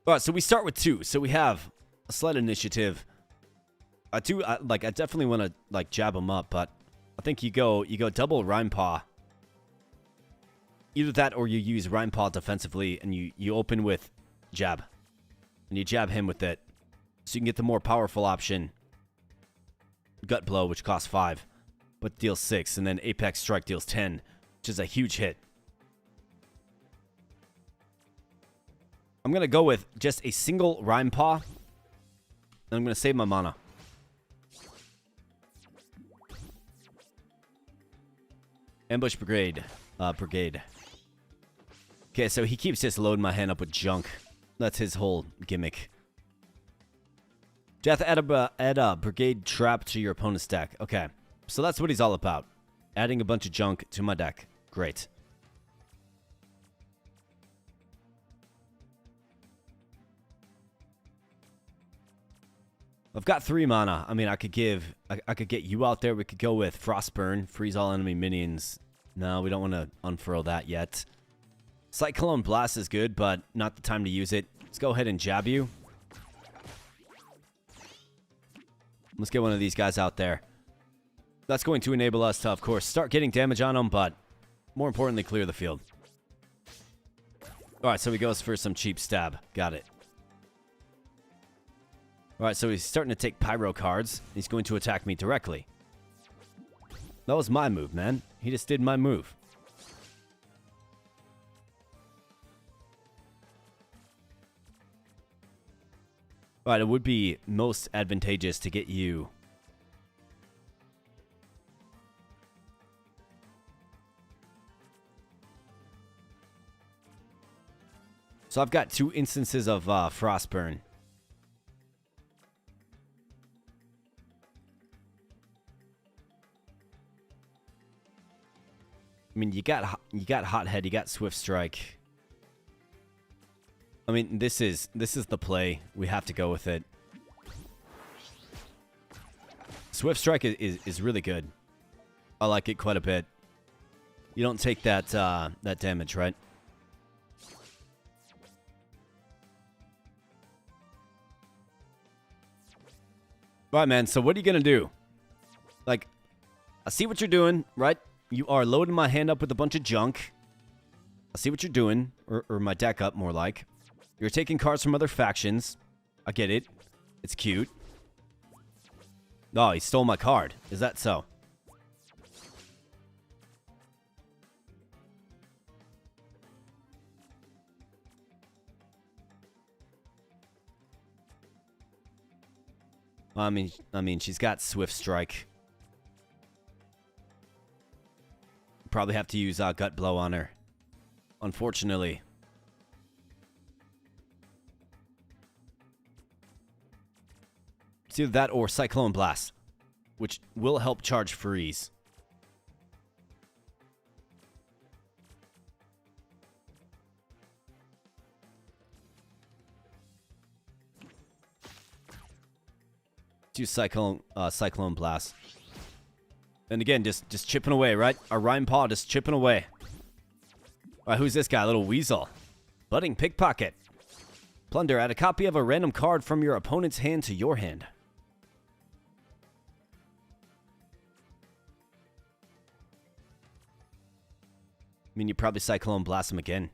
Alright, so we start with 2. So we have a slight initiative. I definitely want to like jab them up, but I think you go double Rhyme Paw. Either that or you use Rhyme Paw defensively and you open with jab. And you jab him with it. So you can get the more powerful option. Gut Blow, which costs 5, but deals 6. And then Apex Strike deals 10, which is a huge hit. I'm going to go with just a single Rhyme Paw. And I'm going to save my mana. Ambush Brigade. Okay, so he keeps just loading my hand up with junk. That's his whole gimmick. Death, add a Brigade Trap to your opponent's deck. Okay, so that's what he's all about. Adding a bunch of junk to my deck. Great. I've got 3 mana. I mean, I could get you out there. We could go with Frostburn, freeze all enemy minions. No, we don't want to unfurl that yet. Cyclone Blast is good, but not the time to use it. Let's go ahead and jab you. Let's get one of these guys out there. That's going to enable us to, of course, start getting damage on them, but more importantly, clear the field. Alright, so he goes for some cheap stab. Got it. Alright, so he's starting to take Pyro cards. He's going to attack me directly. That was my move, man. He just did my move. Alright, it would be most advantageous to get you. So I've got 2 instances of Frostburn. I mean, you got Hothead, you got Swift Strike. I mean, this is the play. We have to go with it. Swift Strike is really good. I like it quite a bit. You don't take that damage, right? Right, man. So what are you gonna do? Like, I see what you're doing, right? You are loading my hand up with a bunch of junk. I see what you're doing, or my deck up, more like. You're taking cards from other factions. I get it. It's cute. Oh, he stole my card. Is that so? I mean, she's got Swift Strike. Probably have to use Gut Blow on her. Unfortunately. It's either that or Cyclone Blast, which will help charge freeze. Let's use Cyclone Blast. And again, just chipping away, right? Our Rhyme Paw just chipping away. Alright, who's this guy? Little Weasel. Budding Pickpocket. Plunder, add a copy of a random card from your opponent's hand to your hand. I mean, you probably Cyclone Blast him again.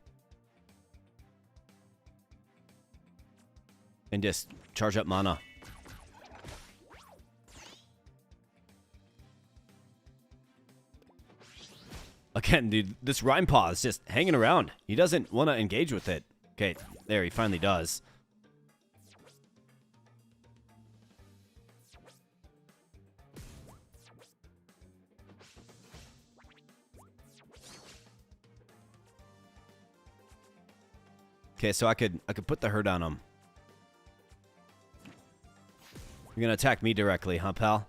And just charge up mana. Again, dude, this Rhyme Paw is just hanging around. He doesn't want to engage with it. Okay, there, he finally does. Okay, so I could put the hurt on him. You're gonna attack me directly, huh, pal?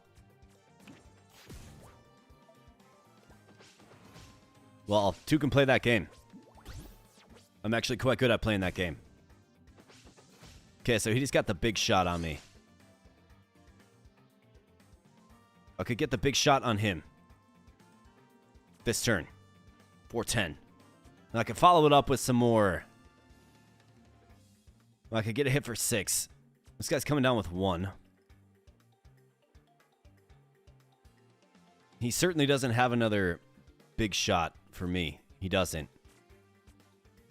Well, 2 can play that game. I'm actually quite good at playing that game. Okay, so he just got the big shot on me. I could get the big shot on him. This turn. 410. And I could follow it up with some more. I could get a hit for 6. This guy's coming down with 1. He certainly doesn't have another big shot for me. He doesn't.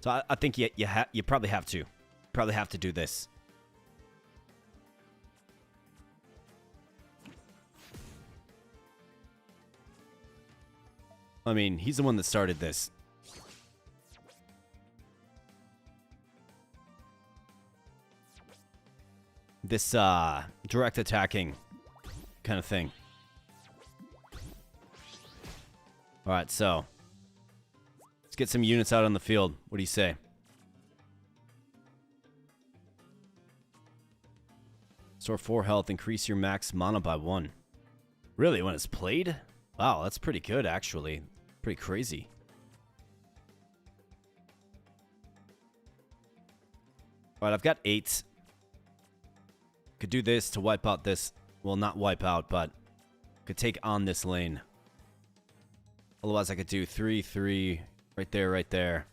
So I think you probably have to. Probably have to do this. I mean, he's the one that started this. This direct attacking kind of thing. Alright, so let's get some units out on the field. What do you say? Restore 4 health, increase your max mana by 1. Really, when it's played? Wow, that's pretty good, actually. Pretty crazy. Alright, I've got 8. Could do this to wipe out this. Well, not wipe out, but could take on this lane. Otherwise, I could do 3, 3, right there, right there.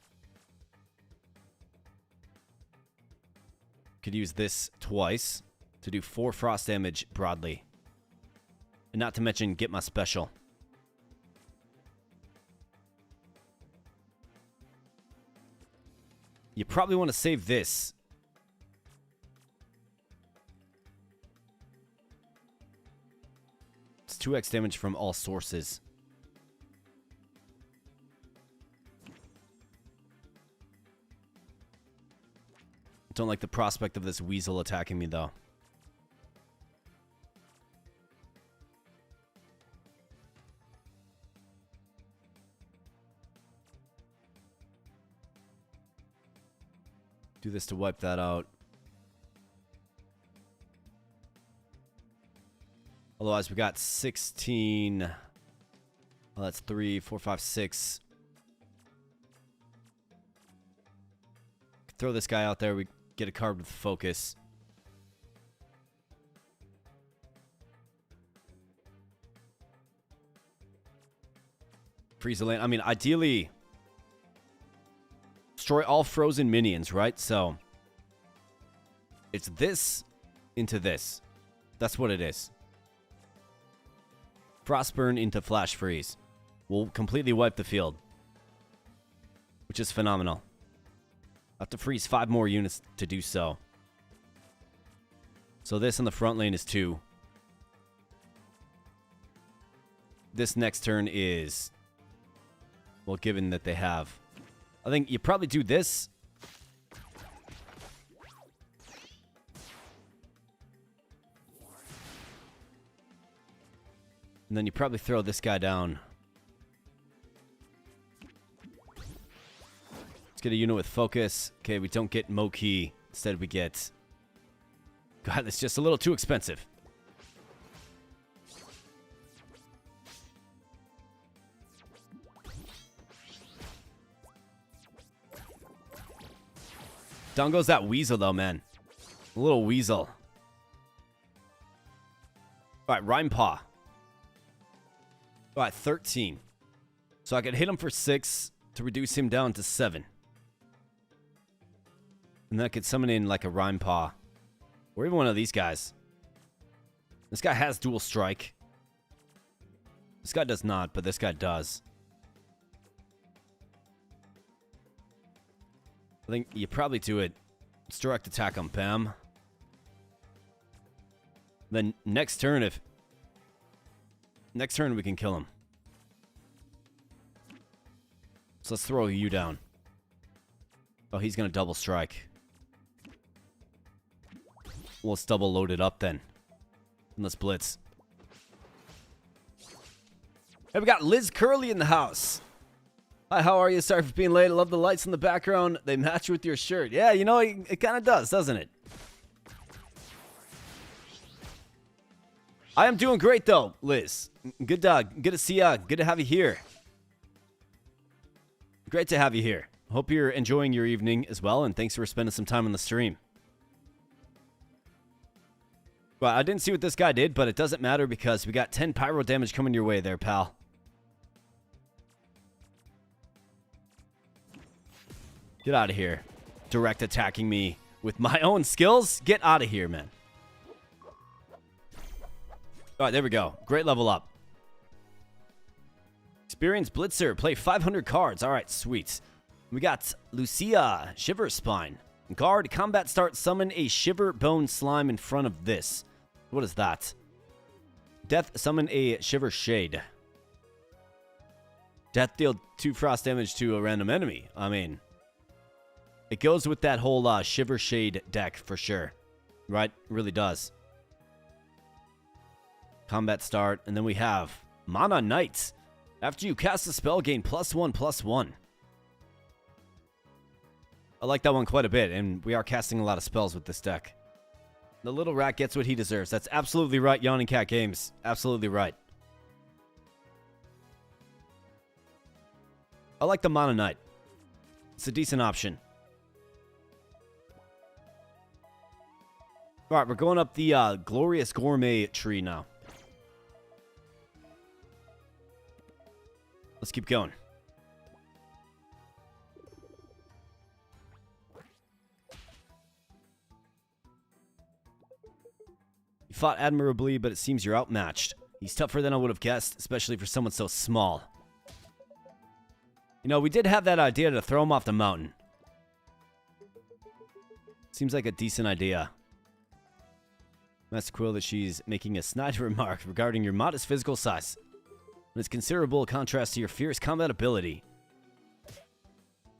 Could use this twice to do 4 frost damage broadly. And not to mention get my special. You probably want to save this. It's 2x damage from all sources. Don't like the prospect of this weasel attacking me, though. Do this to wipe that out. Otherwise, we got 16. Well, that's 3, 4, 5, 6. Throw this guy out there. We get a card with focus. Freeze the lane. I mean, ideally, destroy all frozen minions, right? So, it's this into this. That's what it is. Frostburn into Flash Freeze. Will completely wipe the field. Which is phenomenal. I have to freeze 5 more units to do so. So this on the front lane is 2. This next turn is... well, given that they have... I think you probably do this. And then you probably throw this guy down. Let's get a unit with focus. Okay, we don't get Moki. Instead we get... God, that's just a little too expensive. Down goes that weasel, though, man. A little weasel. Alright, Rhyme Paw. Alright, 13. So I could hit him for 6 to reduce him down to 7. And then I could summon in like a Rhyme Paw. Or even one of these guys. This guy has dual strike. This guy does not, but this guy does. I think you probably do it. Let's direct attack on Pam. Then next turn, next turn we can kill him. So let's throw you down. Oh, he's going to double strike. Well, let's double load it up then. And let's blitz. Hey, we got Liz Curley in the house. Hi, how are you? Sorry for being late. I love the lights in the background. They match with your shirt. Yeah, you know, it kind of does, doesn't it? I am doing great, though, Liz. Good to see ya. Good to have you here. Great to have you here. Hope you're enjoying your evening as well, and thanks for spending some time on the stream. Well, I didn't see what this guy did, but it doesn't matter because we got 10 pyro damage coming your way there, pal. Get out of here. Direct attacking me with my own skills? Get out of here, man. Alright, there we go. Great level up. Experienced Blitzer. Play 500 cards. Alright, sweet. We got Lucia. Shiver Spine. Guard. Combat start. Summon a Shiver Bone Slime in front of this. What is that? Death. Summon a Shiver Shade. Death deal 2 frost damage to a random enemy. I mean, it goes with that whole Shiver Shade deck for sure. Right? It really does. Combat start. And then we have Mana Knight. After you cast a spell, gain +1/+1. I like that one quite a bit, and we are casting a lot of spells with this deck. The little rat gets what he deserves. That's absolutely right, Yawning Cat Games. Absolutely right. I like the Mana Knight. It's a decent option. Alright, we're going up the Glorious Gourmet tree now. Let's keep going. You fought admirably, but it seems you're outmatched. He's tougher than I would have guessed, especially for someone so small. You know, we did have that idea to throw him off the mountain. Seems like a decent idea. Master Quill that she's making a snide remark regarding your modest physical size. And it's considerable contrast to your fierce combat ability.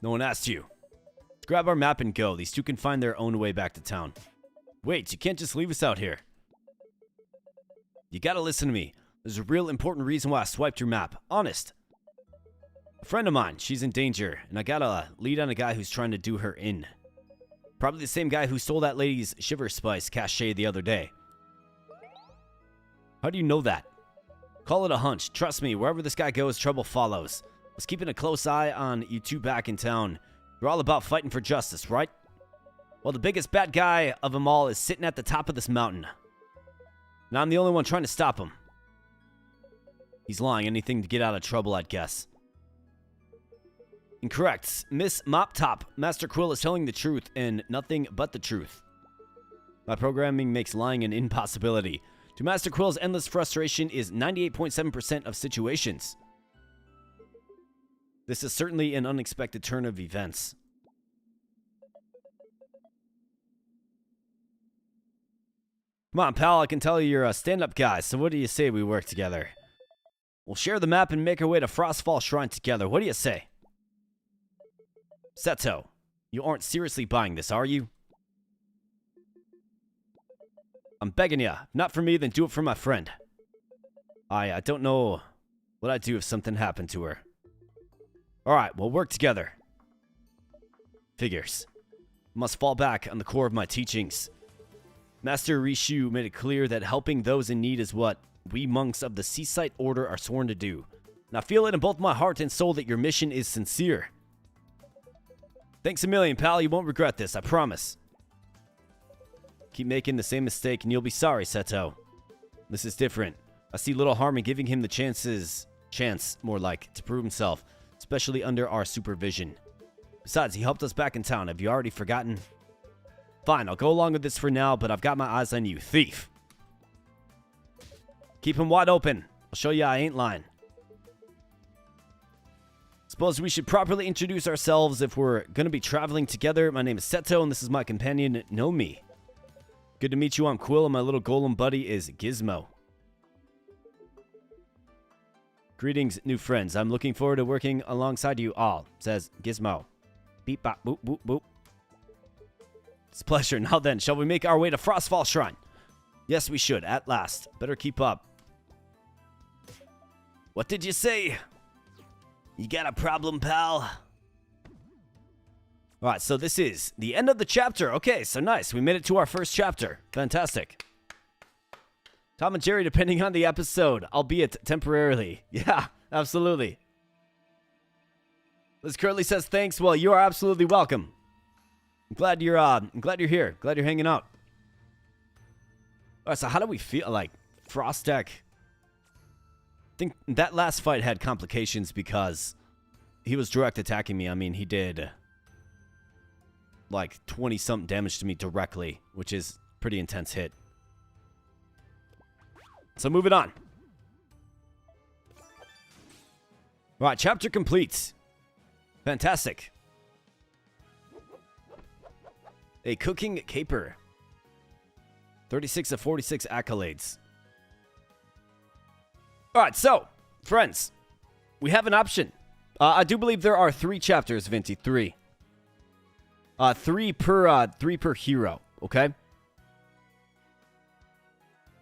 No one asked you. Let's grab our map and go. These two can find their own way back to town. Wait, you can't just leave us out here. You gotta listen to me. There's a real important reason why I swiped your map. Honest. A friend of mine, she's in danger, and I gotta lead on a guy who's trying to do her in. Probably the same guy who stole that lady's Shiver Spice cachet the other day. How do you know that? Call it a hunch. Trust me, wherever this guy goes, trouble follows. I was keeping a close eye on you two back in town. You're all about fighting for justice, right? Well, the biggest bad guy of them all is sitting at the top of this mountain. And I'm the only one trying to stop him. He's lying. Anything to get out of trouble, I'd guess. Incorrect. Miss Mop Top. Master Quill is telling the truth and nothing but the truth. My programming makes lying an impossibility. To Master Quill's endless frustration is 98.7% of situations. This is certainly an unexpected turn of events. Come on, pal, I can tell you're a stand-up guy, so what do you say we work together? We'll share the map and make our way to Frostfall Shrine together. What do you say? Seto, you aren't seriously buying this, are you? I'm begging ya. Not for me, then do it for my friend. I don't know what I'd do if something happened to her. Alright, we'll work together. Figures. Must fall back on the core of my teachings. Master Rishu made it clear that helping those in need is what we monks of the Seaside Order are sworn to do. And I feel it in both my heart and soul that your mission is sincere. Thanks a million, pal. You won't regret this, I promise. Keep making the same mistake and you'll be sorry, Seto. This is different. I see little harm in giving him the chance, more like, to prove himself, especially under our supervision. Besides, he helped us back in town. Have you already forgotten? Fine, I'll go along with this for now, but I've got my eyes on you, thief. Keep him wide open. I'll show you I ain't lying. Suppose we should properly introduce ourselves if we're going to be traveling together. My name is Seto, and this is my companion, Nomi. Good to meet you, I'm Quill, and my little golem buddy is Gizmo. Greetings, new friends. I'm looking forward to working alongside you all, says Gizmo. beep, bop, boop, boop, boop. It's a pleasure. Now then, shall we make our way to Frostfall Shrine? Yes, we should, at last. Better keep up. What did you say? You got a problem, pal? Alright, so this is the end of the chapter. Okay, so nice. We made it to our first chapter. Fantastic. Tom and Jerry, depending on the episode, albeit temporarily. Yeah, absolutely. Liz Curly says thanks. Well, you are absolutely welcome. I'm glad you're here. Glad you're hanging out. Alright, so how do we feel? Like, Frostek. I think that last fight had complications because he was direct attacking me. I mean, he did like 20-something damage to me directly, which is pretty intense hit. So moving on. Right, chapter complete. Fantastic. A cooking caper. 36 of 46 accolades. Alright, so, friends, we have an option. I do believe there are 3 chapters, Vinty. 3. 3 per hero, okay?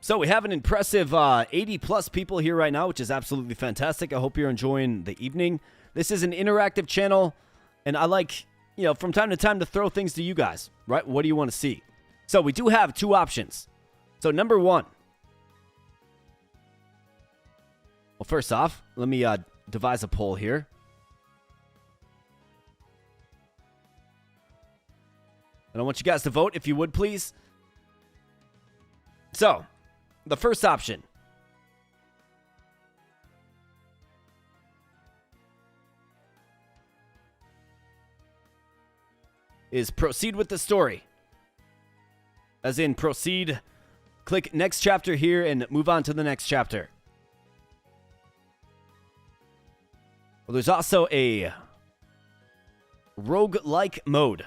So we have an impressive 80+ people here right now, which is absolutely fantastic. I hope you're enjoying the evening. This is an interactive channel, and I like, you know, from time to time to throw things to you guys, right? What do you want to see? So we do have 2 options. So number 1. Well, first off, let me devise a poll here. And I want you guys to vote, if you would, please. So, the first option is proceed with the story. As in, proceed, click next chapter here, and move on to the next chapter. Well, there's also a roguelike mode.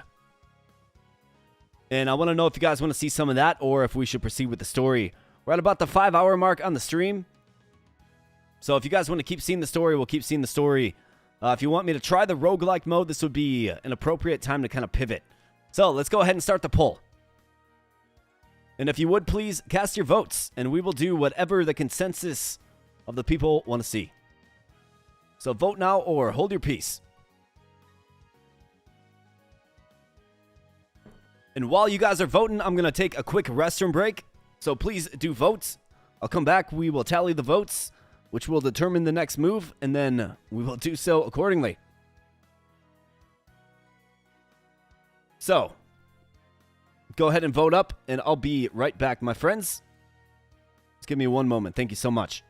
And I want to know if you guys want to see some of that, or if we should proceed with the story. We're at about the 5-hour mark on the stream. So if you guys want to keep seeing the story, we'll keep seeing the story. If you want me to try the roguelike mode, this would be an appropriate time to kind of pivot. So let's go ahead and start the poll. And if you would, please cast your votes, and we will do whatever the consensus of the people want to see. So vote now or hold your peace. And while you guys are voting, I'm going to take a quick restroom break. So please do vote. I'll come back. We will tally the votes, which will determine the next move, and then we will do so accordingly. So, go ahead and vote up, and I'll be right back, my friends. Just give me one moment. Thank you so much.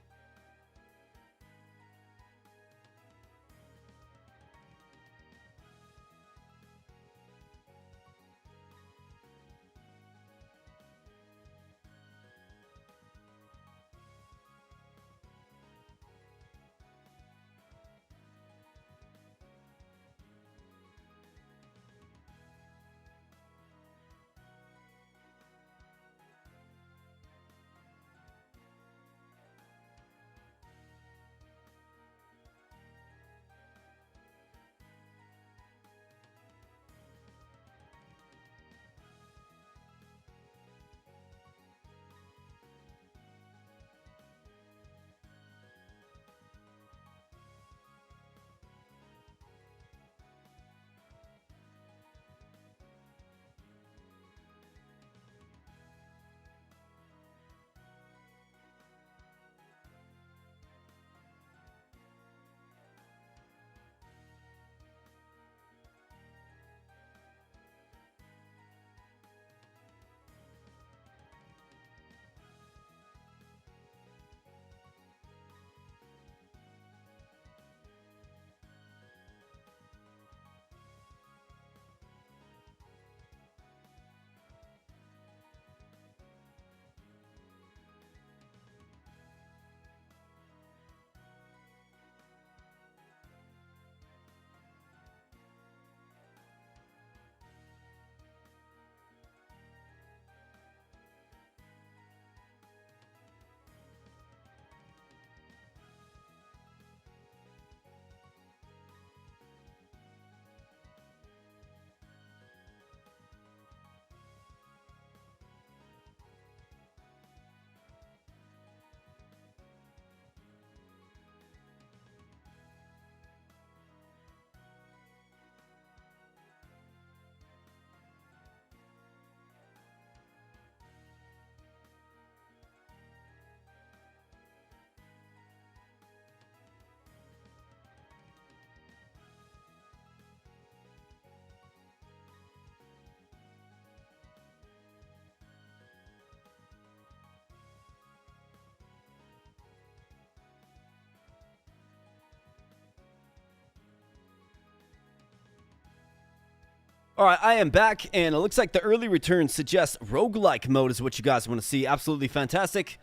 Alright, I am back, and it looks like the early returns suggest roguelike mode is what you guys want to see. Absolutely fantastic.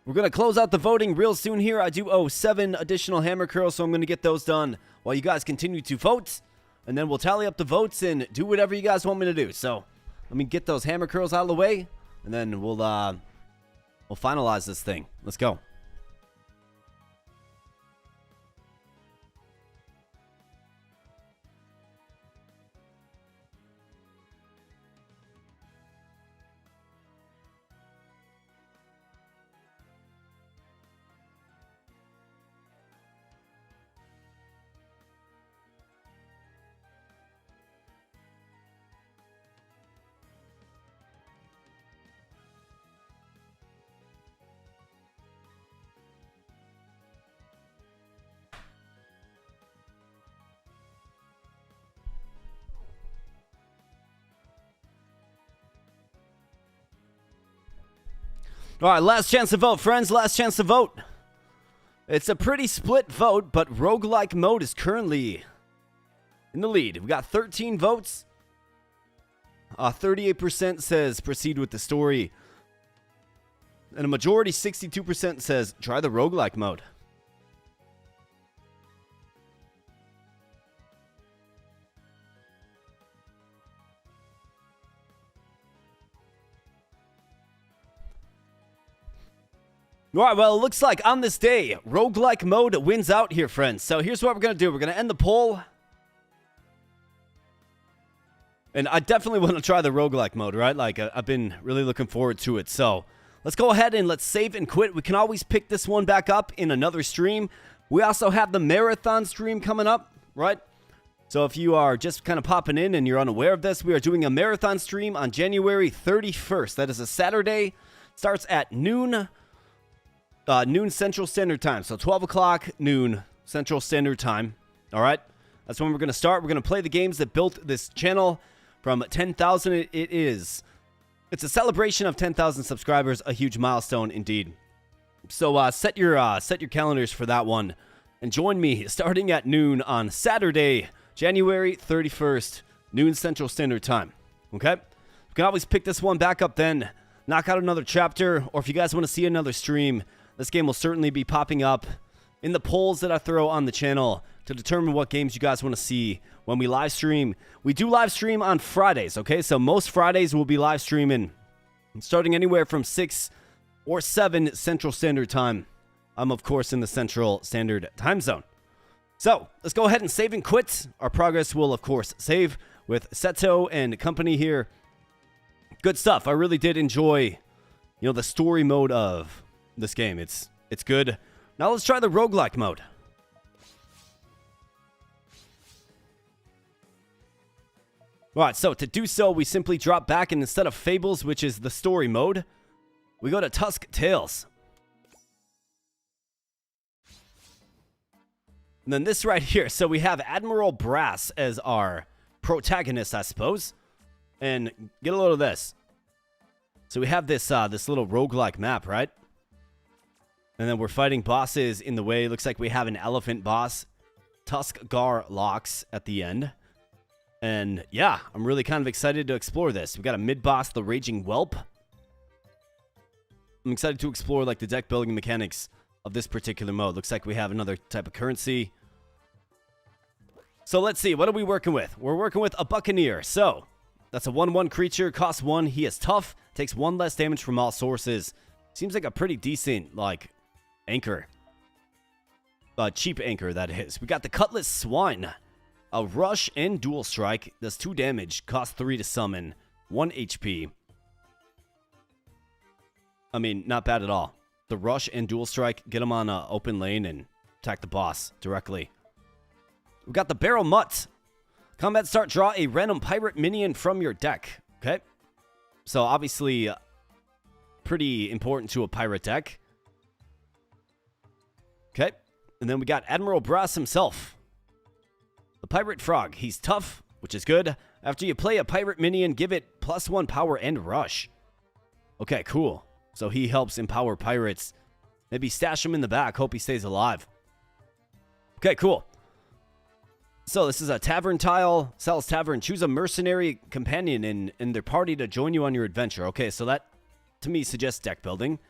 We're going to close out the voting real soon here. I do owe 7 additional hammer curls, so I'm going to get those done while you guys continue to vote. And then we'll tally up the votes and do whatever you guys want me to do. So, let me get those hammer curls out of the way, and then we'll finalize this thing. Let's go. All right, last chance to vote, friends. Last chance to vote. It's a pretty split vote, but roguelike mode is currently in the lead. We got 13 votes. 38% says proceed with the story. And a majority, 62%, says try the roguelike mode. Alright, well, it looks like on this day, roguelike mode wins out here, friends. So here's what we're going to do. We're going to end the poll. And I definitely want to try the roguelike mode, right? Like, I've been really looking forward to it. So let's go ahead and let's save and quit. We can always pick this one back up in another stream. We also have the marathon stream coming up, right? So if you are just kind of popping in and you're unaware of this, we are doing a marathon stream on January 31st. That is a Saturday. Starts at noon Central Standard Time. So 12 o'clock, noon Central Standard Time. All right? That's when we're going to start. We're going to play the games that built this channel from 10,000. It's a celebration of 10,000 subscribers, a huge milestone indeed. So set your calendars for that one and join me starting at noon on Saturday, January 31st, noon Central Standard Time. Okay? You can always pick this one back up then, knock out another chapter, or if you guys want to see another stream, this game will certainly be popping up in the polls that I throw on the channel to determine what games you guys want to see when we live stream. We do live stream on Fridays, okay? So most Fridays we'll be live streaming starting anywhere from 6 or 7 Central Standard Time. I'm, of course, in the Central Standard Time Zone. So let's go ahead and save and quit. Our progress will, of course, save with Seto and company here. Good stuff. I really did enjoy, the story mode of this game. It's good. Now let's try the roguelike mode. Alright, so to do so, we simply drop back, and instead of Fables, which is the story mode, we go to Tusk Tales. And then this right here, so we have Admiral Brass as our protagonist, I suppose. And get a load of this. So we have this little roguelike map, right? And then we're fighting bosses in the way. Looks like we have an elephant boss. Tuskgar Locks at the end. And yeah, I'm really kind of excited to explore this. We've got a mid-boss, the Raging Whelp. I'm excited to explore like the deck building mechanics of this particular mode. Looks like we have another type of currency. So let's see, what are we working with? We're working with a Buccaneer. So that's a 1/1 creature, costs 1. He is tough, takes 1 less damage from all sources. Seems like a pretty decent, anchor. Cheap anchor, that is. We got the Cutlass Swine. A rush and dual strike. Does 2 damage. Costs 3 to summon. 1 HP. I mean, not bad at all. The rush and dual strike. Get him on an open lane and attack the boss directly. We got the Barrel Mutt. Combat start, draw a random pirate minion from your deck. Okay. So obviously, pretty important to a pirate deck. Okay. And then we got Admiral Brass himself. The Pirate Frog. He's tough, which is good. After you play a pirate minion, give it +1 power and rush. Okay, cool. So he helps empower pirates. Maybe stash him in the back. Hope he stays alive. Okay, cool. So this is a tavern tile. Sal's Tavern. Choose a mercenary companion in their party to join you on your adventure. Okay, so that, to me, suggests deck building.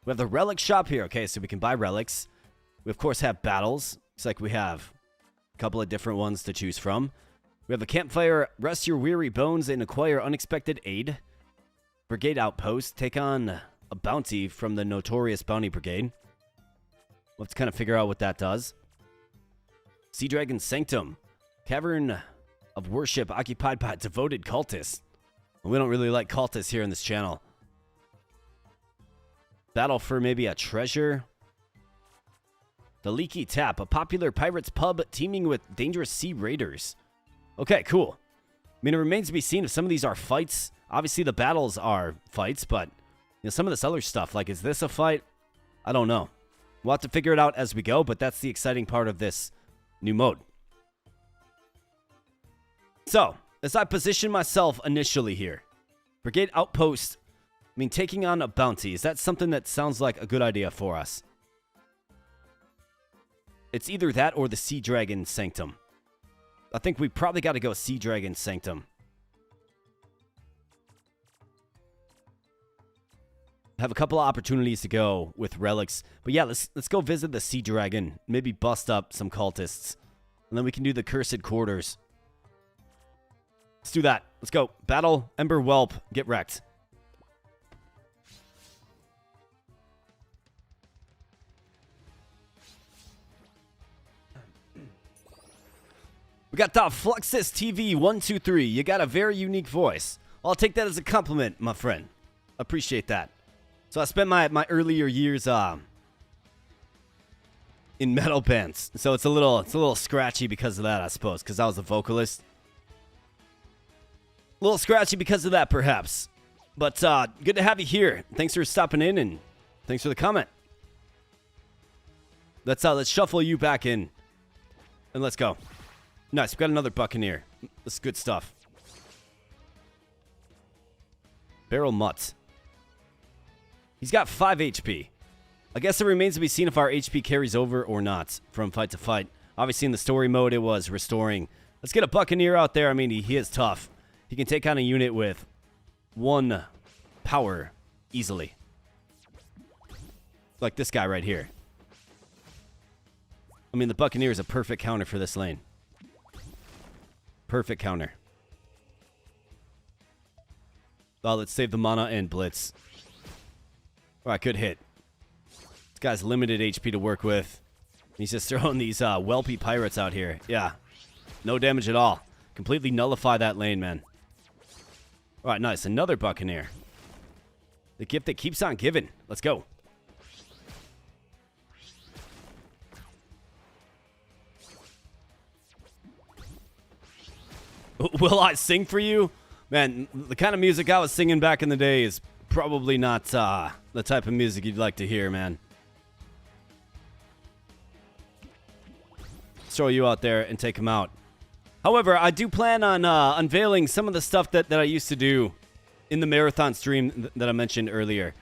We have the relic shop here. Okay, so we can buy relics. We, of course, have battles. Looks like we have a couple of different ones to choose from. We have a campfire. Rest your weary bones and acquire unexpected aid. Brigade outpost. Take on a bounty from the notorious bounty brigade. We'll have to kind of figure out what that does. Sea Dragon Sanctum. Cavern of worship occupied by devoted cultists. We don't really like cultists here in this channel. Battle for maybe a treasure. The Leaky Tap, a popular pirates pub teeming with dangerous sea raiders. Okay, cool. I mean, it remains to be seen if some of these are fights. Obviously, the battles are fights, but some of this other stuff, like, is this a fight? I don't know. We'll have to figure it out as we go, but that's the exciting part of this new mode. So, as I position myself initially here, Brigade Outpost, I mean, taking on a bounty, is that something that sounds like a good idea for us? It's either that or the Sea Dragon Sanctum. I think we probably got to go Sea Dragon Sanctum. Have a couple of opportunities to go with relics. But yeah, let's go visit the Sea Dragon. Maybe bust up some cultists. And then we can do the Cursed Quarters. Let's do that. Let's go. Battle, Ember Whelp, get wrecked. We got the Fluxus TV 123. You got a very unique voice. I'll take that as a compliment, my friend. Appreciate that. So I spent my earlier years in metal bands. So it's a little scratchy because of that, I suppose, because I was a vocalist. A little scratchy because of that, perhaps. But good to have you here. Thanks for stopping in, and thanks for the comment. Let's shuffle you back in. And let's go. Nice, we've got another Buccaneer. That's good stuff. Barrel Mutt. He's got 5 HP. I guess it remains to be seen if our HP carries over or not from fight to fight. Obviously, in the story mode, it was restoring. Let's get a Buccaneer out there. I mean, he is tough. He can take on a unit with 1 power easily. Like this guy right here. I mean, the Buccaneer is a perfect counter for this lane. Perfect counter. Well, let's save the mana and blitz. Alright, good hit. This guy's limited HP to work with. He's just throwing these whelpy pirates out here. Yeah. No damage at all. Completely nullify that lane, man. Alright, nice. Another Buccaneer. The gift that keeps on giving. Let's go. Will I sing for you? Man, the kind of music I was singing back in the day is probably not the type of music you'd like to hear, man. Let's throw you out there and take him out. However, I do plan on unveiling some of the stuff that I used to do in the marathon stream that I mentioned earlier.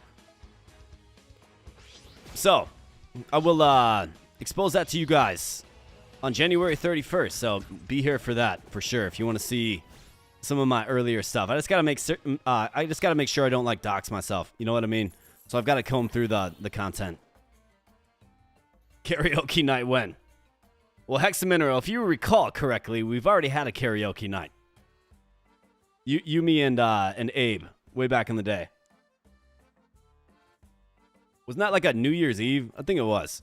So, I will expose that to you guys on January 31st. So, be here for that, for sure, if you want to see some of my earlier stuff. I just got to make certain, I just got to make sure I don't like dox myself. You know what I mean? So, I've got to comb through the content. Karaoke night when? Well, Hexamineral, if you recall correctly, we've already had a karaoke night. You, me, and Abe, way back in the day. Wasn't that like a New Year's Eve? I think it was.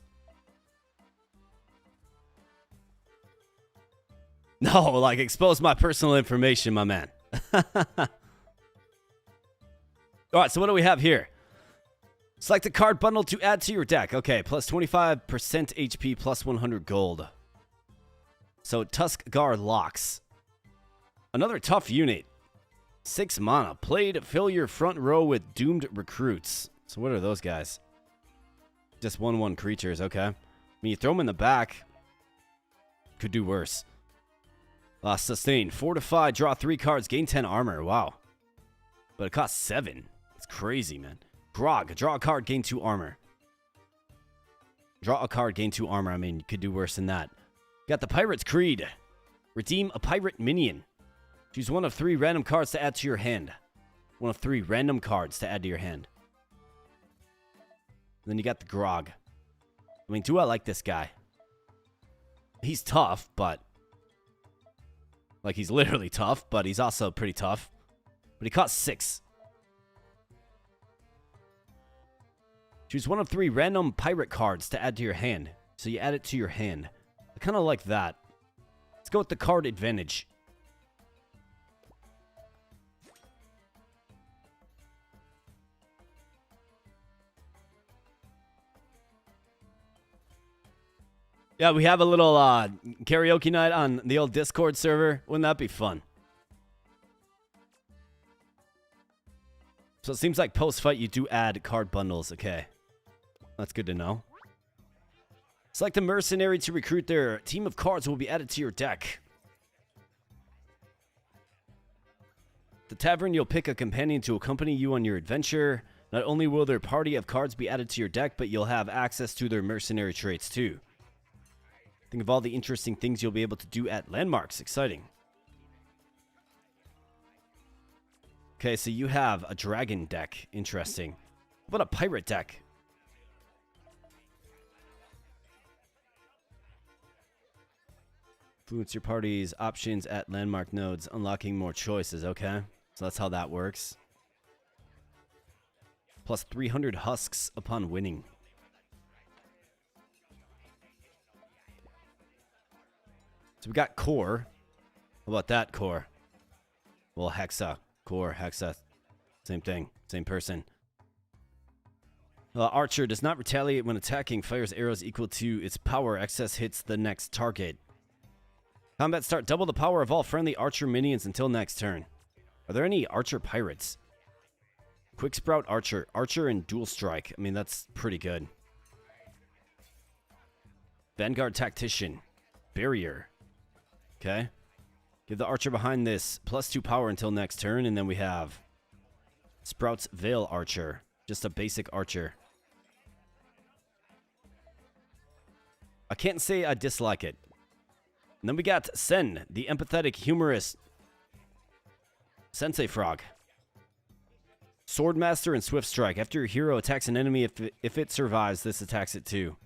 No, like, expose my personal information, my man. Alright, so what do we have here? Select a card bundle to add to your deck. Okay, plus 25% HP, plus 100 gold. So, Tuskgar Locks. Another tough unit. 6 mana. Played, fill your front row with doomed recruits. So, what are those guys? Just 1/1 creatures, okay. I mean, you throw them in the back. Could do worse. Sustain. Fortify, draw 3 cards, gain 10 armor. Wow. But it costs 7. It's crazy, man. Grog. Draw a card, gain 2 armor. Draw a card, gain 2 armor. I mean, you could do worse than that. Got the Pirate's Creed. Redeem a pirate minion. Choose one of 3 random cards to add to your hand. One of 3 random cards to add to your hand. And then you got the grog. I mean, do I like this guy? He's tough, but... Like, he's literally tough, but he's also pretty tough. But he costs 6. Choose one of 3 random pirate cards to add to your hand. So you add it to your hand. I kind of like that. Let's go with the card advantage. Yeah, we have a little karaoke night on the old Discord server. Wouldn't that be fun? So it seems like post-fight you do add card bundles. Okay. That's good to know. Select a mercenary to recruit. Their team of cards will be added to your deck. At the tavern, you'll pick a companion to accompany you on your adventure. Not only will their party of cards be added to your deck, but you'll have access to their mercenary traits too. Think of all the interesting things you'll be able to do at landmarks. Exciting. Okay, so you have a dragon deck. Interesting. How about a pirate deck? Influence your party's options at landmark nodes, unlocking more choices. Okay, so that's how that works. Plus 300 husks upon winning. So we got core. How about that core? Well, hexa. Core, hexa. Same thing. Same person. Archer does not retaliate when attacking. Fires arrows equal to its power. Excess hits the next target. Combat start. Double the power of all friendly archer minions until next turn. Are there any archer pirates? Quick Sprout Archer. Archer and Dual Strike. I mean, that's pretty good. Vanguard Tactician. Barrier. Okay. Give the archer behind this +2 power until next turn. And then we have Sprout's Veil Archer. Just a basic archer. I can't say I dislike it. And then we got Sen, the empathetic, humorous Sensei Frog. Swordmaster and Swift Strike. After your hero attacks an enemy, if it survives, this attacks it too.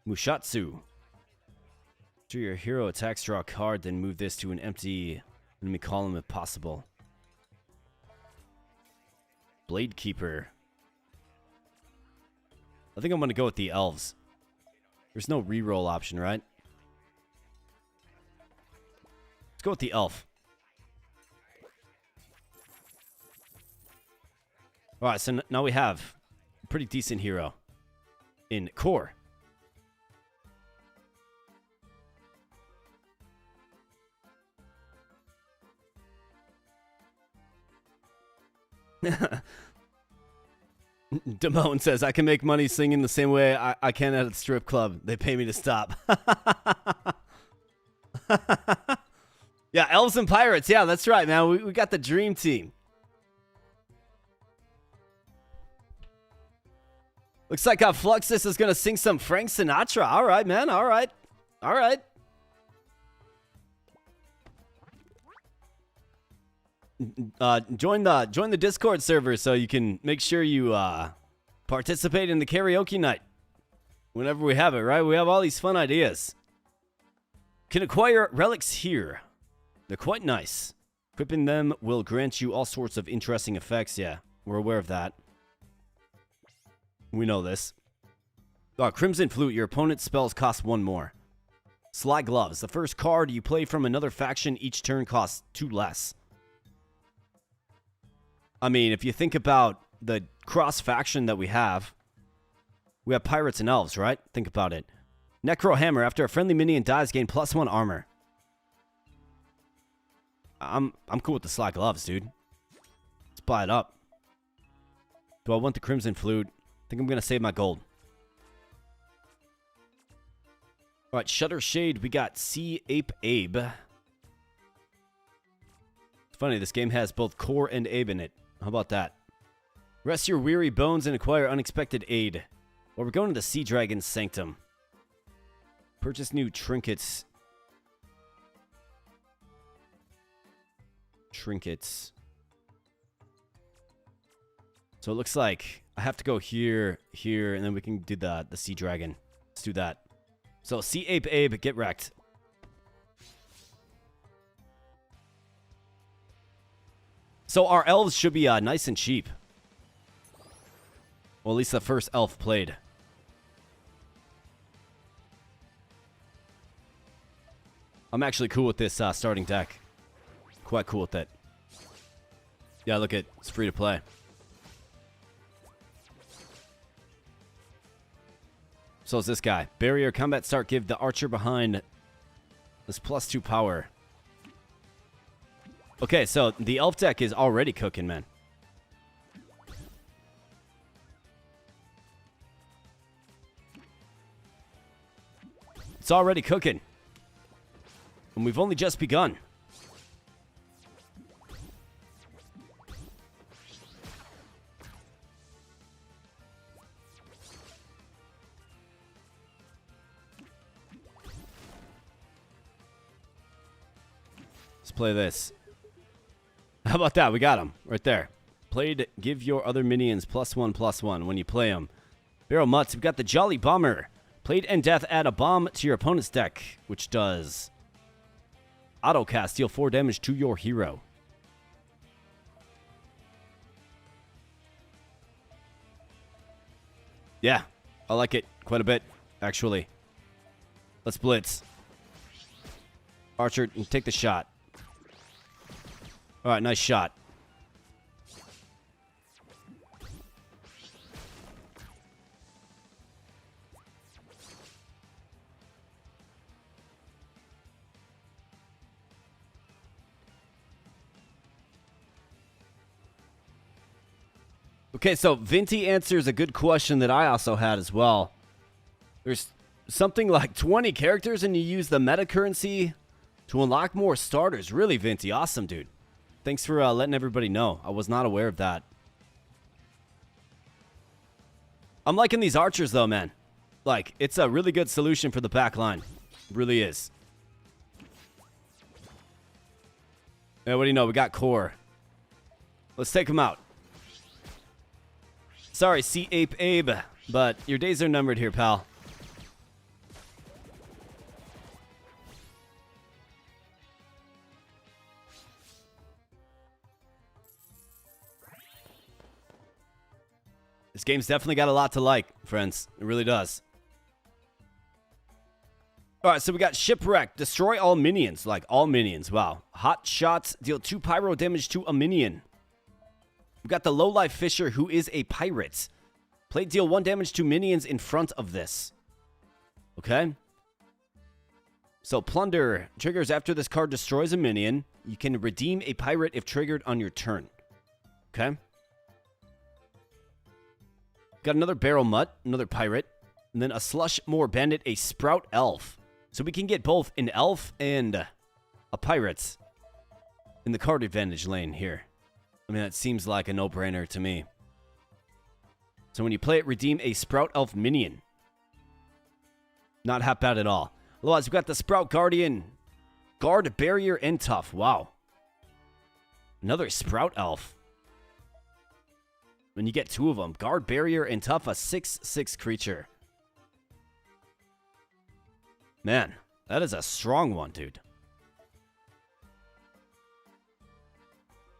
Mushatsu. After your hero attacks, draw a card, then move this to an empty enemy column if possible. Blade Keeper. I think I'm going to go with the elves. There's no reroll option, right? Let's go with the elf. Alright, so now we have a pretty decent hero in core. Damone says, I can make money singing the same way I can at a strip club. They pay me to stop. Yeah, elves and pirates. Yeah, that's right, man. We got the dream team. Looks like Fluxus is going to sing some Frank Sinatra. All right, man. All right. All right. Join the Discord server so you can make sure you participate in the karaoke night whenever we have it, right? We have all these fun ideas. Can acquire relics here. They're quite nice. Equipping them will grant you all sorts of interesting effects. Yeah, we're aware of that. We know this. Crimson Flute. Your opponent's spells cost 1 more. Sly Gloves. The first card you play from another faction each turn costs 2 less. I mean, if you think about the cross faction that we have pirates and elves, right? Think about it. Necro Hammer. After a friendly minion dies, gain +1 armor. I'm cool with the Sly Gloves, dude. Let's buy it up. Do I want the Crimson Flute? I think I'm going to save my gold. Alright, Shutter Shade. We got Sea Ape Abe. It's funny, this game has both core and Abe in it. How about that? Rest your weary bones and acquire unexpected aid. Well, we're going to the Sea Dragon's Sanctum. Purchase new trinkets. Trinkets. So it looks like I have to go here, here, and then we can do the Sea Dragon. Let's do that. So, Sea Ape Abe, get wrecked. So our elves should be nice and cheap. Well, at least the first elf played. I'm actually cool with this starting deck. Quite cool with it. Yeah, look at it's free to play. So is this guy. Barrier combat start, give the archer behind this +2 power. Okay, so the elf deck is already cooking, man. It's already cooking. And we've only just begun. Let's play this. How about that? We got him right there. Played, give your other minions +1/+1 when you play them. Barrel Mutts, we've got the Jolly Bomber. Played and death, add a bomb to your opponent's deck, which does auto cast, deal 4 damage to your hero. Yeah, I like it quite a bit, actually. Let's blitz. Archer, take the shot. All right, nice shot. Okay, so Vinty answers a good question that I also had as well. There's something like 20 characters and you use the meta currency to unlock more starters. Really, Vinty? Awesome, dude. Thanks for letting everybody know. I was not aware of that. I'm liking these archers, though, man. Like, it's a really good solution for the back line. It really is. Yeah, what do you know? We got core. Let's take him out. Sorry, Sea Ape Abe, but your days are numbered here, pal. This game's definitely got a lot to like, friends. It really does. Alright, so we got Shipwreck. Destroy all minions. Like, all minions. Wow. Hot Shots. Deal 2 pyro damage to a minion. We got the Lowlife Fisher, who is a pirate. Play, deal 1 damage to minions in front of this. Okay. So, Plunder. Triggers after this card destroys a minion. You can redeem a pirate if triggered on your turn. Okay. Got another Barrel Mutt, another pirate, and then a Slushmore Bandit, a Sprout Elf. So we can get both an elf and a pirate in the card advantage lane here. I mean, that seems like a no-brainer to me. So when you play it, redeem a Sprout Elf minion. Not half bad at all. Otherwise, we've got the Sprout Guardian, Guard, Barrier, and Tough. Wow. Another Sprout Elf. When you get 2 of them. Guard, Barrier, and Tough, a 6/6 creature. Man, that is a strong one, dude.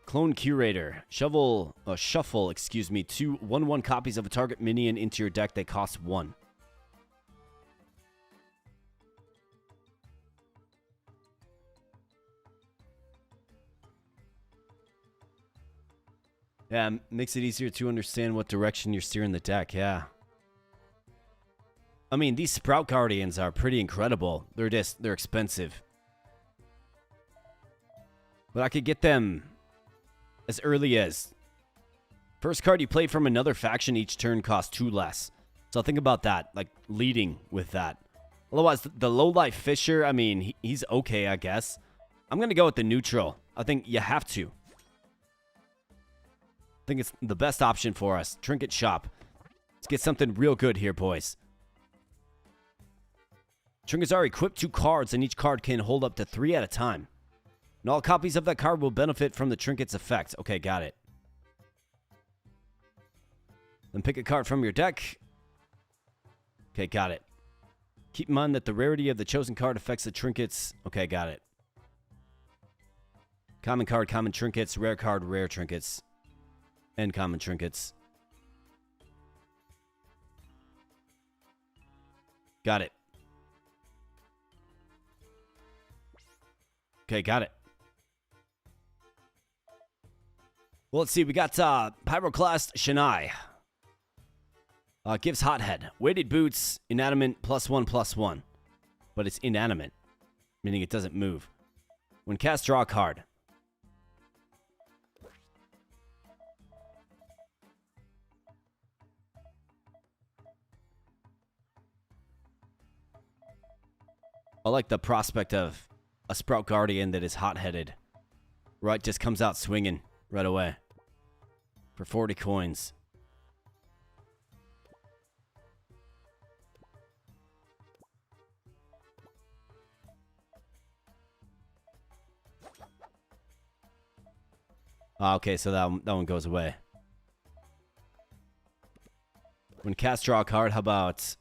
Clone Curator. Shuffle, 2 1/1 copies of a target minion into your deck that cost 1. Yeah, makes it easier to understand what direction you're steering the deck, yeah. I mean, these Sprout Guardians are pretty incredible. They're expensive. But I could get them as early as... First card you play from another faction each turn costs 2 less. So think about that, like leading with that. Otherwise, the Lowlife Fisher, I mean, he's okay, I guess. I'm going to go with the neutral. I think you have to. I think it's the best option for us. Trinket Shop. Let's get something real good here, boys. Trinkets are equipped to cards, and each card can hold up to 3 at a time. And all copies of that card will benefit from the trinket's effect. Okay, got it. Then pick a card from your deck. Okay, got it. Keep in mind that the rarity of the chosen card affects the trinkets. Okay, got it. Common card, common trinkets. Rare card, rare trinkets. And common trinkets. Got it. Okay, got it. Well, let's see. We got Pyroclast Shanai. Gives Hothead. Weighted boots, inanimate, +1/+1. But it's inanimate, meaning it doesn't move. When cast, draw a card. I like the prospect of a Sprout Guardian that is hot-headed. Right, just comes out swinging right away. For 40 coins. Okay, so that one goes away. When cast, draw a card, how about...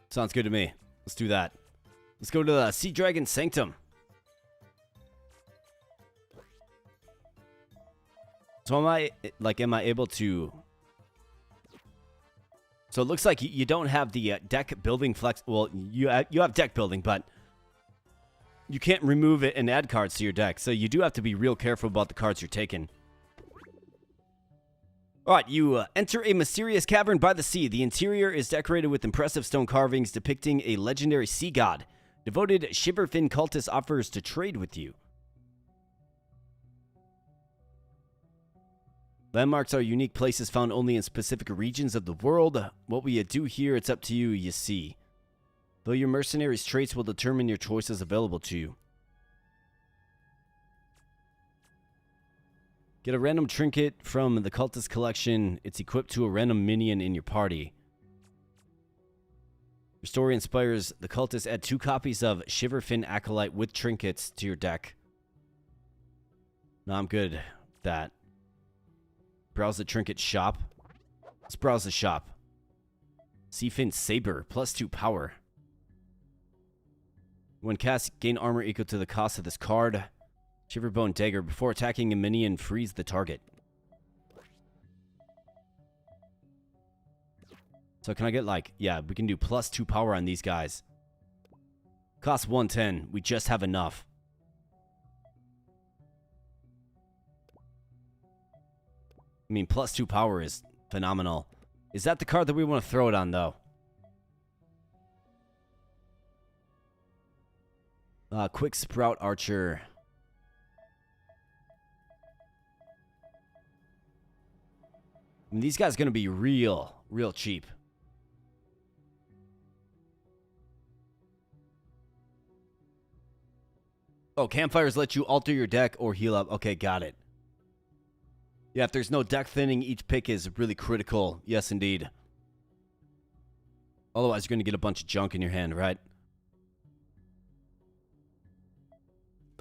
Sounds good to me. Let's do that. Let's go to the Sea Dragon Sanctum. So am I able to... So it looks like you don't have the deck building flex... Well, you have deck building, but you can't remove it and add cards to your deck. So you do have to be real careful about the cards you're taking. Alright, you enter a mysterious cavern by the sea. The interior is decorated with impressive stone carvings depicting a legendary sea god. Devoted Shiverfin cultist offers to trade with you. Landmarks are unique places found only in specific regions of the world. What will you do here? It's up to you, you see. Though your mercenary's traits will determine your choices available to you. Get a random trinket from the cultist collection. It's equipped to a random minion in your party. Your story inspires the cultist. Add 2 copies of Shiverfin Acolyte with trinkets to your deck. No, I'm good with that. Browse the trinket shop. Let's browse the shop. Seafin Saber, +2 power. When cast, gain armor equal to the cost of this card. Shiverbone Dagger. Before attacking a minion, freeze the target. So can I get like... Yeah, we can do +2 power on these guys. Cost 110. We just have enough. I mean, +2 power is phenomenal. Is that the card that we want to throw it on, though? Quick Sprout Archer. I mean, these guys are going to be real cheap. Oh, campfires let you alter your deck or heal up. Okay, got it. Yeah, if there's no deck thinning, each pick is really critical. Yes, indeed. Otherwise, you're going to get a bunch of junk in your hand, right?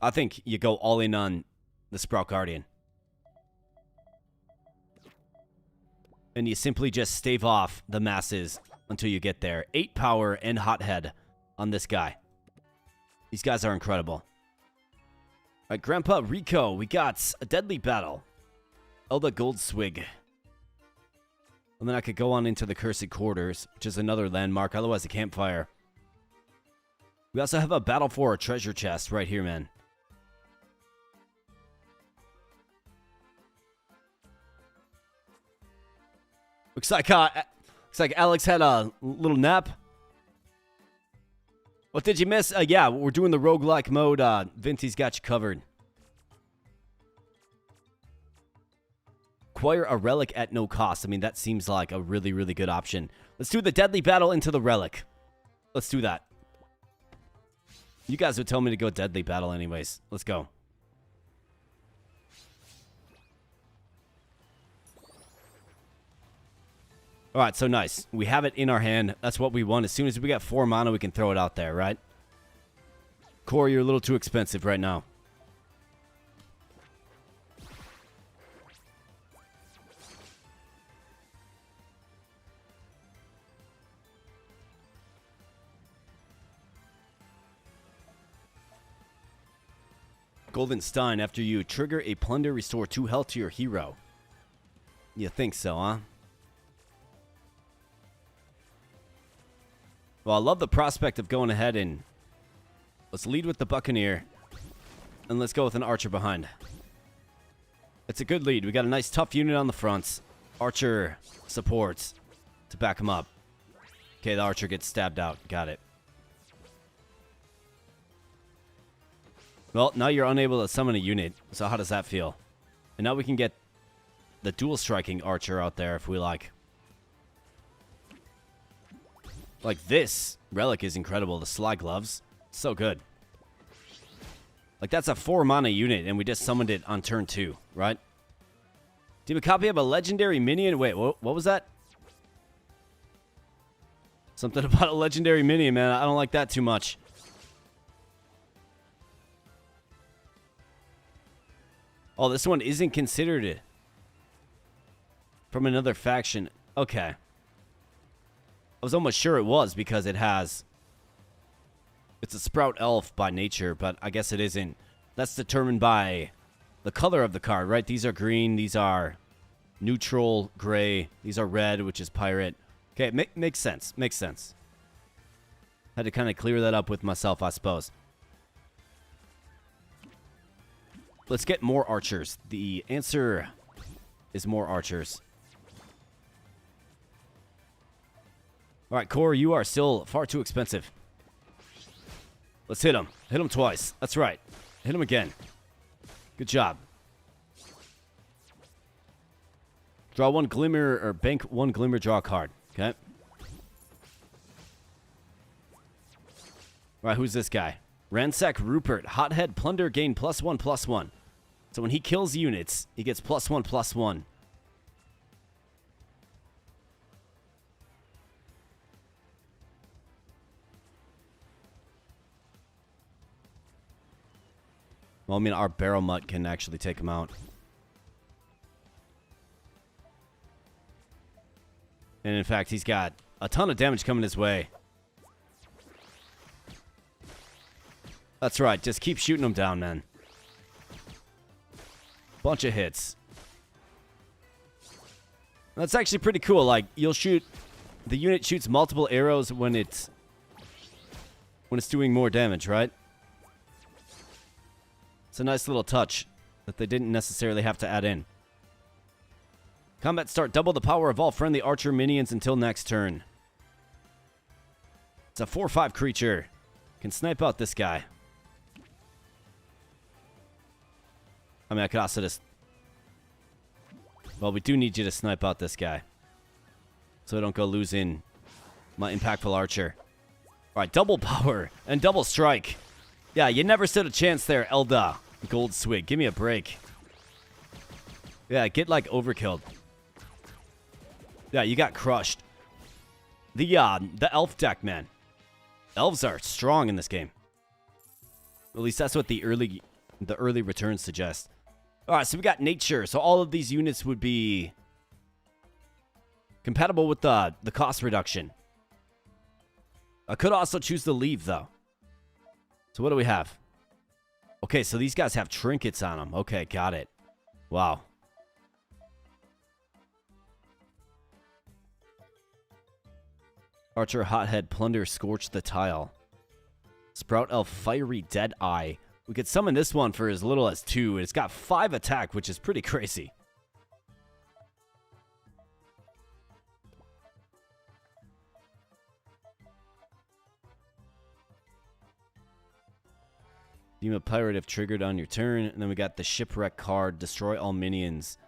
I think you go all in on the Sprout Guardian. And you simply just stave off the masses until you get there. 8 power and hothead on this guy. These guys are incredible. All right, Grandpa Rico, we got a Deadly Battle. Elda Goldswig. And then I could go on into the Cursed Quarters, which is another landmark, otherwise a campfire. We also have a Battle for a Treasure Chest right here, man. Looks like Alex had a little nap. What did you miss? Yeah, we're doing the roguelike mode. Vinty's got you covered. Acquire a relic at no cost. I mean, that seems like a really, really good option. Let's do the deadly battle into the relic. Let's do that. You guys would tell me to go deadly battle anyways. Let's go. Alright, so nice. We have it in our hand. That's what we want. As soon as we get 4 mana, we can throw it out there, right? Core, you're a little too expensive right now. Golden Stein, after you trigger a plunder, restore 2 health to your hero. You think so, huh? Well, I love the prospect of going ahead and let's lead with the Buccaneer and let's go with an Archer behind. It's a good lead. We got a nice tough unit on the fronts. Archer supports to back him up. Okay, the Archer gets stabbed out. Got it. Well, now you're unable to summon a unit, so how does that feel? And now we can get the dual striking Archer out there if we like. Like this relic is incredible. The Sly Gloves, so good. Like that's a 4 mana unit, and we just summoned it on turn 2, right? Do you have a copy of a legendary minion? Wait, what was that? Something about a legendary minion, man. I don't like that too much. Oh, this one isn't considered it. From another faction. Okay. I was almost sure it was because it has... It's a Sprout Elf by nature, but I guess it isn't. That's determined by the color of the card, right? These are green. These are neutral, gray. These are red, which is pirate. Okay, makes sense. Makes sense. Had to kind of clear that up with myself, I suppose. Let's get more archers. The answer is more archers. All right, Core, you are still far too expensive. Let's hit him. Hit him twice. That's right. Hit him again. Good job. Draw 1 glimmer, or bank 1 glimmer, draw a card. Okay. All right, who's this guy? Ransack Rupert. Hothead Plunder, gain +1/+1. So when he kills units, he gets +1/+1. Well, I mean, our Barrel Mutt can actually take him out. And in fact, he's got a ton of damage coming his way. That's right. Just keep shooting him down, man. Bunch of hits. That's actually pretty cool. Like, you'll shoot... The unit shoots multiple arrows when it's doing more damage, right? It's a nice little touch that they didn't necessarily have to add in. Combat start. Double the power of all friendly archer minions until next turn. It's a 4/5 creature. Can snipe out this guy. I mean, I could also just... Well, we do need you to snipe out this guy. So I don't go losing my impactful archer. Alright, double power and double strike. Yeah, you never stood a chance there, Elda. Gold Swig, give me a break. Yeah, get like overkilled. Yeah, you got crushed. The elf deck, man. Elves are strong in this game. At least that's what the early returns suggest. Alright, so we got nature. So all of these units would be compatible with the cost reduction. I could also choose to leave, though. So what do we have? Okay, so these guys have trinkets on them. Okay, got it. Wow. Archer, Hothead, Plunder, Scorch the Tile. Sprout Elf, Fiery Dead Eye. We could summon this one for as little as 2. It's got 5 attack, which is pretty crazy. Beam of Pirate if triggered on your turn. And then we got the Shipwreck card. Destroy all minions.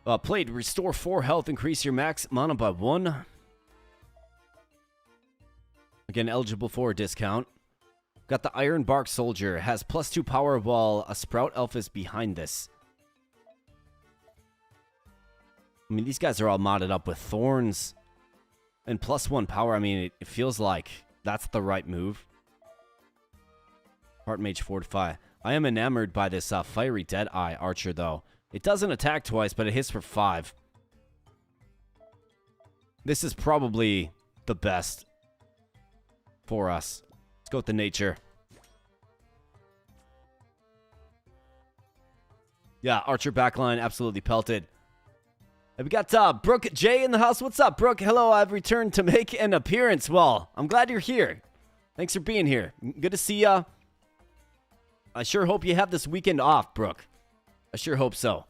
Played, restore 4 health, increase your max mana by 1. Again, eligible for a discount. Got the Iron Bark Soldier. Has +2 power while a Sprout Elf is behind this. I mean, these guys are all modded up with Thorns and +1 power. I mean, it feels like that's the right move. Heart Mage Fortify. I am enamored by this Fiery Deadeye Archer, though. It doesn't attack twice, but it hits for 5. This is probably the best for us. Let's go with the nature. Yeah, Archer backline absolutely pelted. And we got Brooke J in the house. What's up, Brooke? Hello, I've returned to make an appearance. Well, I'm glad you're here. Thanks for being here. Good to see ya. I sure hope you have this weekend off, Brooke. I sure hope so.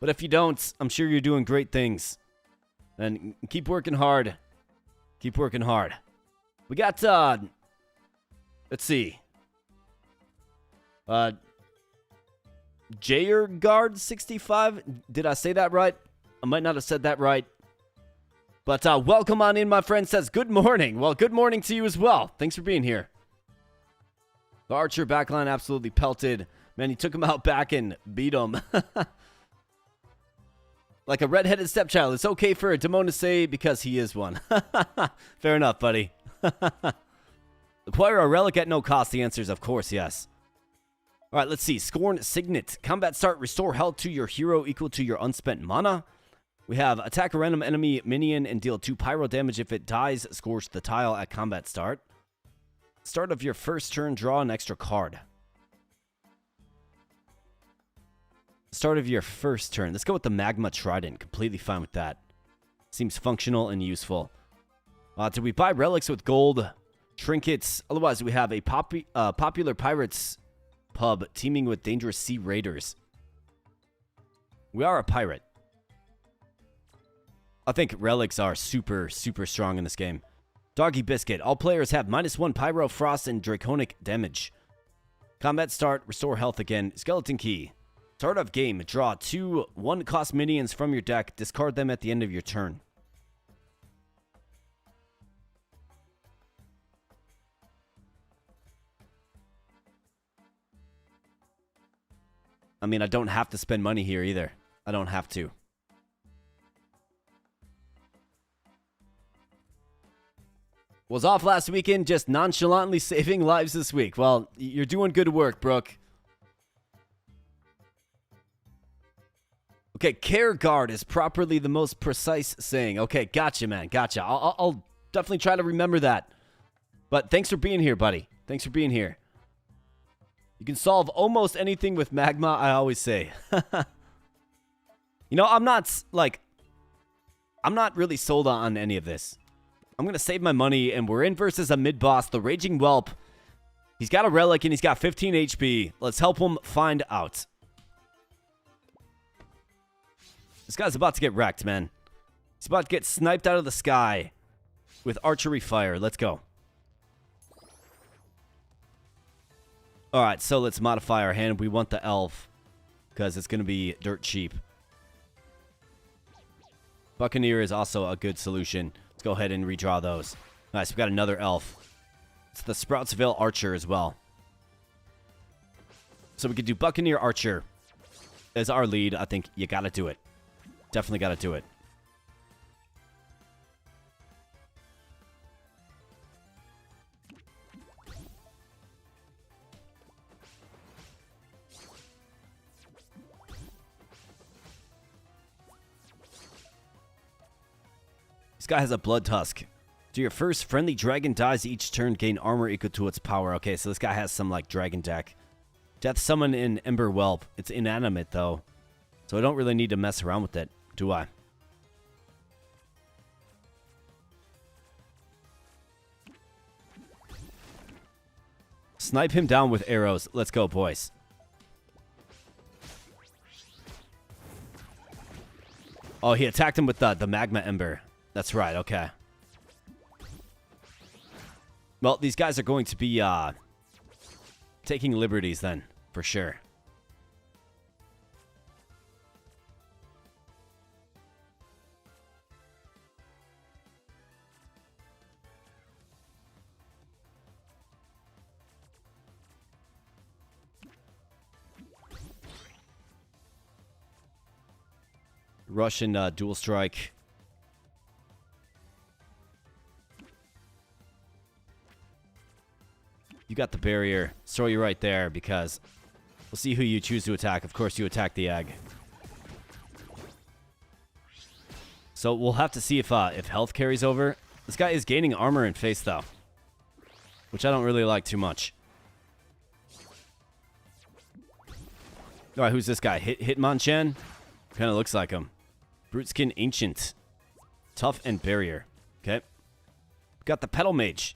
But if you don't, I'm sure you're doing great things. And keep working hard. Keep working hard. We got, let's see. Jayerguard65. Did I say that right? I might not have said that right. But welcome on in, my friend. Says good morning. Well, good morning to you as well. Thanks for being here. The Archer backline absolutely pelted. Man, he took him out back and beat him. Like a redheaded stepchild. It's okay for a demon to say because he is one. Fair enough, buddy. Acquire a relic at no cost. The answer is of course yes. All right, let's see. Scorn Signet. Combat start. Restore health to your hero equal to your unspent mana. We have attack a random enemy minion and deal 2 pyro damage. If it dies, scorch the tile at combat start. Start of your first turn, draw an extra card. Start of your first turn. Let's go with the Magma Trident. Completely fine with that. Seems functional and useful. Did we buy relics with gold? Trinkets. Otherwise, we have a popular pirates pub teeming with dangerous sea raiders. We are a pirate. I think relics are super, super strong in this game. Doggy Biscuit. All players have -1 Pyro, Frost, and Draconic damage. Combat start. Restore health again. Skeleton Key. Start of game. Draw 2 1-cost minions from your deck. Discard them at the end of your turn. I mean, I don't have to spend money here either. I don't have to. Was off last weekend, just nonchalantly saving lives this week. Well, you're doing good work, Brooke. Okay, care guard is properly the most precise saying. Okay, gotcha, man. Gotcha. I'll definitely try to remember that. But thanks for being here, buddy. Thanks for being here. You can solve almost anything with magma, I always say. You know, I'm not really sold on any of this. I'm going to save my money, and we're in versus a mid-boss, the Raging Whelp. He's got a relic, and he's got 15 HP. Let's help him find out. This guy's about to get wrecked, man. He's about to get sniped out of the sky with archery fire. Let's go. All right, so let's modify our hand. We want the elf because it's going to be dirt cheap. Buccaneer is also a good solution. Let's go ahead and redraw those. Nice, we've got another elf. It's the Sproutsville Archer as well. So we could do Buccaneer Archer as our lead. I think you got to do it. Definitely got to do it. This guy has a Blood Tusk. Do your first friendly dragon dies each turn, gain armor equal to its power. Okay, so this guy has some, like, dragon deck. Death Summon in Ember Whelp. It's inanimate, though. So I don't really need to mess around with it, do I? Snipe him down with arrows. Let's go, boys. Oh, he attacked him with the Magma Ember. That's right, okay. Well, these guys are going to be taking liberties then, for sure. Russian dual strike. You got the barrier. Throw you right there because we'll see who you choose to attack. Of course, you attack the egg. So we'll have to see if health carries over. This guy is gaining armor and face, though, which I don't really like too much. All right, who's this guy? Hitmonchan? Kind of looks like him. Brute Skin Ancient. Tough and Barrier. Okay. Got the Petal Mage.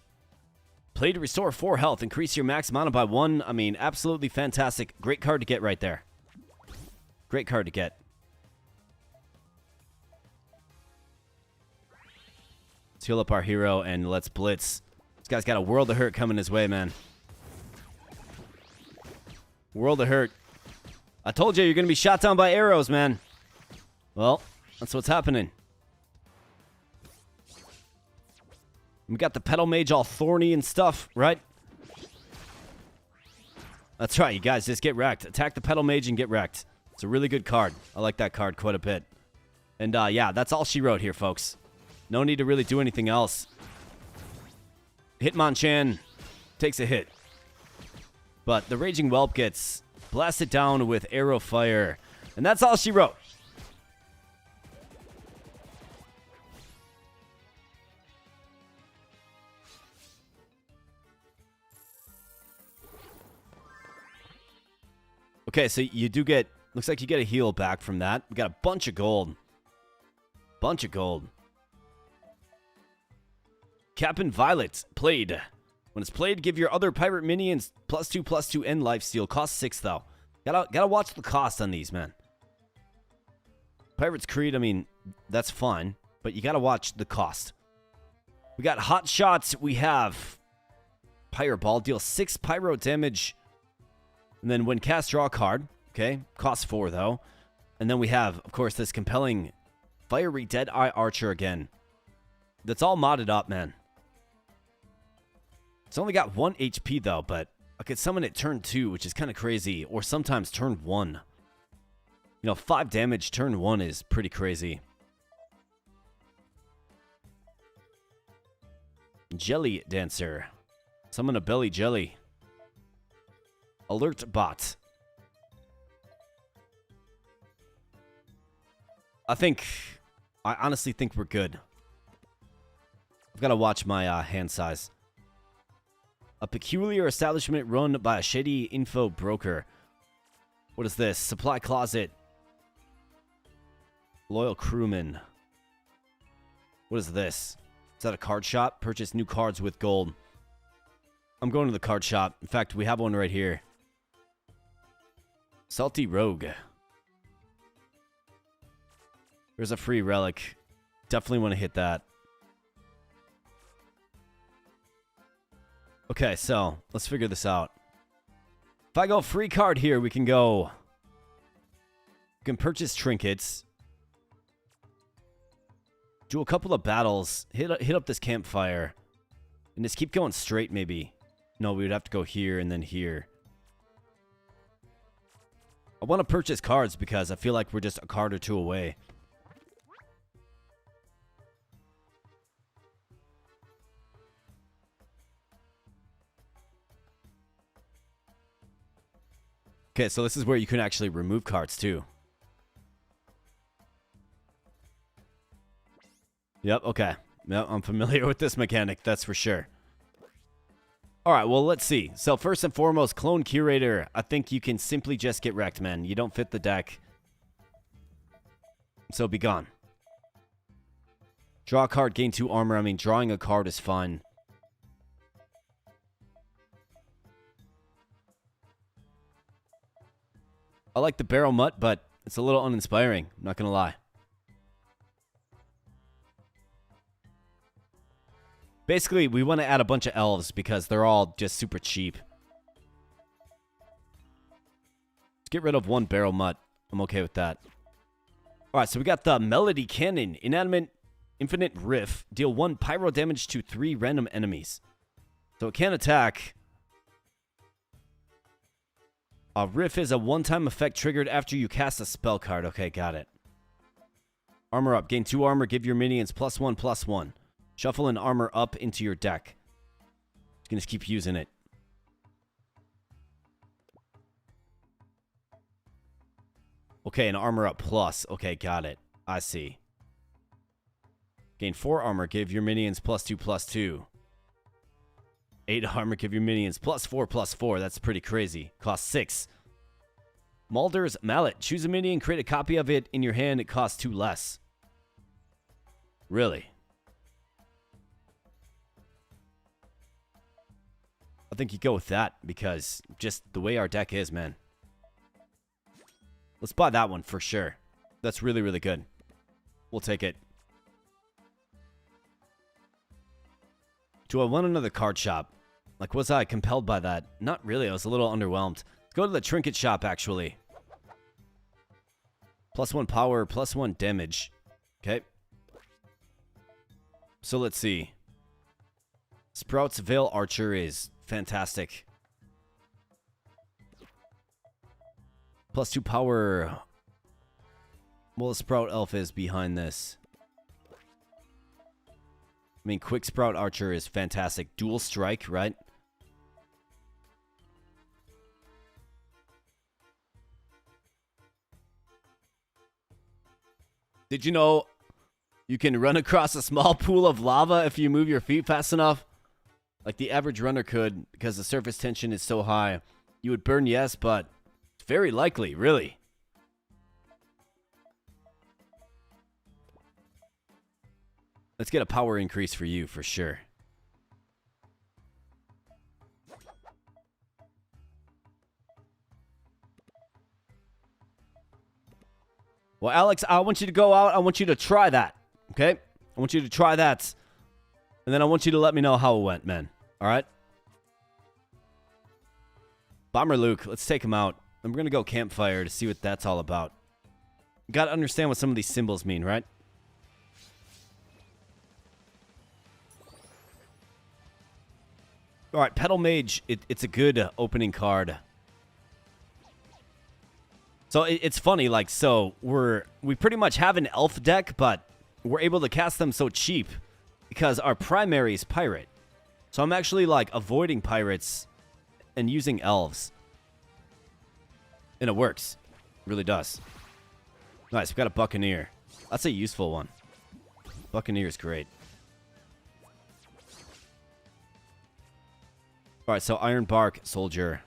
Play to restore 4 health. Increase your max mana by 1. I mean, absolutely fantastic. Great card to get right there. Great card to get. Let's heal up our hero and let's blitz. This guy's got a world of hurt coming his way, man. World of hurt. I told you you're going to be shot down by arrows, man. Well, that's what's happening. We got the Petal Mage all thorny and stuff, right? That's right, you guys. Just get wrecked. Attack the Petal Mage and get wrecked. It's a really good card. I like that card quite a bit. And, yeah, that's all she wrote here, folks. No need to really do anything else. Hitmonchan takes a hit. But the Raging Whelp gets blasted down with arrow fire. And that's all she wrote. Okay, so you do get, looks like you get a heal back from that. We got a bunch of gold. Bunch of gold. Captain Violet, played. When it's played, give your other pirate minions +2/+2 and lifesteal. Cost 6 though. Gotta watch the cost on these, man. Pirate's Creed, I mean, that's fine, but you gotta watch the cost. We got Hot Shots. We have Pyro Ball, deal 6 pyro damage. And then when cast, draw a card. Okay, costs 4 though. And then we have, of course, this compelling Fiery Deadeye Archer again. That's all modded up, man. It's only got 1 HP though, but I could summon it turn 2, which is kind of crazy, or sometimes turn 1. You know, 5 damage turn 1 is pretty crazy. Jelly Dancer. Summon a Belly Jelly. Alert Bot. I honestly think we're good. I've got to watch my hand size. A peculiar establishment run by a shady info broker. What is this? Supply Closet. Loyal Crewman. What is this? Is that a card shop? Purchase new cards with gold. I'm going to the card shop. In fact, we have one right here. Salty Rogue. There's a free relic. Definitely want to hit that. Okay, so let's figure this out. If I go free card here, we can go. We can purchase trinkets. Do a couple of battles. Hit up this campfire. And just keep going straight, maybe. No, we would have to go here and then here. I want to purchase cards because I feel like we're just a card or 2 away. Okay, so this is where you can actually remove cards too. Yep, okay. Yep, I'm familiar with this mechanic, that's for sure. Alright, well, let's see. So first and foremost, Clone Curator. I think you can simply just get wrecked, man. You don't fit the deck. So be gone. Draw a card, gain 2 armor. I mean, drawing a card is fine. I like the Barrel Mutt, but it's a little uninspiring. I'm not going to lie. Basically, we want to add a bunch of elves because they're all just super cheap. Let's get rid of 1 Barrel Mutt. I'm okay with that. Alright, so we got the Melody Cannon. Infinite Riff. Deal 1 pyro damage to 3 random enemies. So it can attack. A Riff is a one-time effect triggered after you cast a spell card. Okay, got it. Armor up. Gain 2 armor. Give your minions +1/+1. Shuffle an armor up into your deck. Just gonna keep using it. Okay, an armor up plus. Okay, got it. I see. Gain 4 armor. Give your minions +2/+2. 8 armor. Give your minions +4/+4. That's pretty crazy. Cost 6. Mulder's Mallet. Choose a minion. Create a copy of it in your hand. It costs 2 less. Really? I think you go with that because just the way our deck is, man. Let's buy that one for sure. That's really, really good. We'll take it. Do I want another card shop? Like, was I compelled by that? Not really. I was a little underwhelmed. Let's go to the trinket shop, actually. +1 power, +1 damage. Okay. So let's see. Sprout's Veil Archer is fantastic. +2 power. Well, the Sprout Elf is behind this. I mean, Quick Sprout Archer is fantastic. Dual Strike, right? Did you know you can run across a small pool of lava if you move your feet fast enough? Like the average runner could, because the surface tension is so high. You would burn, yes, but it's very likely, really. Let's get a power increase for you, for sure. Well, Alex, I want you to go out. I want you to try that, okay? I want you to try that. And then I want you to let me know how it went, man. All right? Bomber Luke, let's take him out. And we're going to go campfire to see what that's all about. You got to understand what some of these symbols mean, right? All right, Petal Mage, it's a good opening card. So it's funny, like, so we pretty much have an elf deck, but we're able to cast them so cheap because our primary is pirate. So I'm actually, like, avoiding pirates and using elves. And it works. It really does. Nice, we got a Buccaneer. That's a useful one. Buccaneer is great. All right, so Iron Bark Soldier.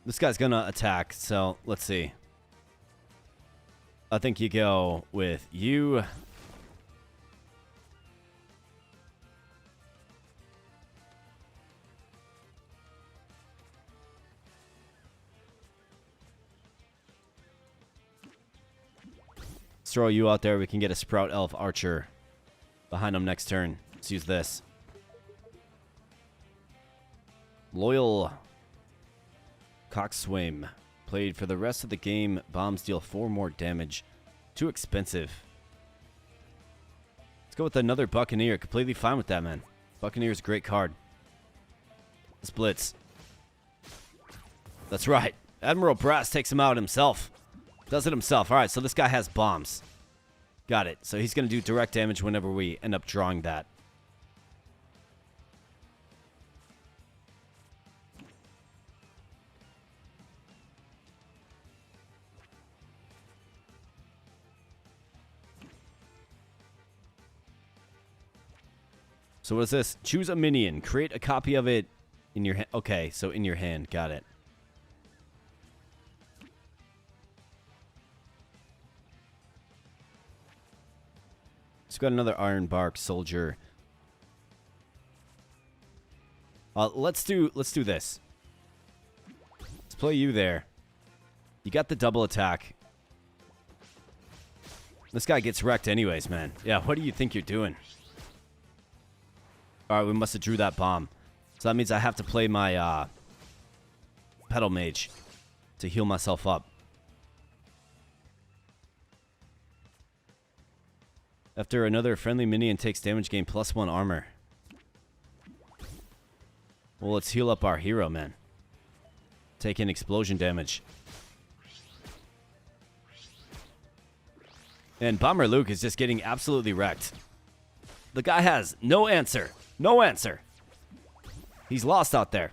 This guy's gonna attack, so let's see. I think you go with you. Let's throw you out there. We can get a Sprout Elf Archer behind him next turn. Let's use this. Loyal Coxswain. Played for the rest of the game. Bombs deal 4 more damage. Too expensive. Let's go with another Buccaneer. Completely fine with that, man. Buccaneer is a great card. Let's blitz. That's right. Admiral Brass takes him out himself. Does it himself. All right, so this guy has bombs. Got it. So he's going to do direct damage whenever we end up drawing that. So what is this? Choose a minion. Create a copy of it in your hand. Okay, so in your hand. Got it. Let's got another Iron Bark Soldier. Let's do this. Let's play you there. You got the double attack. This guy gets wrecked anyways, man. Yeah, what do you think you're doing? Alright, we must have drew that bomb. So that means I have to play my Petal Mage to heal myself up. After another friendly minion takes damage, gain +1 armor. Well, let's heal up our hero, man. taking explosion damage. And Bomber Luke is just getting absolutely wrecked. The guy has no answer. No answer. He's lost out there.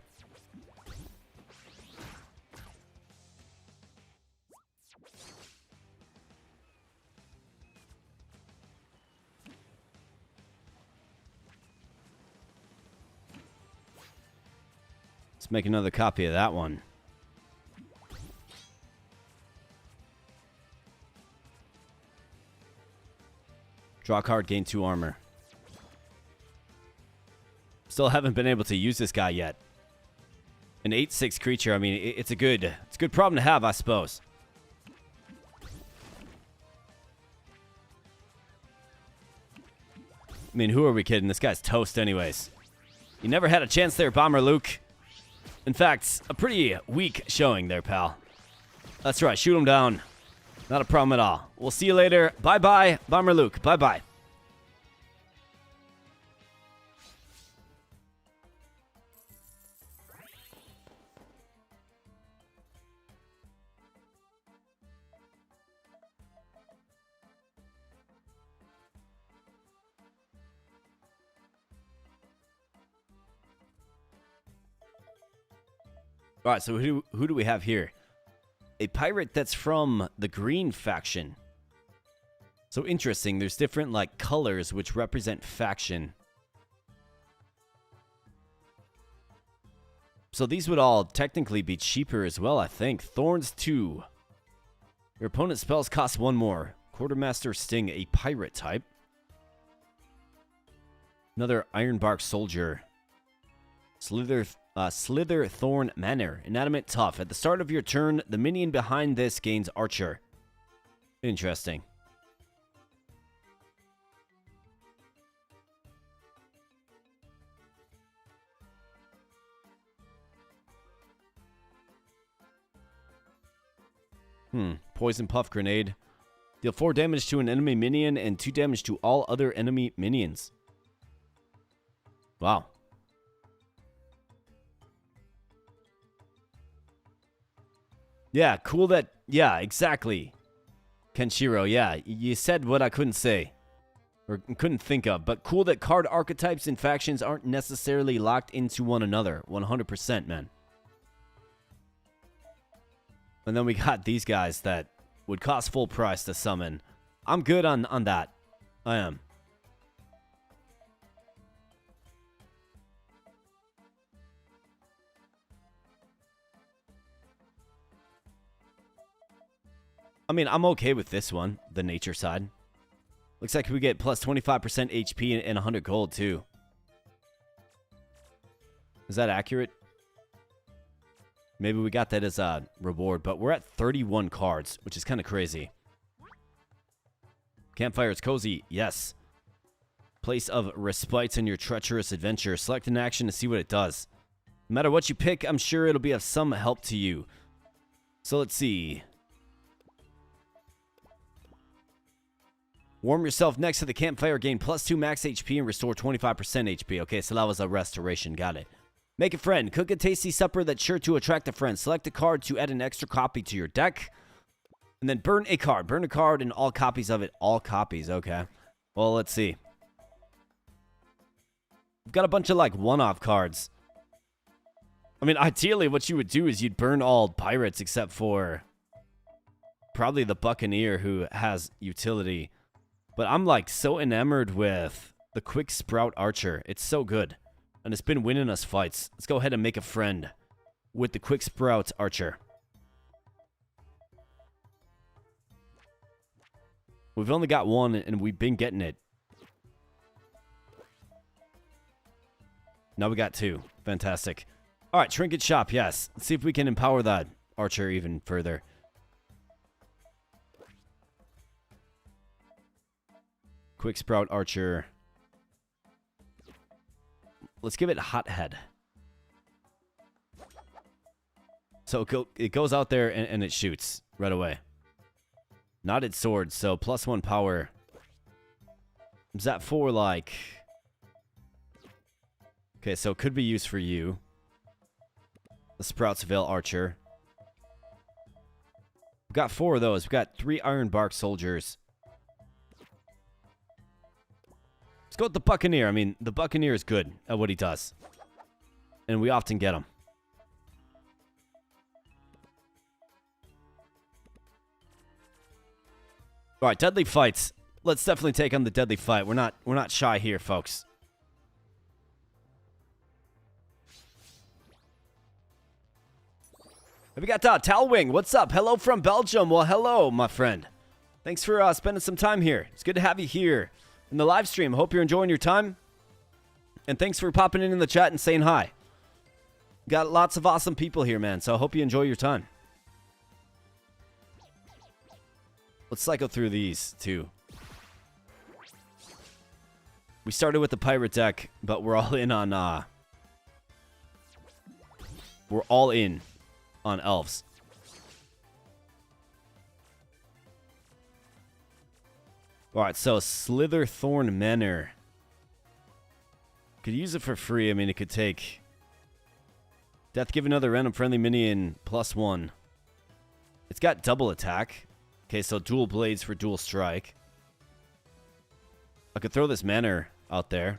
Let's make another copy of that one. Draw a card, gain 2 armor. Still haven't been able to use this guy yet. An 8/6 creature, I mean, it's a good problem to have, I suppose. I mean, who are we kidding? This guy's toast anyways. You never had a chance there, Bomber Luke. In fact, a pretty weak showing there, pal. That's right, shoot him down. Not a problem at all. We'll see you later. Bye-bye, Bomber Luke. Bye-bye. All right, so who do we have here? A pirate that's from the green faction. So interesting. There's different like colors which represent faction. So these would all technically be cheaper as well, I think. Thorns 2. Your opponent's spells cost 1 more. Quartermaster Sting, a pirate type. Another Ironbark Soldier. Slither Thorn Manor. Inanimate Tough. At the start of your turn, the minion behind this gains Archer. Interesting. Poison Puff Grenade. Deal 4 damage to an enemy minion and 2 damage to all other enemy minions. Wow. Yeah, cool that... Yeah, exactly. Kenshiro, yeah. You said what I couldn't say. Or couldn't think of. But cool that card archetypes and factions aren't necessarily locked into one another. 100%, man. And then we got these guys that would cost full price to summon. I'm good on that. I am. I mean, I'm okay with this one, the nature side. Looks like we get plus 25% HP and 100 gold, too. Is that accurate? Maybe we got that as a reward, but we're at 31 cards, which is kind of crazy. Campfire is cozy, yes. Place of respite in your treacherous adventure. Select an action to see what it does. No matter what you pick, I'm sure it'll be of some help to you. So let's see. Warm yourself next to the campfire, gain plus 2 max HP and restore 25% HP. Okay, so that was a restoration. Got it. Make a friend. Cook a tasty supper that's sure to attract a friend. Select a card to add an extra copy to your deck. And then burn a card. Burn a card and all copies of it. All copies. Okay. Well, let's see. We've got a bunch of, like, one-off cards. I mean, ideally, what you would do is you'd burn all pirates except for probably the Buccaneer, who has utility. But I'm, like, so enamored with the Quick Sprout Archer. It's so good. And it's been winning us fights. Let's go ahead and make a friend with the Quick Sprout Archer. We've only got one, and we've been getting it. Now we got 2. Fantastic. All right, Trinket Shop, yes. Let's see if we can empower that Archer even further. Quick Sprout Archer. Let's give it Hothead. So it goes out there and it shoots right away. Knotted Sword, so plus 1 power. Is that for like... Okay, so it could be used for you. The Sprouts Veil Archer. We've got 4 of those. We've got 3 Iron Bark Soldiers. Let's go with the Buccaneer. I mean, the Buccaneer is good at what he does. And we often get him. All right, deadly fights. Let's definitely take on the deadly fight. We're not shy here, folks. We got Talwing. What's up? Hello from Belgium. Well, hello, my friend. Thanks for spending some time here. It's good to have you here in the live stream. Hope you're enjoying your time. And thanks for popping in the chat and saying hi. Got lots of awesome people here, man. So I hope you enjoy your time. Let's cycle through these, too. We started with the pirate deck, but we're all in on, we're all in on elves. Alright, so Slitherthorn Manor. Could use it for free. I mean, it could take... Death, give another random friendly minion +1. It's got double attack. Okay, so dual blades for dual strike. I could throw this Manor out there.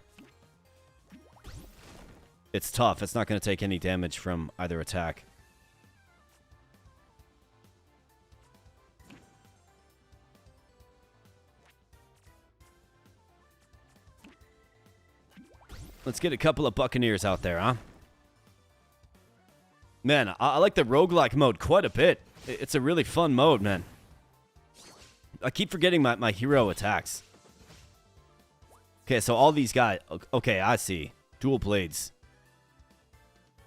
It's tough. It's not going to take any damage from either attack. Let's get a couple of Buccaneers out there, huh? Man, I like the roguelike mode quite a bit. It's a really fun mode, man. I keep forgetting my hero attacks. Okay, so all these guys... Okay, I see. Dual blades.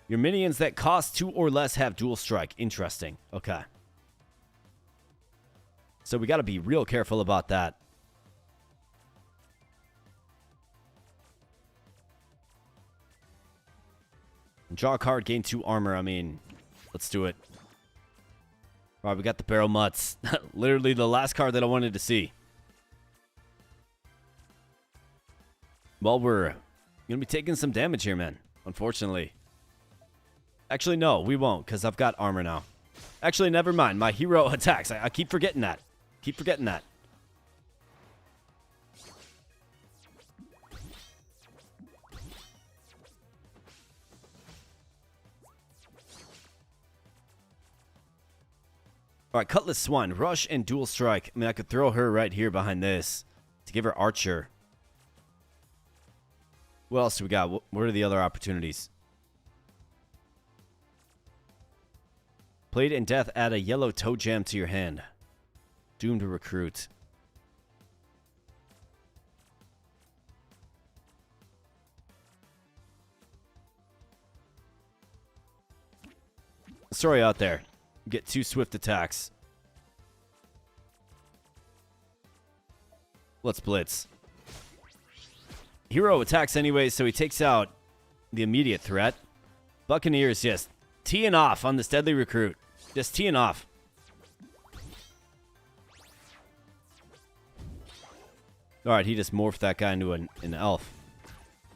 Your minions that cost 2 or less have dual strike. Interesting. Okay. So we got to be real careful about that. Draw a card, gain 2 armor. I mean, let's do it. All right, we got the Barrel Mutts. Literally the last card that I wanted to see. Well, we're going to be taking some damage here, man. Unfortunately. Actually, no, we won't, because I've got armor now. Actually, never mind. My hero attacks. I keep forgetting that. Keep forgetting that. All right, Cutlass Swine, Rush and Dual Strike. I mean, I could throw her right here behind this to give her Archer. What else do we got? What are the other opportunities? Blade and Death, add a yellow toe jam to your hand. Doomed to recruit. Sorry out there. Get 2 swift attacks. Let's blitz. Hero attacks anyway, so he takes out the immediate threat. Buccaneer is just teeing off on this deadly recruit. Just teeing off. Alright, he just morphed that guy into an elf.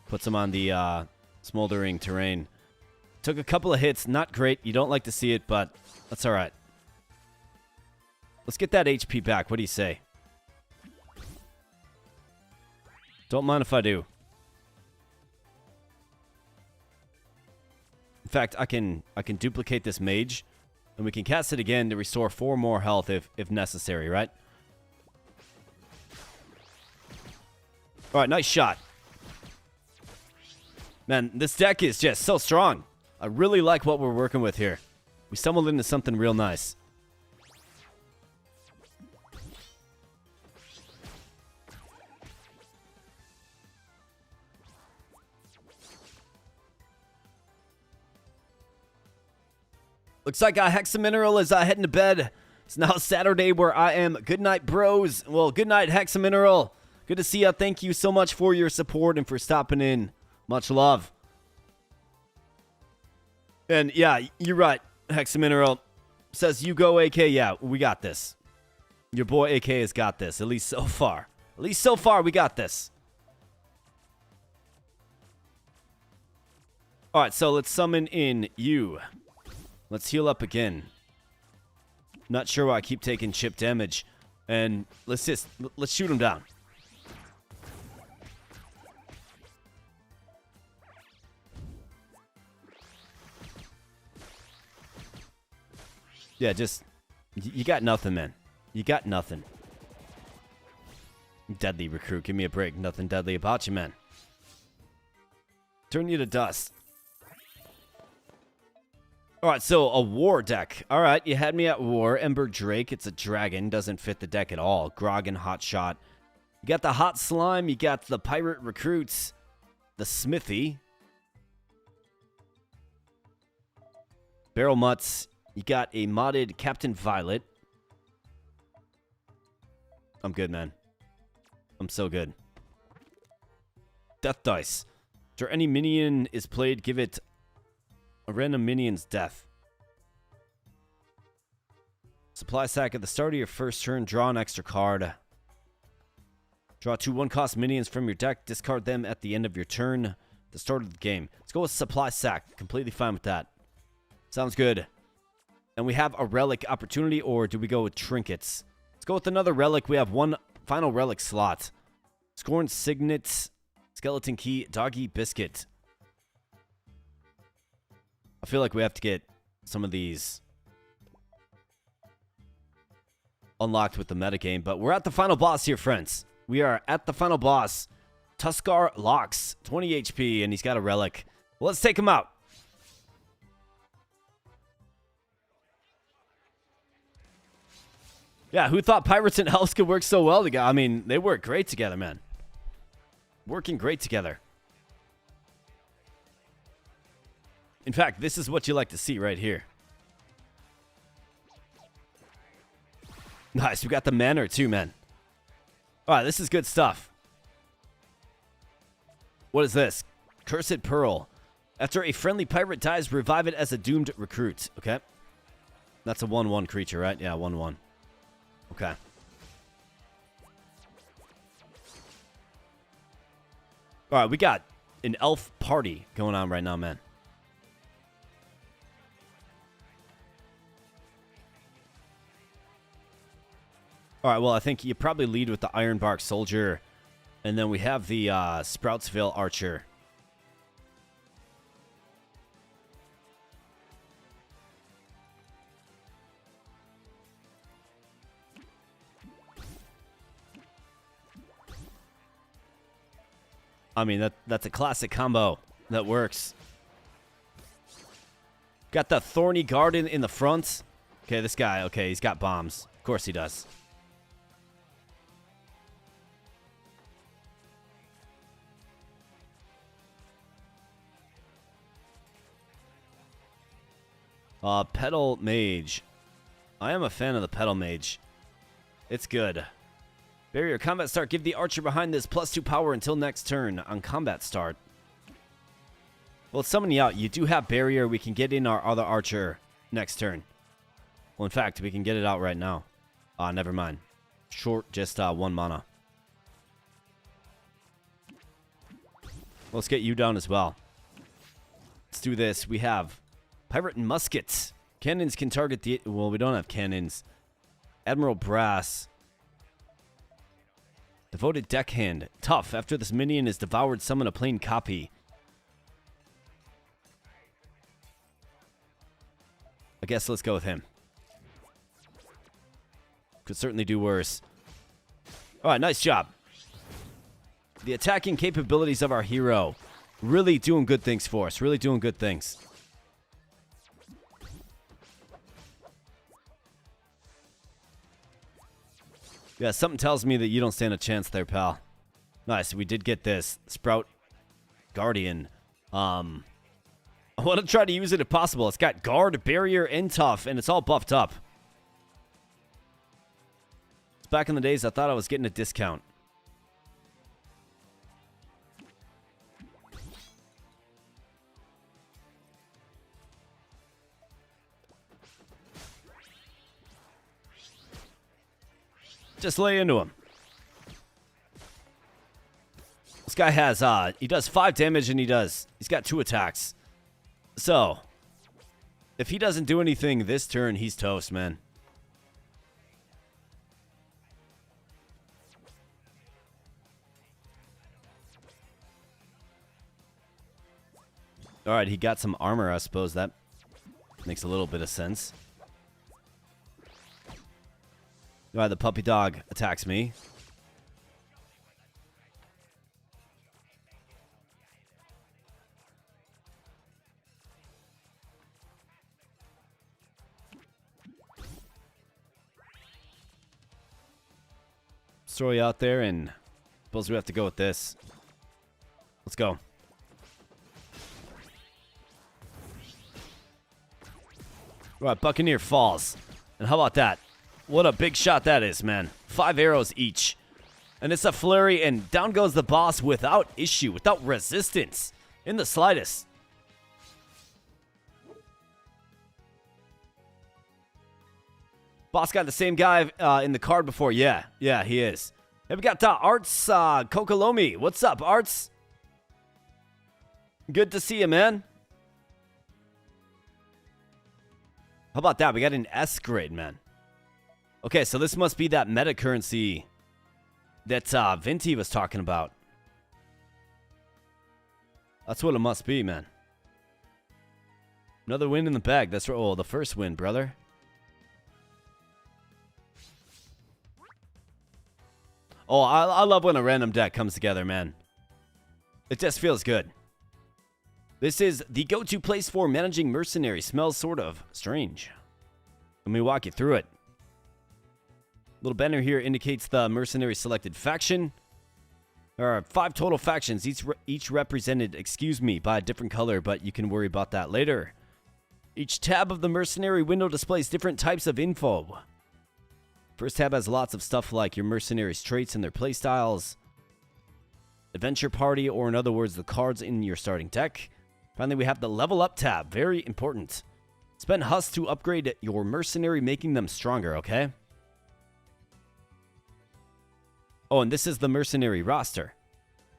Puts him on the smoldering terrain. Took a couple of hits. Not great. You don't like to see it, but that's alright. Let's get that HP back. What do you say? Don't mind if I do. In fact, I can duplicate this mage, and we can cast it again to restore 4 more health if necessary, right? Alright, nice shot. Man, this deck is just so strong. I really like what we're working with here. We stumbled into something real nice. Looks like Hexamineral is heading to bed. It's now Saturday where I am. Good night, bros. Well, good night, Hexamineral. Good to see you. Thank you so much for your support and for stopping in. Much love. And yeah, you're right. Hexamineral says, you go, AK. Yeah, we got this. Your boy AK has got this, at least so far. At least so far, we got this. All right, so let's summon in you. Let's heal up again. Not sure why I keep taking chip damage. And let's shoot him down. Yeah, you got nothing, man. You got nothing. Deadly recruit, give me a break. Nothing deadly about you, man. Turn you to dust. Alright, so a war deck. Alright, you had me at war. Ember Drake, it's a dragon. Doesn't fit the deck at all. Grog and Hot Shot. You got the Hot Slime. You got the Pirate Recruits. The Smithy. Barrel Mutts. You got a modded Captain Violet. I'm good, man. I'm so good. Death Dice. After any minion is played, give it a random minion's death. Supply sack at the start of your first turn. Draw an extra card. Draw 2 1-cost minions from your deck. Discard them at the end of your turn. At the start of the game. Let's go with supply sack. Completely fine with that. Sounds good. And we have a relic opportunity, or do we go with trinkets? Let's go with another relic. We have one final relic slot. Scorn Signet, Skeleton Key, Doggy Biscuit. I feel like we have to get some of these unlocked with the metagame, but we're at the final boss here, friends. We are at the final boss. Tuskar Locks, 20 HP, and he's got a relic. Well, let's take him out. Yeah, who thought pirates and elves could work so well together? I mean, they work great together, man. Working great together. In fact, this is what you like to see right here. Nice, we got the manor too, man. Alright, this is good stuff. What is this? Cursed Pearl. After a friendly pirate dies, revive it as a doomed recruit. Okay. That's a 1/1 creature, right? Yeah, 1/1. Okay. Alright, we got an elf party going on right now, man. Alright, well, I think you probably lead with the Ironbark Soldier. And then we have the Sproutsville Archer. I mean, that's a classic combo that works. Got the Thorny Garden in the front. Okay, this guy, okay, he's got bombs. Of course he does. Petal Mage. I am a fan of the Petal Mage. It's good. Barrier combat start. Give the archer behind this +2 power until next turn on combat start. Well, it's summoning out. You do have barrier. We can get in our other archer next turn. Well, in fact, we can get it out right now. Never mind. Short, just 1 mana. Let's get you down as well. Let's do this. We have Pirate and Muskets. Cannons can target the... Well, we don't have cannons. Admiral Brass. Devoted Deckhand. Tough. After this minion is devoured, summon a plain copy. I guess let's go with him. Could certainly do worse. Alright, nice job. The attacking capabilities of our hero. Really doing good things for us. Really doing good things. Yeah, something tells me that you don't stand a chance there, pal. Nice, we did get this. Sprout Guardian. I want to try to use it if possible. It's got guard, barrier, and tough, and it's all buffed up. Back in the days, I thought I was getting a discount. Just lay into him. This guy has, he does 5 damage and he's got 2 attacks. So, If he doesn't do anything this turn, he's toast, man. Alright, he got some armor, I suppose. That makes a little bit of sense. Alright, the puppy dog attacks me. Throw you out there, and suppose we have to go with this. Let's go. Alright, Buccaneer falls. And how about that? What a big shot that is, man. 5 arrows each. And it's a flurry, and down goes the boss without issue, without resistance. In the slightest. Boss got the same guy in the card before. Yeah, he is. And we got Arts Kokolomi. What's up, Arts? Good to see you, man. How about that? We got an S grade, man. Okay, so this must be that meta currency that Vinti was talking about. That's what it must be, man. Another win in the bag. That's right. Oh, the first win, brother. Oh, I love when a random deck comes together, man. It just feels good. This is the go-to place for managing mercenaries. Smells sort of strange. Let me walk you through it. Little banner here indicates the mercenary selected faction. There are 5 total factions, each represented, by a different color, but you can worry about that later. Each tab of the mercenary window displays different types of info. First tab has lots of stuff like your mercenary's traits and their playstyles, adventure party, or in other words, the cards in your starting deck. Finally, we have the level up tab, very important. Spend Hus to upgrade your mercenary, making them stronger, okay? Oh, and this is the mercenary roster.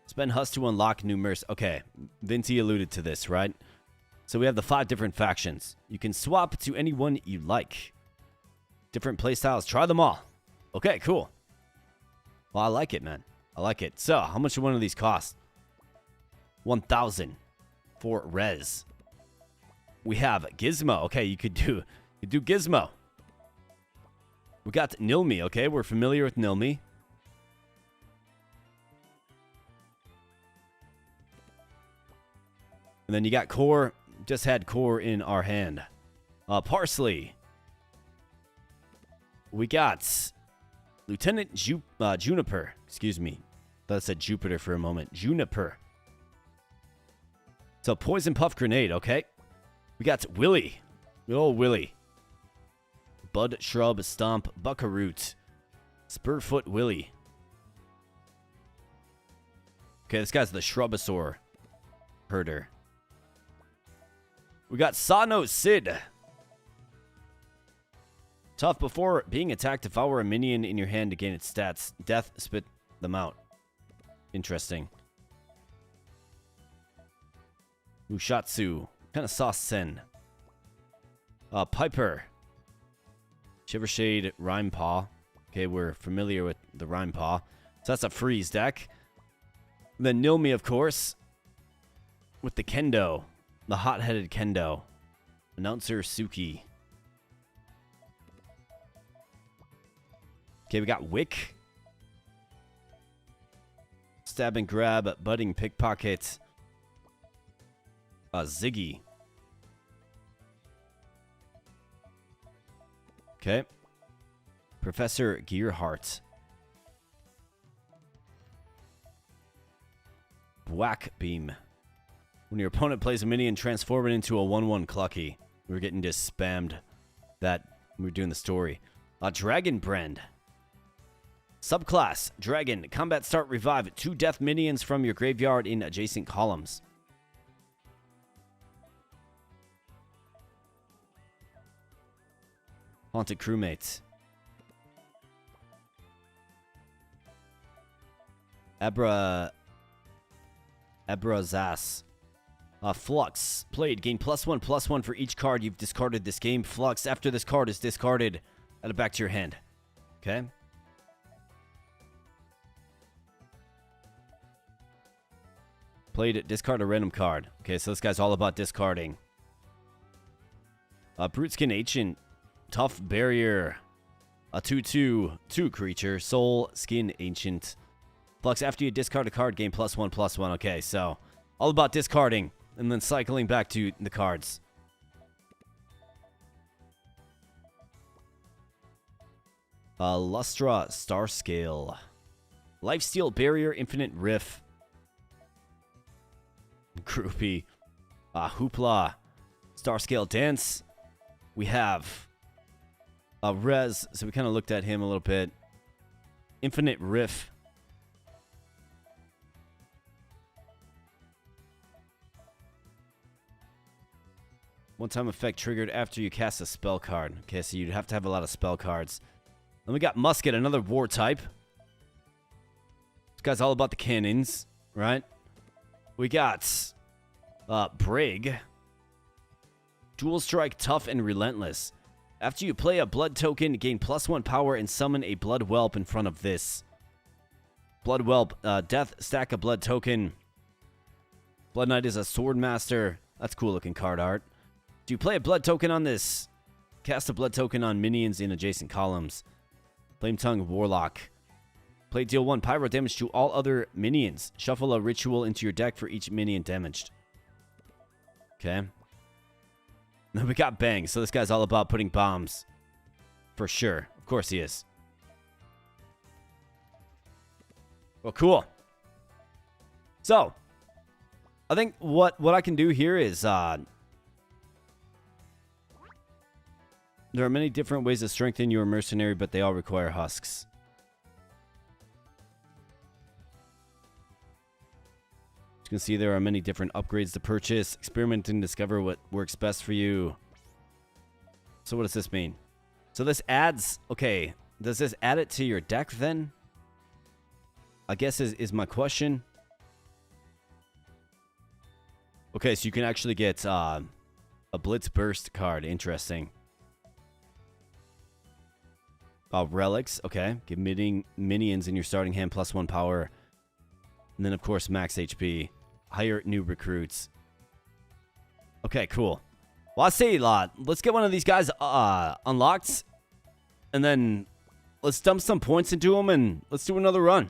Spend Hus to unlock new Okay, Vinti alluded to this, right? So we have the 5 different factions. You can swap to any one you like. Different playstyles, try them all. Okay, cool. Well, I like it, man. I like it. So, how much do one of these cost? 1,000 for res. We have Gizmo. Okay, you could do Gizmo. We got Nilmi. Okay, we're familiar with Nilmi. And then you got Core. Just had Core in our hand. Parsley. We got Lieutenant Juniper. Excuse me. Thought I said Jupiter for a moment. Juniper. So Poison Puff Grenade, okay. We got Willy. Good old Willy. Bud Shrub Stomp Buckaroot. Spurfoot Willy. Okay, this guy's the Shrubosaur herder. We got Sano Sid. Tough before being attacked. Devour a minion in your hand to gain its stats. Death, spit them out. Interesting. Mushatsu. Kind of sauce Sen. Piper. Shivershade Rhyme Paw. Okay, we're familiar with the Rhyme Paw. So that's a freeze deck. Then Nilmi, of course. With the Kendo. The hot-headed Kendo. Announcer Suki. Okay, we got Wick. Stab and Grab, Budding Pickpocket. Ziggy. Okay. Professor Gearheart. Whack Beam. When your opponent plays a minion, transform it into a 1/1 Clucky. We were getting just spammed that when we were doing the story. Dragon Brand. Subclass, Dragon. Combat start revive 2 death minions from your graveyard in adjacent columns. Haunted Crewmates. Abrazas. Flux. Played. Gain +1/+1 for each card you've discarded this game. Flux. After this card is discarded, add it back to your hand. Okay? Played. Discard a random card. Okay, so this guy's all about discarding. Brute Skin Ancient. Tough Barrier. A 2/2 creature. Soul Skin Ancient. Flux. After you discard a card, gain +1/+1. Okay, so all about discarding and then cycling back to the cards. Lustra Starscale. Lifesteal Barrier. Infinite Riff. Groupie. Hoopla. Starscale Dance. We have Rez, so we kind of looked at him a little bit. Infinite Riff. One-time effect triggered after you cast a spell card. Okay, so you'd have to have a lot of spell cards. Then we got Musket, another war type. This guy's all about the cannons, right? We got Brig. Dual Strike, Tough, and Relentless. After you play a blood token, gain +1 power and summon a blood whelp in front of this. Blood whelp, death, stack a blood token. Blood Knight is a sword master. That's cool looking card art. Do you play a blood token on this? Cast a blood token on minions in adjacent columns. Flame Tongue Warlock. Play deal 1 pyro damage to all other minions. Shuffle a ritual into your deck for each minion damaged. Okay. Then we got Bang. So this guy's all about putting bombs. For sure. Of course he is. Well, cool. So, I think what I can do here is there are many different ways to strengthen your mercenary, but they all require husks. As you can see, there are many different upgrades to purchase. Experiment and discover what works best for you. So what does this mean? So this adds... Okay, does this add it to your deck then? I guess is my question. Okay, so you can actually get a Blitz Burst card. Interesting. Relics. Okay, give minions in your starting hand +1 power. And then, of course, max HP. Hire new recruits. Okay, cool. Well, I say, let's get one of these guys unlocked. And then let's dump some points into them and let's do another run.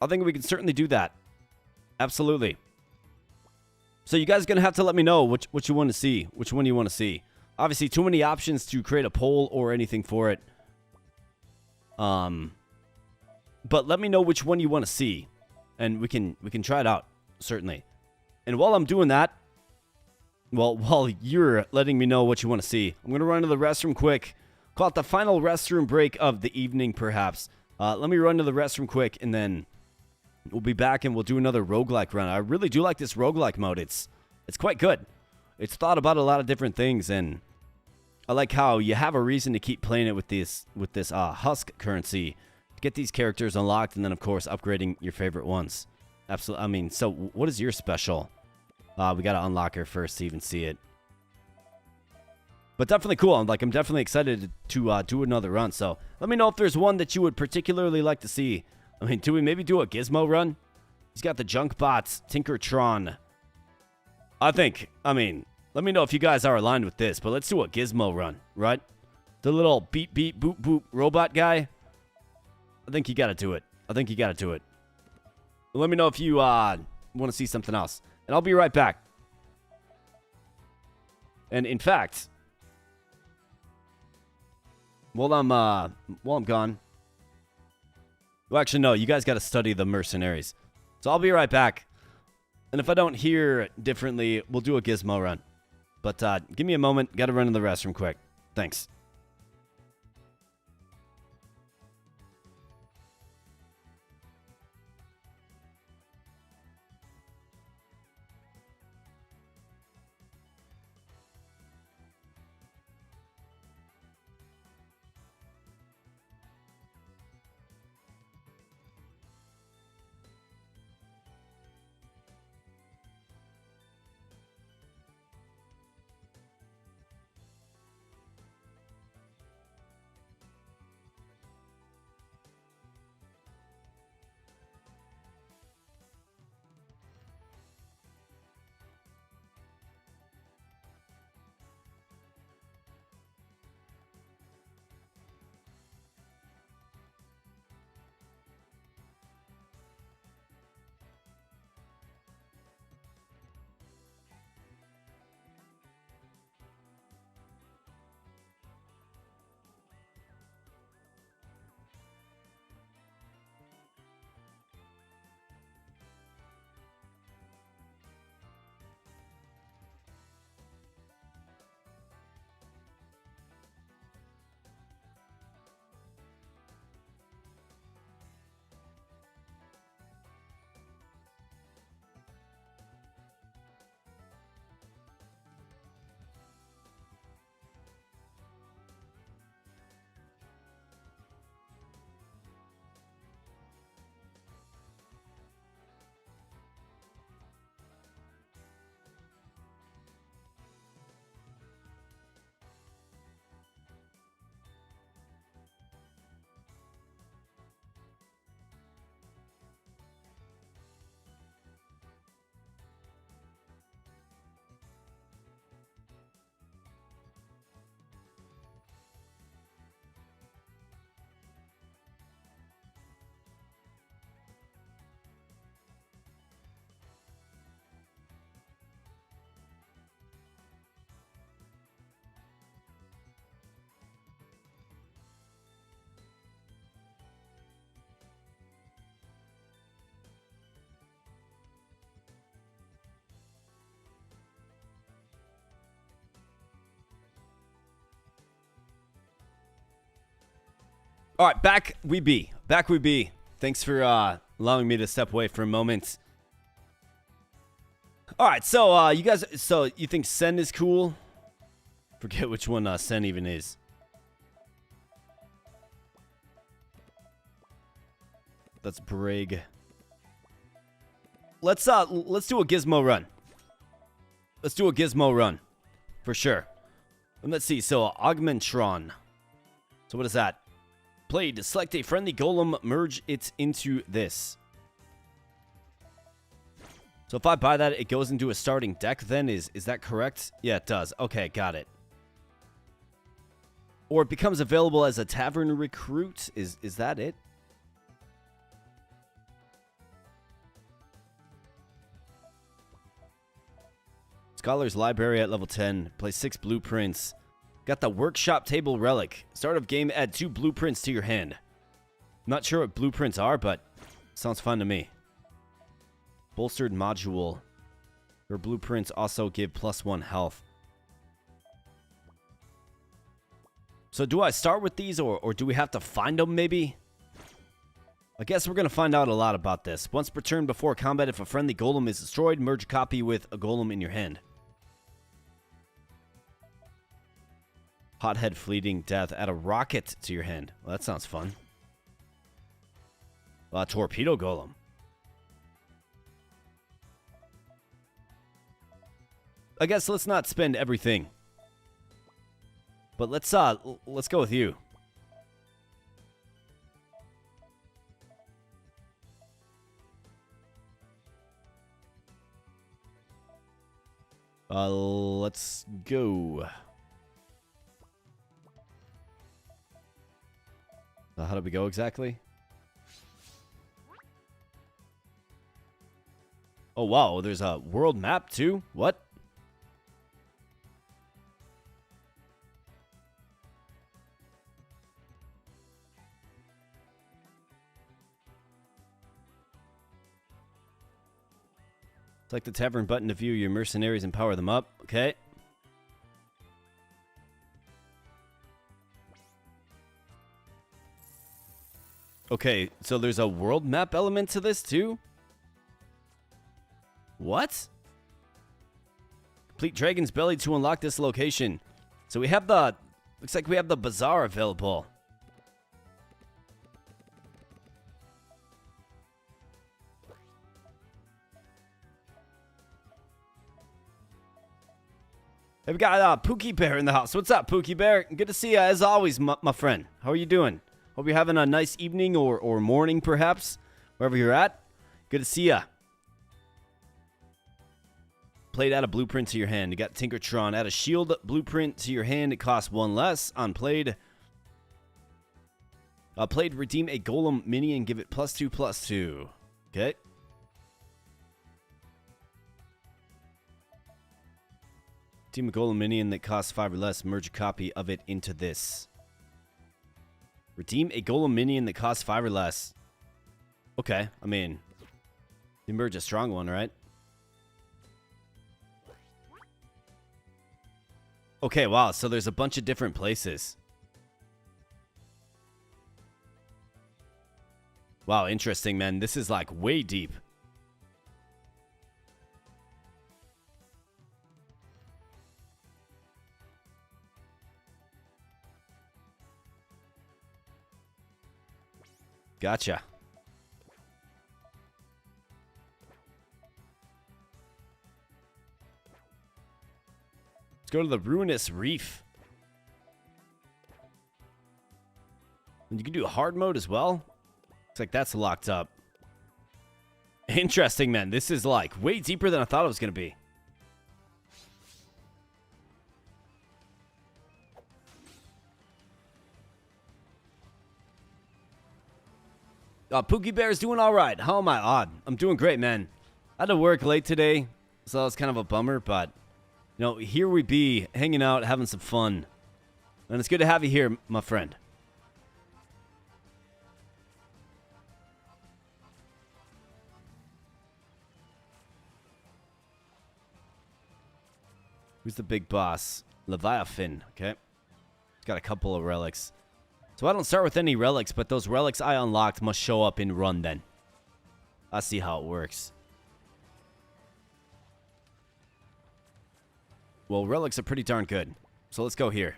I think we can certainly do that. Absolutely. So you guys are going to have to let me know what you want to see. Which one you want to see. Obviously, too many options to create a poll or anything for it. But let me know which one you want to see, and we can try it out, certainly. And while I'm doing that, well, while you're letting me know what you want to see, I'm gonna run to the restroom quick. Call it the final restroom break of the evening, perhaps. Let me run to the restroom quick, and then we'll be back and we'll do another roguelike run. I really do like this roguelike mode. It's quite good. It's thought about a lot of different things, and I like how you have a reason to keep playing it with this husk currency. Get these characters unlocked, and then, of course, upgrading your favorite ones. Absolutely. I mean, so what is your special? We got to unlock her first to even see it. But definitely cool. I'm definitely excited to do another run. So let me know if there's one that you would particularly like to see. I mean, do we maybe do a Gizmo run? He's got the junk bots, Tinkertron. Let me know if you guys are aligned with this, but let's do a Gizmo run, right? The little beep, beep, boop, boop robot guy. I think you got to do it. Let me know if you want to see something else. And I'll be right back. And in fact, while I'm gone. Well, actually, no. You guys got to study the mercenaries. So I'll be right back. And if I don't hear differently, we'll do a Gizmo run. But give me a moment. Got to run to the restroom quick. Thanks. All right, back we be. Back we be. Thanks for allowing me to step away for a moment. All right, so you guys, so you think Sen is cool? Forget which one Sen even is. That's Brig. Let's do a Gizmo run. Let's do a Gizmo run, for sure. And let's see. So Augmentron. So what is that? Played. Select a friendly golem. Merge it into this. So if I buy that, it goes into a starting deck. Then is that correct? Yeah, it does. Okay, got it. Or it becomes available as a tavern recruit. Is that it? Scholar's Library at level 10. Play 6 blueprints. Got the Workshop Table Relic. Start of game, add 2 blueprints to your hand. Not sure what blueprints are, but sounds fun to me. Bolstered Module. Your blueprints also give +1 health. So do I start with these, or do we have to find them maybe? I guess we're going to find out a lot about this. Once per turn before combat, if a friendly golem is destroyed, merge a copy with a golem in your hand. Hothead Fleeting Death. Add a rocket to your hand. Well, that sounds fun. Torpedo Golem. I guess let's not spend everything. But let's go with you. Let's go. How do we go exactly? Oh, wow. There's a world map, too? What? Select the tavern button to view your mercenaries and power them up. Okay. Okay, so there's a world map element to this too? What? Complete Dragon's Belly to unlock this location. So we have the... Looks like we have the bazaar available. Hey, we got Pookie Bear in the house. What's up, Pookie Bear? Good to see you as always, my friend. How are you doing? Hope you're having a nice evening or morning, perhaps, wherever you're at. Good to see ya. Played add a blueprint to your hand. You got Tinkertron. Add a shield blueprint to your hand. It costs 1 less. On played. Played redeem a golem minion. Give it +2/+2. Okay. Redeem a golem minion that costs 5 or less. Merge a copy of it into this. Redeem a golem minion that costs 5 or less. Okay, I mean, you merge a strong one, right? Okay, wow, so there's a bunch of different places. Wow, interesting, man. This is like way deep. Gotcha. Let's go to the Ruinous Reef. And you can do hard mode as well. Looks like that's locked up. Interesting, man. This is like way deeper than I thought it was going to be. Pookie Bear's doing all right. How am I? Odd. I'm doing great, man. I had to work late today, so that's kind of a bummer, but, you know, here we be, hanging out, having some fun. And it's good to have you here, my friend. Who's the big boss? Leviathan, okay. Got a couple of relics. So I don't start with any relics, but those relics I unlocked must show up in run then. I see how it works. Well, relics are pretty darn good. So let's go here.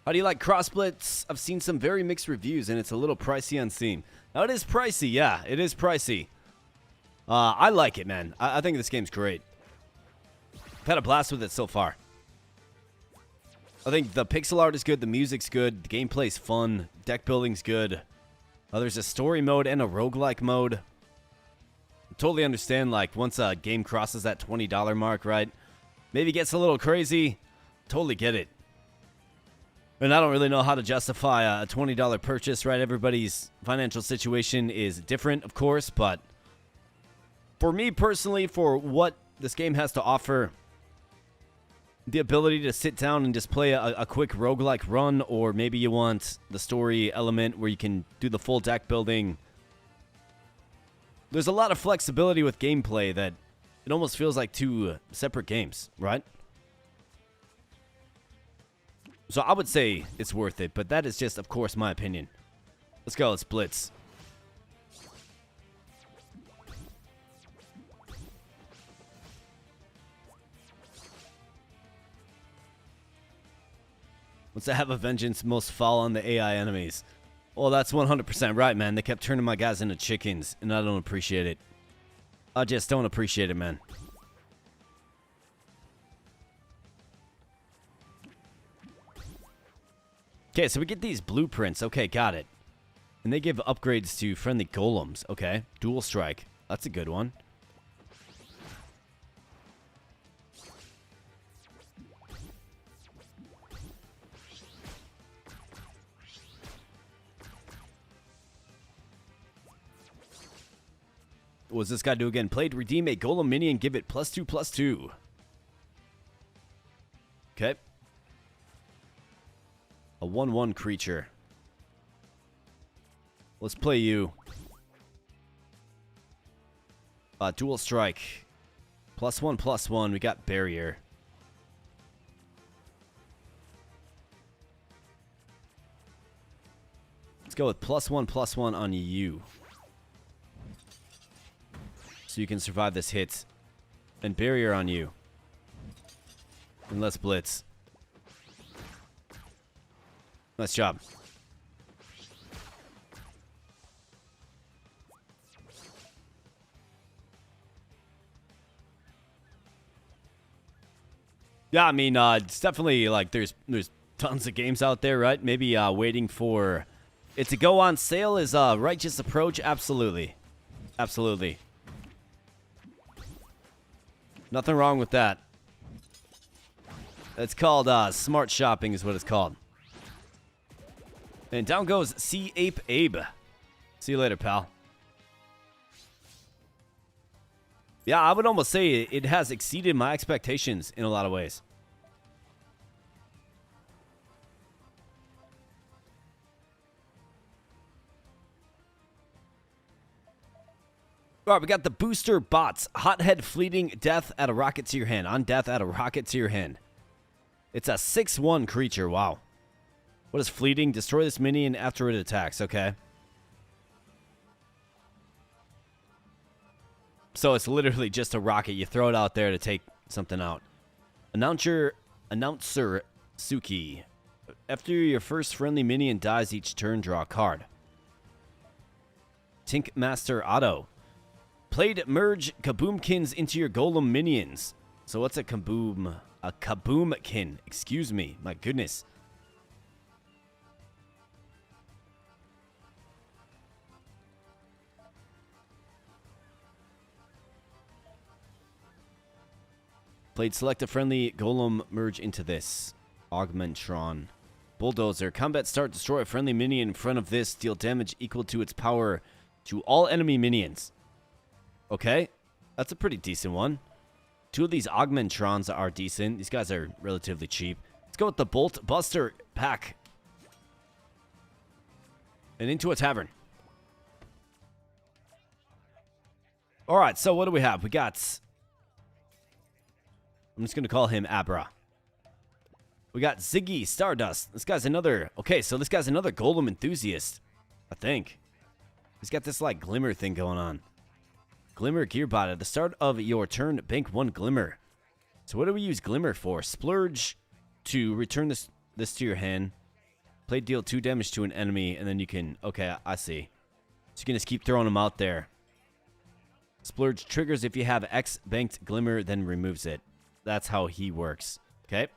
How do you like Cross Blitz? I've seen some very mixed reviews, and it's a little pricey on Steam. Now, it is pricey. Yeah, it is pricey. I like it, man. I think this game's great. I've had a blast with it so far. I think the pixel art is good, the music's good, the gameplay's fun, deck building's good. There's a story mode and a roguelike mode. I totally understand, like, once a game crosses that $20 mark, right? Maybe gets a little crazy. Totally get it. And I don't really know how to justify a $20 purchase, right? Everybody's financial situation is different, of course, but for me personally, for what this game has to offer, the ability to sit down and just play a quick roguelike run, or maybe you want the story element where you can do the full deck building. There's a lot of flexibility with gameplay that it almost feels like two separate games, right? So I would say it's worth it, but that is just, of course, my opinion. Let's go, let's blitz. Once I have a vengeance, most fall on the AI enemies. Well, that's 100% right, man. They kept turning my guys into chickens, and I don't appreciate it. I just don't appreciate it, man. Okay, so we get these blueprints. Okay, got it. And they give upgrades to friendly golems. Okay, dual strike. That's a good one. What does this guy do again? Played, redeem a golem minion, give it +2/+2. Okay. A 1/1 creature. Let's play you. Dual strike. +1/+1. We got barrier. Let's go with +1/+1 on you. So you can survive this hit. And barrier on you. And let's blitz. Nice job. Yeah, I mean, it's definitely like there's tons of games out there, right? Maybe waiting for it to go on sale is a righteous approach. Absolutely. Absolutely. Nothing wrong with that. It's called smart shopping is what it's called. And down goes C Ape Abe. See you later, pal. Yeah, I would almost say it has exceeded my expectations in a lot of ways. All right, we got the booster bots. Hothead fleeting death at a rocket to your hand. On death at a rocket to your hand. It's a 6/1 creature. Wow. What is fleeting? Destroy this minion after it attacks. Okay. So it's literally just a rocket. You throw it out there to take something out. Announcer Suki. After your first friendly minion dies each turn, draw a card. Tink Master Otto. Played merge Kaboomkins into your golem minions. So what's a kaboom? A kaboomkin. Excuse me. My goodness. Played select a friendly golem merge into this. Augmentron. Bulldozer. Combat start. Destroy a friendly minion in front of this. Deal damage equal to its power to all enemy minions. Okay. That's a pretty decent one. Two of these Augmentrons are decent. These guys are relatively cheap. Let's go with the Bolt Buster pack. And into a tavern. Alright, so what do we have? We got I'm just going to call him Abra. We got Ziggy Stardust. This guy's another... Okay, so this guy's another golem enthusiast, I think. He's got this, like, glimmer thing going on. Glimmer Gearbot. At the start of your turn, bank 1 glimmer. So what do we use glimmer for? Splurge to return this to your hand. Play deal 2 damage to an enemy, and then you can... Okay, I see. So you can just keep throwing them out there. Splurge triggers if you have X banked glimmer, then removes it. That's how he works. Okay.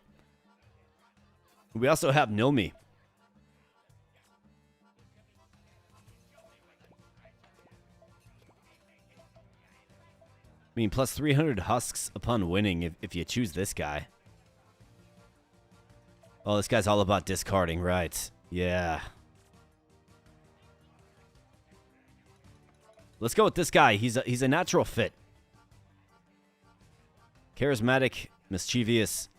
We also have Nomi. I mean, plus 300 husks upon winning if you choose this guy. Oh, this guy's all about discarding, right? Yeah. Let's go with this guy. He's a natural fit. Charismatic, mischievous.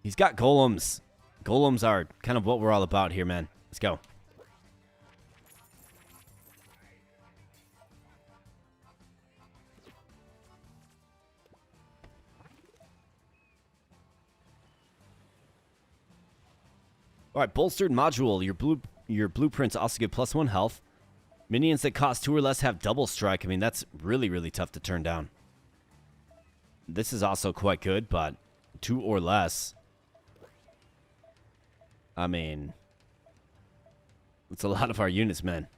He's got golems. Golems are kind of what we're all about here, man. Let's go. All right, bolstered module. Your blueprints also give plus 1 health. Minions that cost 2 or less have double strike. I mean, that's really, really tough to turn down. This is also quite good, but 2 or less. I mean, it's a lot of our units, man.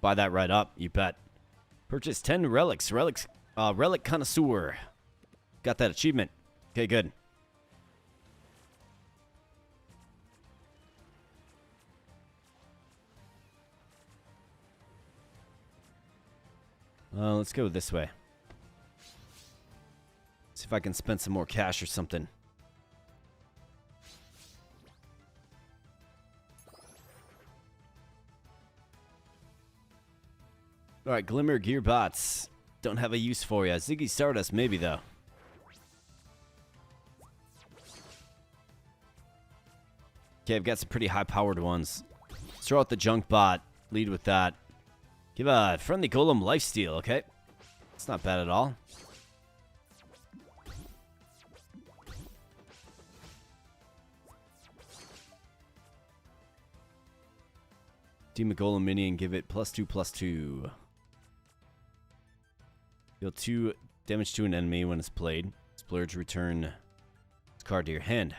Buy that right up, you bet. Purchase 10 relics. Relic connoisseur. Got that achievement. Okay, good. Let's go this way. See if I can spend some more cash or something. Alright, Glimmer Gearbots. Don't have a use for ya. Ziggy Stardust, maybe, though. Okay, I've got some pretty high-powered ones. Let's throw out the junk bot. Lead with that. Give a friendly golem lifesteal, okay? It's not bad at all. Demon Golem minion, give it +2/+2. Deal 2 damage to an enemy when it's played. Splurge, return this card to your hand.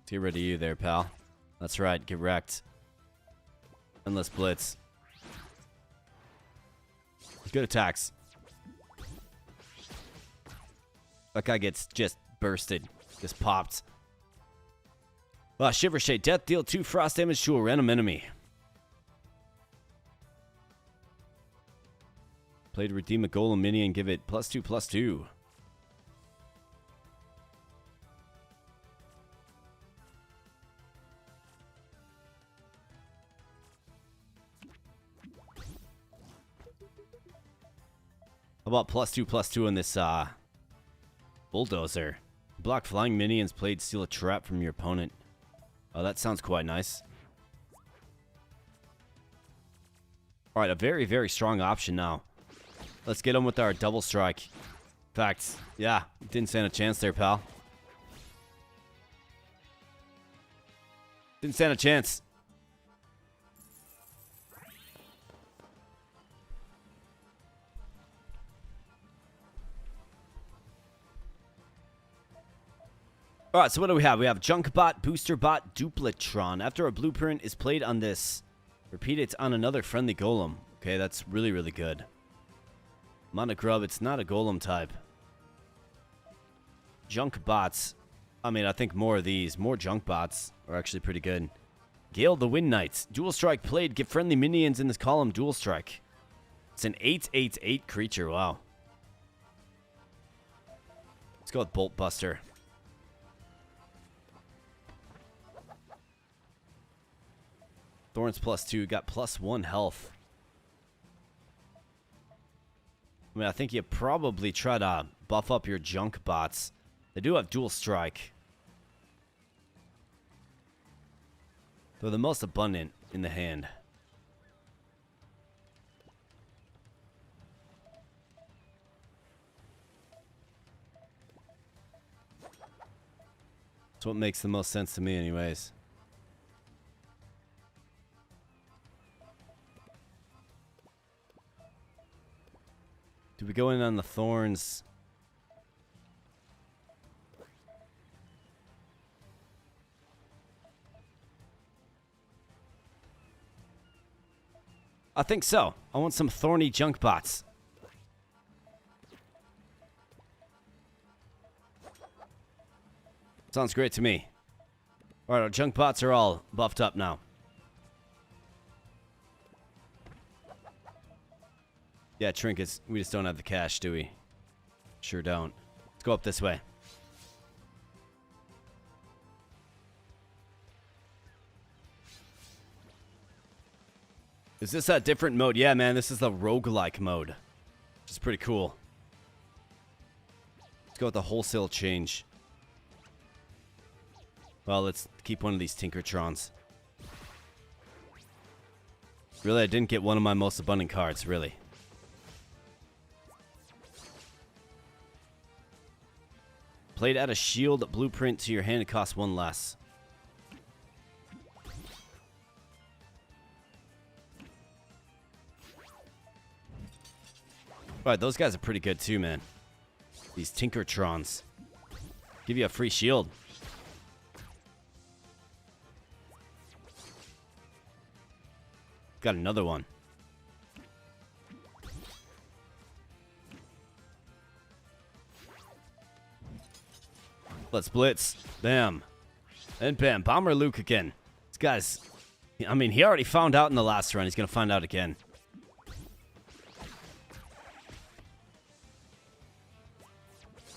Get rid of you there, pal. That's right, get wrecked. Endless Blitz. Good attacks. That guy gets just bursted. Just popped. Shiver Shade. Death. Deal 2 frost damage to a random enemy. Play to redeem a golem minion. Give it +2/+2. How about +2/+2 on this bulldozer? Block flying minions, played, steal a trap from your opponent. Oh, that sounds quite nice. Alright, a very, very strong option now. Let's get on with our double strike. In fact, yeah, didn't stand a chance there, pal. Didn't stand a chance. Alright, so what do we have? We have Junkbot, Boosterbot, Duplatron. After a blueprint is played on this, repeat it on another friendly golem. Okay, that's really, really good. Monogrub, it's not a golem type. Junkbots. I mean, I think more of these, more Junkbots are actually pretty good. Gale the Wind Knights. Dual Strike played. Get friendly minions in this column. Dual Strike. It's an 8/8/8 creature. Wow. Let's go with Bolt Buster. Thorns +2, got +1 health. I mean, I think you probably try to buff up your junk bots. They do have dual strike. They're the most abundant in the hand. That's what makes the most sense to me anyways. Do we go in on the thorns? I think so. I want some thorny junk bots. Sounds great to me. Alright, our junk bots are all buffed up now. Yeah, trinkets. We just don't have the cash, do we? Sure don't. Let's go up this way. Is this a different mode? Yeah, man, this is the roguelike mode. Which is pretty cool. Let's go with the wholesale change. Well, let's keep one of these Tinkertrons. Really, I didn't get one of my most abundant cards, really. Played add a shield blueprint to your hand, it costs 1 less. Alright, those guys are pretty good too, man. These Tinkertrons. Give you a free shield. Got another one. Let's blitz. Bam. And bam. Bomber Luke again. This guy's... I mean, he already found out in the last run. He's going to find out again.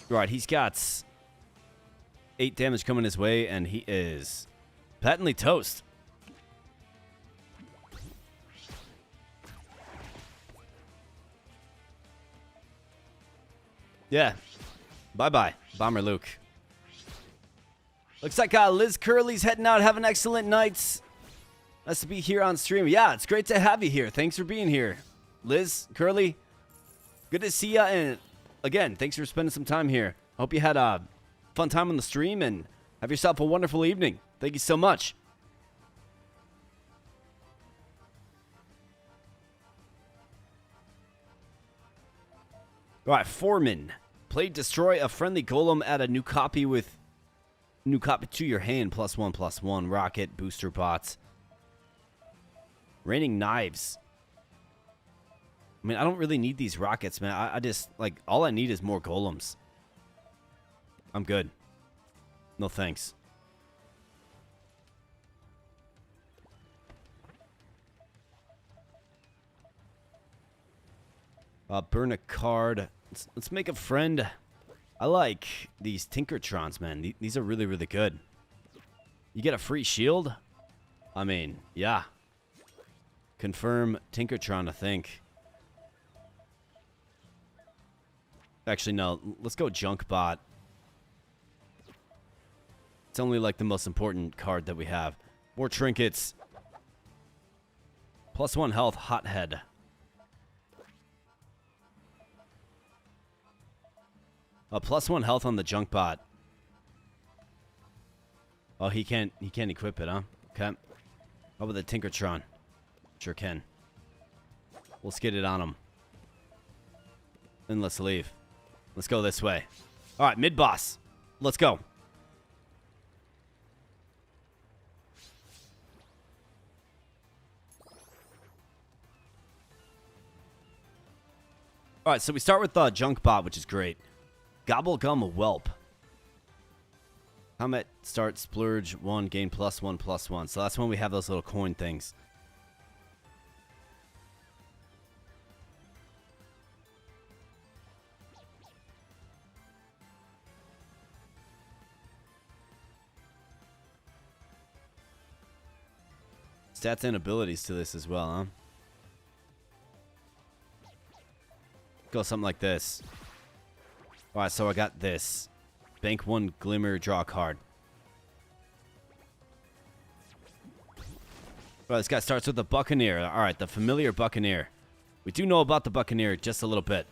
Right, he's got 8 damage coming his way, and he is patently toast. Yeah. Bye-bye, Bomber Luke. Looks like Liz Curley's heading out. Have an excellent night. Nice to be here on stream. Yeah, it's great to have you here. Thanks for being here. Liz, Curley, good to see ya. And again, thanks for spending some time here. I hope you had a fun time on the stream and have yourself a wonderful evening. Thank you so much. All right, Foreman. Play destroy a friendly golem, add a new copy to your hand, +1/+1, rocket, booster bots. Raining knives. I mean, I don't really need these rockets, man. I just, like, all I need is more golems. I'm good. No thanks. Burn a card. Let's make a friend. I like these Tinkertrons, man. These are really, really good. You get a free shield? I mean, yeah. Confirm Tinkertron, I think. Actually, no. Let's go Junk Bot. It's only like the most important card that we have. More trinkets. +1 health, Hothead. +1 health on the Junk Bot. Oh, he can't equip it, huh? Okay. How about the Tinkertron? Sure can. Let's get it on him. Then let's leave. Let's go this way. All right, mid-boss. Let's go. All right, so we start with the Junk Bot, which is great. Gobblegum Whelp. Combat start splurge 1, gain +1/+1. So that's when we have those little coin things. Stats and abilities to this as well, huh? Go something like this. Alright, so I got this. Bank 1 Glimmer, draw a card. Well, this guy starts with the Buccaneer. Alright, the familiar Buccaneer. We do know about the Buccaneer just a little bit.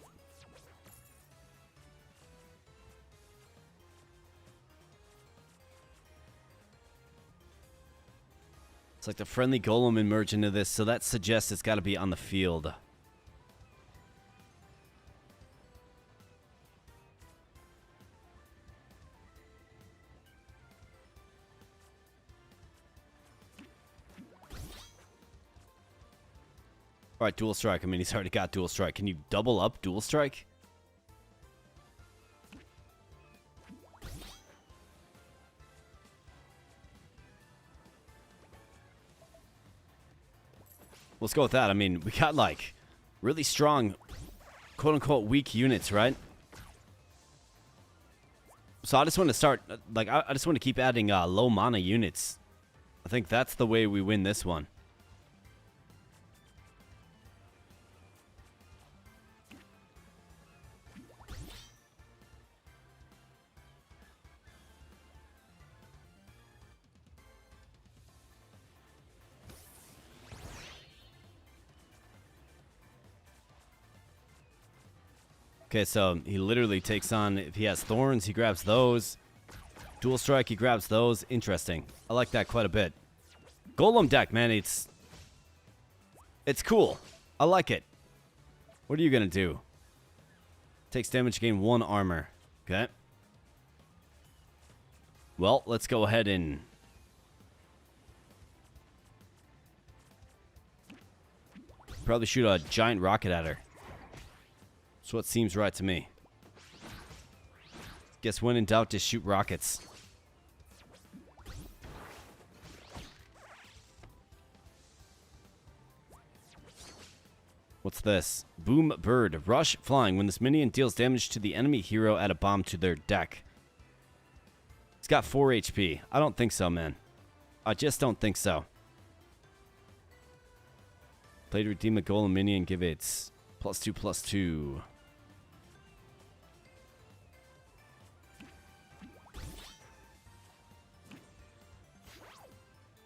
It's like the friendly golem emerged into this, so that suggests it's got to be on the field. Alright, dual strike. I mean, he's already got dual strike. Can you double up dual strike? Let's go with that. I mean, we got, like, really strong, quote-unquote, weak units, right? So I just want to start, like, I just want to keep adding low mana units. I think that's the way we win this one. Okay, so he literally takes on, if he has thorns, he grabs those. Dual strike, he grabs those. Interesting. I like that quite a bit. Golem deck, man, it's cool. I like it. What are you going to do? Takes damage, gain 1 armor. Okay. Well, let's go ahead and... probably shoot a giant rocket at her. That's what seems right to me. Guess when in doubt, just shoot rockets. What's this? Boom Bird. Rush flying. When this minion deals damage to the enemy hero, add a bomb to their deck. He's got 4 HP. I don't think so, man. I just don't think so. Play to redeem a golem minion. Give it +2/+2.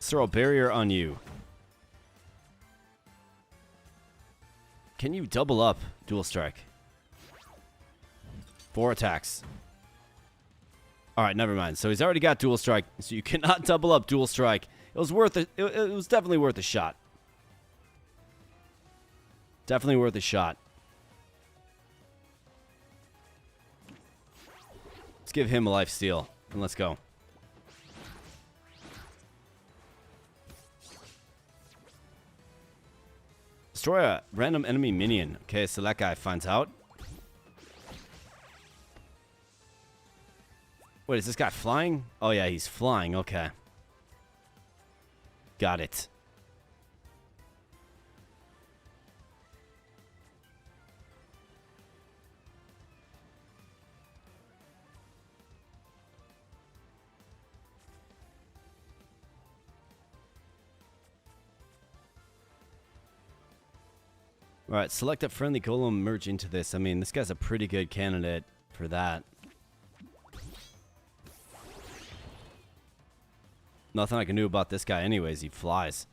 Throw a barrier on you. Can you double up dual strike? 4 attacks. Alright, never mind. So he's already got dual strike, so you cannot double up dual strike. It was worth it. It was definitely worth a shot. Definitely worth a shot. Let's give him a life steal, and let's go. Destroy a random enemy minion. Okay, so that guy finds out. Wait, is this guy flying? Oh, yeah, he's flying. Okay. Got it. Alright, select a friendly golem, merge into this. I mean, this guy's a pretty good candidate for that. Nothing I can do about this guy anyways, he flies.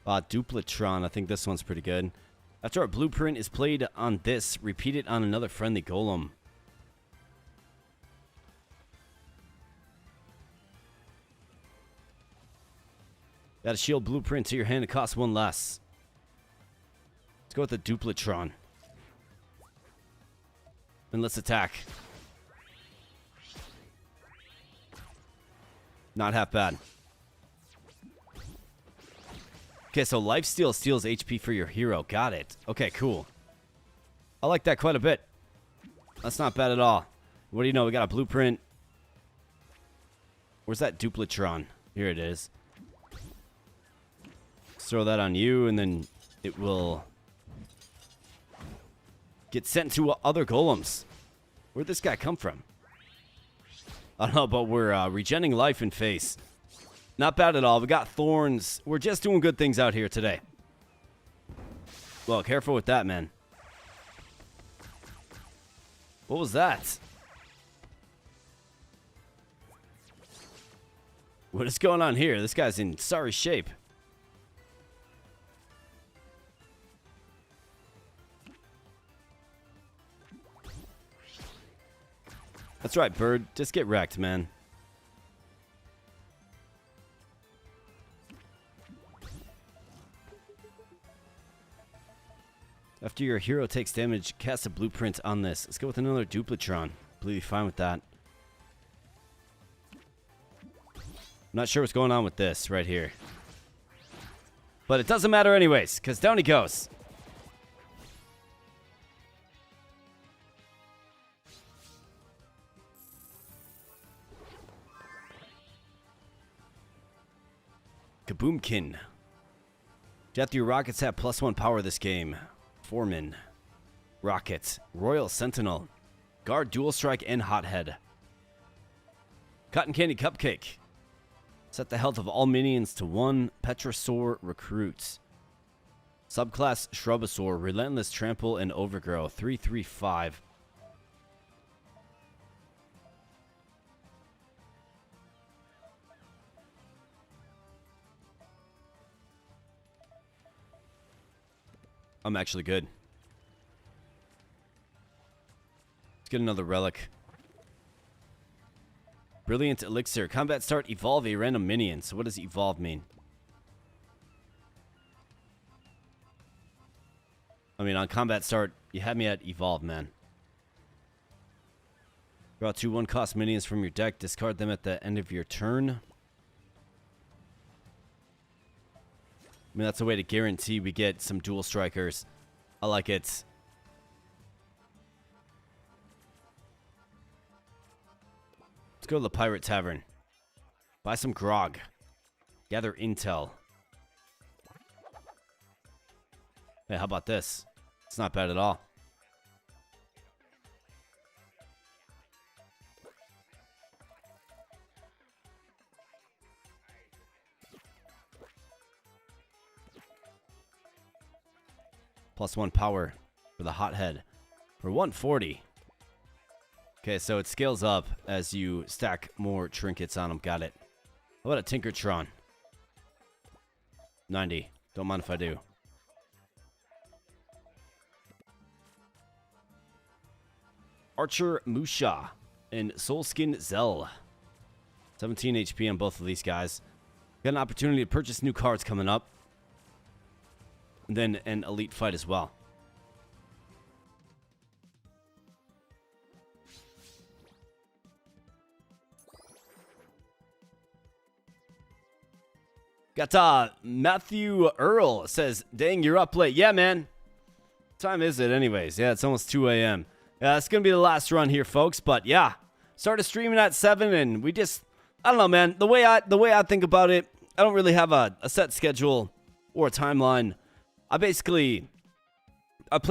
Duplatron, I think this one's pretty good. After our blueprint is played on this, repeat it on another friendly golem. Got a shield blueprint to your hand. It costs 1 less. Let's go with the Duplatron. And let's attack. Not half bad. Okay, so lifesteal steals HP for your hero. Got it. Okay, cool. I like that quite a bit. That's not bad at all. What do you know? We got a blueprint. Where's that Duplatron? Here it is. Throw that on you, and then it will get sent to other golems. Where'd this guy come from? I don't know, but we're regenning life and face. Not bad at all. We got thorns. We're just doing good things out here today. Well, careful with that, man. What was that? What is going on here? This guy's in sorry shape. That's right, bird. Just get wrecked, man. After your hero takes damage, cast a blueprint on this. Let's go with another Duplatron. Completely fine with that. I'm not sure what's going on with this right here. But it doesn't matter anyways, because down he goes. Kaboomkin. After your rockets have +1 power this game. Foreman. Rocket. Royal Sentinel. Guard, Dual Strike, and Hothead. Cotton Candy Cupcake. Set the health of all minions to 1. Petrosaur Recruits. Subclass Shrubosaur. Relentless Trample and Overgrow. 3/3/5. I'm actually good. Let's get another relic. Brilliant Elixir. Combat start, evolve a random minion. So what does evolve mean? I mean, on combat start, you had me at evolve, man. Draw 2 1-cost minions from your deck. Discard them at the end of your turn. I mean, that's a way to guarantee we get some dual strikers. I like it. Let's go to the Pirate Tavern. Buy some grog. Gather intel. Hey, how about this? It's not bad at all. +1 power for the Hothead for 140. Okay, so it scales up as you stack more trinkets on them. Got it. How about a Tinkertron? 90. Don't mind if I do. Archer Musha and Soulskin Zell. 17 HP on both of these guys. Got an opportunity to purchase new cards coming up. And then an elite fight as well. Got Matthew Earl says, dang, you're up late. Yeah, man. What time is it anyways? Yeah, it's almost 2 a.m. Yeah, it's going to be the last run here, folks. But yeah, started streaming at 7 and we just, I don't know, man. The way I think about it, I don't really have a set schedule or a timeline. I play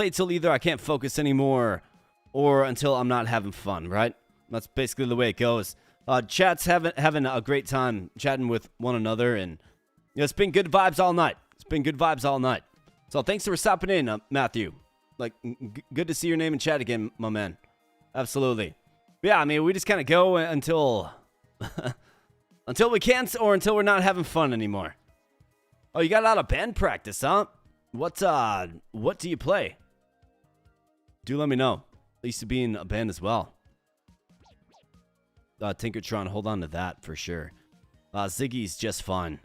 till either I can't focus anymore or until I'm not having fun, right? That's basically the way it goes. Chat's having a great time chatting with one another, and you know, it's been good vibes all night. So thanks for stopping in, Matthew. Like, good to see your name in chat again, my man. Absolutely. But yeah, I mean, we just kind of go until until we can't or until we're not having fun anymore. Oh, you got a lot of band practice, huh? What do you play? Do let me know. I used to be in a band as well. Tinkertron, hold on to that for sure. Ziggy's just fine.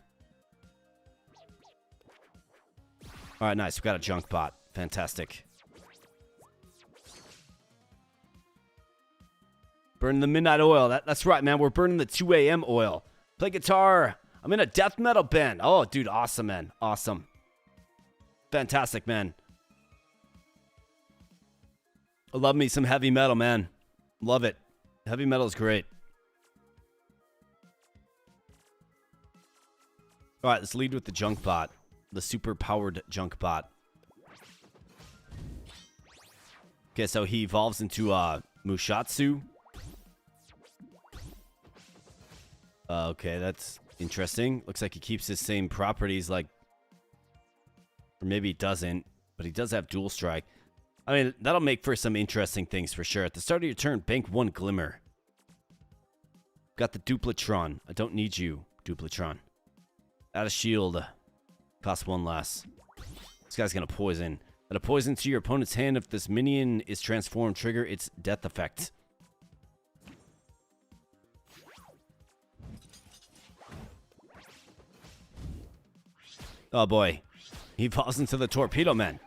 Alright, nice. We got a junk bot. Fantastic. Burning the midnight oil. That's right, man. We're burning the 2 a.m. oil. Play guitar. I'm in a death metal band. Oh, dude, awesome, man. Awesome. Fantastic, man. I love me some heavy metal, man. Love it. Heavy metal is great. All right, let's lead with the junk bot. The super powered junk bot. Okay, so he evolves into Mushatsu. Okay, that's interesting. Looks like he keeps his same properties, like... Or maybe he doesn't, but he does have dual strike. I mean, that'll make for some interesting things for sure. At the start of your turn, bank 1 Glimmer. Got the Duplatron. I don't need you, Duplatron. Add a shield. Cost 1 less. This guy's gonna poison. Add a poison to your opponent's hand. If this minion is transformed, trigger its death effect. Oh boy. He falls into the Torpedo Man.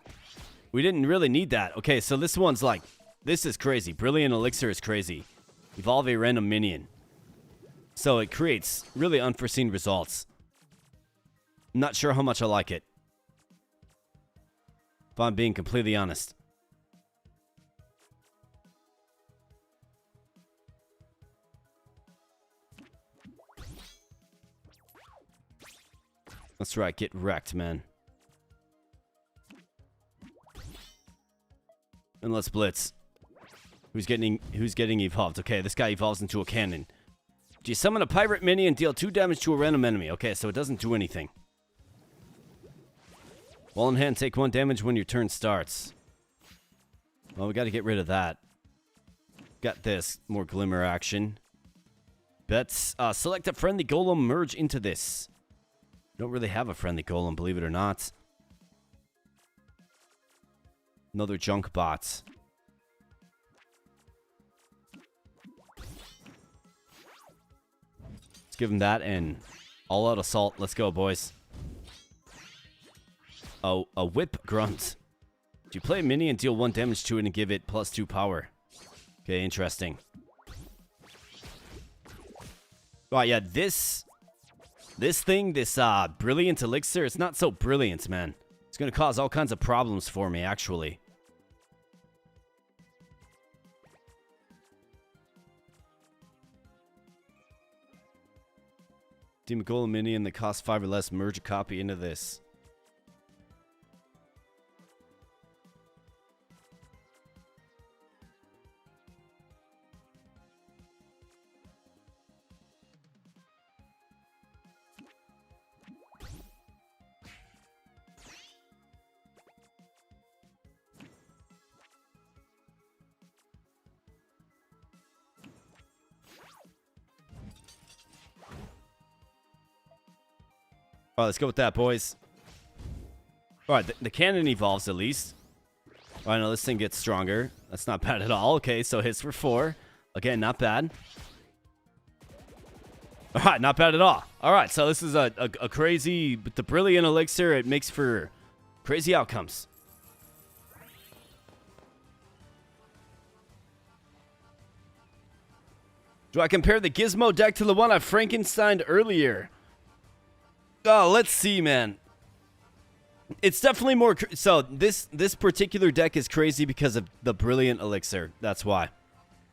We didn't really need that. Okay, so this one's like... This is crazy. Brilliant Elixir is crazy. Evolve a random minion. So it creates really unforeseen results. I'm not sure how much I like it, if I'm being completely honest. That's right, get wrecked, man. And let's blitz. Who's getting evolved? Okay, this guy evolves into a cannon. Do you summon a pirate minion and deal 2 damage to a random enemy? Okay, so it doesn't do anything. While in hand, take 1 damage when your turn starts. Well, we got to get rid of that. Got this. More glimmer action. Bets. Select a friendly golem, merge into this. Don't really have a friendly golem, believe it or not. Another junk bot. Let's give him that and all-out assault. Let's go, boys. Oh, a whip grunt. Do you play a mini and deal 1 damage to it and give it +2 power? Okay, interesting. Oh, yeah, this thing, this brilliant elixir, it's not so brilliant, man. It's going to cause all kinds of problems for me, actually. Demon Golem minion that costs 5 or less, merge a copy into this. All right, let's go with that, boys. All right, the cannon evolves at least. All right, now this thing gets stronger. That's not bad at all. Okay, so hits for 4. Again, not bad. All right, not bad at all. All right, so this is a crazy... But the brilliant elixir, it makes for crazy outcomes. Do I compare the Gizmo deck to the one I Frankensteined earlier? Oh, let's see, man. It's definitely more... So, this particular deck is crazy because of the brilliant elixir. That's why.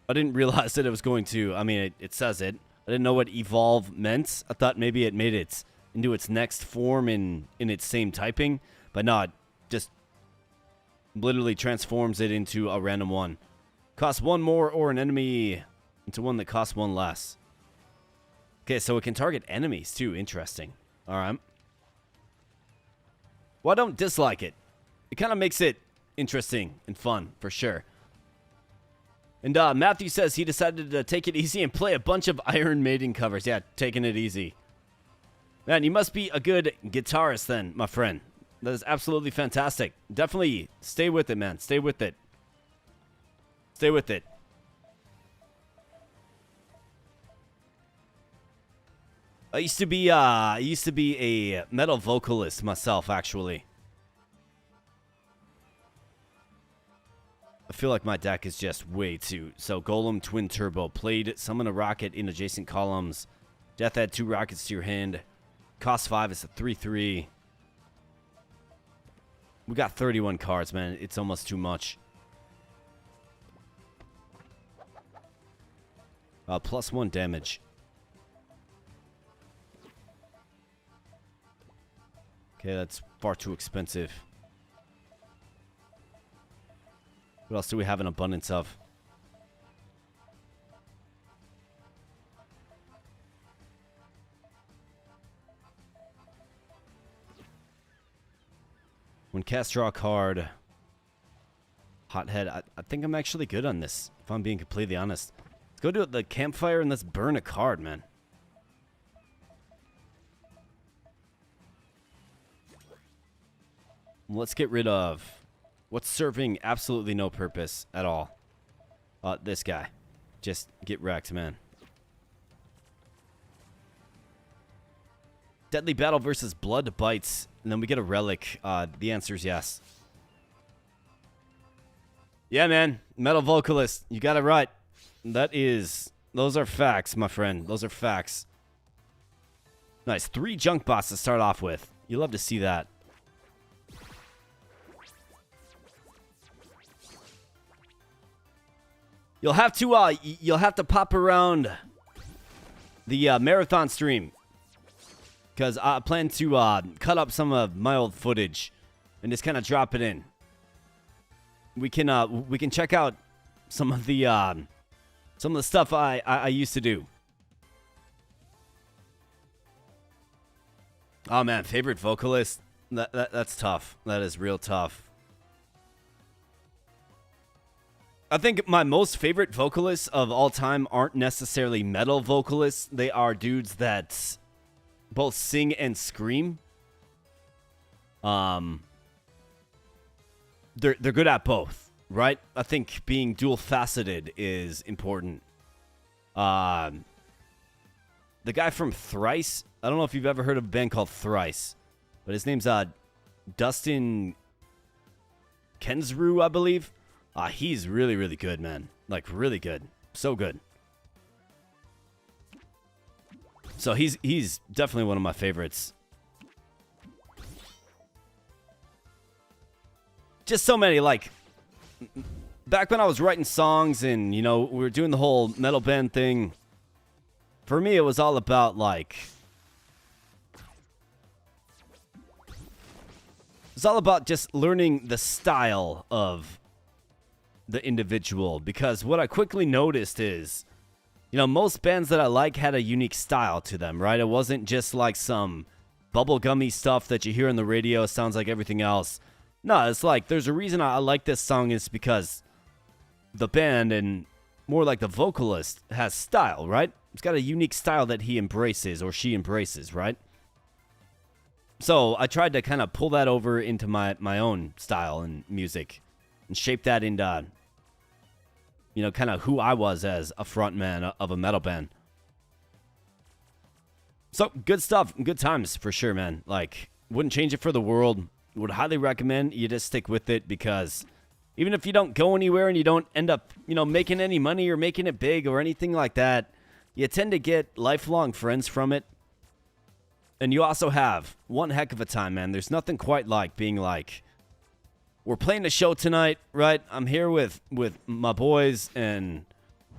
I didn't realize that it was going to... I mean, it says it. I didn't know what evolve meant. I thought maybe it made it into its next form in its same typing. But no, it just literally transforms it into a random one. Costs 1 more or an enemy into one that costs 1 less. Okay, so it can target enemies too. Interesting. All right. Well, I don't dislike it. It kind of makes it interesting and fun, for sure. And Matthew says he decided to take it easy and play a bunch of Iron Maiden covers. Yeah, taking it easy. Man, you must be a good guitarist then, my friend. That is absolutely fantastic. Definitely stay with it, man. Stay with it. Stay with it. I used to be a metal vocalist myself, actually. I feel like my deck is just way too... So, Golem, Twin Turbo. Played, summon a rocket in adjacent columns. Death add 2 rockets to your hand. Cost 5, it's a 3/3. We got 31 cards, man. It's almost too much. +1 damage. Okay, that's far too expensive. What else do we have an abundance of? Cast draw card. Hothead. I think I'm actually good on this, if I'm being completely honest. Let's go to the campfire and let's burn a card, man. Let's get rid of what's serving absolutely no purpose at all. This guy. Just get wrecked, man. Deadly Battle versus Blood Bites. And then we get a relic. The answer is yes. Yeah, man. Metal Vocalist. You got it right. Those are facts, my friend. Those are facts. Nice. 3 junk bots to start off with. You love to see that. You'll have to pop around the marathon stream, because I plan to cut up some of my old footage and just kind of drop it in. We can check out some of the stuff I used to do. Oh man, favorite vocalist? That's tough. That is real tough. I think my most favorite vocalists of all time aren't necessarily metal vocalists. They are dudes that both sing and scream. They're good at both, right? I think being dual faceted is important. The guy from Thrice, I don't know if you've ever heard of a band called Thrice, but his name's Dustin Kensrue, I believe. He's really, really good, man. Like, really good. So good. So he's definitely one of my favorites. Just so many, like, back when I was writing songs and, you know, we were doing the whole metal band thing, for me it was all about, like, it's all about just learning the style of the individual, because what I quickly noticed is, you know, most bands that I like had a unique style to them, right? It wasn't just like some bubblegummy stuff that you hear on the radio, sounds like everything else. No, it's like, there's a reason I like this song, is because the band, and more like the vocalist, has style, right? It's got a unique style that he embraces, or she embraces, right? So I tried to kind of pull that over into my own style and music, and shape that into, you know, kind of who I was as a frontman of a metal band. So, good stuff. Good times, for sure, man. Like, wouldn't change it for the world. Would highly recommend you just stick with it, because even if you don't go anywhere and you don't end up, you know, making any money or making it big or anything like that, you tend to get lifelong friends from it. And you also have one heck of a time, man. There's nothing quite like being like, we're playing a show tonight, right? I'm here with my boys, and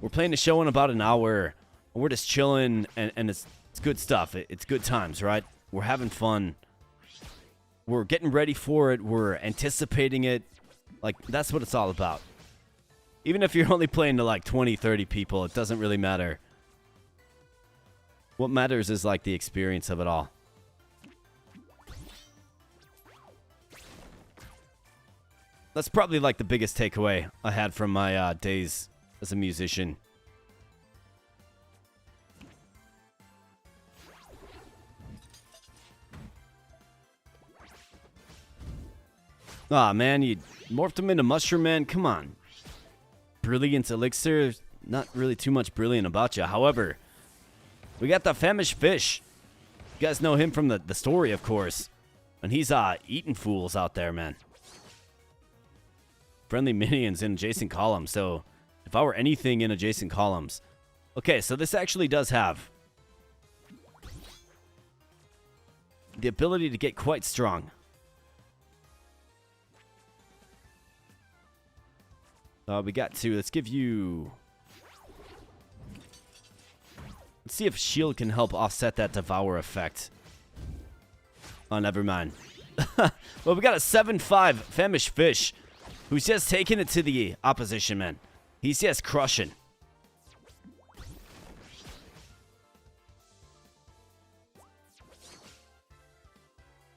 we're playing a show in about an hour. And we're just chilling, and it's good stuff. It's good times, right? We're having fun. We're getting ready for it. We're anticipating it. Like, that's what it's all about. Even if you're only playing to like 20, 30 people, it doesn't really matter. What matters is like the experience of it all. That's probably like the biggest takeaway I had from my days as a musician. Aw, man, you morphed him into Mushroom Man? Come on. Brilliant Elixir? Not really too much brilliant about you. However, we got the Famished Fish. You guys know him from the story, of course. And he's eating fools out there, man. Friendly minions in adjacent columns. So, if I were anything in adjacent columns. Okay, so this actually does have the ability to get quite strong. We got 2. Let's give you... Let's see if shield can help offset that devour effect. Oh, never mind. Well, we got a 7-5 Famished Fish, who's just taking it to the opposition, man. He's just crushing.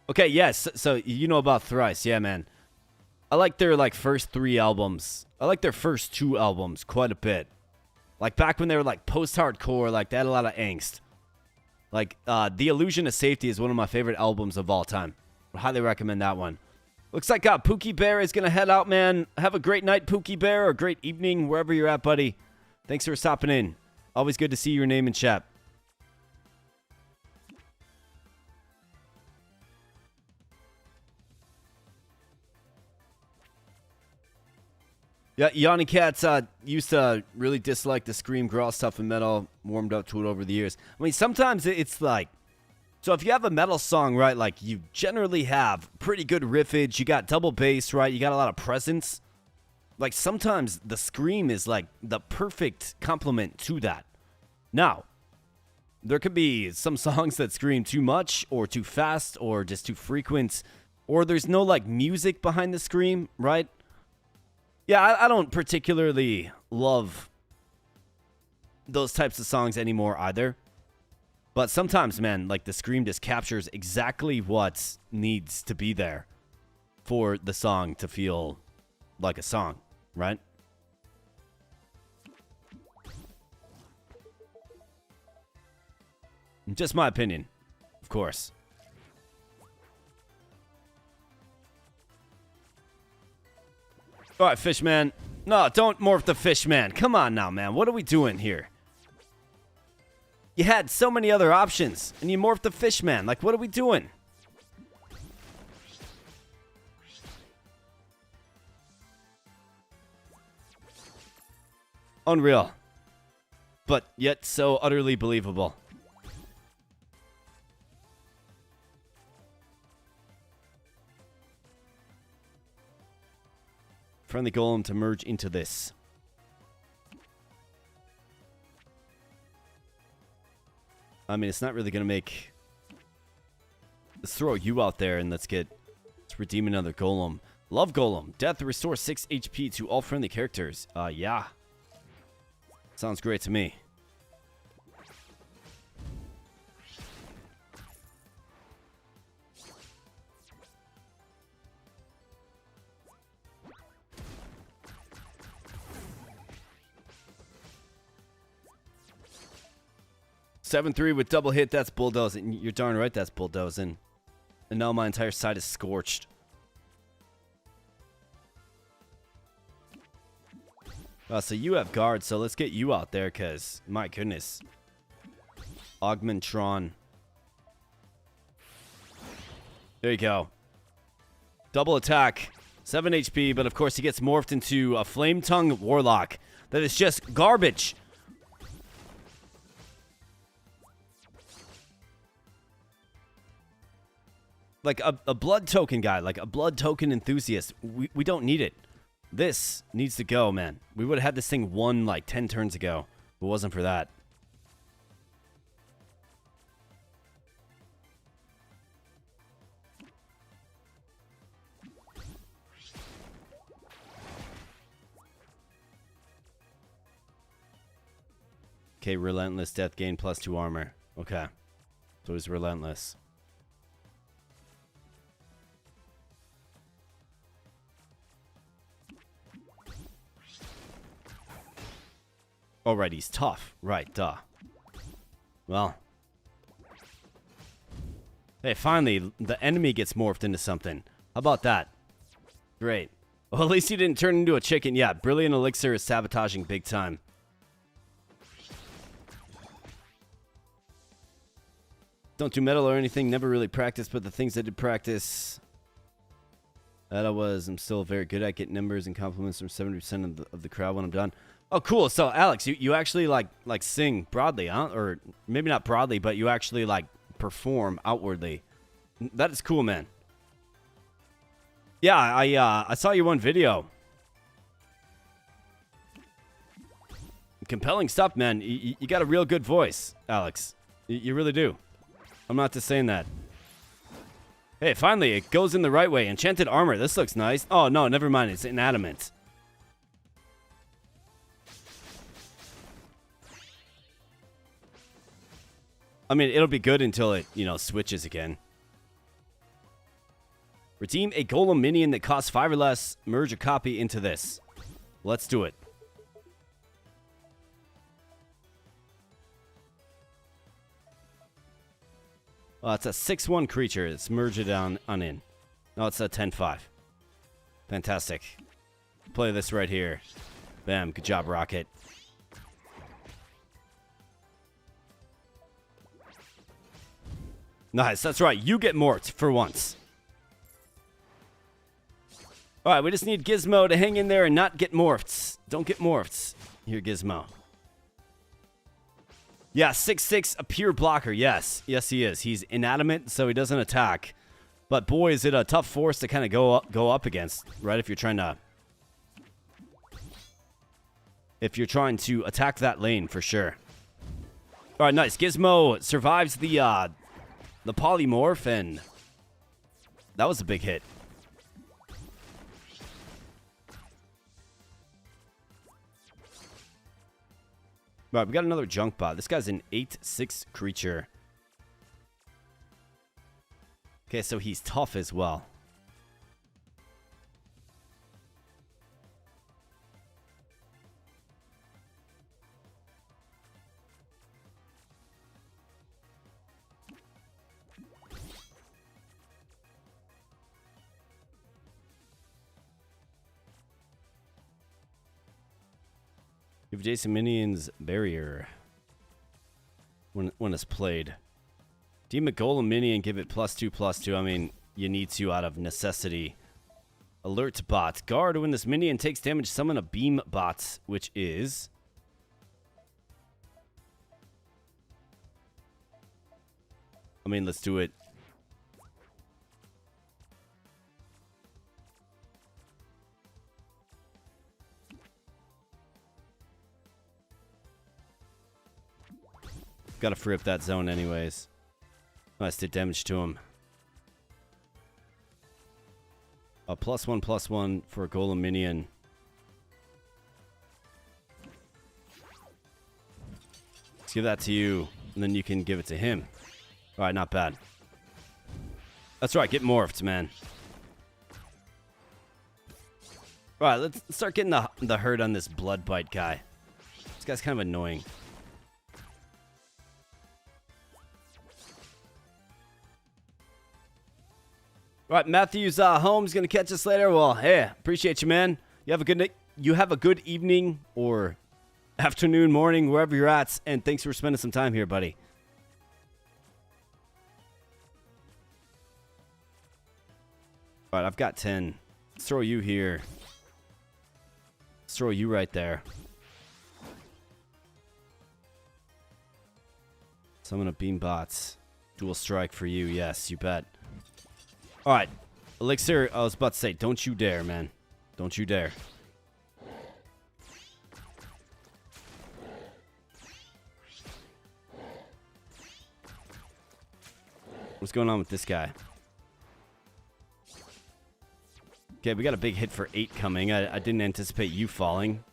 Okay, yes. So you know about Thrice, yeah, man. I like their like first 3 albums. I like their first 2 albums quite a bit. Like back when they were like post-hardcore, like they had a lot of angst. Like The Illusion of Safety is one of my favorite albums of all time. I highly recommend that one. Looks like Pookie Bear is gonna head out, man. Have a great night, Pookie Bear, or great evening wherever you're at, buddy. Thanks for stopping in. Always good to see your name in chat. Yeah, Yanni Katz used to really dislike the scream, growl stuff in metal, warmed up to it over the years. I mean, sometimes it's like, so if you have a metal song, right, like you generally have pretty good riffage, you got double bass, right, you got a lot of presence. Like sometimes the scream is like the perfect complement to that. Now, there could be some songs that scream too much or too fast or just too frequent, or there's no like music behind the scream, right? Yeah, I don't particularly love those types of songs anymore either. But sometimes, man, like the scream just captures exactly what needs to be there for the song to feel like a song, right? Just my opinion, of course. All right, Fishman. No, don't morph the Fishman. Come on now, man. What are we doing here? You had so many other options, and you morphed the Fishman. Like, what are we doing? Unreal. But yet so utterly believable. Friendly golem to merge into this. I mean, it's not really going to make... Let's throw you out there and let's redeem another golem. Love golem. Death restores 6 HP to all friendly characters. Yeah. Sounds great to me. Seven 3 with double hit, that's bulldozing. You're darn right that's bulldozing. And now my entire side is scorched. So you have guard, so let's get you out there, because, my goodness. Augmentron. There you go. Double attack. 7 HP, but of course he gets morphed into a Flame Tongue Warlock. That is just garbage. Like a blood token guy, like a blood token enthusiast. We don't need it. This needs to go, man. We would have had this thing won like 10 turns ago if it wasn't for that. Okay, relentless death gain +2 armor. Okay. So he's relentless. Oh, right, he's tough. Right, duh. Well. Hey, finally, the enemy gets morphed into something. How about that? Great. Well, at least he didn't turn into a chicken. Yeah, Brilliant Elixir is sabotaging big time. Don't do metal or anything. Never really practiced, but the things I did practice... That I'm still very good at. Get numbers and compliments from 70% of the crowd when I'm done. Oh, cool. So, Alex, you actually, like sing broadly, huh? Or maybe not broadly, but you actually, like, perform outwardly. That is cool, man. Yeah, I saw your one video. Compelling stuff, man. You got a real good voice, Alex. You really do. I'm not just saying that. Hey, finally, it goes in the right way. Enchanted armor. This looks nice. Oh, no, never mind. It's inanimate. I mean, it'll be good until it, switches again. Redeem a golem minion that costs 5 or less. Merge a copy into this. Let's do it. It's a 6/1 creature. Let's merge it on in. No, it's a 10/5. Fantastic. Play this right here. Bam. Good job, Rocket. Nice. That's right. You get morphed for once. Alright, we just need Gizmo to hang in there and not get morphed. Don't get morphed. Here, Gizmo. Yeah, 6/6, a pure blocker. Yes. Yes, he is. He's inanimate, so he doesn't attack. But boy, is it a tough force to kind of go up against, right? If you're trying to attack that lane, for sure. Alright, nice. Gizmo survives the polymorph, and that was a big hit. Alright, we got another junk bot. This guy's an 8/6 creature. Okay, so he's tough as well. Give Jason Minions barrier when it's played. Deem a golem minion, give it +2/+2. I mean, you need to out of necessity. Alert bot. Guard, when this minion takes damage, summon a beam bot, which is... I mean, let's do it. Gotta free up that zone anyways. Nice, did damage to him. A +1/+1 for a golem minion. Let's give that to you, and then you can give it to him. Alright, not bad. That's right, get morphed, man. Alright, let's start getting the hurt on this blood bite guy. This guy's kind of annoying. All right, Matthew's home's gonna catch us later. Well, hey, appreciate you, man. You have a good night. You have a good evening or afternoon, morning, wherever you're at, and thanks for spending some time here, buddy. All right, I've got 10. Let's throw you here. Let's throw you right there. Summon a beam bots. Dual strike for you. Yes, you bet. All right, Elixir, I was about to say, don't you dare, man. Don't you dare. What's going on with this guy? Okay, we got a big hit for 8 coming. I didn't anticipate you falling.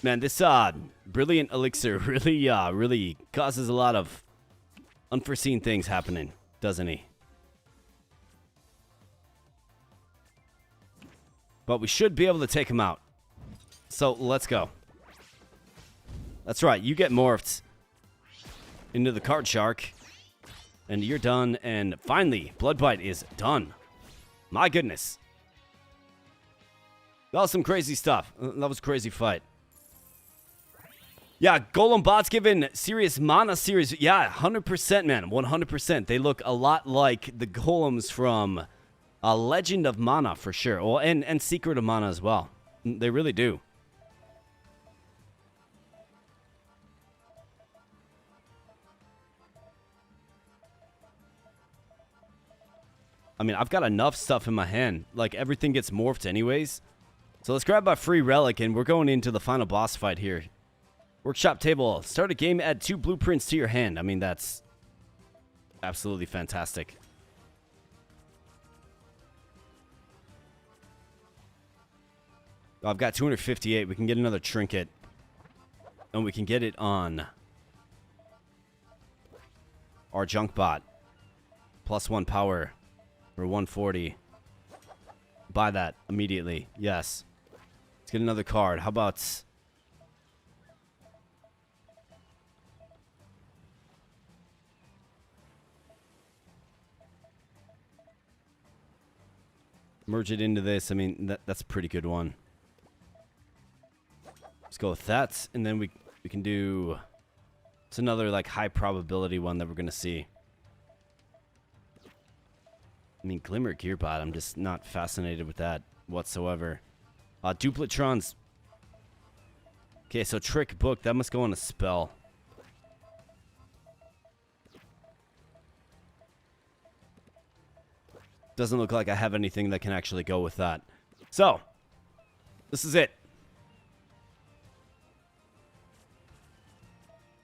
Man, this brilliant elixir really causes a lot of unforeseen things happening, doesn't he? But we should be able to take him out. So let's go. That's right, you get morphed into the card shark, and you're done. And finally, Bloodbite is done. My goodness. That was some crazy stuff. That was a crazy fight. Yeah, Golem bots given serious mana series. Yeah, 100%, man. 100%. They look a lot like the golems from Legend of Mana, for sure. Well, and Secret of Mana as well. They really do. I mean, I've got enough stuff in my hand. Like, everything gets morphed anyways. So let's grab our free relic, and we're going into the final boss fight here. Workshop table. Start a game, add 2 blueprints to your hand. I mean, that's absolutely fantastic. I've got 258. We can get another trinket. And we can get it on our junk bot. +1 power for 140. Buy that immediately. Yes. Let's get another card. How about... merge it into this. I mean, that's a pretty good one. Let's go with that, and then we can do... it's another, like, high probability one that we're going to see. I mean, Glimmer Gearbot, I'm just not fascinated with that whatsoever. Duplitrons. Okay, so Trick Book, that must go on a spell. Doesn't look like I have anything that can actually go with that. So, this is it.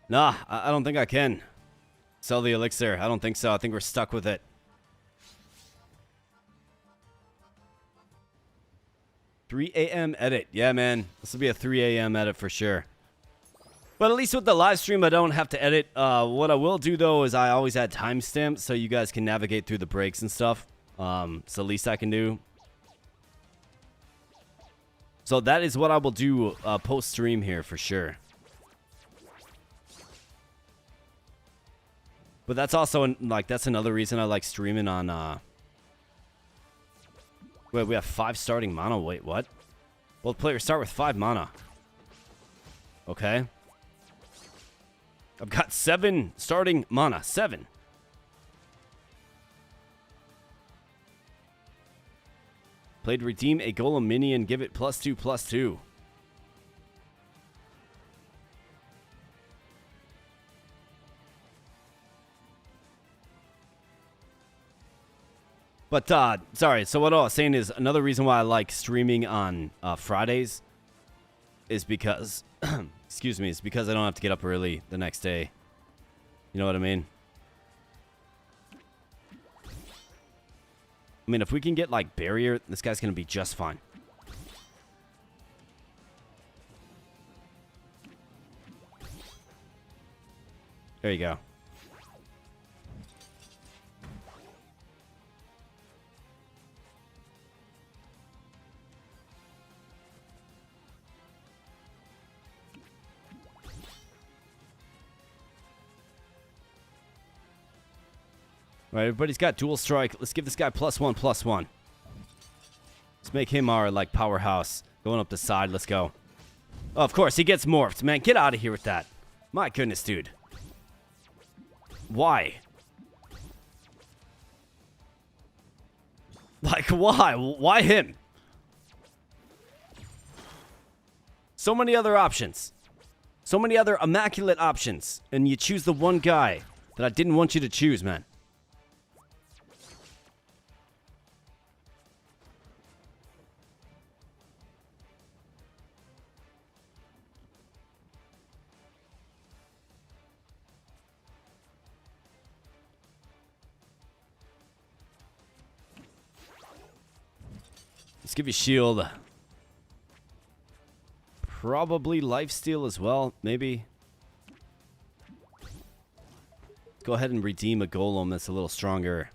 Nah, I don't think I can sell the elixir. I don't think so. I think we're stuck with it. 3 a.m. edit. Yeah, man. This will be a 3 a.m. edit for sure. But at least with the live stream, I don't have to edit. What I will do, though, is I always add timestamps so you guys can navigate through the breaks and stuff. It's the least I can do. So that is what I will do post-stream here for sure. But that's also, like, that's another reason I like streaming on, Wait, we have 5 starting mana. Wait, what? Both players start with 5 mana. Okay. I've got 7 starting mana. 7. Played redeem a golem minion. Give it +2/+2. But, sorry, so what I was saying is another reason why I like streaming on Fridays is because, excuse me, is because I don't have to get up early the next day. You know what I mean? I mean, if we can get, like, barrier, this guy's going to be just fine. There you go. All right, everybody's got dual strike. Let's give this guy +1/+1. Let's make him our, like, powerhouse. Going up the side. Let's go. Oh, of course, he gets morphed. Man, get out of here with that. My goodness, dude. Why? Like, why? Why him? So many other options. So many other immaculate options. And you choose the one guy that I didn't want you to choose, man. Let's give you shield. Probably lifesteal as well, maybe. Let's go ahead and redeem a golem that's a little stronger.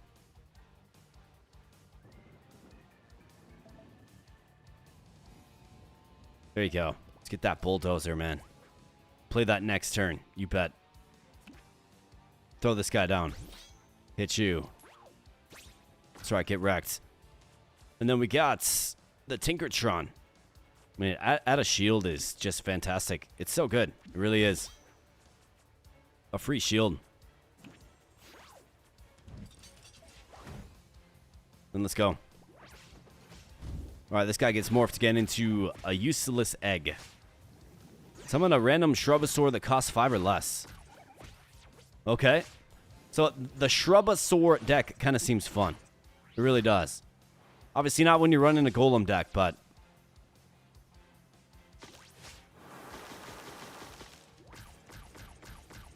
There you go. Let's get that bulldozer, man. Play that next turn. You bet. Throw this guy down. Hit you. That's right, get wrecked. And then we got the Tinkertron. I mean, add a shield is just fantastic. It's so good. It really is. A free shield. Then let's go. Alright, this guy gets morphed again into a useless egg. Summon a random Shrubasaur that costs 5 or less. Okay. So the Shrubasaur deck kind of seems fun. It really does. Obviously not when you're running a golem deck, but...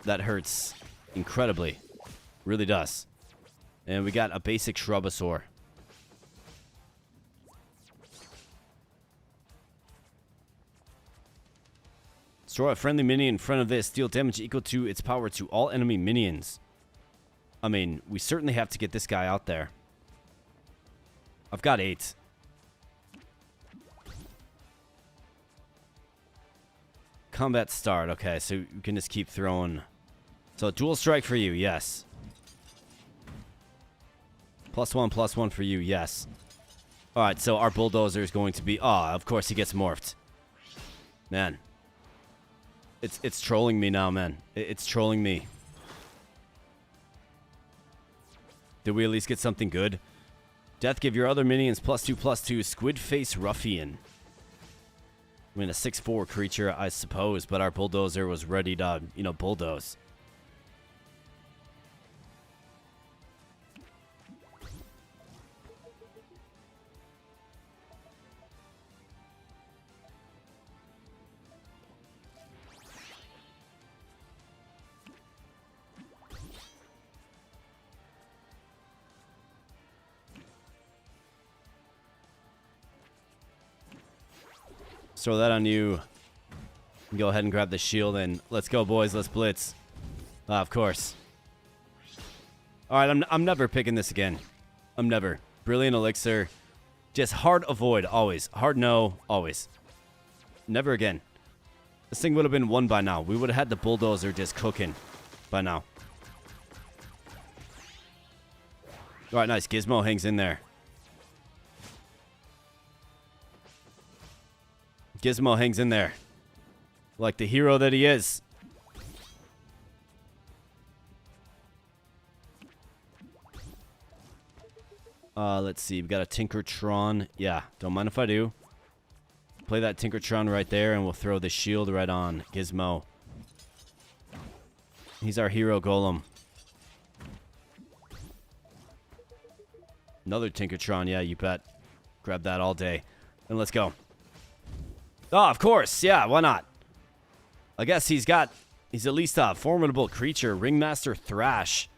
that hurts incredibly. Really does. And we got a basic Shrubasaur. Destroy a friendly minion in front of this. Deal damage equal to its power to all enemy minions. I mean, we certainly have to get this guy out there. I've got 8. Combat start. Okay, so you can just keep throwing. So dual strike for you, yes. +1/+1 for you, yes. Alright, so our bulldozer is going to be... of course he gets morphed. Man. It's trolling me now, man. It's trolling me. Did we at least get something good? Death, give your other minions +2/+2. Squid Face Ruffian. I mean, a 6/4 creature, I suppose, but our bulldozer was ready to, bulldoze. Throw that on you. Go ahead and grab the shield and let's go, boys. Let's blitz. Of course. All right, I'm never picking this again. I'm never. Brilliant Elixir. Just hard avoid, always. Hard no, always. Never again. This thing would have been won by now. We would have had the bulldozer just cooking by now. All right, nice. Gizmo hangs in there. Gizmo hangs in there. Like the hero that he is. Let's see. We've got a Tinkertron. Yeah, don't mind if I do. Play that Tinkertron right there, and we'll throw the shield right on Gizmo. He's our hero golem. Another Tinkertron. Yeah, you bet. Grab that all day. And let's go. Oh, of course. Yeah, why not? I guess he's at least a formidable creature. Ringmaster Thrash.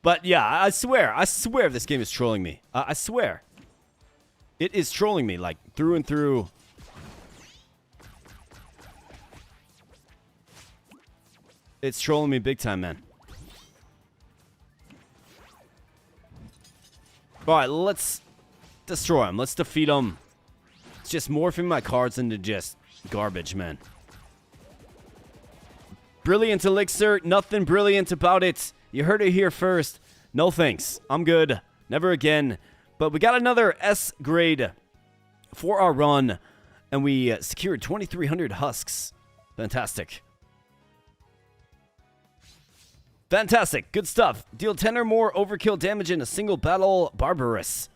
But yeah, I swear this game is trolling me. I swear. It is trolling me, like, through and through. It's trolling me big time, man. Alright, let's destroy him. Let's defeat him. It's just morphing my cards into just garbage, man. Brilliant Elixir. Nothing brilliant about it. You heard it here first. No thanks. I'm good. Never again. But we got another S grade for our run. And we secured 2,300 husks. Fantastic. Fantastic. Good stuff. Deal 10 or more overkill damage in a single battle. Barbarous.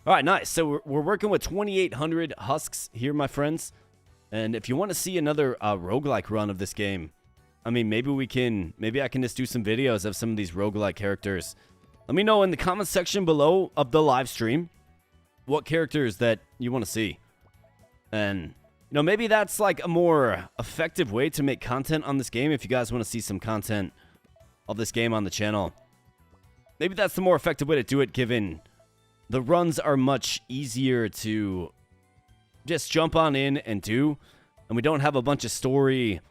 All right, nice. So we're working with 2,800 husks here, my friends. And if you want to see another roguelike run of this game, I mean, maybe I can just do some videos of some of these roguelike characters. Let me know in the comment section below of the live stream what characters that you want to see. And, maybe that's like a more effective way to make content on this game if you guys want to see some content of this game on the channel. Maybe that's the more effective way to do it, given the runs are much easier to just jump on in and do, and we don't have a bunch of story.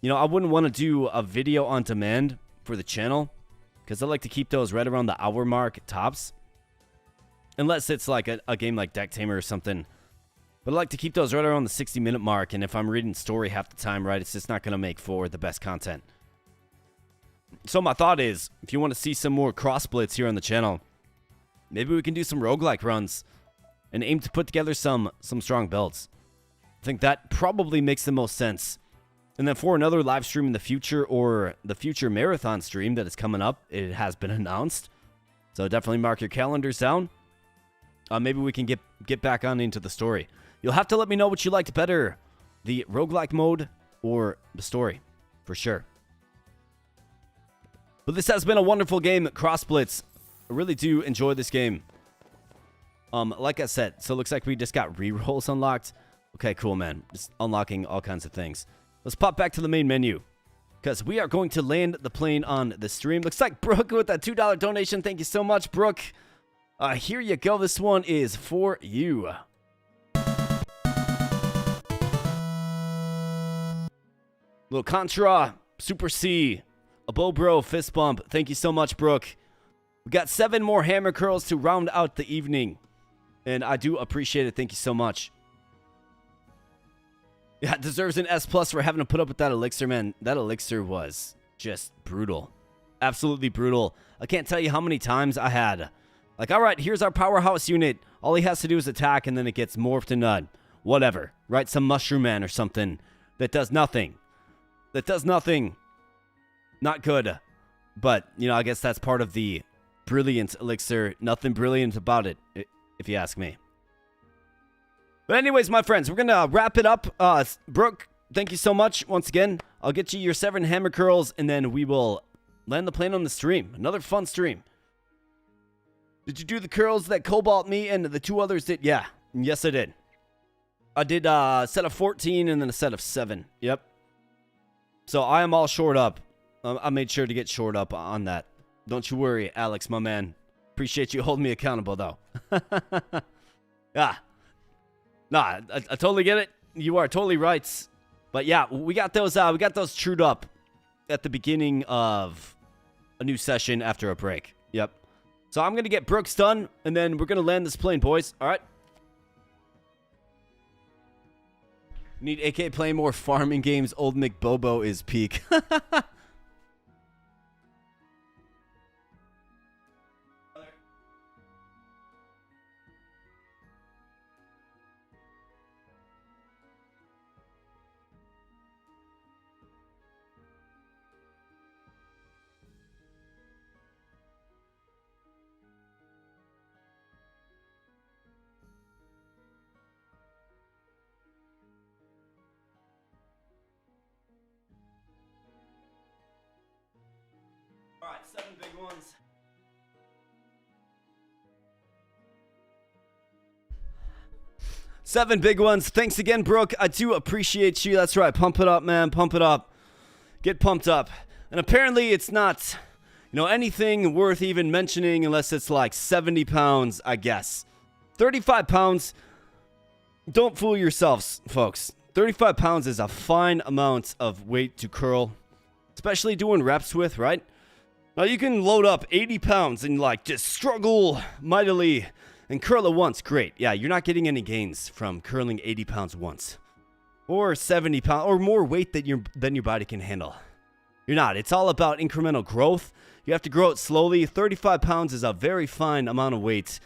I wouldn't want to do a video on demand for the channel, because I like to keep those right around the hour mark tops. Unless it's like a game like Deck Tamer or something. But I like to keep those right around the 60-minute mark, and if I'm reading story half the time, right, it's just not going to make for the best content. So my thought is, if you want to see some more Cross Blitz here on the channel, maybe we can do some roguelike runs and aim to put together some strong builds. I think that probably makes the most sense. And then for another live stream in the future, or the future marathon stream that is coming up, it has been announced. So definitely mark your calendars down. Maybe we can get back on into the story. You'll have to let me know what you liked better, the roguelike mode or the story, for sure. But this has been a wonderful game, Cross Blitz. I really do enjoy this game. Like I said, so it looks like we just got rerolls unlocked. Okay, cool, man. Just unlocking all kinds of things. Let's pop back to the main menu, because we are going to land the plane on the stream. Looks like Brooke with that $2 donation. Thank you so much, Brooke. Here you go. This one is for you. Little Contra, Super C, a Bro, fist bump. Thank you so much, Brooke. We got 7 more hammer curls to round out the evening. And I do appreciate it. Thank you so much. Yeah, it deserves an S+ for having to put up with that elixir, man. That elixir was just brutal. Absolutely brutal. I can't tell you how many times I had, like, all right, here's our powerhouse unit. All he has to do is attack, and then it gets morphed into whatever, right? Some mushroom man or something that does nothing. That does nothing. Not good. But, you know, I guess that's part of the brilliant elixir. Nothing brilliant about it, if you ask me. But anyways, my friends, we're going to wrap it up. Brooke, thank you so much once again. I'll get you your 7 hammer curls, and then we will land the plane on the stream. Another fun stream. Did you do the curls that Cobalt, me, and the 2 others did? Yeah. Yes, I did. I did a set of 14 and then a set of 7. Yep. So I am all shored up. I made sure to get shored up on that. Don't you worry, Alex, my man. Appreciate you holding me accountable, though. Yeah. Nah, I totally get it. You are totally right. But yeah, we got those trued up at the beginning of a new session after a break. Yep. So I'm going to get Brooks done, and then we're going to land this plane, boys. All right? Need AK playing more farming games. Old McBobo is peak. All right, 7 big ones. Seven big ones. Thanks again, Brooke. I do appreciate you. That's right. Pump it up, man. Pump it up. Get pumped up. And apparently it's not, you know, anything worth even mentioning unless it's like 70 pounds, I guess. 35 pounds. Don't fool yourselves, folks. 35 pounds is a fine amount of weight to curl, especially doing reps with, right? Now, you can load up 80 pounds and, like, just struggle mightily and curl it once. Great. Yeah, you're not getting any gains from curling 80 pounds once. Or 70 pounds, or more weight than your body can handle. You're not. It's all about incremental growth. You have to grow it slowly. 35 pounds is a very fine amount of weight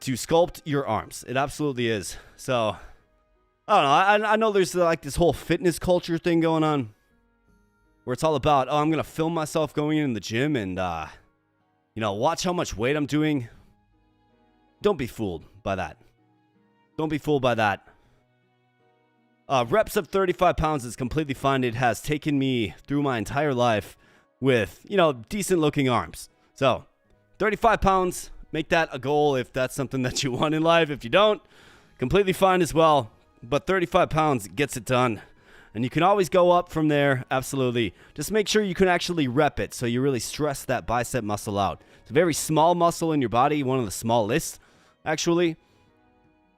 to sculpt your arms. It absolutely is. So, I don't know. I know there's, like, this whole fitness culture thing going on, where it's all about, oh, I'm going to film myself going in the gym and, you know, watch how much weight I'm doing. Don't be fooled by that. Don't be fooled by that. Reps of 35 pounds is completely fine. It has taken me through my entire life with, you know, decent looking arms. So, 35 pounds, make that a goal if that's something that you want in life. If you don't, completely fine as well. But 35 pounds gets it done. And you can always go up from there, absolutely. Just make sure you can actually rep it so you really stress that bicep muscle out. It's a very small muscle in your body, one of the smallest, actually.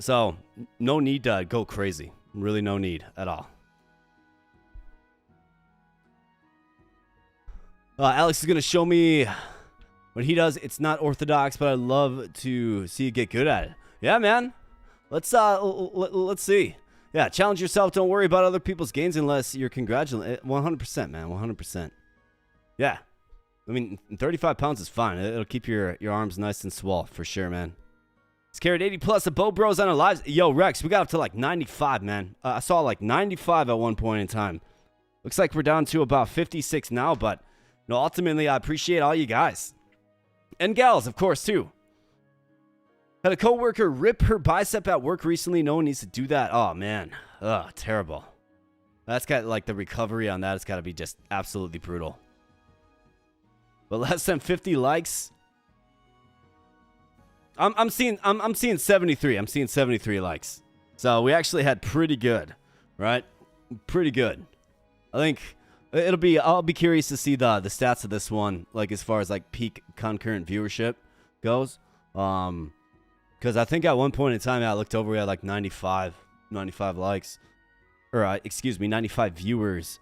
So, no need to go crazy. Really no need at all. Alex is going to show me what he does. It's not orthodox, but I'd love to see you get good at it. Yeah, man. Let's see. Yeah, challenge yourself. Don't worry about other people's gains unless you're congratulating. 100%, man. 100%. Yeah. I mean, 35 pounds is fine. It'll keep your arms nice and swole for sure, man. It's carried 80 plus of Bo Bros on our lives. Yo, Rex, we got up to like 95, man. I saw like 95 at one point in time. Looks like we're down to about 56 now, but no, ultimately, I appreciate all you guys. And gals, of course, too. Had a coworker rip her bicep at work recently. No one needs to do that. Oh, man. Ugh, terrible. That's got, like, the recovery on that has got to be just absolutely brutal. But less than 50 likes. I'm seeing 73. I'm seeing 73 likes. So we actually had pretty good, right? Pretty good. I think I'll be curious to see the stats of this one, like as far as like peak concurrent viewership goes. Because I think at one point in time, I looked over, we had like 95 likes. Or, excuse me, 95 viewers.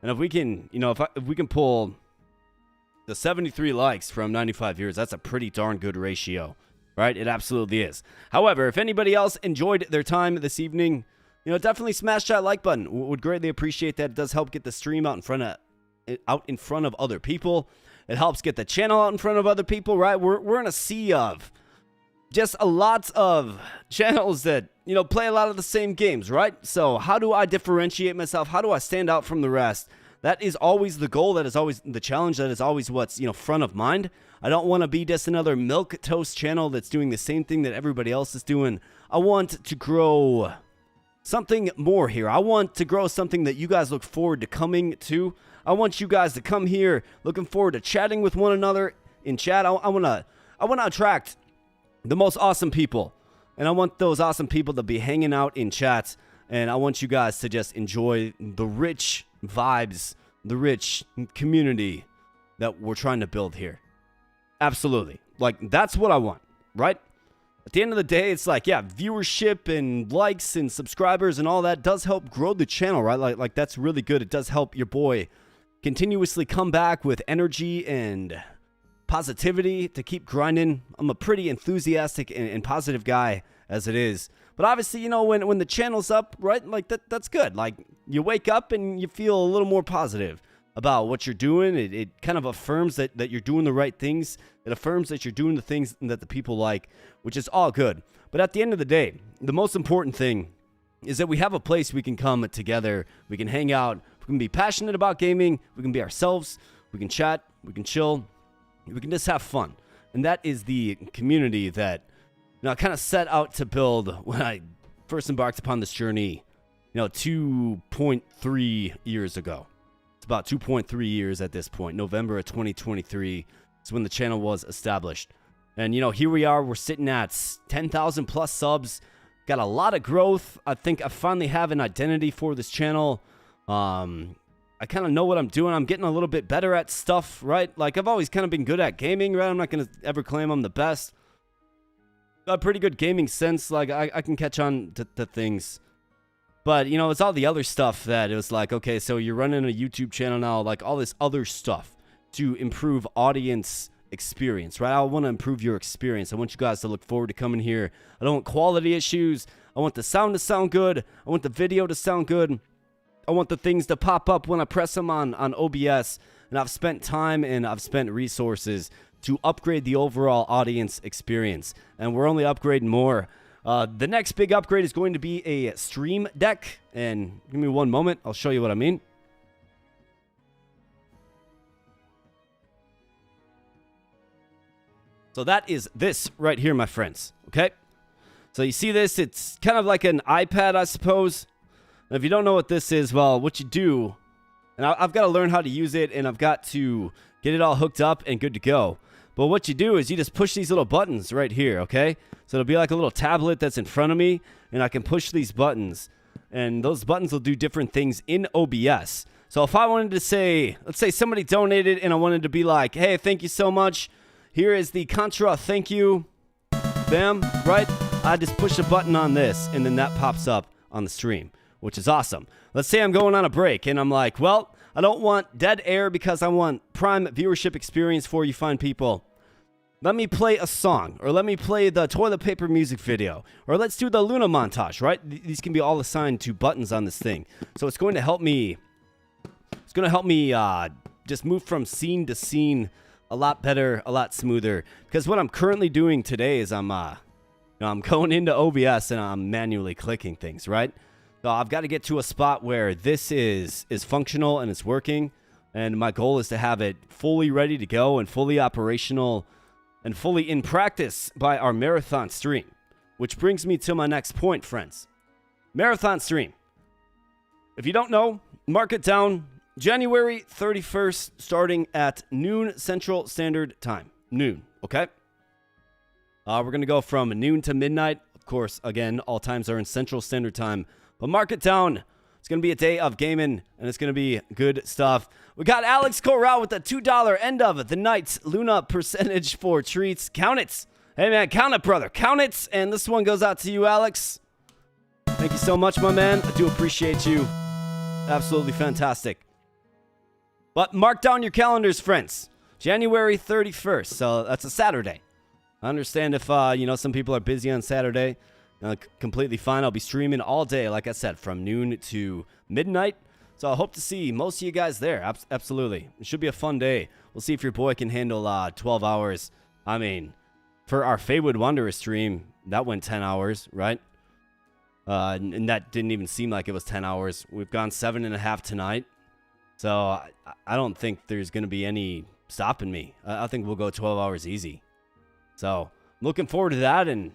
And if we can, you know, if we can pull the 73 likes from 95 viewers, that's a pretty darn good ratio, right? It absolutely is. However, if anybody else enjoyed their time this evening, you know, definitely smash that like button. Would greatly appreciate that. It does help get the stream out in front of other people. It helps get the channel out in front of other people, right? We're in a sea of just a lot of channels that, you know, play a lot of the same games, right? So how do I differentiate myself? How do I stand out from the rest? That is always the goal. That is always the challenge. That is always what's, you know, front of mind. I don't want to be just another milquetoast channel that's doing the same thing that everybody else is doing. I want to grow something more here. I want to grow something that you guys look forward to coming to. I want you guys to come here looking forward to chatting with one another in chat. I want to attract the most awesome people. And I want those awesome people to be hanging out in chats. And I want you guys to just enjoy the rich vibes, the rich community that we're trying to build here. Absolutely. Like, that's what I want, right? At the end of the day, it's like, yeah, viewership and likes and subscribers and all that does help grow the channel, right? Like that's really good. It does help your boy continuously come back with energy and positivity to keep grinding. I'm a pretty enthusiastic and positive guy as it is. But obviously, you know, when the channel's up, right, like that's good. Like, you wake up and you feel a little more positive about what you're doing. It kind of affirms that you're doing the right things. It affirms that you're doing the things that the people like, which is all good. But at the end of the day, the most important thing is that we have a place we can come together. We can hang out. We can be passionate about gaming. We can be ourselves. We can chat. We can chill. We can just have fun. And that is the community that, you know, I kind of set out to build when I first embarked upon this journey, you know, 2.3 years ago. It's about 2.3 years at this point. November of 2023 is when the channel was established. And, you know, here we are. We're sitting at 10,000 plus subs. Got a lot of growth. I think I finally have an identity for this channel. I kind of know what I'm doing. I'm getting a little bit better at stuff, right? Like, I've always kind of been good at gaming, right? I'm not going to ever claim I'm the best. Got a pretty good gaming sense. Like, I can catch on to things. But, you know, it's all the other stuff that it was like, okay, so you're running a YouTube channel now, like all this other stuff to improve audience experience, right? I want to improve your experience. I want you guys to look forward to coming here. I don't want quality issues. I want the sound to sound good. I want the video to sound good. I want the things to pop up when I press them on OBS. And I've spent time and I've spent resources to upgrade the overall audience experience. And we're only upgrading more. The next big upgrade is going to be a stream deck. And give me one moment. I'll show you what I mean. So that is this right here, my friends. Okay? So you see this? It's kind of like an iPad, I suppose. And if you don't know what this is, well, what you do, and I've got to learn how to use it, and I've got to get it all hooked up and good to go. But what you do is you just push these little buttons right here, okay? So it'll be like a little tablet that's in front of me, and I can push these buttons. And those buttons will do different things in OBS. So if I wanted to say, let's say somebody donated, and I wanted to be like, hey, thank you so much. Here is the Contra thank you. Bam, right? I just push a button on this, and then that pops up on the stream, which is awesome. Let's say I'm going on a break, and I'm like, well, I don't want dead air because I want prime viewership experience for you fine people. Let me play a song, or let me play the toilet paper music video, or let's do the Luna montage, right? These can be all assigned to buttons on this thing. So it's going to help me, just move from scene to scene a lot better, a lot smoother. Because what I'm currently doing today is I'm going into OBS and I'm manually clicking things, right? So I've got to get to a spot where this is functional and it's working. And my goal is to have it fully ready to go and fully operational and fully in practice by our marathon stream. Which brings me to my next point, friends. Marathon stream. If you don't know, mark it down. January 31st, starting at noon Central Standard Time. Noon, okay? We're going to go from noon to midnight. Of course, again, all times are in Central Standard Time. But mark it down. It's going to be a day of gaming, and it's going to be good stuff. We got Alex Corral with the $2 end of the night Luna percentage for treats. Count it. Hey, man, count it, brother. Count it. And this one goes out to you, Alex. Thank you so much, my man. I do appreciate you. Absolutely fantastic. But mark down your calendars, friends. January 31st, so that's a Saturday. I understand if, some people are busy on Saturday. Completely fine. I'll be streaming all day, like I said, from noon to midnight. So I hope to see most of you guys there. Absolutely. It should be a fun day. We'll see if your boy can handle 12 hours. I mean, for our Feywood Wanderer stream, that went 10 hours, right? And that didn't even seem like it was 10 hours. We've gone 7.5 tonight. So I don't think there's going to be any stopping me. I think we'll go 12 hours easy. So I'm looking forward to that. And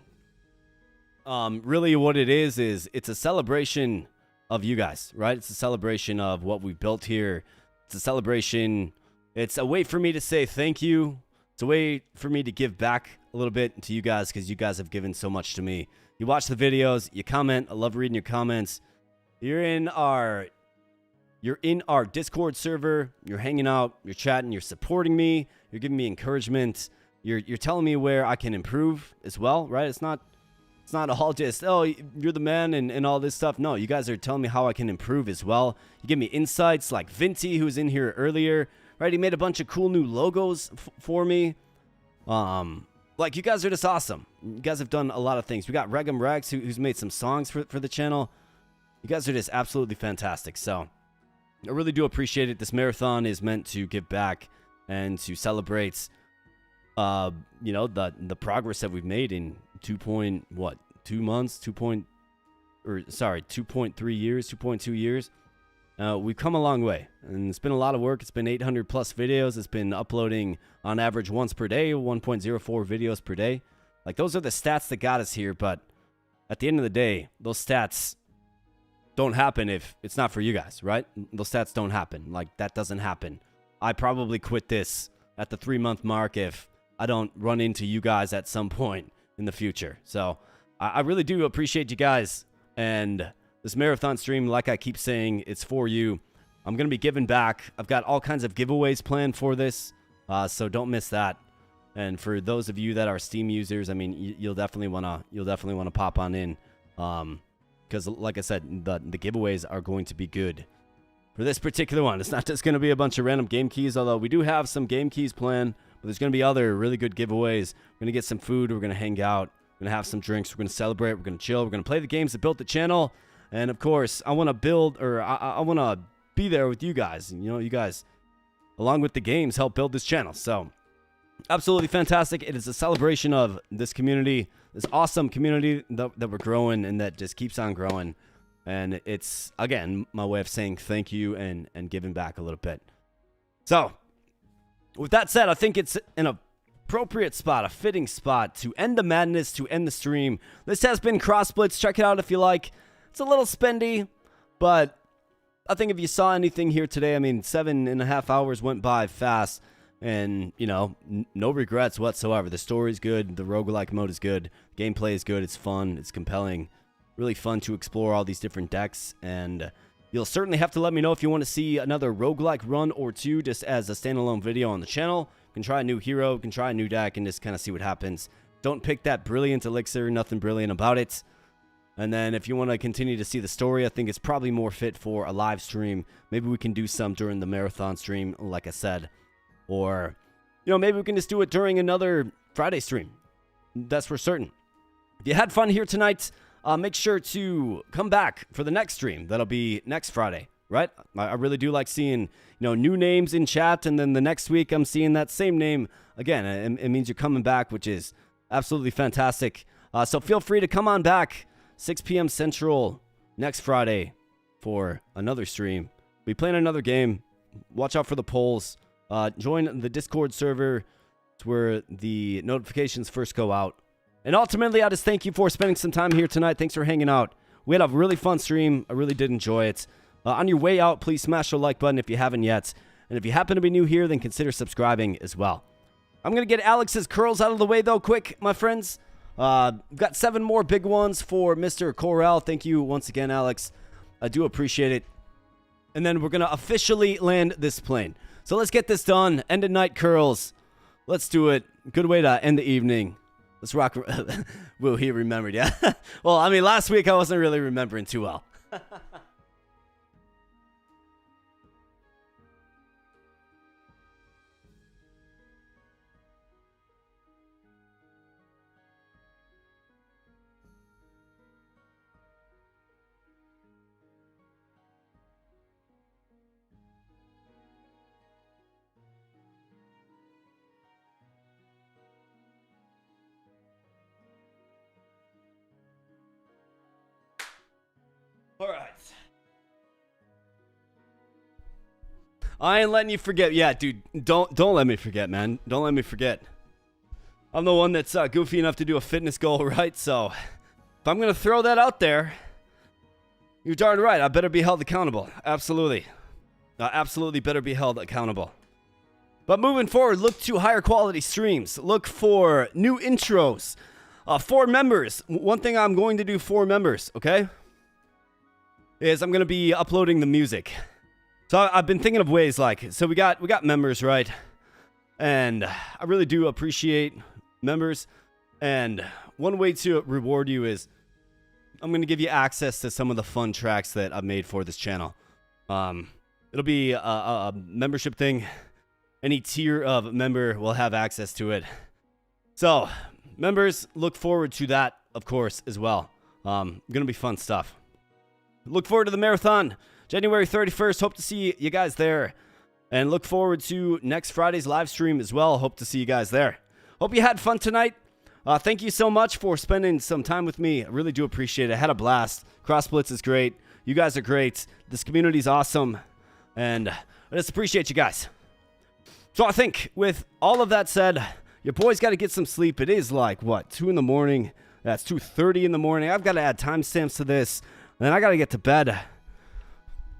really what it is it's a celebration of you guys, right? It's a celebration of what we've built here. It's a celebration. It's a way for me to say thank you. It's a way for me to give back a little bit to you guys because you guys have given so much to me. You watch the videos, you comment. I love reading your comments. You're in our Discord server. You're hanging out. You're chatting. You're supporting me. You're giving me encouragement. You're telling me where I can improve as well, right? It's not all just, oh, you're the man and all this stuff. No, you guys are telling me how I can improve as well. You give me insights like Vinty, who was in here earlier, right? He made a bunch of cool new logos for me. Like, you guys are just awesome. You guys have done a lot of things. We got Regum Rex, who's made some songs for the channel. You guys are just absolutely fantastic. So I really do appreciate it. This marathon is meant to give back and to celebrate, the progress that we've made in 2.3 years, 2.2 years. We've come a long way, and it's been a lot of work. It's been 800 plus videos. It's been uploading on average once per day, 1.04 videos per day. Like, those are the stats that got us here, but at the end of the day, those stats don't happen if it's not for you guys, right? Those stats don't happen. Like, that doesn't happen. I probably quit this at the 3-month mark if I don't run into you guys at some point in the future. So I really do appreciate you guys, and this marathon stream, like I keep saying, it's for you. I'm going to be giving back. I've got all kinds of giveaways planned for this, so don't miss that. And for those of you that are Steam users, I mean, you'll definitely want to pop on in, because like I said, the giveaways are going to be good. For this particular one, it's not just going to be a bunch of random game keys, although we do have some game keys planned, but there's going to be other really good giveaways. We're going to get some food. We're going to hang out. We're going to have some drinks. We're going to celebrate. We're going to chill. We're going to play the games that built the channel. And of course, I want to build, or I want to be there with you guys. You guys, along with the games, help build this channel. So, absolutely fantastic. It is a celebration of this community, this awesome community that we're growing and that just keeps on growing. And it's, again, my way of saying thank you and giving back a little bit. So, with that said, I think it's an appropriate spot, a fitting spot to end the madness, to end the stream. This has been Cross Blitz. Check it out if you like. It's a little spendy, but I think if you saw anything here today, I mean, 7.5 hours went by fast, and, no regrets whatsoever. The story's good, the roguelike mode is good, gameplay is good, it's fun, it's compelling, really fun to explore all these different decks, and you'll certainly have to let me know if you want to see another roguelike run or two just as a standalone video on the channel. You can try a new hero, you can try a new deck, and just kind of see what happens. Don't pick that brilliant elixir, nothing brilliant about it. And then if you want to continue to see the story, I think it's probably more fit for a live stream. Maybe we can do some during the marathon stream, like I said. Or, maybe we can just do it during another Friday stream. That's for certain. If you had fun here tonight, make sure to come back for the next stream. That'll be next Friday, right? I really do like seeing, new names in chat. And then the next week, I'm seeing that same name again. It means you're coming back, which is absolutely fantastic. So feel free to come on back. 6 p.m. Central next Friday for another stream. We play another game. Watch out for the polls. Join the Discord server. It's where the notifications first go out. And ultimately, I just thank you for spending some time here tonight. Thanks for hanging out. We had a really fun stream. I really did enjoy it. On your way out, please smash the like button if you haven't yet. And if you happen to be new here, then consider subscribing as well. I'm going to get Alex's curls out of the way, though, quick, my friends. We've got 7 more big ones for Mr. Corral. Thank you once again, Alex. I do appreciate it. And then we're going to officially land this plane. So let's get this done. End of night curls. Let's do it. Good way to end the evening. Let's rock. Will he remembered, yeah? Well, I mean, last week I wasn't really remembering too well. I ain't letting you forget. Yeah, dude, don't let me forget, man. Don't let me forget. I'm the one that's goofy enough to do a fitness goal, right? So if I'm going to throw that out there, you're darn right. I better be held accountable. Absolutely. Absolutely better be held accountable. But moving forward, look to higher quality streams. Look for new intros. 4 members. One thing I'm going to do for members, okay, is I'm going to be uploading the music. So I've been thinking of ways like, so we got members, right? And I really do appreciate members. And one way to reward you is I'm going to give you access to some of the fun tracks that I've made for this channel. It'll be a membership thing. Any tier of member will have access to it. So, members, look forward to that, of course, as well. Gonna be fun stuff. Look forward to the marathon, January 31st. Hope to see you guys there. And look forward to next Friday's live stream as well. Hope to see you guys there. Hope you had fun tonight. Thank you so much for spending some time with me. I really do appreciate it. I had a blast. Cross Blitz is great. You guys are great. This community's awesome. And I just appreciate you guys. So I think with all of that said, your boy's got to get some sleep. It is like, what, 2 in the morning? That's 2:30 in the morning. I've got to add timestamps to this. And then I got to get to bed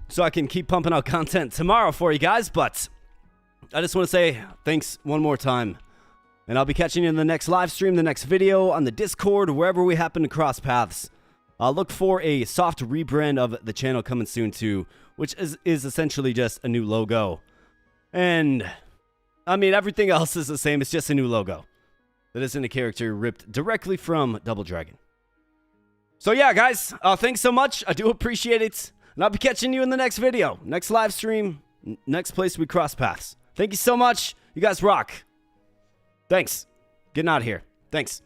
so I can keep pumping out content tomorrow for you guys. But I just want to say thanks one more time. And I'll be catching you in the next live stream, the next video, on the Discord, wherever we happen to cross paths. I'll look for a soft rebrand of the channel coming soon too, which is essentially just a new logo. And I mean, everything else is the same. It's just a new logo. That isn't a character ripped directly from Double Dragon. So yeah, guys, thanks so much. I do appreciate it. And I'll be catching you in the next video, next live stream, next place we cross paths. Thank you so much. You guys rock. Thanks. Getting out of here. Thanks.